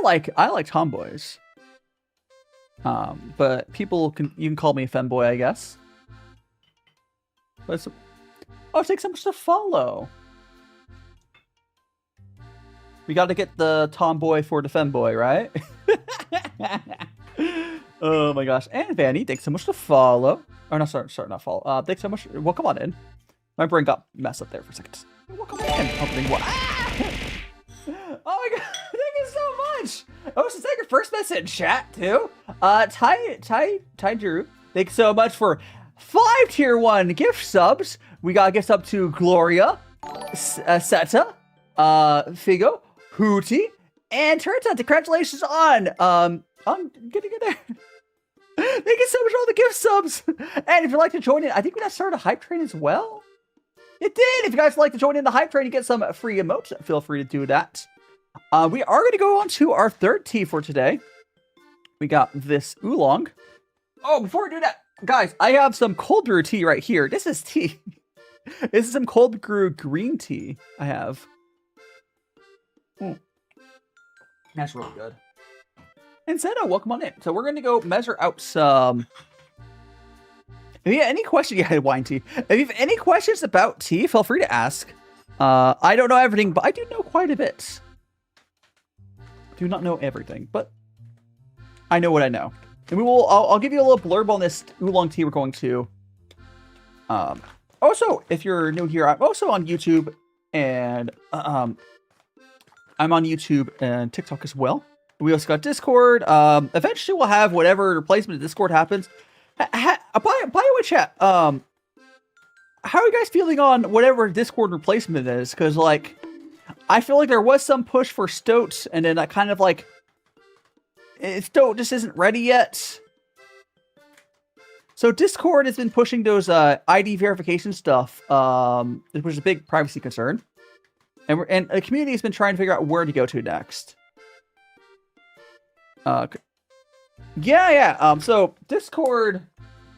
like tomboys. But you can call me a femboy, I guess. But it's, oh, it takes so much to follow. We got to get the tomboy for the femboy, right? Oh my gosh. And Vanny, thanks so much to follow. Oh, no, sorry, not follow. Thanks so much. Welcome on in. My brain got messed up there for a second. Welcome on in. Oh my god, thank you so much. Oh, is that your first message in chat too? Ty Drew, thanks so much for 5 tier 1 gift subs. We got a gift sub to Gloria, Seta, Figo, Hootie, and Turta. Congratulations on getting it there. Thank you so much for all the gift subs. And if you'd like to join in, I think we got started a hype train as well. It did. If you guys would like to join in the hype train and get some free emotes, feel free to do that. We are going to go on to our third tea for today. We got this oolong. Oh, before we do that, guys, I have some cold brew tea right here. This is tea. This is some cold brew green tea I have. That's really good. And Zeno, welcome on in. So we're going to go measure out some... If you have any questions, yeah, wine tea. If you have any questions about tea, feel free to ask. I don't know everything, but I do know quite a bit. Do not know everything, but I know what I know. And I'll give you a little blurb on this oolong tea we're going to. Also, if you're new here, I'm also on YouTube, and I'm on YouTube and TikTok as well. We also got Discord. Eventually, we'll have whatever replacement of Discord happens. By the way, chat, how are you guys feeling on whatever Discord replacement is? Because, like, I feel like there was some push for Stoat, and then I kind of, like, Stoat just isn't ready yet. So Discord has been pushing those ID verification stuff, which is a big privacy concern. And the community has been trying to figure out where to go to next. So Discord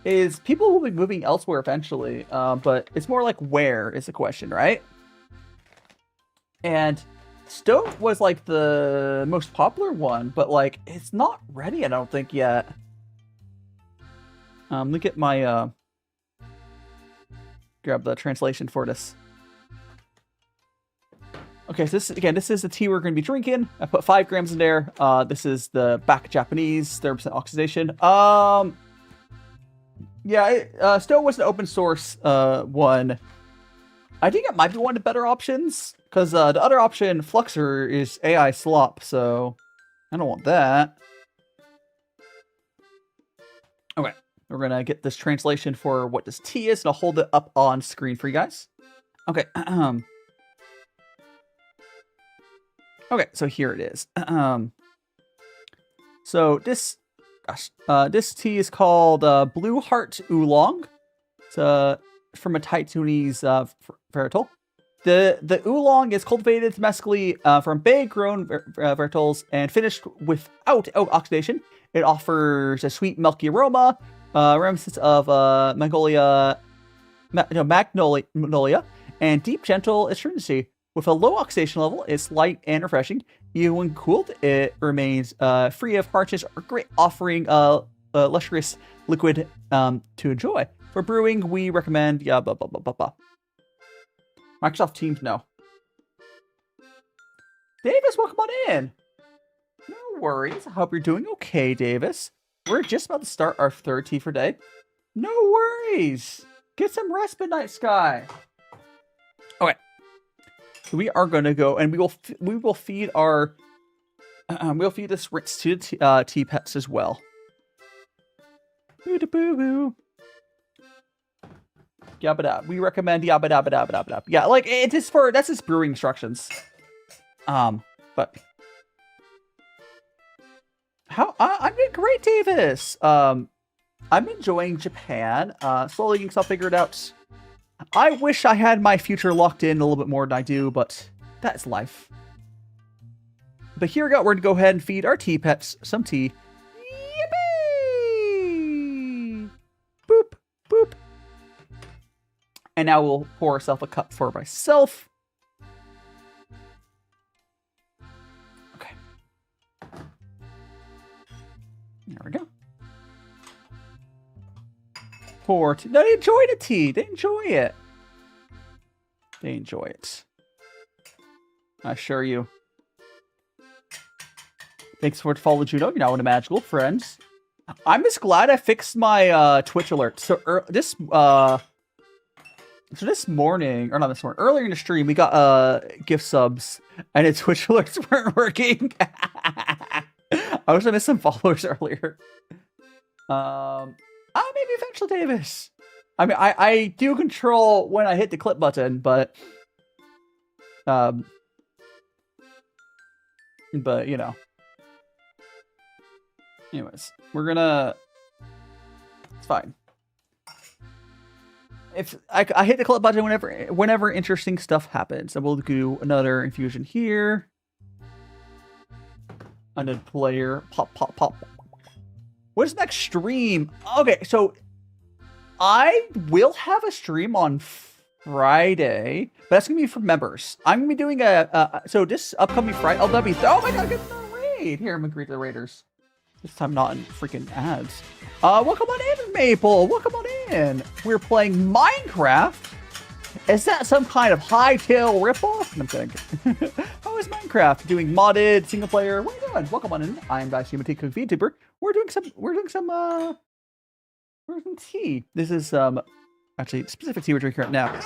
is, people will be moving elsewhere eventually, but it's more like where is the question, right? And Stove was like the most popular one, but like it's not ready, I don't think yet. Let me get my grab the translation for this. Okay, so this is the tea we're going to be drinking. I put 5 grams in there. This is the back Japanese 30% oxidation. Yeah, Stowe was an open source one. I think it might be one of the better options, because the other option, Fluxer, is AI slop, so I don't want that. Okay, we're going to get this translation for what this tea is, and I'll hold it up on screen for you guys. Okay, okay, so here it is. So this tea is called Blue Heart Oolong. It's from a Taiwanese varietal. The oolong is cultivated domestically from bay-grown varietals and finished without oxidation. It offers a sweet, milky aroma, reminiscent of magnolia, and deep, gentle astringency. With a low oxidation level, it's light and refreshing. Even when cooled, it remains free of harshness or grit, offering a lustrous liquid to enjoy. For brewing, we recommend Microsoft Teams, no. Davis, welcome on in. No worries. I hope you're doing okay, Davis. We're just about to start our third tea for day. No worries. Get some rest, Midnight Sky. Okay. So we are going to go, and we will feed our we'll feed this rinse to tea pets as well. Boo-da-boo-boo. Yabba-da. We recommend yabba-dabba-dabba-dabba-dabba. Yeah, like it is that's just brewing instructions. But I'm doing great, Davis. I'm enjoying Japan. Slowly getting stuff figured out. I wish I had my future locked in a little bit more than I do, but that's life. But here we go. We're going to go ahead and feed our tea pets some tea. Yippee! Boop, boop. And now we'll pour ourselves a cup for myself. Okay. There we go. Pour tea. No, they enjoy the tea. They enjoy it. They enjoy it. I assure you. Thanks for following Juno. You're now in a magical friends. I'm just glad I fixed my Twitch alert. So this morning, or not this morning, earlier in the stream, we got gift subs, and its Twitch alerts weren't working. I wish I missed some followers earlier. Maybe eventually, Davis. I mean, I do control when I hit the clip button, but you know. Anyways, we're gonna. It's fine. If I hit the clip button whenever interesting stuff happens, and we'll do another infusion here. Another player. Pop, pop, pop. What is next stream? Okay, so I will have a stream on Friday, but that's gonna be for members. I'm gonna be doing so this upcoming Friday. Oh, that'll be. Oh my God, get another raid. Here, I'm gonna greet the raiders. This time not in freaking ads. Welcome on in, Maple. Welcome on in. We're playing Minecraft. Is that some kind of hightail ripoff? No, I'm kidding. How is Minecraft? Doing modded single player? What are you doing? Welcome on in. I'm DaiShimaVT, Vtuber. We're doing some tea. This is actually the specific tea we're drinking right now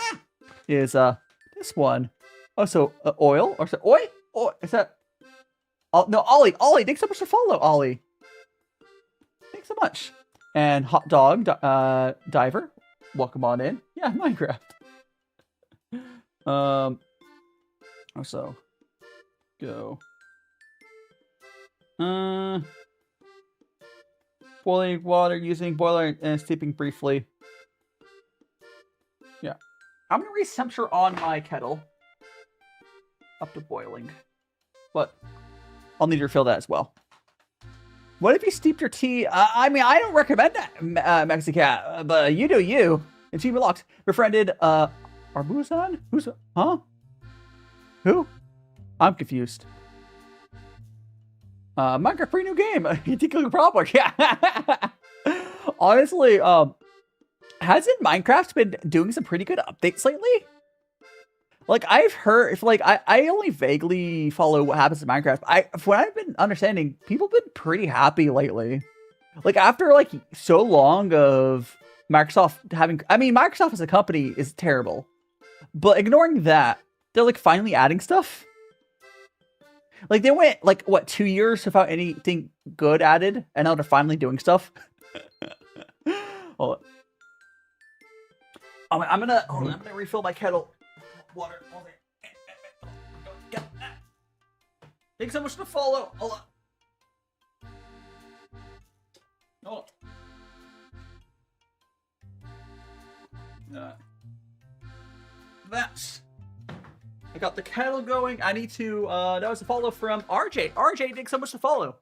is this one. Oh, so oil or so oi? Oh, is that? Oh no, Ollie. Thanks so much for follow, Ollie. Thanks so much. And Hot Dog Diver, welcome on in. Yeah, Minecraft. Also, go. Boiling water using boiler and steeping briefly. Yeah, I'm gonna raise temperature on my kettle up to boiling, but I'll need to refill that as well. What if you steeped your tea? I mean, I don't recommend that, Mexicat, but you do you. And she locked. Befriended, Arbuzan? Who's, huh? Who? I'm confused. Minecraft free new game. You think it's a problem? Yeah. Honestly, hasn't Minecraft been doing some pretty good updates lately? Like, I've heard, if like, I only vaguely follow what happens in Minecraft. From what I've been understanding, people have been pretty happy lately. Like, after, like, so long of Microsoft having, I mean, Microsoft as a company is terrible. But ignoring that, they're, like, finally adding stuff. Like, they went, like, what, 2 years without anything good added? And now they're finally doing stuff? Hold on. I'm gonna refill my kettle. Water. Thanks so much for the follow. Hold on. Hold on. That's. I got the kettle going. I need to. That was a follow from RJ. RJ, thanks so much for the follow.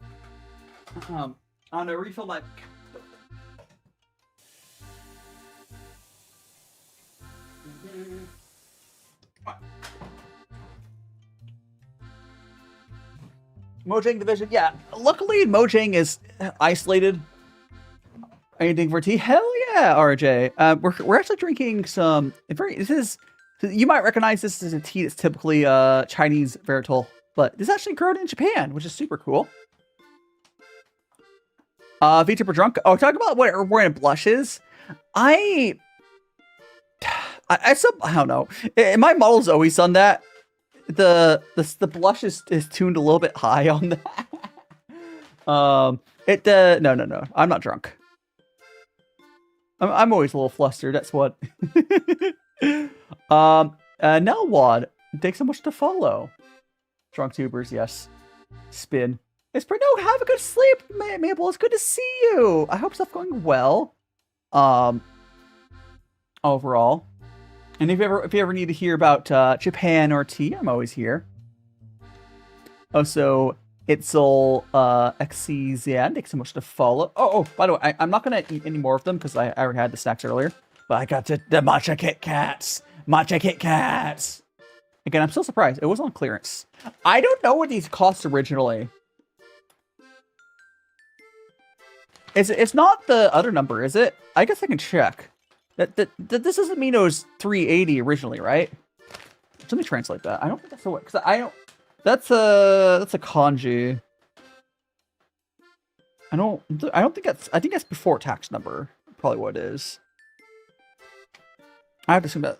I'm gonna refill my. Mojang Division, yeah. Luckily, Mojang is isolated. Anything for tea? Hell yeah, RJ. We're actually drinking some. You might recognize this as a tea that's typically Chinese varietal, but this is actually grown in Japan, which is super cool. Vtuber drunk. Oh, talk about what we're wearing blushes. I don't know. My model's always done that. The blush is tuned a little bit high on that. No. I'm not drunk. I'm always a little flustered. That's what. Nelwad, thanks so much to follow. Drunk tubers, yes. Spin. It's pretty. No, have a good sleep, Mabel. It's good to see you. I hope stuff going well. Overall. And if you ever need to hear about Japan or tea, I'm always here. Also, Itzel XCZN, thanks so much to follow. Oh, by the way, I'm not gonna eat any more of them because I already had the snacks earlier. But I got the matcha Kit Kats. Matcha Kit Kats. Again, I'm still surprised. It was on clearance. I don't know what these cost originally. It's not the other number, is it? I guess I can check. That this doesn't mean it was 380 originally, right? Let me translate that. I don't think that's the way, because I don't. That's a kanji. I don't think that's. I think that's before tax number. Probably what it is. I have to assume that.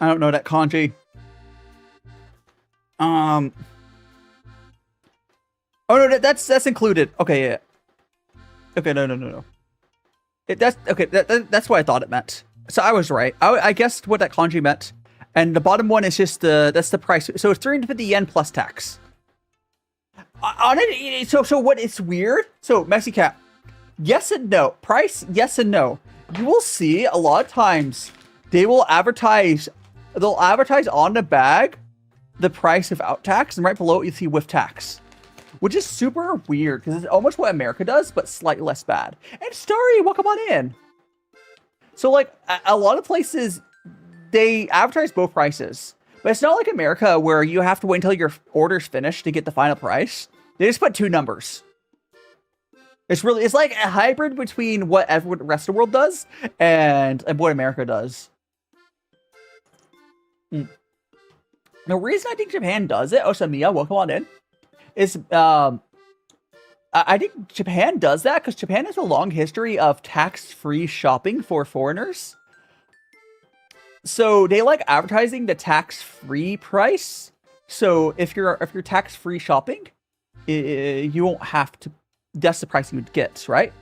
I don't know that kanji. Oh no, that's included. Okay, yeah. Okay, no. That's okay. That's what I thought it meant. So I was right. I guessed what that kanji meant, and the bottom one is just that's the price. So it's 350 yen plus tax. On it. So what? It's weird. So Messy Cat, yes and no. Price, yes and no. You will see a lot of times they will advertise. They'll advertise on the bag the price without tax, and right below it you see with tax. Which is super weird, because it's almost what America does, but slightly less bad. And Starry, welcome on in. So, like, a lot of places, they advertise both prices. But it's not like America, where you have to wait until your order's finished to get the final price. They just put two numbers. It's like a hybrid between what the rest of the world does, and what America does. The reason I think Japan does it, Osamiya, welcome on in, is I think Japan does that because Japan has a long history of tax-free shopping for foreigners. So they like advertising the tax-free price. So if you're tax-free shopping, you won't have to. That's the price you would get, right?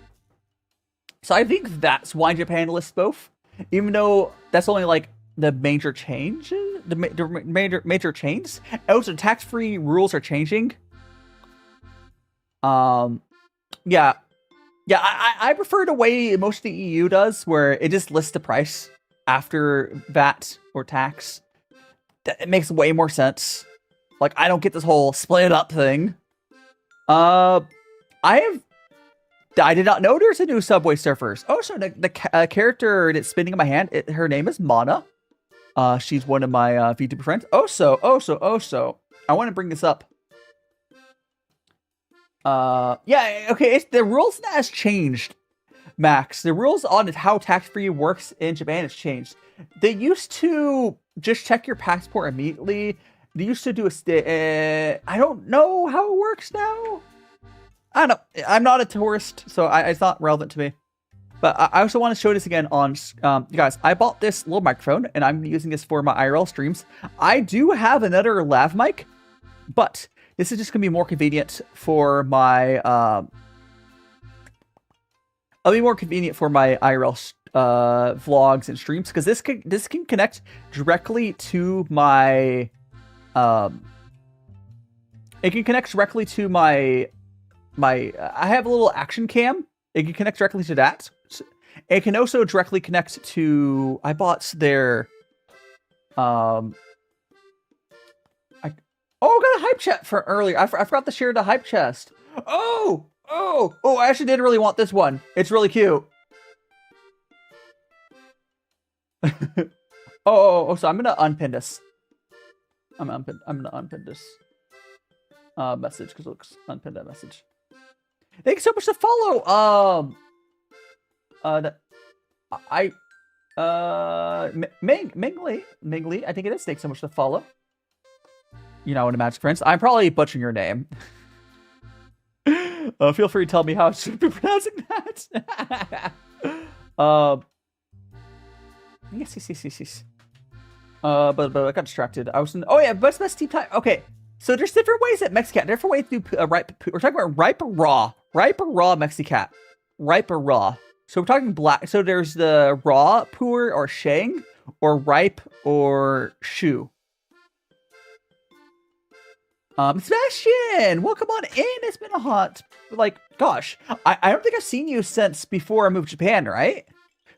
So I think that's why Japan lists both, even though that's only like the major changes, the major changes. Also, tax-free rules are changing. Yeah, I prefer the way most of the EU does, where it just lists the price after VAT or tax. It makes way more sense. Like, I don't get this whole split it up thing. I did not know there's a new Subway Surfers. Oh, so the character that's spinning in my hand, her name is Mana. She's one of my VTuber friends. Also, I want to bring this up. Yeah, okay, the rules has changed, Max. The rules on how tax-free works in Japan has changed. They used to just check your passport immediately. They used to do I don't know how it works now. I don't know. I'm not a tourist, so it's not relevant to me. But I also want to show this again on, you guys, I bought this little microphone, and I'm using this for my IRL streams. I do have another lav mic, but this is just going to be more convenient for my, it'll be more convenient for my IRL vlogs and streams, because this can connect directly to my, it can connect directly to my, I have a little action cam. It can connect directly to that. It can also directly connect to, I bought their, I got a hype chat for earlier. I forgot to share the hype chest. Oh, I actually did really want this one. It's really cute. So I'm gonna unpin this. I'm gonna unpin this message because it looks unpin that message. Thanks so much to follow. Mingli, I think it is. Thanks so much to follow. You know, in a Magic Friends, I'm probably butchering your name. Feel free to tell me how I should be pronouncing that. Yes. But I got distracted. I was in. Oh yeah, best team time. Okay, so there's different ways that Mexicat. Different ways to do ripe. We're talking about ripe or raw. Ripe or raw Mexicat. Ripe or raw. So we're talking black. So there's the raw puer or sheng, or ripe or shu. Sebastian, welcome on in. It's been a hot, gosh, I don't think I've seen you since before I moved to Japan, right?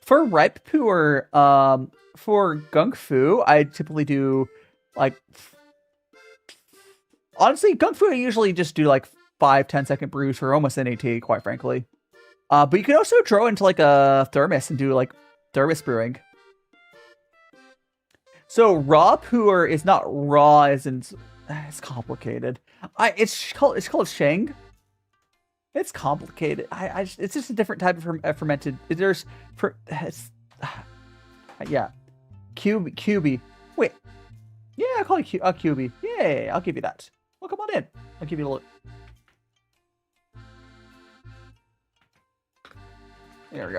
For ripe puer, for gung fu, I typically do honestly, gung fu I usually just do 5-10 second brews for almost NAT, quite frankly. But you can also throw into a thermos and do thermos brewing. So raw puer is not raw as in. It's complicated. It's called sheng. It's complicated. It's just a different type of fermented. There's yeah, QB. Wait, yeah, I'll call it QB. Yeah, I'll give you that. Well, come on in. I'll give you a look. There we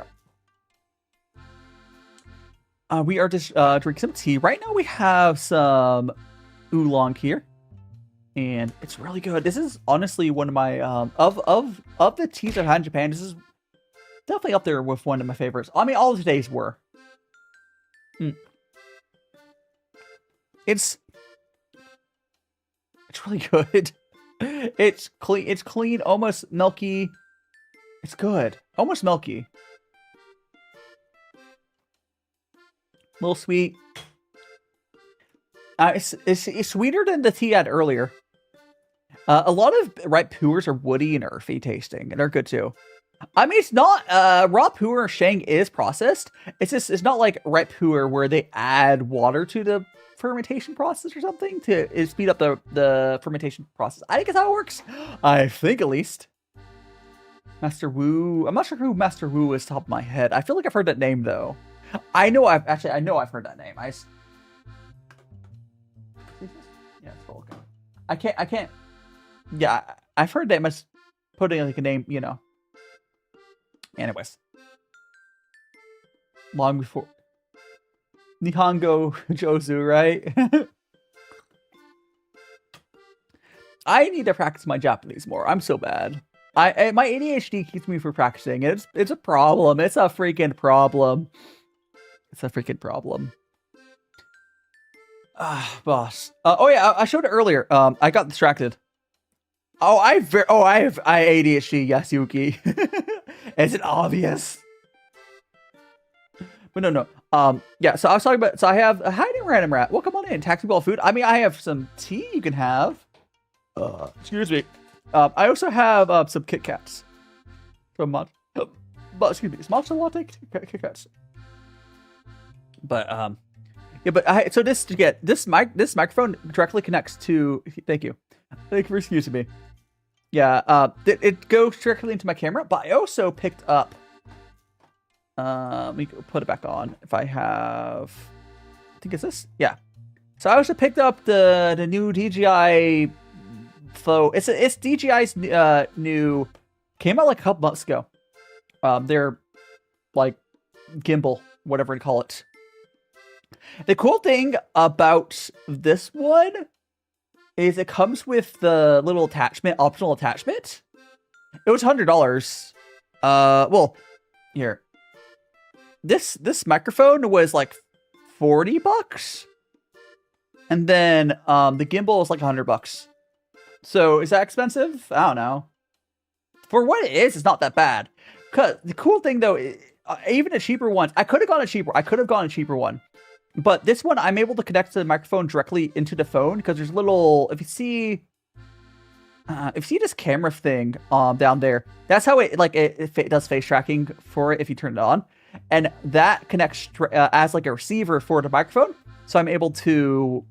go. We are just drinking some tea right now. We have some oolong here. And it's really good. This is honestly one of my of the teas I've had in Japan. This is definitely up there with one of my favorites. I mean, all of today's were. It's really good. It's clean. It's clean, almost milky. It's good, almost milky. A little sweet. It's sweeter than the tea I had earlier. A lot of ripe puers are woody and earthy tasting, and they're good too. I mean, it's not raw puer sheng is processed. It's not like ripe puer where they add water to the fermentation process or something to speed up the fermentation process. I think that's how it works. I think, at least. Master Wu. I'm not sure who Master Wu is top of my head. I feel like I've heard that name though. I know I've heard that name. Yeah, it's Vulcan. I can't. Yeah, I've heard that must putting a name, you know. Anyways. Long before Nihongo Jozu, right? I need to practice my Japanese more. I'm so bad. My ADHD keeps me from practicing. It's a problem. It's a freaking problem. It's a freaking problem. Boss. Oh yeah, I showed it earlier. I got distracted. I have ADHD, yes, Yuki. Is it obvious? But no. Yeah, so I was talking about, so I have a hiding random rat. Well, come on in, taxi ball food. I mean, I have some tea you can have. Excuse me. I also have some Kit Kats. From excuse me, matcha latte Kit Kats. But Yeah, but so this microphone directly connects to. Thank you for excusing me. Yeah, it goes directly into my camera, but I also picked up. Let me put it back on. If I have, I think it's this. Yeah. So I also picked up the new DJI Flow. It's DJI's new. Came out like a couple months ago. They're like gimbal, whatever you call it. The cool thing about this one is it comes with the little attachment, optional attachment. It was $100. Well, here. This microphone was like $40, and then the gimbal was like $100. So is that expensive? I don't know. For what it is, it's not that bad. Cause the cool thing though, even a cheaper one, I could have gone a cheaper one. But this one, I'm able to connect the microphone directly into the phone because there's little. If you see this camera thing down there, that's how it does face tracking for it if you turn it on, and that connects as like a receiver for the microphone. So I'm able to,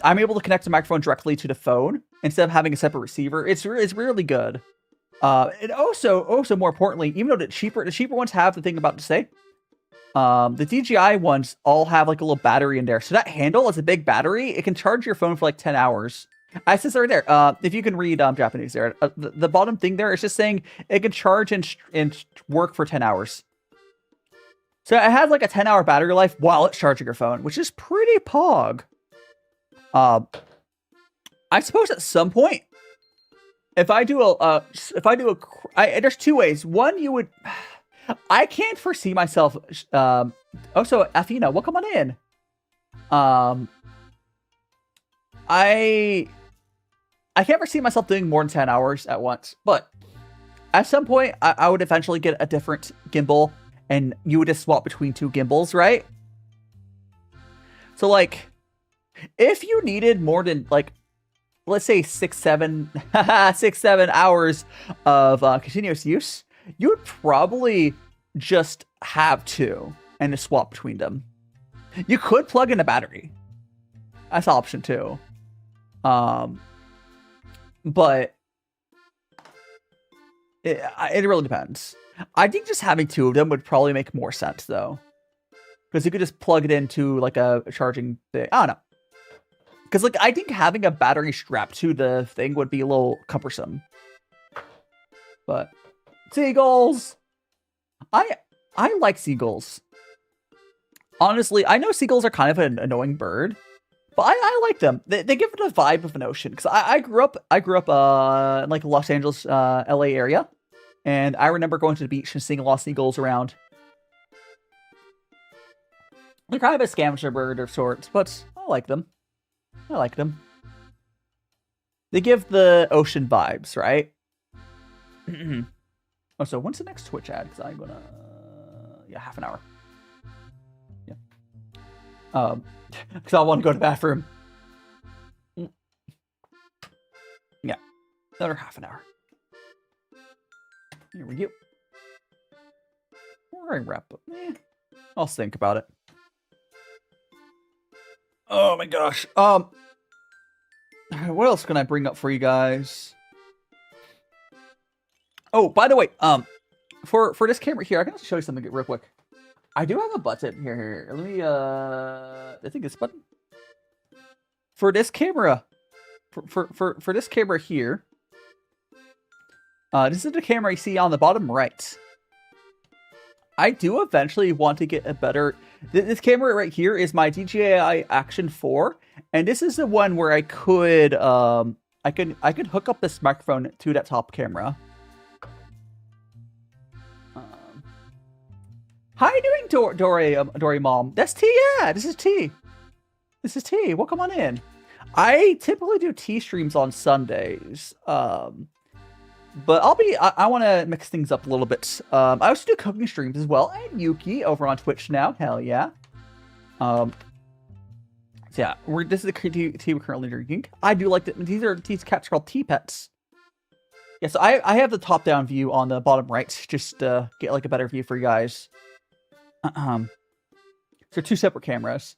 I'm able to connect the microphone directly to the phone instead of having a separate receiver. It's really good. And also more importantly, even though the cheaper ones have the thing I'm about to say. The DJI ones all have like a little battery in there. So that handle is a big battery. It can charge your phone for like 10 hours. I said right there. If you can read Japanese there, the bottom thing there is just saying it can charge and work for 10 hours. So it has like a 10-hour battery life while it's charging your phone, which is pretty pog. I suppose at some point, if I do there's two ways. One, you would. I can't foresee myself. So Athena, welcome on in. I can't foresee myself doing more than 10 hours at once, but at some point, I would eventually get a different gimbal, and you would just swap between two gimbals, right? So like, if you needed more than like, let's say 6-7 hours of continuous use, you would probably just have two and just swap between them. You could plug in a battery. That's an option too. But it really depends. I think just having two of them would probably make more sense though. Because you could just plug it into like a charging thing. I don't know. Because like I think having a battery strapped to the thing would be a little cumbersome. But seagulls. I like seagulls. Honestly, I know seagulls are kind of an annoying bird, but I like them. They give it a vibe of an ocean. Because I grew up in like Los Angeles, LA area, and I remember going to the beach and seeing a lot of seagulls around. They're kind of a scavenger bird of sorts, but I like them. They give the ocean vibes, right? Oh, so when's the next Twitch ad? Because I'm gonna... Yeah, half an hour. Yeah. Because I want to go to the bathroom. Yeah. Another half an hour. Here we go. We're going to wrap up. I'll think about it. Oh my gosh. What else can I bring up for you guys? Oh, by the way, for this camera here, I can show you something real quick. I do have a button here. Let me I think this button for this camera, for this camera here. This is the camera you see on the bottom right. I do eventually want to get a better. This camera right here is my DJI Action 4, and this is the one where I could I could hook up this microphone to that top camera. How are you doing, Dory Mom? That's T, yeah, this is T. This is T, welcome on in. I typically do T streams on Sundays. But I want to mix things up a little bit. I also do cooking streams as well. And Yuki over on Twitch now, hell yeah. So yeah, this is the tea we're currently drinking. I do like these cats are called tea pets. Yeah, so I have the top-down view on the bottom right, just to get like a better view for you guys. So 2 separate cameras.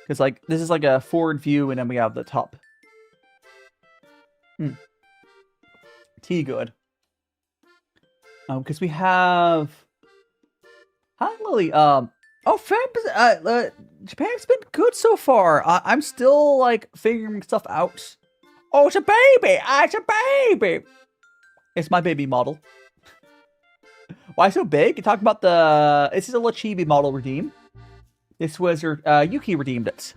Because like this is like a forward view, and then we have the top. Tea good. Because we have. Hi Lily. Japan's been good so far. I'm still like figuring stuff out. Oh, it's a baby. It's a baby. It's my baby model. Why so big? You talk about the. This is a little chibi model redeem. This was her. Yuki redeemed it.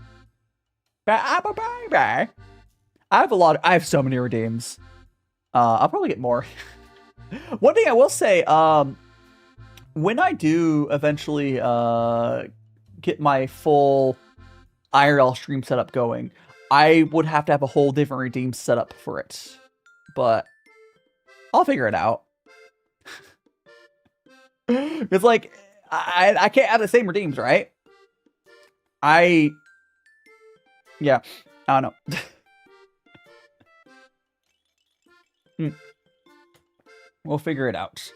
I'm a baby. I have a lot. I have so many redeems. I'll probably get more. One thing I will say. When I do eventually get my full IRL stream setup going, I would have to have a whole different redeem setup for it. But I'll figure it out. It's like, I can't have the same redeems, right? Yeah, I don't know. We'll figure it out.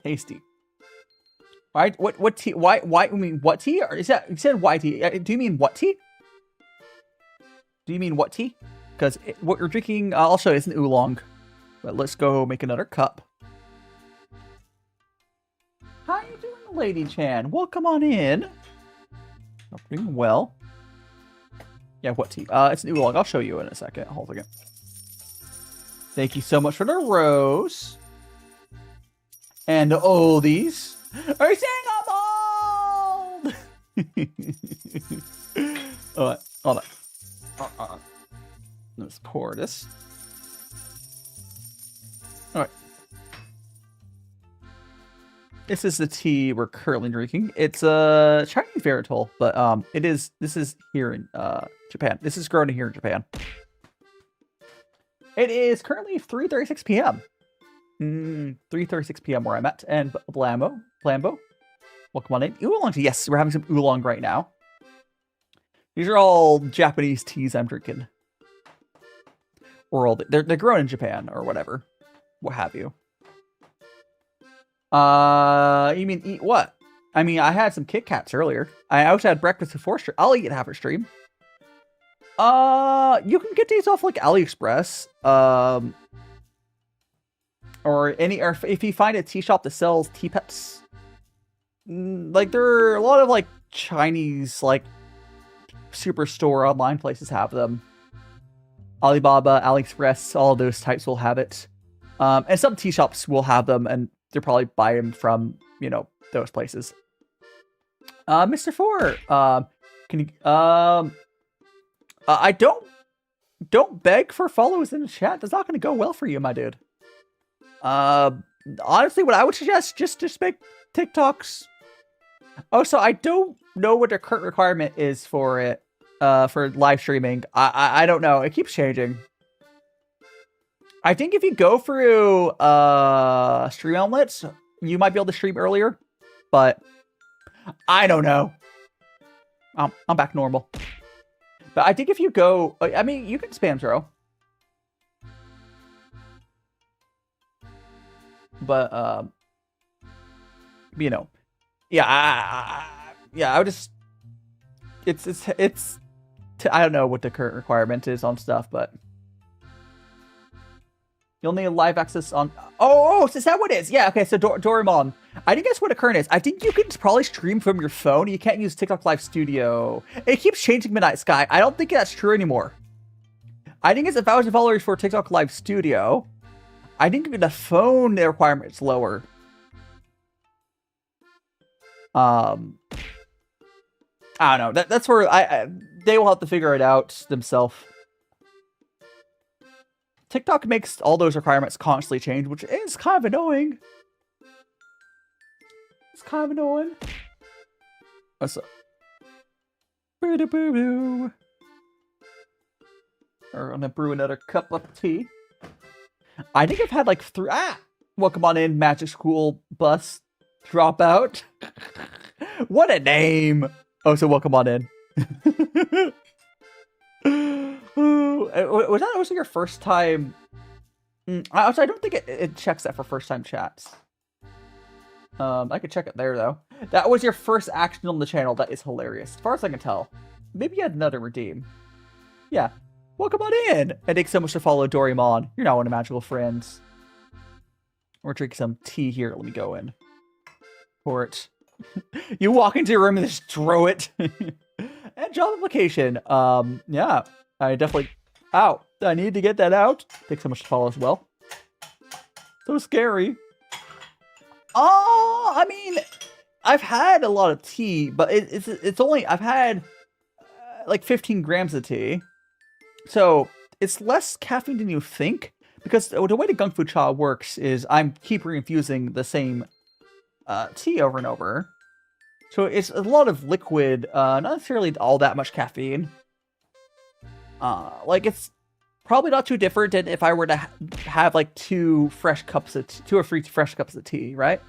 Tasty. Why? What tea? Why? I mean, what tea? Or is that you said why tea? Do you mean what tea? Do you mean what tea? Because what you're drinking, I'll show you. It's an oolong. But let's go make another cup. How you doing, Lady Chan? Welcome on in. I'm doing well. Yeah, what tea? It's an oolong. I'll show you in a second. Hold on. Thank you so much for the rose. And the oldies. Are you saying I'm old? Alright, hold on. Let's pour this. Alright. This is the tea we're currently drinking. It's a Chinese varietal, but this is here in Japan. This is grown here in Japan. It is currently 3:36 p.m. 3:36 p.m. where I'm at, and Blambo, welcome on in. Oolong tea, yes, we're having some oolong right now. These are all Japanese teas I'm drinking. Or all they're grown in Japan or whatever, what have you. You mean eat what? I mean, I had some Kit Kats earlier. I also had breakfast before stream. I'll eat half a stream. You can get these off like AliExpress. Or if you find a tea shop that sells tea peps, like there are a lot of like Chinese like superstore online places have them. Alibaba, AliExpress, all those types will have it. And some tea shops will have them, and they'll probably buy them from, you know, those places. Mr. Four, can you, I don't beg for follows in the chat. That's not going to go well for you, my dude. Honestly, what I would suggest, just make TikToks. Also, I don't know what the current requirement is for it, for live streaming. I don't know. It keeps changing. I think if you go through, stream elements, you might be able to stream earlier, but I don't know. I'm back normal. But I think if you go, I mean, you can spam throw. But, you know, yeah, I would just, I don't know what the current requirement is on stuff, but you'll need live access on, oh, is that what it is? Yeah, okay, so Doraemon, I think that's what the current is. I think you can probably stream from your phone. You can't use TikTok Live Studio. It keeps changing, Midnight Sky. I don't think that's true anymore. I think it's 1,000 followers for TikTok Live Studio. I think the phone requirement is lower. I don't know. That's where they will have to figure it out themselves. TikTok makes all those requirements constantly change, which is kind of annoying. It's kind of annoying. What's up? Or I'm gonna brew another cup of tea. I think I've had like 3. Welcome on in, Magic School Bus Dropout. What a name! Oh, so welcome on in. Was that also your first time? I don't think it checks that for first time chats. I could check it there though. That was your first action on the channel. That is hilarious. As far as I can tell. Maybe you had another redeem. Yeah. Welcome on in. And thanks so much to follow Doraemon. You're now one of magical friends. We're drinking some tea here. Let me go in. Pour it. You walk into your room and just throw it. And job application. Yeah. I definitely... Ow. I need to get that out. Thanks so much to follow as well. So scary. Oh, I mean, I've had a lot of tea, but it's only... I've had like 15 grams of tea. So it's less caffeine than you think. Because the way the Kung Fu Cha works is I keep reinfusing the same tea over and over. So it's a lot of liquid, not necessarily all that much caffeine. Like it's probably not too different than if I were to have like two or three fresh cups of tea, right?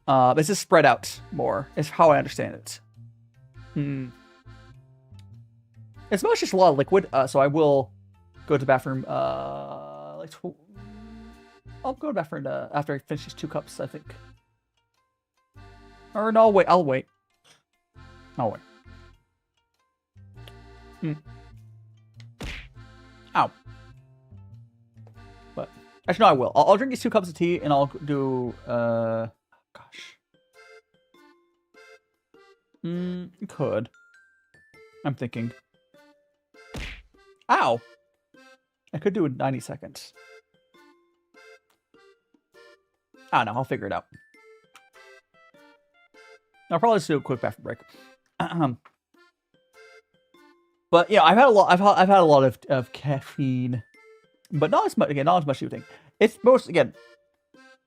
It's just spread out more, is how I understand it. It's mostly just a lot of liquid, so I will go to the bathroom, I'll go to the bathroom after I finish these 2 cups, I think. Or no, wait, I'll wait. I'll wait. Ow. But, actually, no, I will. I'll drink these 2 cups of tea, and I'll do, gosh. Could. I'm thinking. Ow! I could do it in 90 seconds. I don't know, I'll figure it out. I'll probably just do a quick bathroom break. But yeah, I've had a lot of caffeine, but not as much. Again, not as much as you think. It's most again.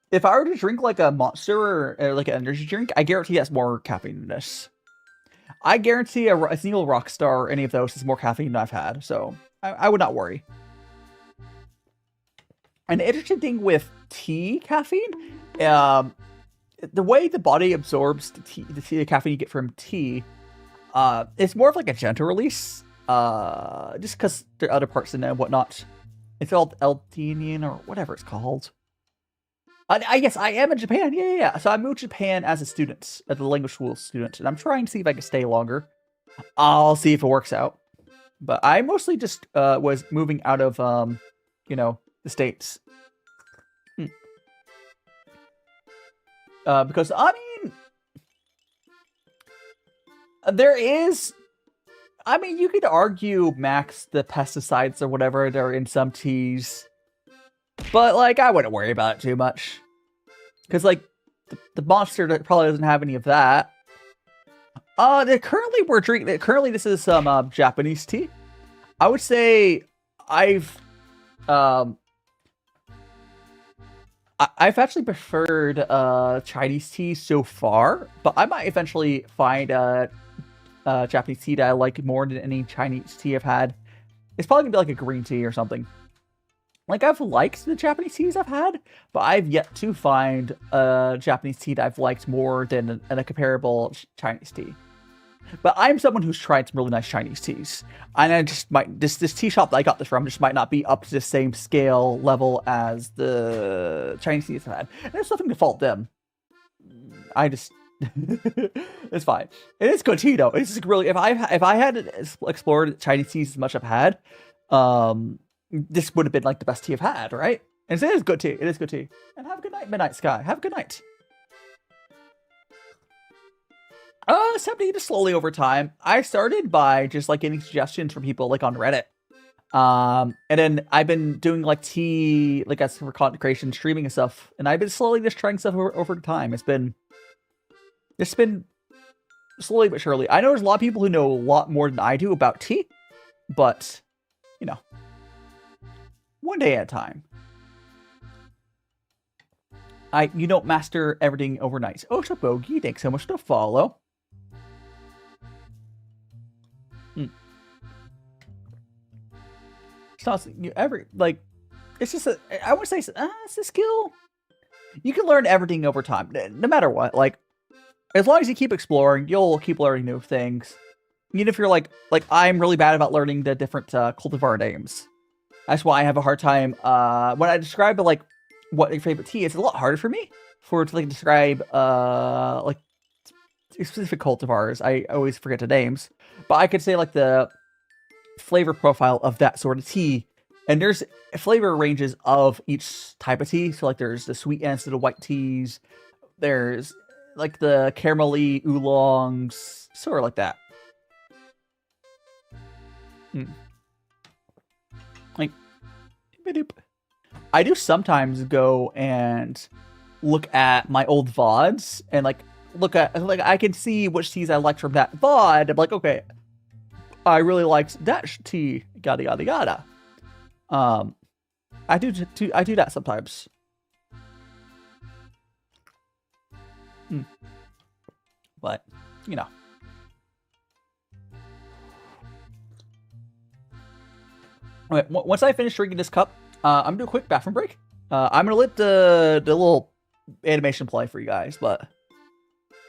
If I were to drink like a Monster or like an energy drink, I guarantee that's more caffeine than this. I guarantee a single Rockstar or any of those is more caffeine than I've had, so I would not worry. An interesting thing with tea caffeine, the way the body absorbs the caffeine you get from tea, it's more of like a gentle release, just because there are other parts in it and whatnot. It's called L-theanine or whatever it's called. I guess I am in Japan. Yeah. So I moved to Japan as a student, as a language school student, and I'm trying to see if I can stay longer. I'll see if it works out. But I mostly just was moving out of, the States. Because, I mean, you could argue max the pesticides or whatever that are in some teas. But, like, I wouldn't worry about it too much. Because, like, the Monster probably doesn't have any of that. Currently this is some Japanese tea. I would say I've actually preferred Chinese tea so far, but I might eventually find Japanese tea that I like more than any Chinese tea I've had. It's probably gonna be like a green tea or something. Like, I've liked the Japanese teas I've had, but I've yet to find a Japanese tea that I've liked more than a comparable Chinese tea. But I'm someone who's tried some really nice Chinese teas. And I just might... This tea shop that I got this from just might not be up to the same scale level as the Chinese teas I've had. And there's nothing to fault them. I just... It's fine. It is good tea, though. It's just really... If I had explored Chinese teas as much as I've had, this would have been like the best tea I've had, right? And it is good tea. It is good tea. And have a good night, Midnight Sky. Have a good night. It's happening just slowly over time. I started by just like getting suggestions from people like on Reddit. And then I've been doing like tea, like as for content creation, streaming and stuff. And I've been slowly just trying stuff over time. It's been slowly but surely. I know there's a lot of people who know a lot more than I do about tea, but you know, one day at a time. You don't master everything overnight. Oh, so Bogey, thanks so much to follow. It's not it's just I want to say it's a skill. You can learn everything over time, no matter what. Like, as long as you keep exploring, you'll keep learning new things. even if you're like I'm really bad about learning the different cultivar names. That's why I have a hard time when I describe like what your favorite tea is. It's a lot harder for me to like describe like specific cultivars. I always forget the names, but I could say like the flavor profile of that sort of tea. And there's flavor ranges of each type of tea. So like there's the sweet ends to the white teas. There's like the caramelly oolongs, sort of like that. Like, I do sometimes go and look at my old VODs and like look at I can see which teas I liked from that VOD. I'm like, okay, I really liked that tea, yada yada yada. I do that sometimes. But you know. Okay, once I finish drinking this cup, I'm gonna do a quick bathroom break. I'm gonna let the little animation play for you guys, but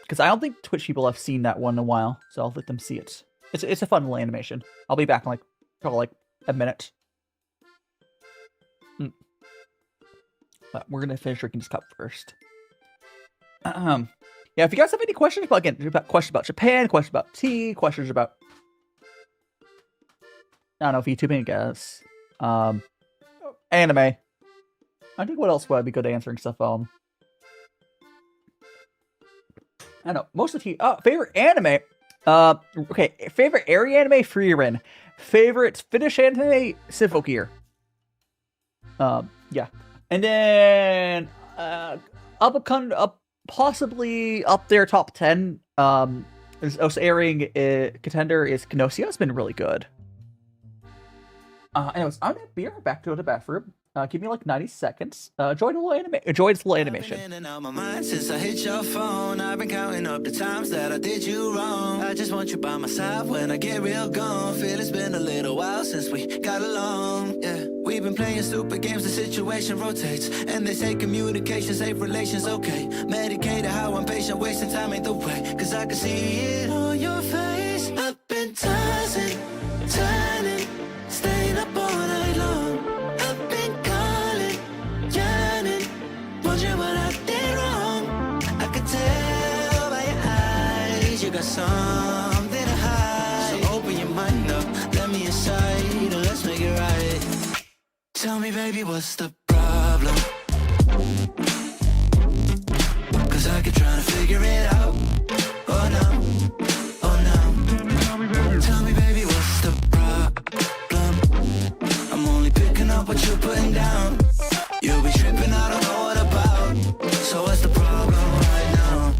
because I don't think Twitch people have seen that one in a while, so I'll let them see it. It's a fun little animation. I'll be back in probably like a minute. But we're gonna finish drinking this cup first. Yeah, if you guys have any questions questions about Japan, questions about tea, questions about I don't know, VTubing, I guess. Anime. I think what else would I be good at answering stuff on? I don't know. Most of the favorite anime. Okay, favorite Airy anime, Frieren. Favorite Finnish anime, Symphogear. Yeah. And then possibly up there top 10. Most airing contender is Kenosia. It's been really good. Anyways, I'm gonna be right back to the bathroom. Give me like 90 seconds. Enjoy this little animation. In and out my mind since I hit your phone. I've been counting up the times that I did you wrong. I just want you by my side when I get real gone. Feel it's been a little while since we got along. Yeah, we've been playing stupid games. The situation rotates, and they say communication, safe relations, okay. Medicated how I'm patient, wasting time ain't the way. Cause I can see it on your face. I've been tossing, turning, staying up all night long. I've been calling, yearning, wondering what I did wrong. I could tell by your eyes you got something to hide. So open your mind up, let me inside, and let's make it right. Tell me, baby, what's the problem? Cause I keep trying to figure it out. Oh no, oh no. Tell me, baby, what's the problem? I'm only picking up what you're putting down. You'll be tripping, I don't know what about. So what's the problem right now?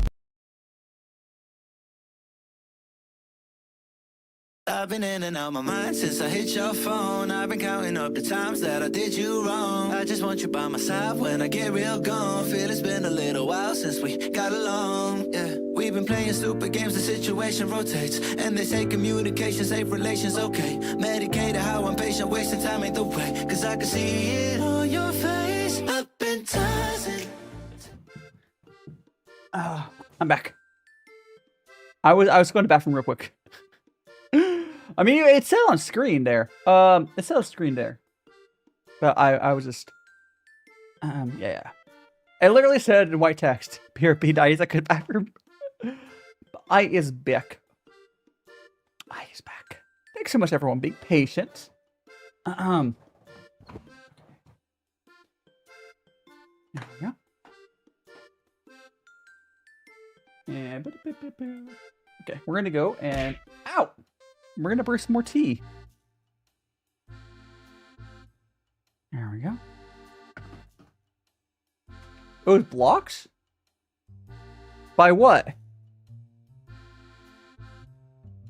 I've been in and out my mind since I hit your phone. I've been counting up the times that I did you wrong. I just want you by my side when I get real gone. Feel it's been a little while since we got along. Yeah, we've been playing stupid games. The situation rotates, and they say communication, safe relations, okay. Medicated how I'm patient, wasting time ain't the way. Cause I can see it on your face. I've been tossing. I'm back. I was going to the bathroom real quick. I mean, it said on screen there. It said on screen there. But I was just, yeah. It literally said in white text, PRP dies at the bathroom. I is back. I is back. Thanks so much, everyone. Be patient. There we go. And okay, we're gonna go and out. We're gonna brew some more tea. There we go. Oh, it blocks? By what?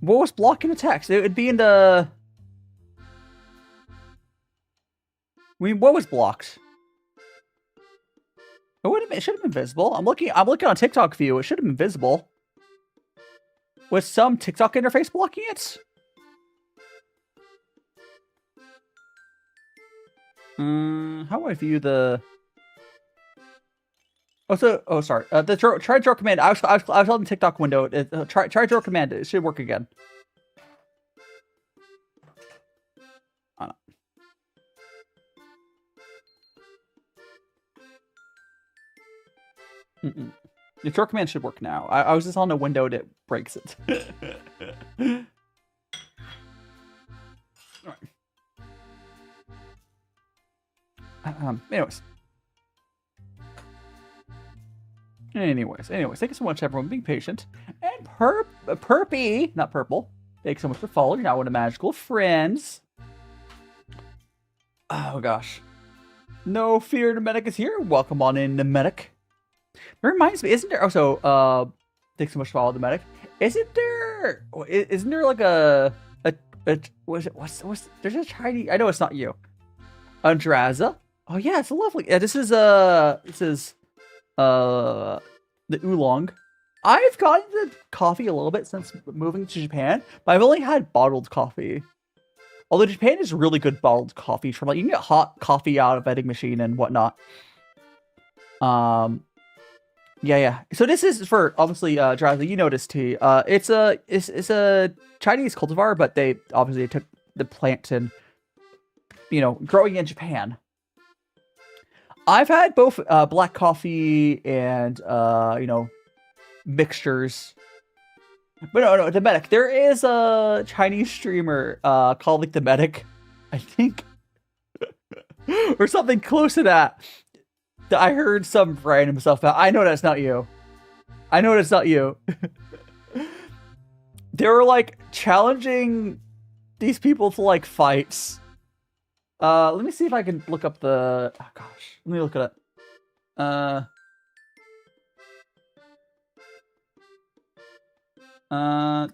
What was blocking the text? It would be in the... I mean, what was blocked? It should have been visible. I'm looking on TikTok view. It should have been visible. Was some TikTok interface blocking it? How do I view the... Oh, sorry. The try draw command. I was on the TikTok window. Try draw command. It should work again. The short command should work now. I was just on a window and it breaks it. All right. Anyways, thank you so much, everyone, for being patient. And Perpy, not Purple, thanks so much for following. You're now one of Magical Friends. Oh, gosh. No fear, Nemedic is here. Welcome on in, Nemedic. It reminds me, isn't there also, thanks so much for following, Nemedic. Isn't there like there's a Chinese, I know it's not you. Andraza. Oh, yeah, it's lovely. Yeah, this is the oolong. I've gotten the coffee a little bit since moving to Japan, but I've only had bottled coffee. Although Japan is really good bottled coffee from, like, you can get hot coffee out of vending machine and whatnot. Yeah. So this is for, obviously, Drowsy, you know this tea. It's a Chinese cultivar, but they obviously took the plant and, growing in Japan. I've had both black coffee and, mixtures. But no, the Medic. There is a Chinese streamer called, like, the Medic, I think. Or something close to that. That I heard some random stuff out. I know that's not you. They were, like, challenging these people to, like, fights. Let me see if I can look up the... Oh, gosh. Let me look it up.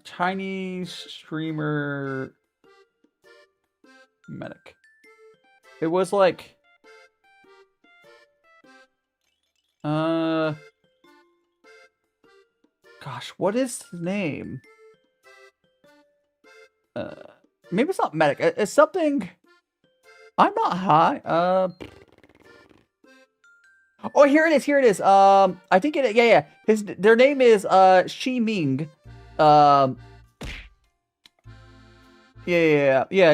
Chinese streamer... Medic. It was, like... Gosh, what is his name? Maybe it's not Medic. It's something... I'm not high. Oh, here it is. I think it. Yeah. Their name is Shi Ming. Yeah.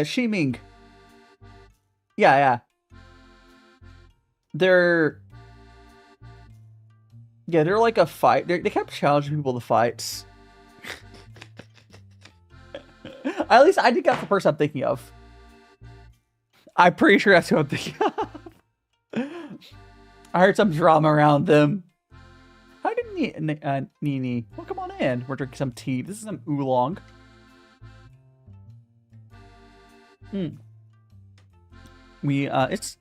Shi Ming. Yeah. They're like a fight. They kept challenging people to fights. At least I think that's the person I'm thinking of. I'm pretty sure that's who I'm thinking of. I heard some drama around them. How did Nini? Well, come on in. We're drinking some tea. This is some oolong. It's...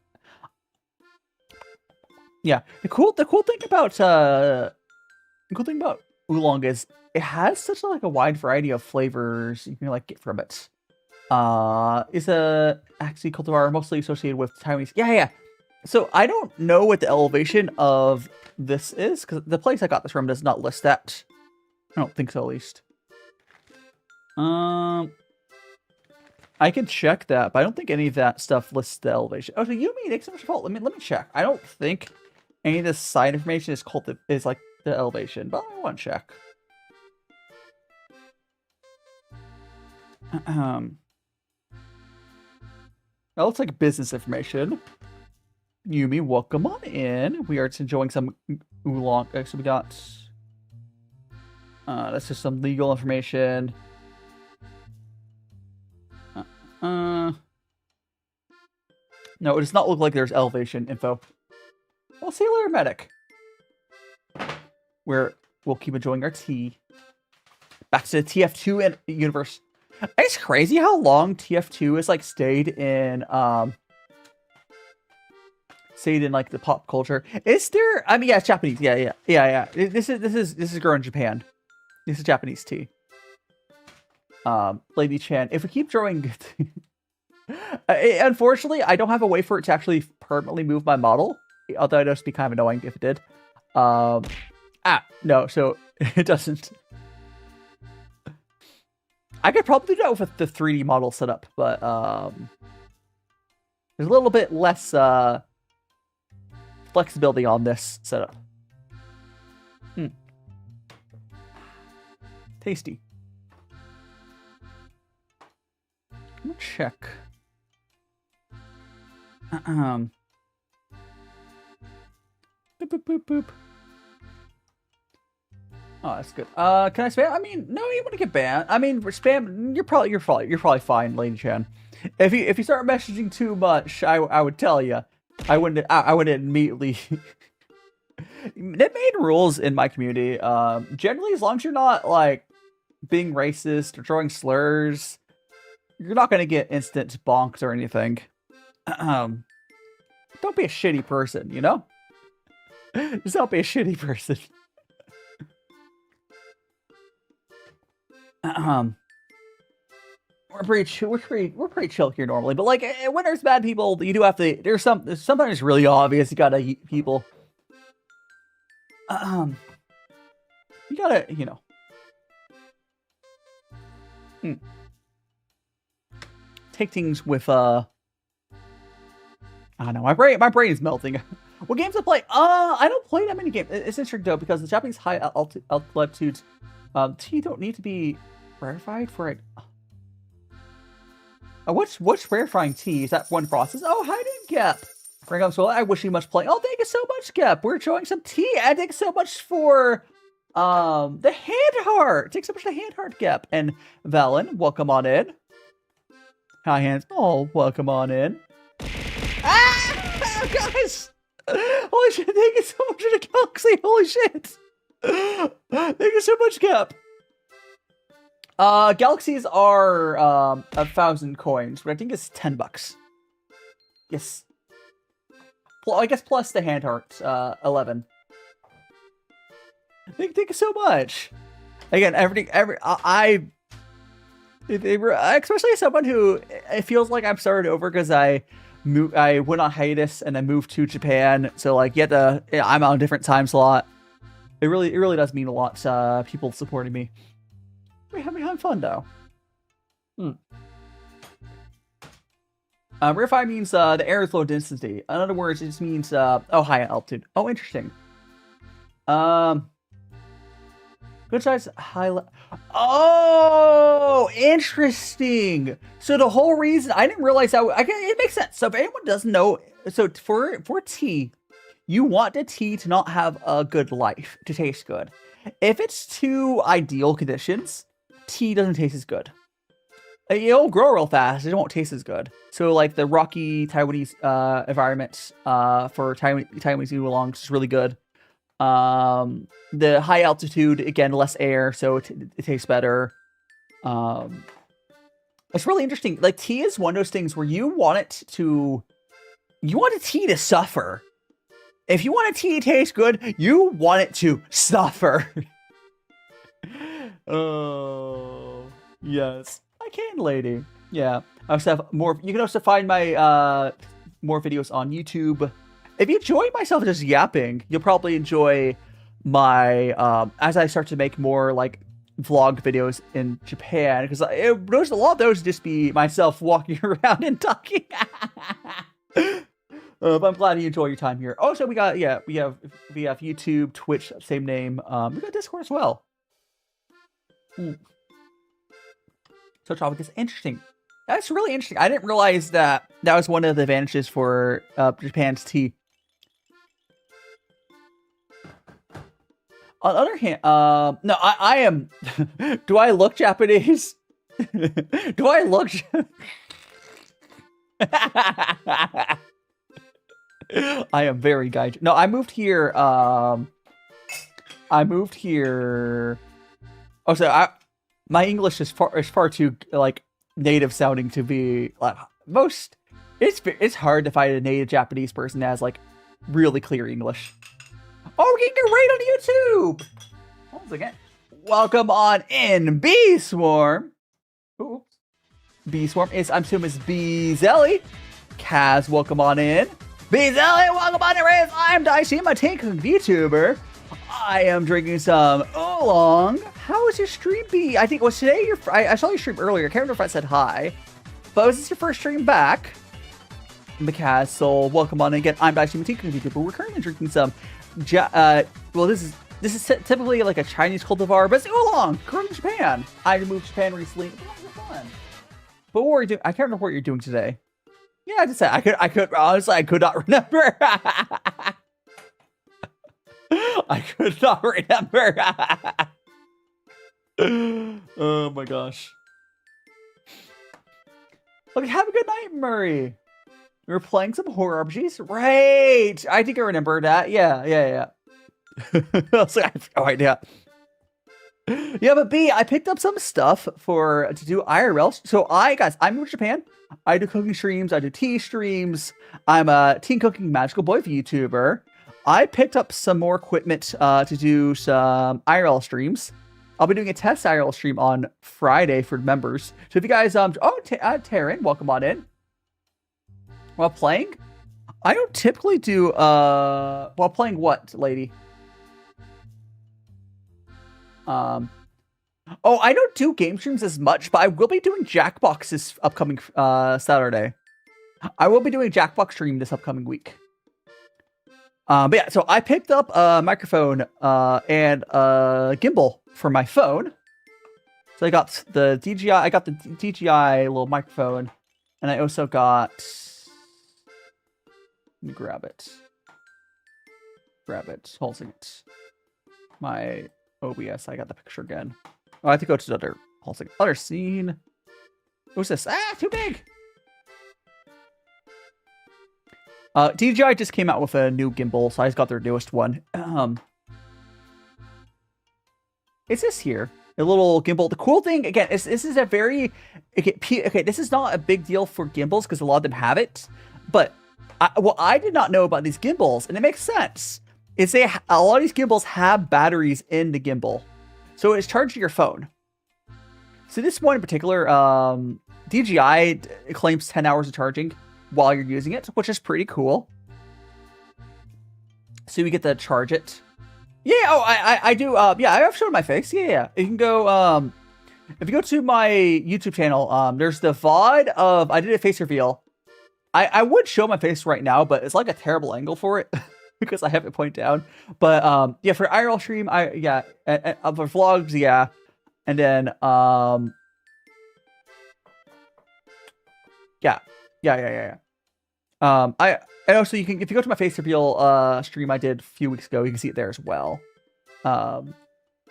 Yeah. The cool thing about oolong is it has such a wide variety of flavors you can, like, get from it. Is a actually cultivar mostly associated with Taiwanese. Yeah. So I don't know what the elevation of this is, because the place I got this from does not list that. I don't think so, at least. I can check that, but I don't think any of that stuff lists the elevation. Oh, so Yumi, thanks so much for fault. Let me check. I don't think any of this side information is like the elevation, but I want to check. That looks like business information. Yumi, welcome on in. We are just enjoying some oolong. So we got... that's just some legal information. No, it does not look like there's elevation info. Well, see you later, Medic. We'll keep enjoying our tea. Back to the TF2 and universe. It's crazy how long TF2 has, like, stayed in like the pop culture. Is there? I mean, yeah, it's Japanese. Yeah. This is grown in Japan. This is Japanese tea. Lady Chan, if we keep drawing, unfortunately, I don't have a way for it to actually permanently move my model. Although it'd just be kind of annoying if it did. No, so it doesn't. I could probably do that with the 3D model setup, but there's a little bit less flexibility on this setup. Tasty. Let me check. Boop. Oh, that's good. Can I spam? I mean, no, you want to get banned. I mean, spam. You're probably fine, Lady Chan. If you start messaging too much, I would tell you. I wouldn't immediately. They made rules in my community. Generally, as long as you're not like being racist or throwing slurs, you're not gonna get instant bonked or anything. Don't be a shitty person, you know? Just don't be a shitty person. We're pretty chill here normally, but like when there's bad people, you do have to. There's sometimes really obvious. You gotta eat people. You gotta, you know. Take things with I don't know. My brain is melting. What games to play? I don't play that many games. It's interesting though because the Japanese high altitudes tea don't need to be rarefied for it. What's rarefying tea? Is that one process? Oh, hi there, Gap. Bring up so I wish you much play. Oh, thank you so much, Gap. We're showing some tea. And thanks so much for the hand heart. Thanks so much for the hand heart, Gap. And Valen, welcome on in. Hi, hands. Oh, welcome on in. Ah, guys. Holy shit! Thank you so much for the galaxy. Holy shit! Thank you so much, Cap. Galaxies are 1,000 coins, but I think it's $10. Yes. Well, I guess plus the hand hearts, 11. Thank you so much. Again, especially as someone who it feels like I'm started over because I went on hiatus and I moved to Japan, so like I'm on a different time slot. It really does mean a lot. People supporting me. We're having fun though. Rarefy means the air is low density. In other words, it just means high altitude. Oh, interesting. Good size high. Oh, interesting. So the whole reason I didn't realize that it makes sense. So if anyone doesn't know, so for tea, you want the tea to not have a good life, to taste good. If it's too ideal conditions, tea doesn't taste as good. It'll grow real fast. It won't taste as good. So like the rocky Taiwanese environments for Taiwanese oolongs is really good. The high altitude, again, less air, so it tastes better. It's really interesting. Like tea is one of those things where you want a tea to suffer. If you want a tea to taste good, you want it to suffer. Oh, yes. I can, lady. Yeah. I also have more. You can also find my more videos on YouTube. If you enjoy myself just yapping, you'll probably enjoy my as I start to make more like vlog videos in Japan, because a lot of those just be myself walking around and talking. But I'm glad you enjoy your time here. Also, we have YouTube, Twitch, same name. We got Discord as well. So topic is interesting. That's really interesting. I didn't realize that was one of the advantages for Japan's tea. On the other hand, no, I am. Do I look Japanese? Do I look? I am very gaijin. No, I moved here. Oh, so my English is far too like native sounding to be like most. It's hard to find a native Japanese person that has like really clear English. Oh, we're getting a raid on YouTube! Once again, welcome on in, Bee Swarm. Oops. Bee Swarm is, I'm assuming it's Beezelly. Kaz, welcome on in. Beezelly, welcome on in, raid. I'm DaiShimaVT, Vtuber. I am drinking some oolong. How was your stream, Bee? I think it was today. I saw your stream earlier. I can't remember if I said hi. But was this your first stream back? Mikaz, so welcome on in again. I'm DaiShimaVT, Vtuber. We're currently drinking some. Well, this is typically like a Chinese cultivar, but it's oolong. Grown in Japan. I moved to Japan recently. It was fun. But what were you doing? I can't remember what you're doing today. Yeah, I just said I could honestly I could not remember. I could not remember. Oh my gosh. Okay, have a good night, Murray. We were playing some horror RPGs. Right. I think I remember that. Yeah. I was like, I have no idea. Yeah, but B, I picked up some stuff to do IRL. So guys, I'm in Japan. I do cooking streams. I do tea streams. I'm a teen cooking magical boy VTuber. I picked up some more equipment to do some IRL streams. I'll be doing a test IRL stream on Friday for members. So if you guys, Taryn, welcome on in. While playing, I don't typically do, while playing what, lady? I don't do game streams as much, but I will be doing Jackbox this upcoming, Saturday. I will be doing Jackbox stream this upcoming week. But yeah, so I picked up a microphone, and a gimbal for my phone. So I got the DJI little microphone, and I also got, let me grab it, holding it. My OBS, I got the picture again. Oh, I have to go to the other scene. What's this? Ah, too big! DJI just came out with a new gimbal, so I just got their newest one. It's this here, a little gimbal. The cool thing, again, is this is a very... Okay, this is not a big deal for gimbals, because a lot of them have it. But what I did not know about these gimbals, and it makes sense, is a lot of these gimbals have batteries in the gimbal. So it's charged to your phone. So this one in particular, DJI claims 10 hours of charging while you're using it, which is pretty cool. So you get to charge it. Yeah, I do. Yeah, I've shown my face. Yeah. You can go, if you go to my YouTube channel, there's the VOD of, I did a face reveal. I would show my face right now, but it's like a terrible angle for it because I have it point down. But, yeah, for IRL stream, for vlogs, yeah. And then, yeah. And also you can, if you go to my face reveal stream I did a few weeks ago, you can see it there as well. The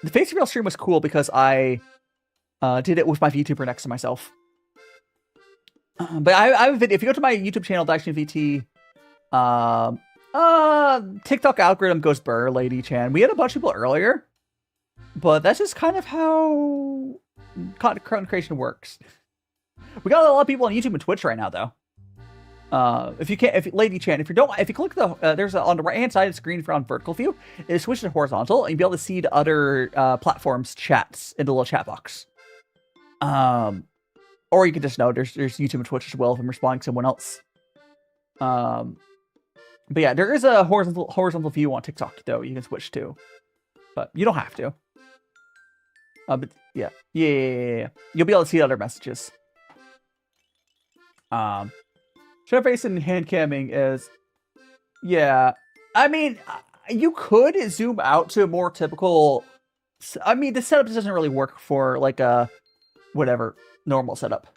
face reveal stream was cool because I did it with my VTuber next to myself. But I have a video. If you go to my YouTube channel, DaiShimaVT, TikTok algorithm goes burr, Lady Chan. We had a bunch of people earlier, but that's just kind of how content creation works. We got a lot of people on YouTube and Twitch right now, though. Lady Chan, if you click there's on the right hand side of the screen if you're on vertical view, it switches to horizontal, and you'll be able to see the other platforms chats in the little chat box. Or you can just know there's YouTube and Twitch as well if I'm responding to someone else. But yeah, there is a horizontal view on TikTok though you can switch to, but you don't have to. But yeah, you'll be able to see other messages. Show face and hand camming is, yeah. I mean, you could zoom out to a more typical. I mean, the setup doesn't really work for like a whatever normal setup.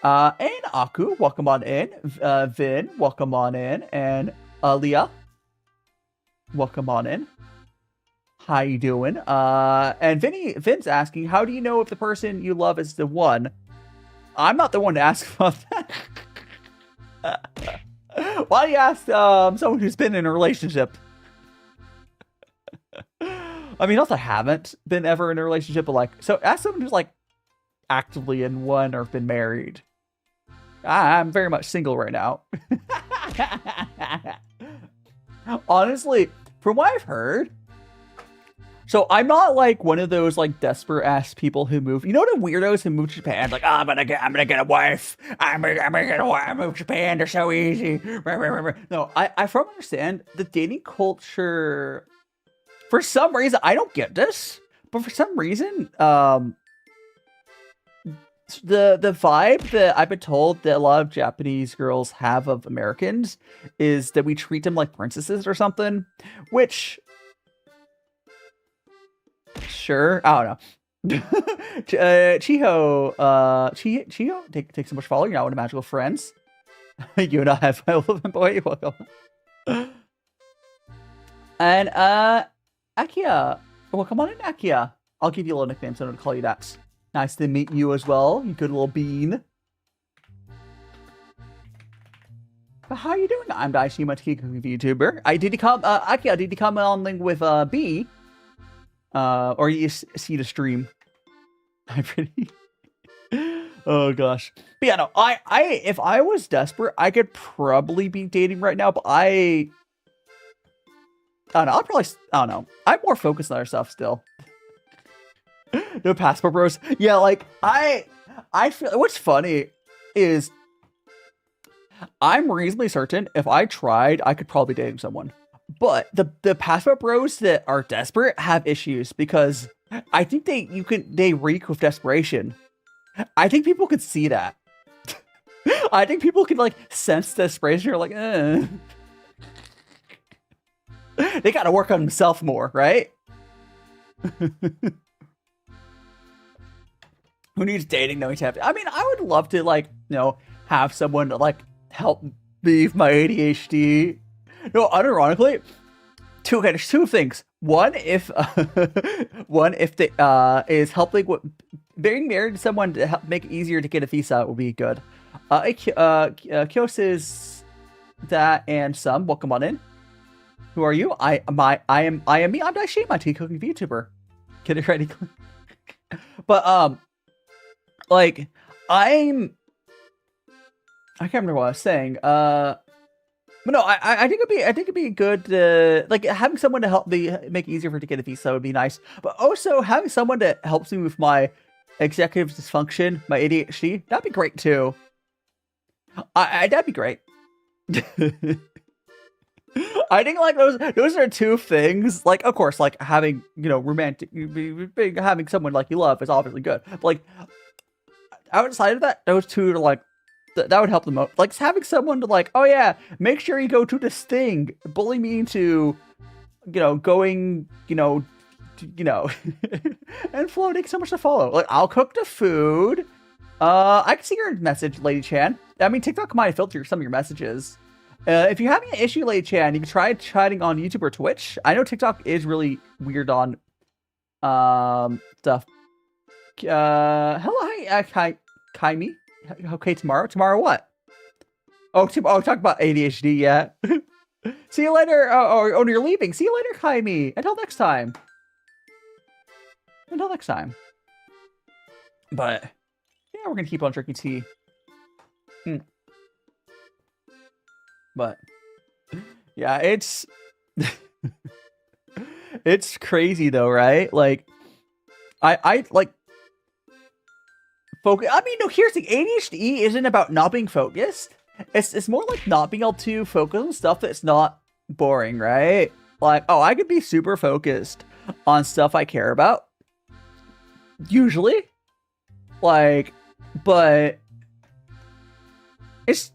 And Aku, welcome on in. Vin, welcome on in, and Leah, welcome on in. How you doing? And Vin's asking, how do you know if the person you love is the one? I'm not the one to ask about that. Why do you ask someone who's been in a relationship? I mean, not that I haven't been ever in a relationship, but like, so ask someone who's like actively in one or been married. I'm very much single right now. Honestly, from what I've heard, so I'm not like one of those like desperate ass people who move. You know the weirdos who move to Japan? Like, oh, I'm gonna get a wife. I'm gonna get a wife. I move to Japan. They're so easy. No, I from understand the dating culture. For some reason, I don't get this, but for some reason, the vibe that I've been told that a lot of Japanese girls have of Americans is that we treat them like princesses or something, which. Sure, I don't know. Chiho, thanks so much for following. You're now one of Magical Friends. You and I have my elephant boy. Welcome. And Akia, welcome on in, Akia. I'll give you a little nickname, so I'm gonna call you that. Nice to meet you as well, you good little bean. But how you doing? I'm DaiShimaVT, Vtuber. Did you come? Akio, did you come on with B? Or you see the stream? I'm pretty. Oh gosh. But yeah, no. If I was desperate, I could probably be dating right now. But I don't know. I don't know. I'm more focused on other stuff still. No passport bros. Yeah, like I feel. What's funny is I'm reasonably certain if I tried, I could probably date someone. But the passport bros that are desperate have issues because I think they reek with desperation. I think people could see that. I think people can like sense desperation. You're like, they gotta work on themselves more, right? Who needs dating knowing to have? I mean, I would love to like, have someone to like help me with my ADHD. No, unironically, there's two things. One, if they is helping with being married to someone to help make it easier to get a visa would be good. Kios is that and some. Welcome on in. Who are you? I am me. I'm DaiShimaVT, cooking VTuber. Get it ready. But like I can't remember what I was saying. But no, I think it'd be good. Like having someone to help me make it easier for it to get a visa would be nice. But also having someone that helps me with my executive dysfunction, my ADHD, that'd be great too. That'd be great. I think like those are two things. Like of course, like having romantic, having someone like you love is obviously good. But like outside of that, those two are like. That would help the most. Like having someone to like, oh yeah, make sure you go to this thing, bully me into, going, and floating so much to follow. Like I'll cook the food. I can see your message, Lady Chan. I mean, TikTok might filter some of your messages. If you're having an issue, Lady Chan, you can try chatting on YouTube or Twitch. I know TikTok is really weird on, stuff. Hello, hi, Kaimi. Okay, tomorrow what? Talk about ADHD, yeah. See you later. Oh, you're leaving. See you later, Kaimi. Until next time. But yeah, we're gonna keep on drinking tea. But yeah, it's it's crazy though, right? Like I like focus. I mean, no. Here's the thing: ADHD isn't about not being focused. It's more like not being able to focus on stuff that's not boring, right? Like, oh, I could be super focused on stuff I care about, usually. Like, but it's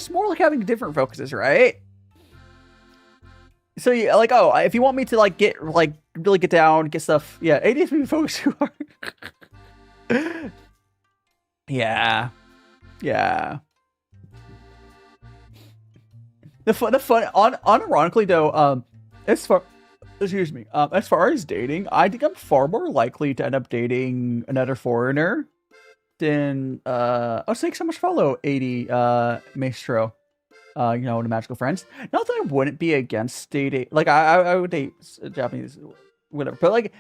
more like having different focuses, right? So yeah, like, oh, if you want me to like get like really get down, get stuff, yeah, ADHD focus too hard. Yeah. The fun unironically though, as far as dating, I think I'm far more likely to end up dating another foreigner than thanks so much for follow 80 Maestro. The magical friends. Not that I wouldn't be against dating, like I would date Japanese, whatever, but like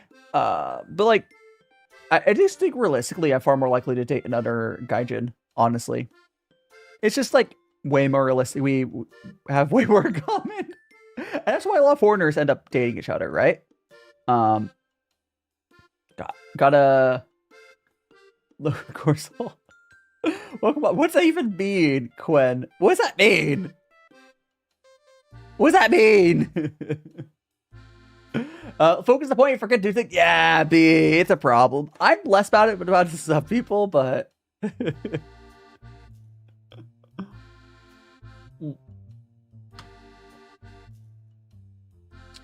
I just think realistically, I'm far more likely to date another gaijin, honestly. It's just like way more realistic. We have way more in common. And that's why a lot of foreigners end up dating each other, right? Gotta look, of course. Welcome on. What's that even mean, Quen? What's that mean? Focus the point you forget to think. Yeah, B, it's a problem. I'm less about it, but about some people, but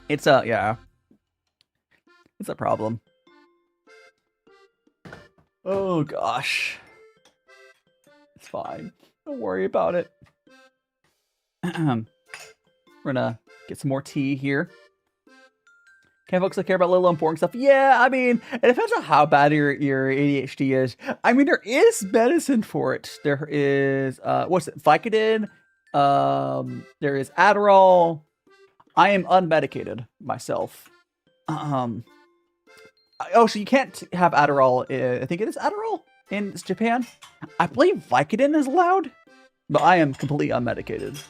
it's a problem. Oh gosh, it's fine. Don't worry about it. We're gonna get some more tea here. Can't focus. I care about little important stuff. Yeah, I mean, it depends on how bad your ADHD is. I mean, there is medicine for it. There is what's it? Vicodin. There is Adderall. I am unmedicated myself. Oh, so you can't have Adderall. I think it is Adderall in Japan. I believe Vicodin is allowed, but I am completely unmedicated.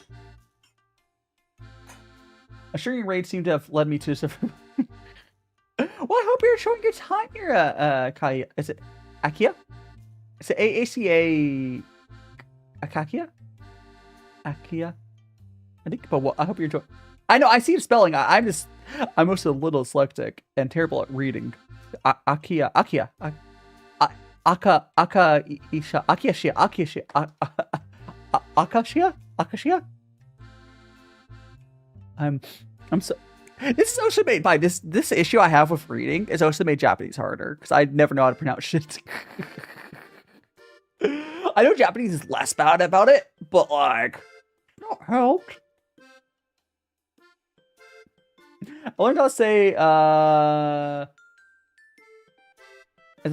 A shrinking rate seemed to have led me to. Well, I hope you're showing your time here, Kaya. Is it Akia? Is it AACA? Akakia? Akia? I think, but I hope you're enjoying. I know, I see the spelling. I'm also a little dyslexic and terrible at reading. Akia. Akashia? I'm so. This is also made by this issue I have with reading is also made Japanese harder because I never know how to pronounce shit. I know Japanese is less bad about it, but like, not helped. I learned how to say it's a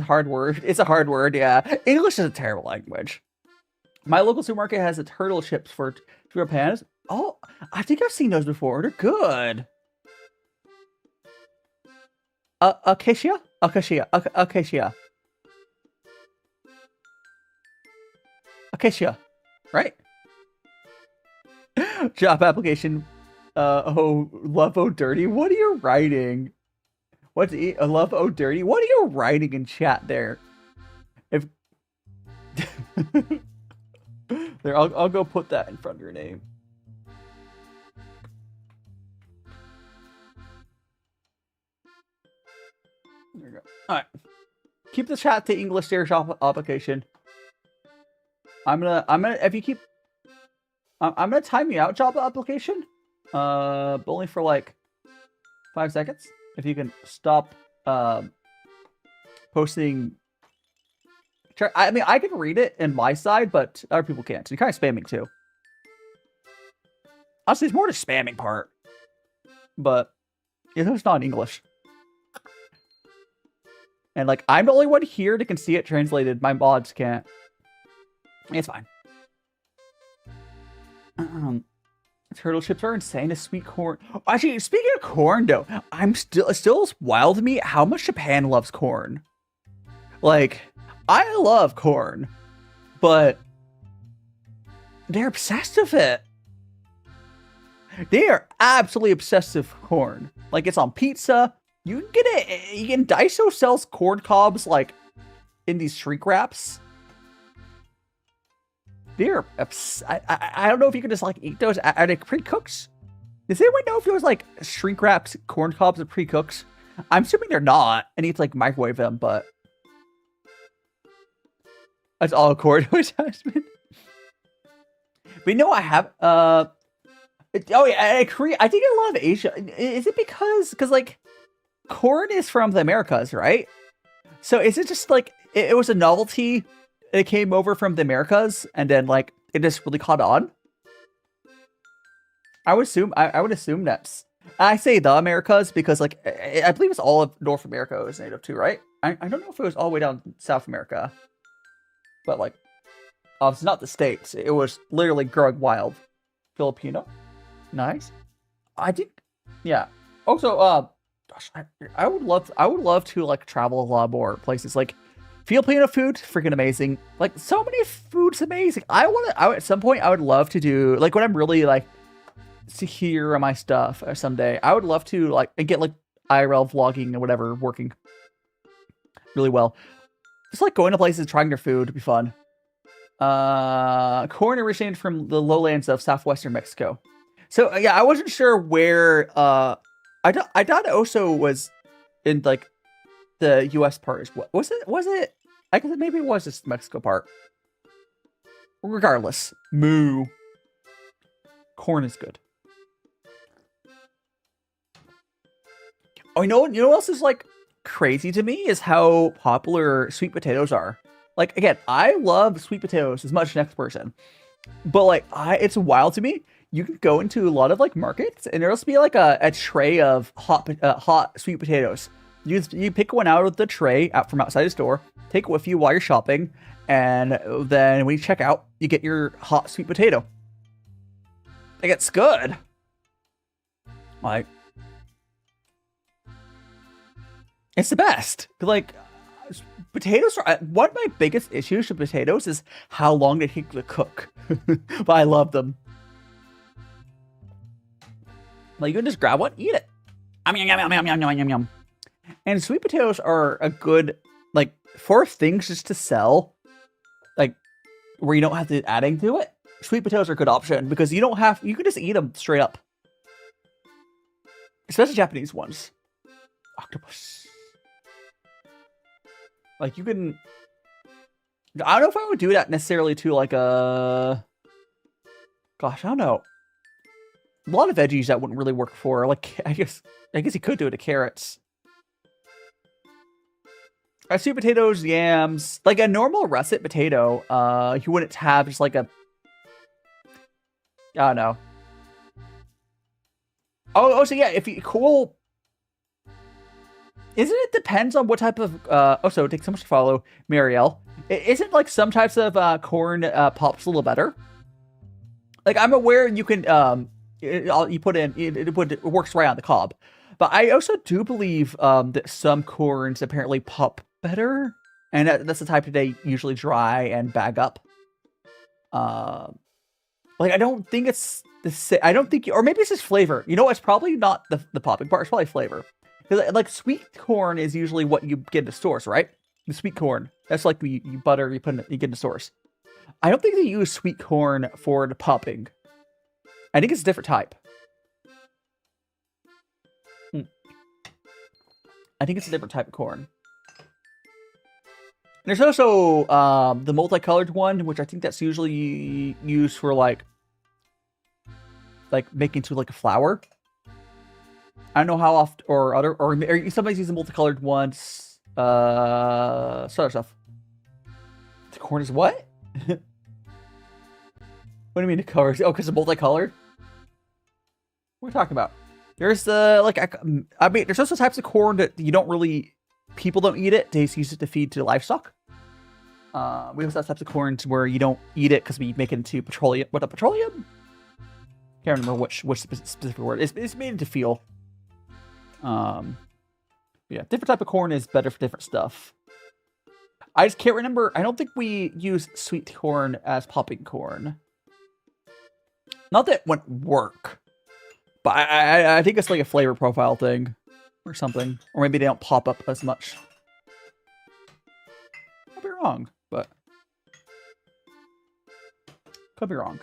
hard word. It's a hard word, yeah. English is a terrible language. My local supermarket has a turtle chips for pans. Oh, I think I've seen those before. They're good. Acacia, right? Job application. Oh, love oh dirty. What are you writing? What's love oh dirty? What are you writing in chat there? If there, I'll go put that in front of your name. There you go. All right. Keep the chat to English there shop application. I'm gonna if you keep I'm gonna time you out job application. But only for like 5 seconds. If you can stop posting. I mean, I can read it in my side, but other people can't. So you're kind of spamming too. Honestly, it's more the spamming part. But yeah, it's not in English. And like, I'm the only one here that can see it translated. My mods can't. It's fine. Turtle chips are insane. A sweet corn. Actually, speaking of corn, though, it's still wild to me how much Japan loves corn. Like, I love corn, but they're obsessed with it. They are absolutely obsessed with corn. Like, it's on pizza. You can get it. You can Daiso sells corn cobs like in these shrink wraps. They're I don't know if you can just like eat those. Are they pre-cooked? Does anyone know if those like shrink wraps corn cobs are pre-cooked? I'm assuming they're not. I need to like microwave them, but that's all corn attachment. But you know I have oh yeah, Korea. I think in a lot of Asia. Is it because like corn is from the Americas, right? So is it just like it was a novelty? It came over from the Americas, and then like it just really caught on. I would assume. I would assume that's. I say the Americas because like I believe it's all of North America is native to, right? I don't know if it was all the way down South America, but like, it's not the States. It was literally growing wild. Filipino, nice. I think, yeah. Also, gosh, I would love to like travel a lot more places. Like, Filipino food, freaking amazing. Like, so many foods amazing. At some point, I would love to do, like, when I'm really, like, secure on my stuff someday, I would love to, like, and get, like, IRL vlogging or whatever working really well. Just, like, going to places, trying their food would be fun. Corn originated from the lowlands of southwestern Mexico. So, yeah, I wasn't sure where, I thought it also was in, like, the U.S. part is what was it? I guess maybe it was just the Mexico part. Regardless, moo. Corn is good. Oh, you know what else is like crazy to me is how popular sweet potatoes are. Like, again, I love sweet potatoes as much as the next person, but like it's wild to me. you can go into a lot of like markets, and there'll be like a tray of hot sweet potatoes. You pick one out of the tray out from outside the store, take it with you while you're shopping, and then when you check out, you get your hot sweet potato. Like, it's good. Like, it's the best. Like, potatoes are one of my biggest issues with potatoes is how long they take to cook. But I love them. Like, you can just grab one, eat it. Yum, yum, yum, yum, yum, yum, yum. And sweet potatoes are a good, like, for things just to sell, like, where you don't have to add anything to it. Sweet potatoes are a good option because you can just eat them straight up. Especially Japanese ones. Octopus. Like, you can... I don't know if I would do that necessarily to, like, a... Gosh, I don't know. A lot of veggies that wouldn't really work for. Like, I guess you could do it to carrots. Sweet potatoes, yams. Like, a normal russet potato, you wouldn't have just, like, a... I don't know. Oh, so yeah, if you... Cool... Isn't it depends on what type of... so it takes so much to follow, Marielle. Isn't, like, some types of corn pops a little better? Like, I'm aware you can... you put in... It works right on the cob. But I also do believe that some corns apparently pop better. And that's the type that they usually dry and bag up. Like, I don't think it's the same. I don't think... Or maybe it's just flavor. You know, it's probably not the popping part. It's probably flavor. Because, like, sweet corn is usually what you get in the stores, right? The sweet corn. That's like you butter, you get in the stores. I don't think they use sweet corn for the popping. I think it's a different type. I think it's a different type of corn. And there's also the multicolored one, which I think that's usually used for like making to like a flour. I don't know how often or somebody's using multicolored ones. Other stuff. The corn is what? What do you mean the colors? Oh, because it's multicolored? What are we talking about? There's the I mean, there's also types of corn that you don't really, people don't eat it. They just use it to feed to livestock. We also have types of corns where you don't eat it because we make it into petroleum. What, a petroleum? Can't remember which specific word. It's made into fuel. Yeah, different type of corn is better for different stuff. I just can't remember. I don't think we use sweet corn as popping corn. Not that it wouldn't work. But I think it's like a flavor profile thing. Or something. Or maybe they don't pop up as much. Could be wrong, but... Could be wrong.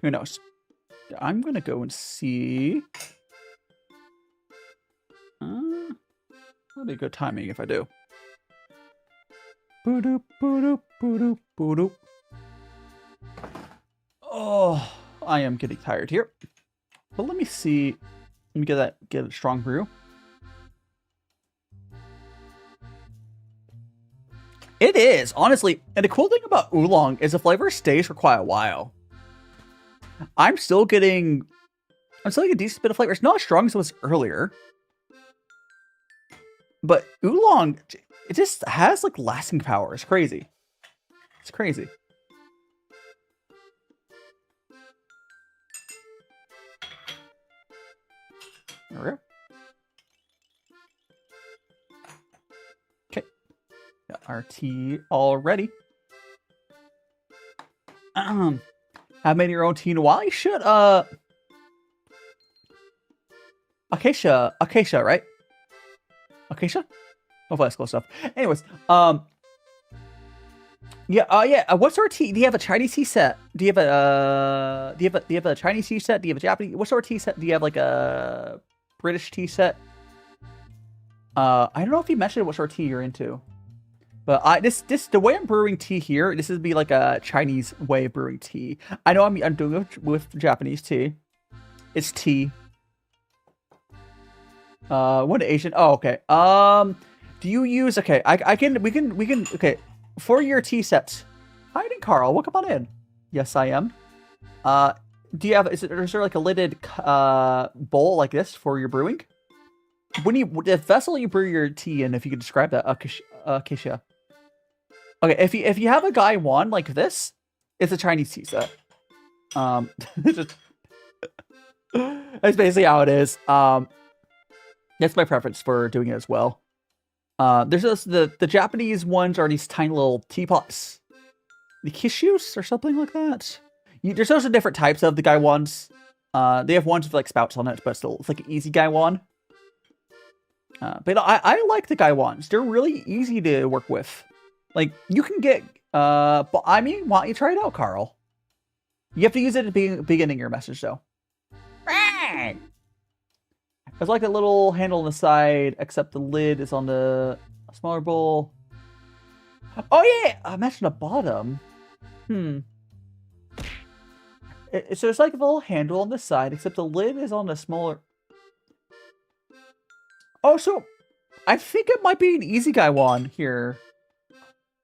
Who knows? I'm gonna go and see... That'll be good timing if I do. Boo-doop, boo-doop, boo-doop, boo-doop. Oh, I am getting tired here. But let me see. Let me get a strong brew. It is, honestly. And the cool thing about oolong is the flavor stays for quite a while. I'm still getting a decent bit of flavor. It's not as strong as it was earlier. But oolong, it just has like lasting power. It's crazy. It's crazy. There we go. Okay. Got our tea all ready. Have made your own tea in a while? You should, Acacia, right? Acacia? Hopefully that's close enough. Anyways, yeah, what's our tea? Do you have a Chinese tea set? Do you have a Chinese tea set? Do you have a Japanese? What sort of tea set? Do you have like a British tea set? I don't know if you mentioned what sort of tea you're into. But the way I'm brewing tea here, this would be like a Chinese way of brewing tea. I know I'm doing it with Japanese tea. It's tea. What Asian? Oh, okay. Do you use? Okay, we can. Okay, for your tea sets. Hi, Carl. Welcome on in. Yes, I am. Do you have? Is there like a lidded bowl like this for your brewing? The vessel you brew your tea in, if you could describe that, Keisha. Okay, if you have a gaiwan like this, it's a Chinese tea set. Just, that's basically how it is. That's my preference for doing it as well. There's the Japanese ones are these tiny little teapots, the kishus or something like that. There's also different types of the gaiwans. They have ones with like spouts on it, but still it's like an easy gaiwan. But I like the gaiwans. They're really easy to work with. Like you can get. But I mean, why don't you try it out, Carl? You have to use it at the beginning of your message, though. It's like a little handle on the side, except the lid is on the smaller bowl. Oh yeah, I mentioned the bottom. So it's like a little handle on the side, except the lid is on the smaller. Oh, so I think it might be an easy gaiwan here.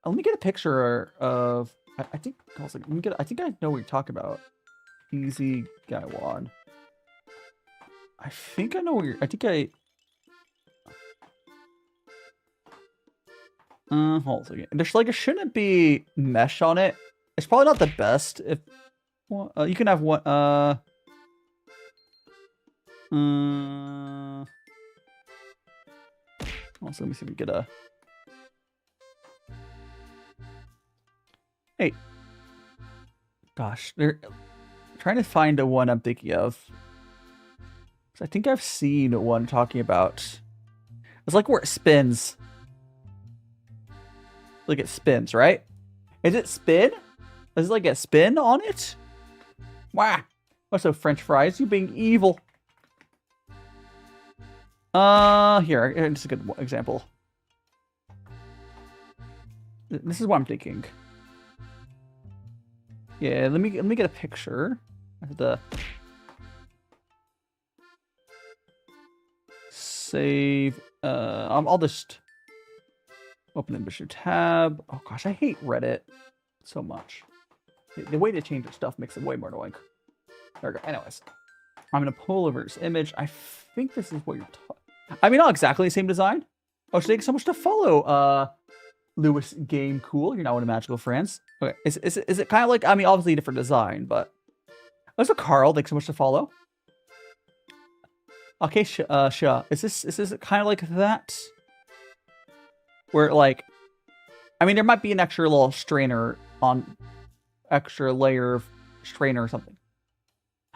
Let me get a picture of. I think I was like, let me get. I think I know what you're talking about. Easy gaiwan. I think I know what you're. I think I. Hold on a second. There's like it shouldn't be mesh on it. It's probably not the best. If you can have one. Also, let me see if we get a. Hey. Gosh, they're trying to find a one I'm thinking of. I think I've seen one talking about. It's like where it spins. Like it spins, right? Is it spin? Does it like a spin on it? Wow. What's so French fries? You being evil. Here, it's a good example. This is what I'm thinking. Yeah, let me get a picture. I have to save. I'll just open the InVtuber tab. Oh gosh, I hate Reddit so much. The way they change their stuff makes it way more annoying. There we go. Anyways, I'm gonna pull over this image. I think this is what you're talking. I mean, not exactly the same design. Oh, so thanks so much to follow, Lewis Game Cool. You're now one of Magical Friends. Okay, is it kind of like, I mean, obviously a different design, but also Carl, thanks so much to follow. Okay, is this kind of like that? Where like, I mean, there might be an extra little strainer on, extra layer of strainer or something.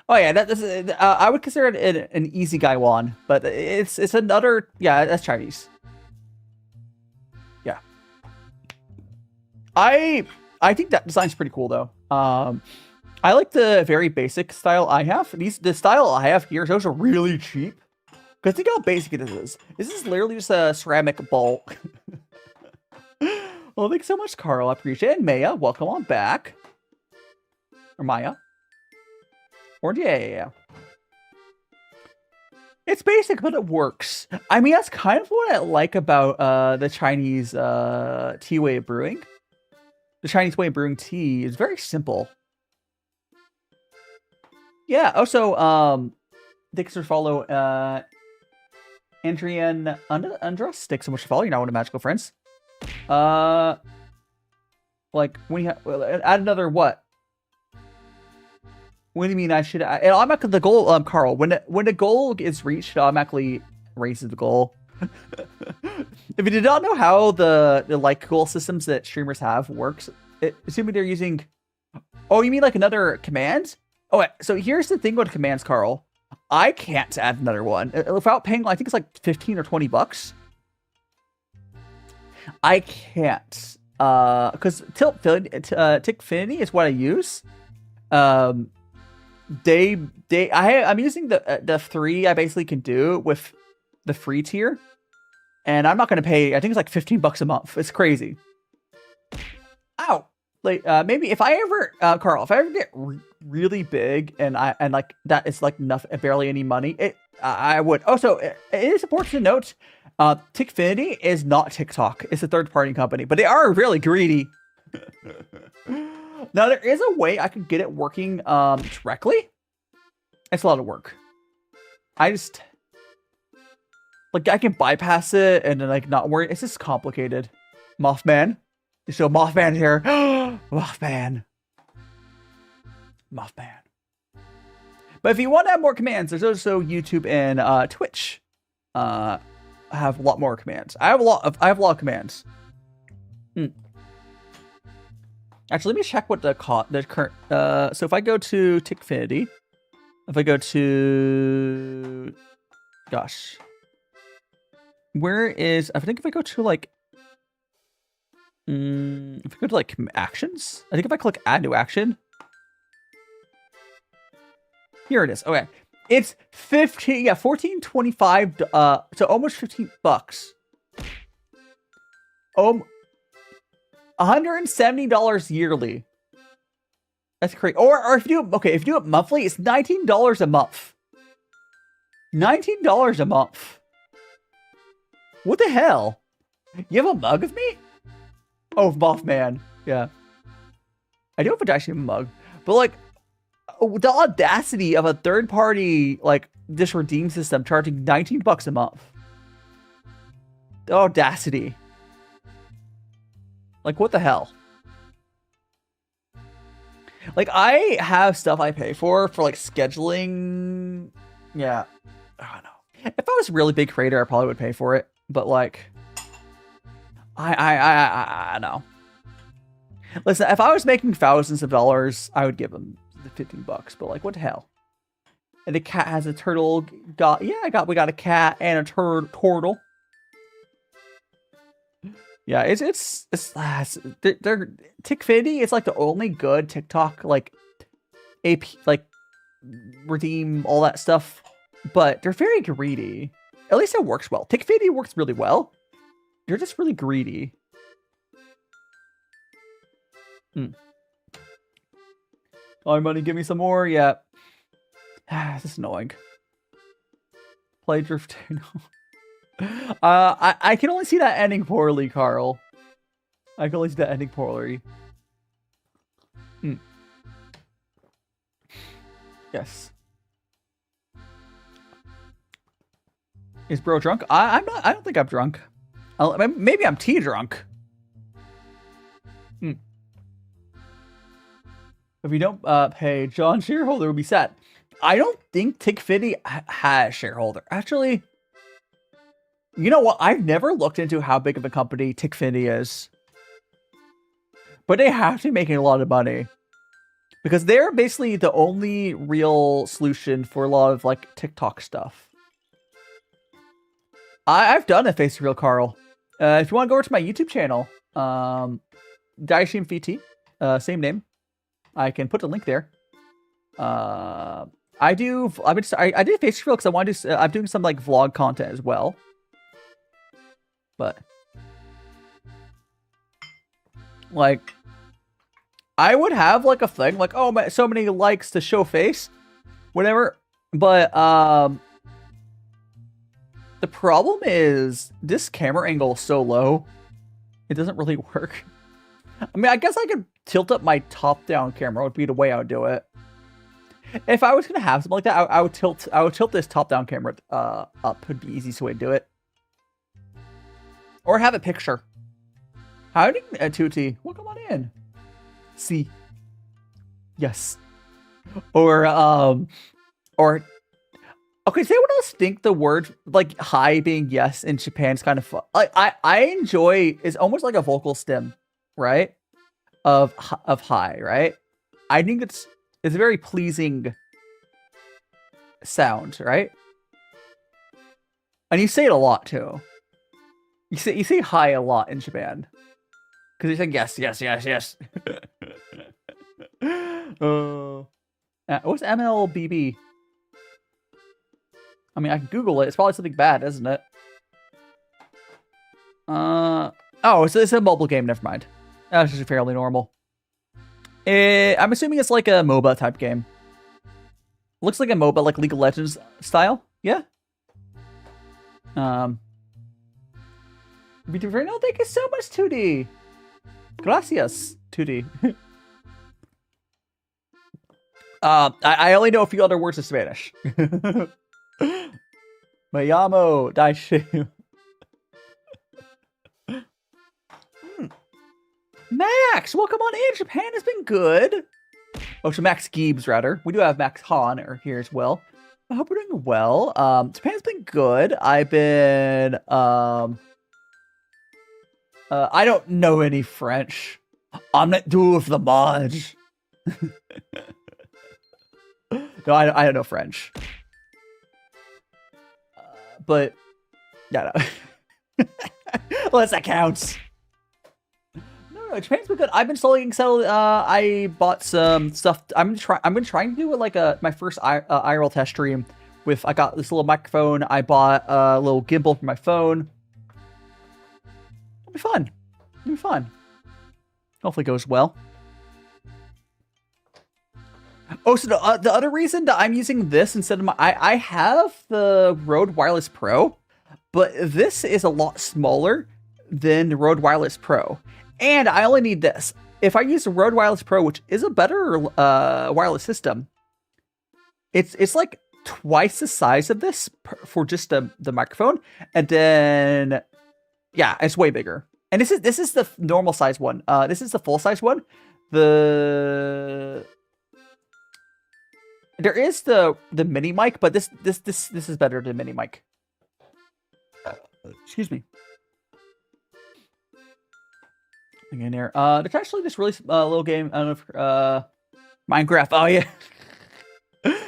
Oh yeah, I would consider it an easy gaiwan, but it's another, yeah, that's Chinese. Yeah. I think that design's pretty cool though. I like the very basic style I have. The style I have here, those are really cheap. Because think how basic it is. This is literally just a ceramic bowl. Well, thanks so much, Carl. I appreciate it. And Maya, welcome on back. Or Maya. Or yeah. It's basic, but it works. I mean, that's kind of what I like about the Chinese tea way of brewing. The Chinese way of brewing tea is very simple. Yeah, also, thanks for follow, Andrian Andros. Thanks so much for following. You're now one of Magical Friends. Like, when you add another what? What do you mean I should? And automatically the goal, Carl. When the goal is reached, it automatically raises the goal. If you did not know how the like goal systems that streamers have works, assuming they're using. Oh, you mean like another command? Oh, so here's the thing about commands, Carl. I can't add another one without paying. I think it's like 15 or 20 bucks. I can't, because Tickfinity is what I use. I'm using the 3 I basically can do with the free tier, and I'm not going to pay. I think it's like 15 bucks a month. It's crazy. Ow! Like maybe if I ever, Carl, if I ever get really big and like that is like enough, barely any money, I would. Also, it is important to note, Tickfinity is not TikTok. It's a third-party company, but they are really greedy. Now there is a way I could get it working directly. It's a lot of work. I just like I can bypass it and then like not worry. It's just complicated. Mothman. So Mothman here. Mothman. Mothman. But if you want to have more commands, there's also YouTube and Twitch. Have a lot more commands. I have a lot of commands. Actually, let me check what the current. So if I go to Tickfinity, if I go to, gosh, where is? I think if I go to like, if I go to like actions, I think if I click add new action, here it is. Okay, it's 15. Yeah, 14.25. So almost $15. $170 yearly. That's crazy. Or if you do if you do it monthly, it's $19 a month. $19 a month. What the hell? You have a mug of me? Oh, Mothman. Yeah. I do have a DaiShima mug. But like the audacity of a third party like this redeem system charging $19 a month. The audacity. Like, what the hell? Like, I have stuff I pay for like scheduling. Yeah. I don't know. If I was a really big creator, I probably would pay for it. But like, I know. Listen, if I was making thousands of dollars, I would give them the $15. But like, what the hell? And the cat has a turtle. We got a cat and a turtle. Yeah, it's they're Tickfinity is like the only good TikTok like AP like redeem all that stuff, but they're very greedy. At least it works well. Tickfinity works really well. You're just really greedy. Oh, money, give me some more. Yeah. This is annoying. Play drift. No. I can only see that ending poorly, Carl. I can only see that ending poorly. Yes. Is bro drunk? I'm not. I don't think I'm drunk. Maybe I'm tea drunk. If you don't pay, John shareholder will be sad. I don't think Tickfinity has shareholder. Actually. You know what? I've never looked into how big of a company Tickfinity is. But they have to be making a lot of money. Because they're basically the only real solution for a lot of like TikTok stuff. I've done a face reveal, Carl. If you want to go over to my YouTube channel, DaiShimaVT, same name. I can put the link there. I did a face reveal because I wanted to. I'm doing some like vlog content as well. But like, I would have like a thing like, oh, so many likes to show face, whatever. But the problem is this camera angle is so low, it doesn't really work. I mean, I guess I could tilt up my top-down camera would be the way I would do it. If I was gonna have something like that, I would tilt this top-down camera up. Would be the easiest way to do it. Or have a picture. Howdy, Tutti. Welcome on in. See. Yes. Or okay, does anyone else think the word like hi being yes in Japan is kind of fun? I enjoy, it's almost like a vocal stem, right? Of hi, right? I think it's a very pleasing sound, right? And you say it a lot too. You say hi a lot in Japan. Because you're saying yes, yes, yes, yes. What's MLBB? I mean, I can Google it. It's probably something bad, isn't it? Oh, it's a mobile game. Never mind. That's just fairly normal. I'm assuming it's like a MOBA type game. Looks like a MOBA, like League of Legends style. Yeah. Vtuber, no, thank you so much, 2D. Gracias, 2D. I only know a few other words of Spanish. Mayamo Daishima. Max, welcome on in. Japan has been good. Oh, so Max Gibbs, rather. We do have Max Hahn here as well. I hope we're doing well. Japan's been good. I've been, I don't know any French. I'm not doing the mods. No, I don't know French. But, yeah, no. Unless that counts. No, Japan's been good. I've been slowly getting settled. I bought some stuff. I've been trying to do it like my first IRL test stream with. I got this little microphone. I bought a little gimbal for my phone. It'll be fun. It'll be fun. Hopefully it goes well. Oh, so the other reason that I'm using this instead of I have the Rode Wireless Pro, but this is a lot smaller than the Rode Wireless Pro. And I only need this. If I use the Rode Wireless Pro, which is a better wireless system, it's like twice the size of this for just the microphone. And then, yeah, it's way bigger. And this is the normal size one. This is the full size one. There is the mini mic, but this is better than mini mic. Excuse me. In there. There's actually this really little game. I don't know if Minecraft. Oh yeah.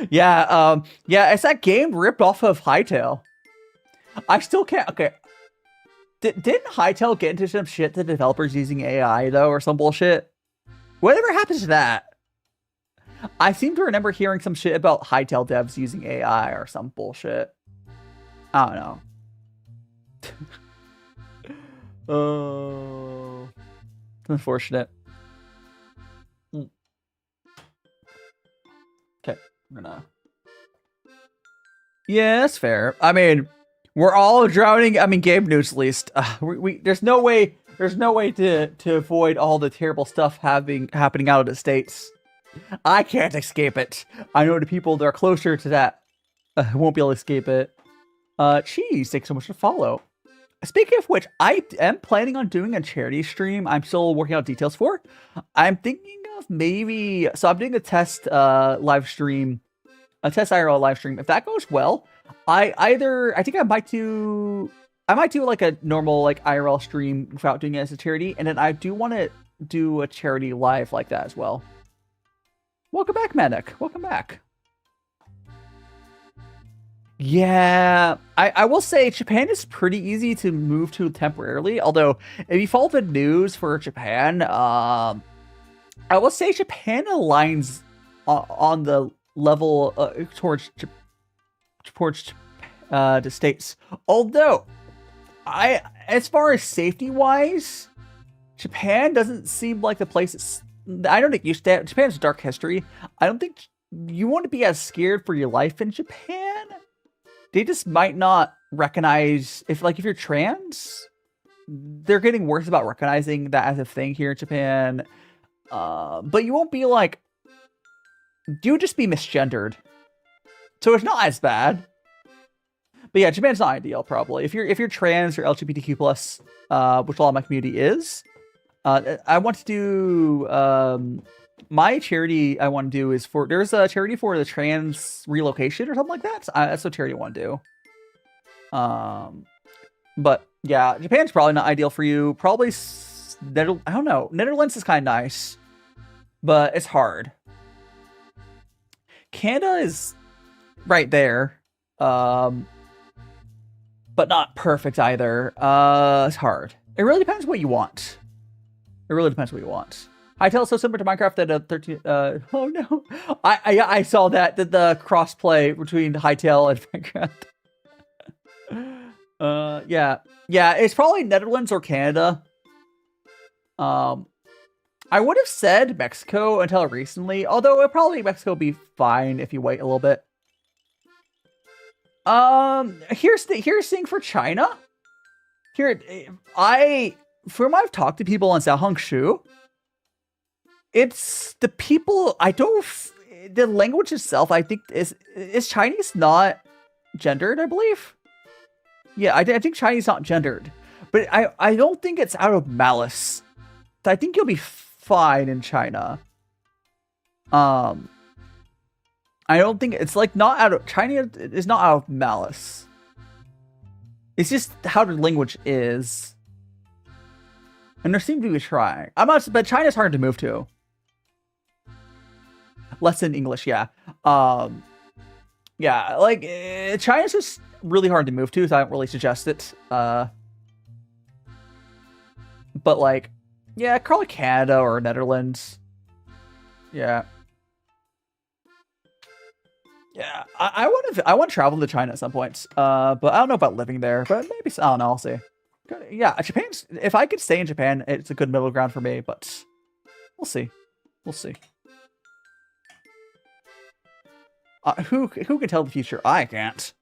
Yeah, yeah, it's that game ripped off of Hytale. I still can't. Okay. Didn't Hytale get into some shit to developers using AI though, or some bullshit? Whatever happens to that? I seem to remember hearing some shit about Hytale devs using AI or some bullshit. I don't know. Oh, unfortunate. Okay, we're gonna. Yeah, that's fair. I mean, we're all drowning. I mean, game news at least. There's no way to avoid all the terrible stuff happening out of the States. I can't escape it. I know the people that are closer to that won't be able to escape it. Cheese, thanks so much for the follow. Speaking of which, I am planning on doing a charity stream. I'm still working out details for. I'm thinking of maybe, so I'm doing a test live stream, a test IRL live stream. If that goes well, I think I might do like a normal like IRL stream without doing it as a charity, and then I do want to do a charity live like that as well. Welcome back, Manic. Welcome back. Yeah, I will say Japan is pretty easy to move to temporarily. Although, if you follow the news for Japan, I will say Japan aligns on the level towards the States. Although, as far as safety wise, Japan doesn't seem like the place it's. I don't think Japan's a dark history. I don't think you want to be as scared for your life in Japan. They just might not recognize if you're trans, they're getting worse about recognizing that as a thing here in Japan. But you won't be like, you'll just be misgendered. So it's not as bad. But yeah, Japan's not ideal probably. If you're trans or LGBTQ+, which a lot of my community is, I want to do my charity. I want to do is there's a charity for the trans relocation or something like that. So that's what charity I want to do. But yeah, Japan's probably not ideal for you. Probably I don't know. Netherlands is kind of nice, but it's hard. Canada is right there, but not perfect either. It's hard. It really depends what you want. It really depends what you want. Hytale is so similar to Minecraft that 13. Oh no, I saw that the crossplay between Hytale and Minecraft. Yeah, it's probably Netherlands or Canada. I would have said Mexico until recently, although it'll probably Mexico be fine if you wait a little bit. Here's the thing for China. From I've talked to people in Xiaohongshu, it's the people the language itself, I think, is Chinese not gendered, I believe? Yeah, I think Chinese not gendered. But I don't think it's out of malice. I think you'll be fine in China. I don't think it's like not out of China is not out of malice. It's just how the language is. And there seem to be trying. I'm not, but China's hard to move to. Less than English, yeah. Yeah, like China's just really hard to move to, so I don't really suggest it. But like, yeah, probably Canada or Netherlands. Yeah. Yeah, I want to travel to China at some point. But I don't know about living there. But maybe I don't know. I'll see. Yeah, Japan's. If I could stay in Japan, it's a good middle ground for me. But we'll see. We'll see. Who can tell the future? I can't.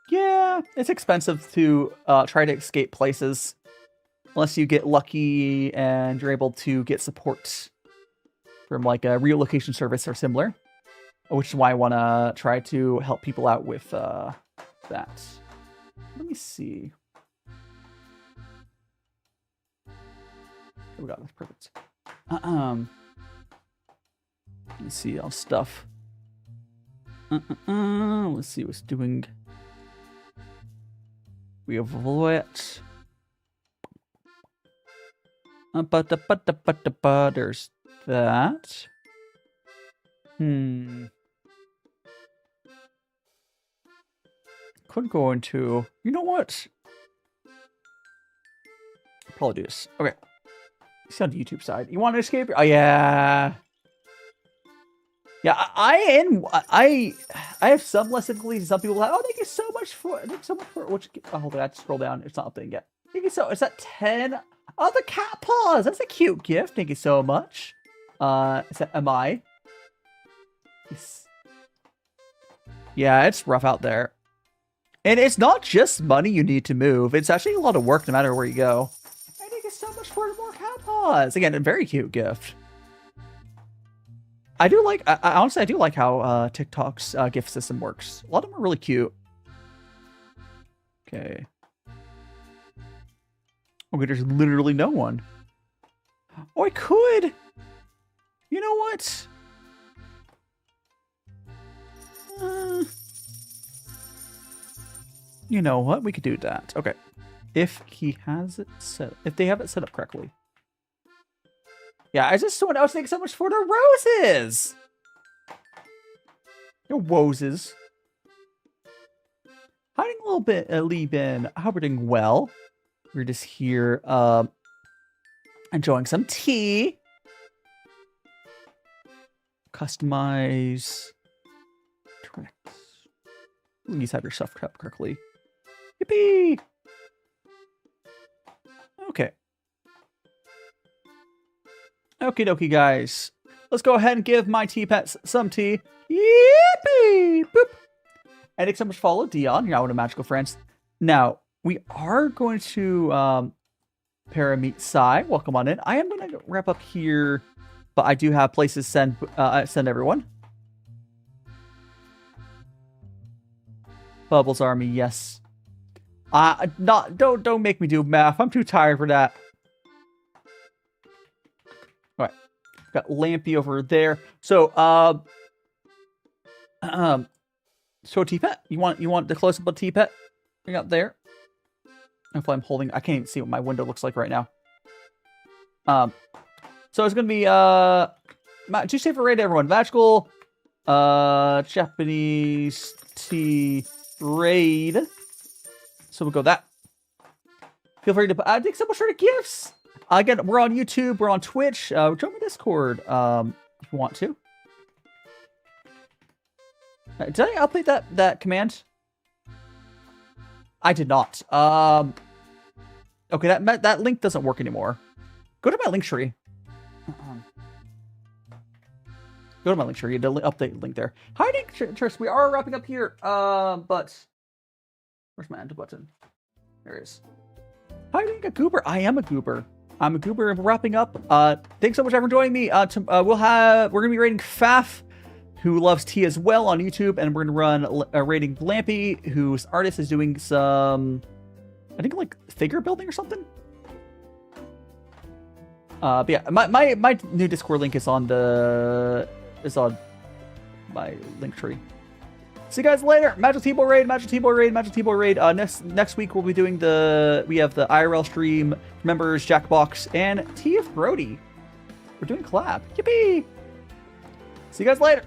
Yeah, it's expensive to try to escape places unless you get lucky and you're able to get support from like a relocation service or similar, which is why I want to try to help people out with that. Let me see. Okay, we got this, perfect. Let me see all stuff. Let's see what's doing. We have what? There's that. Could go into. You know what? Probably do this. Okay. It's on the YouTube side. You want to escape? Oh yeah. Yeah, I have some less difficulties. Some people are like, oh, thank you so much for which hold on, I have to scroll down. It's not updating yet. Thank you so. Is that 10? Oh, the cat paws. That's a cute gift. Thank you so much. Is that am I? Yeah, it's rough out there. And it's not just money you need to move. It's actually a lot of work no matter where you go. And thank you so much for more cat paws. Again, a very cute gift. I do like, honestly, I do like how TikTok's gift system works. A lot of them are really cute. Okay. Okay, there's literally no one. Oh, I could. You know what? You know what? We could do that. Okay. If he has it set, if they have it set up correctly. Yeah, I just want. I was thanking so much for the roses. Your roses. Hiding a little bit, Lee Ben. I hope we're doing well. We're just here, enjoying some tea. Customize. Tracks. Please have your stuff kept correctly. Yippee! Okay. Okie dokie, guys. Let's go ahead and give my tea pets some tea. Yippee! Boop! And thanks so much for follow Dion. You're now one of magical friends. Now, we are going to parameet Sai. Welcome on in. I am going to wrap up here, but I do have places send everyone. Bubbles Army, yes. Don't make me do math. I'm too tired for that. Alright. Got Lampy over there. So show T-Pet. You want the close up of T-Pet? Bring up there. Hopefully I'm holding, I can't even see what my window looks like right now. So it's gonna be two safe raid everyone. Magical Japanese tea raid. So we'll go that. Feel free to thank so much for the gifts. Again, we're on YouTube, we're on Twitch. Join my Discord if you want to. Did I update that command? I did not. Okay, that link doesn't work anymore. Go to my link tree. Go to my link tree. The update link there. Hi, Trish. We are wrapping up here. But where's my enter button? There it is. Hi, a goober. I am a goober. I'm Goober, wrapping up. Thanks so much for joining me. We're gonna be rating Faf, who loves tea as well, on YouTube, and we're gonna run rating Lampy, whose artist is doing some, I think, like figure building or something. But yeah, my new Discord link is on my link tree. See you guys later. Magic T-Boy raid, Magic T-Boy raid, Magic T-Boy raid. Next week we'll be doing we have the IRL stream, members, Jackbox, and T of Brody. We're doing collab. Yippee! See you guys later.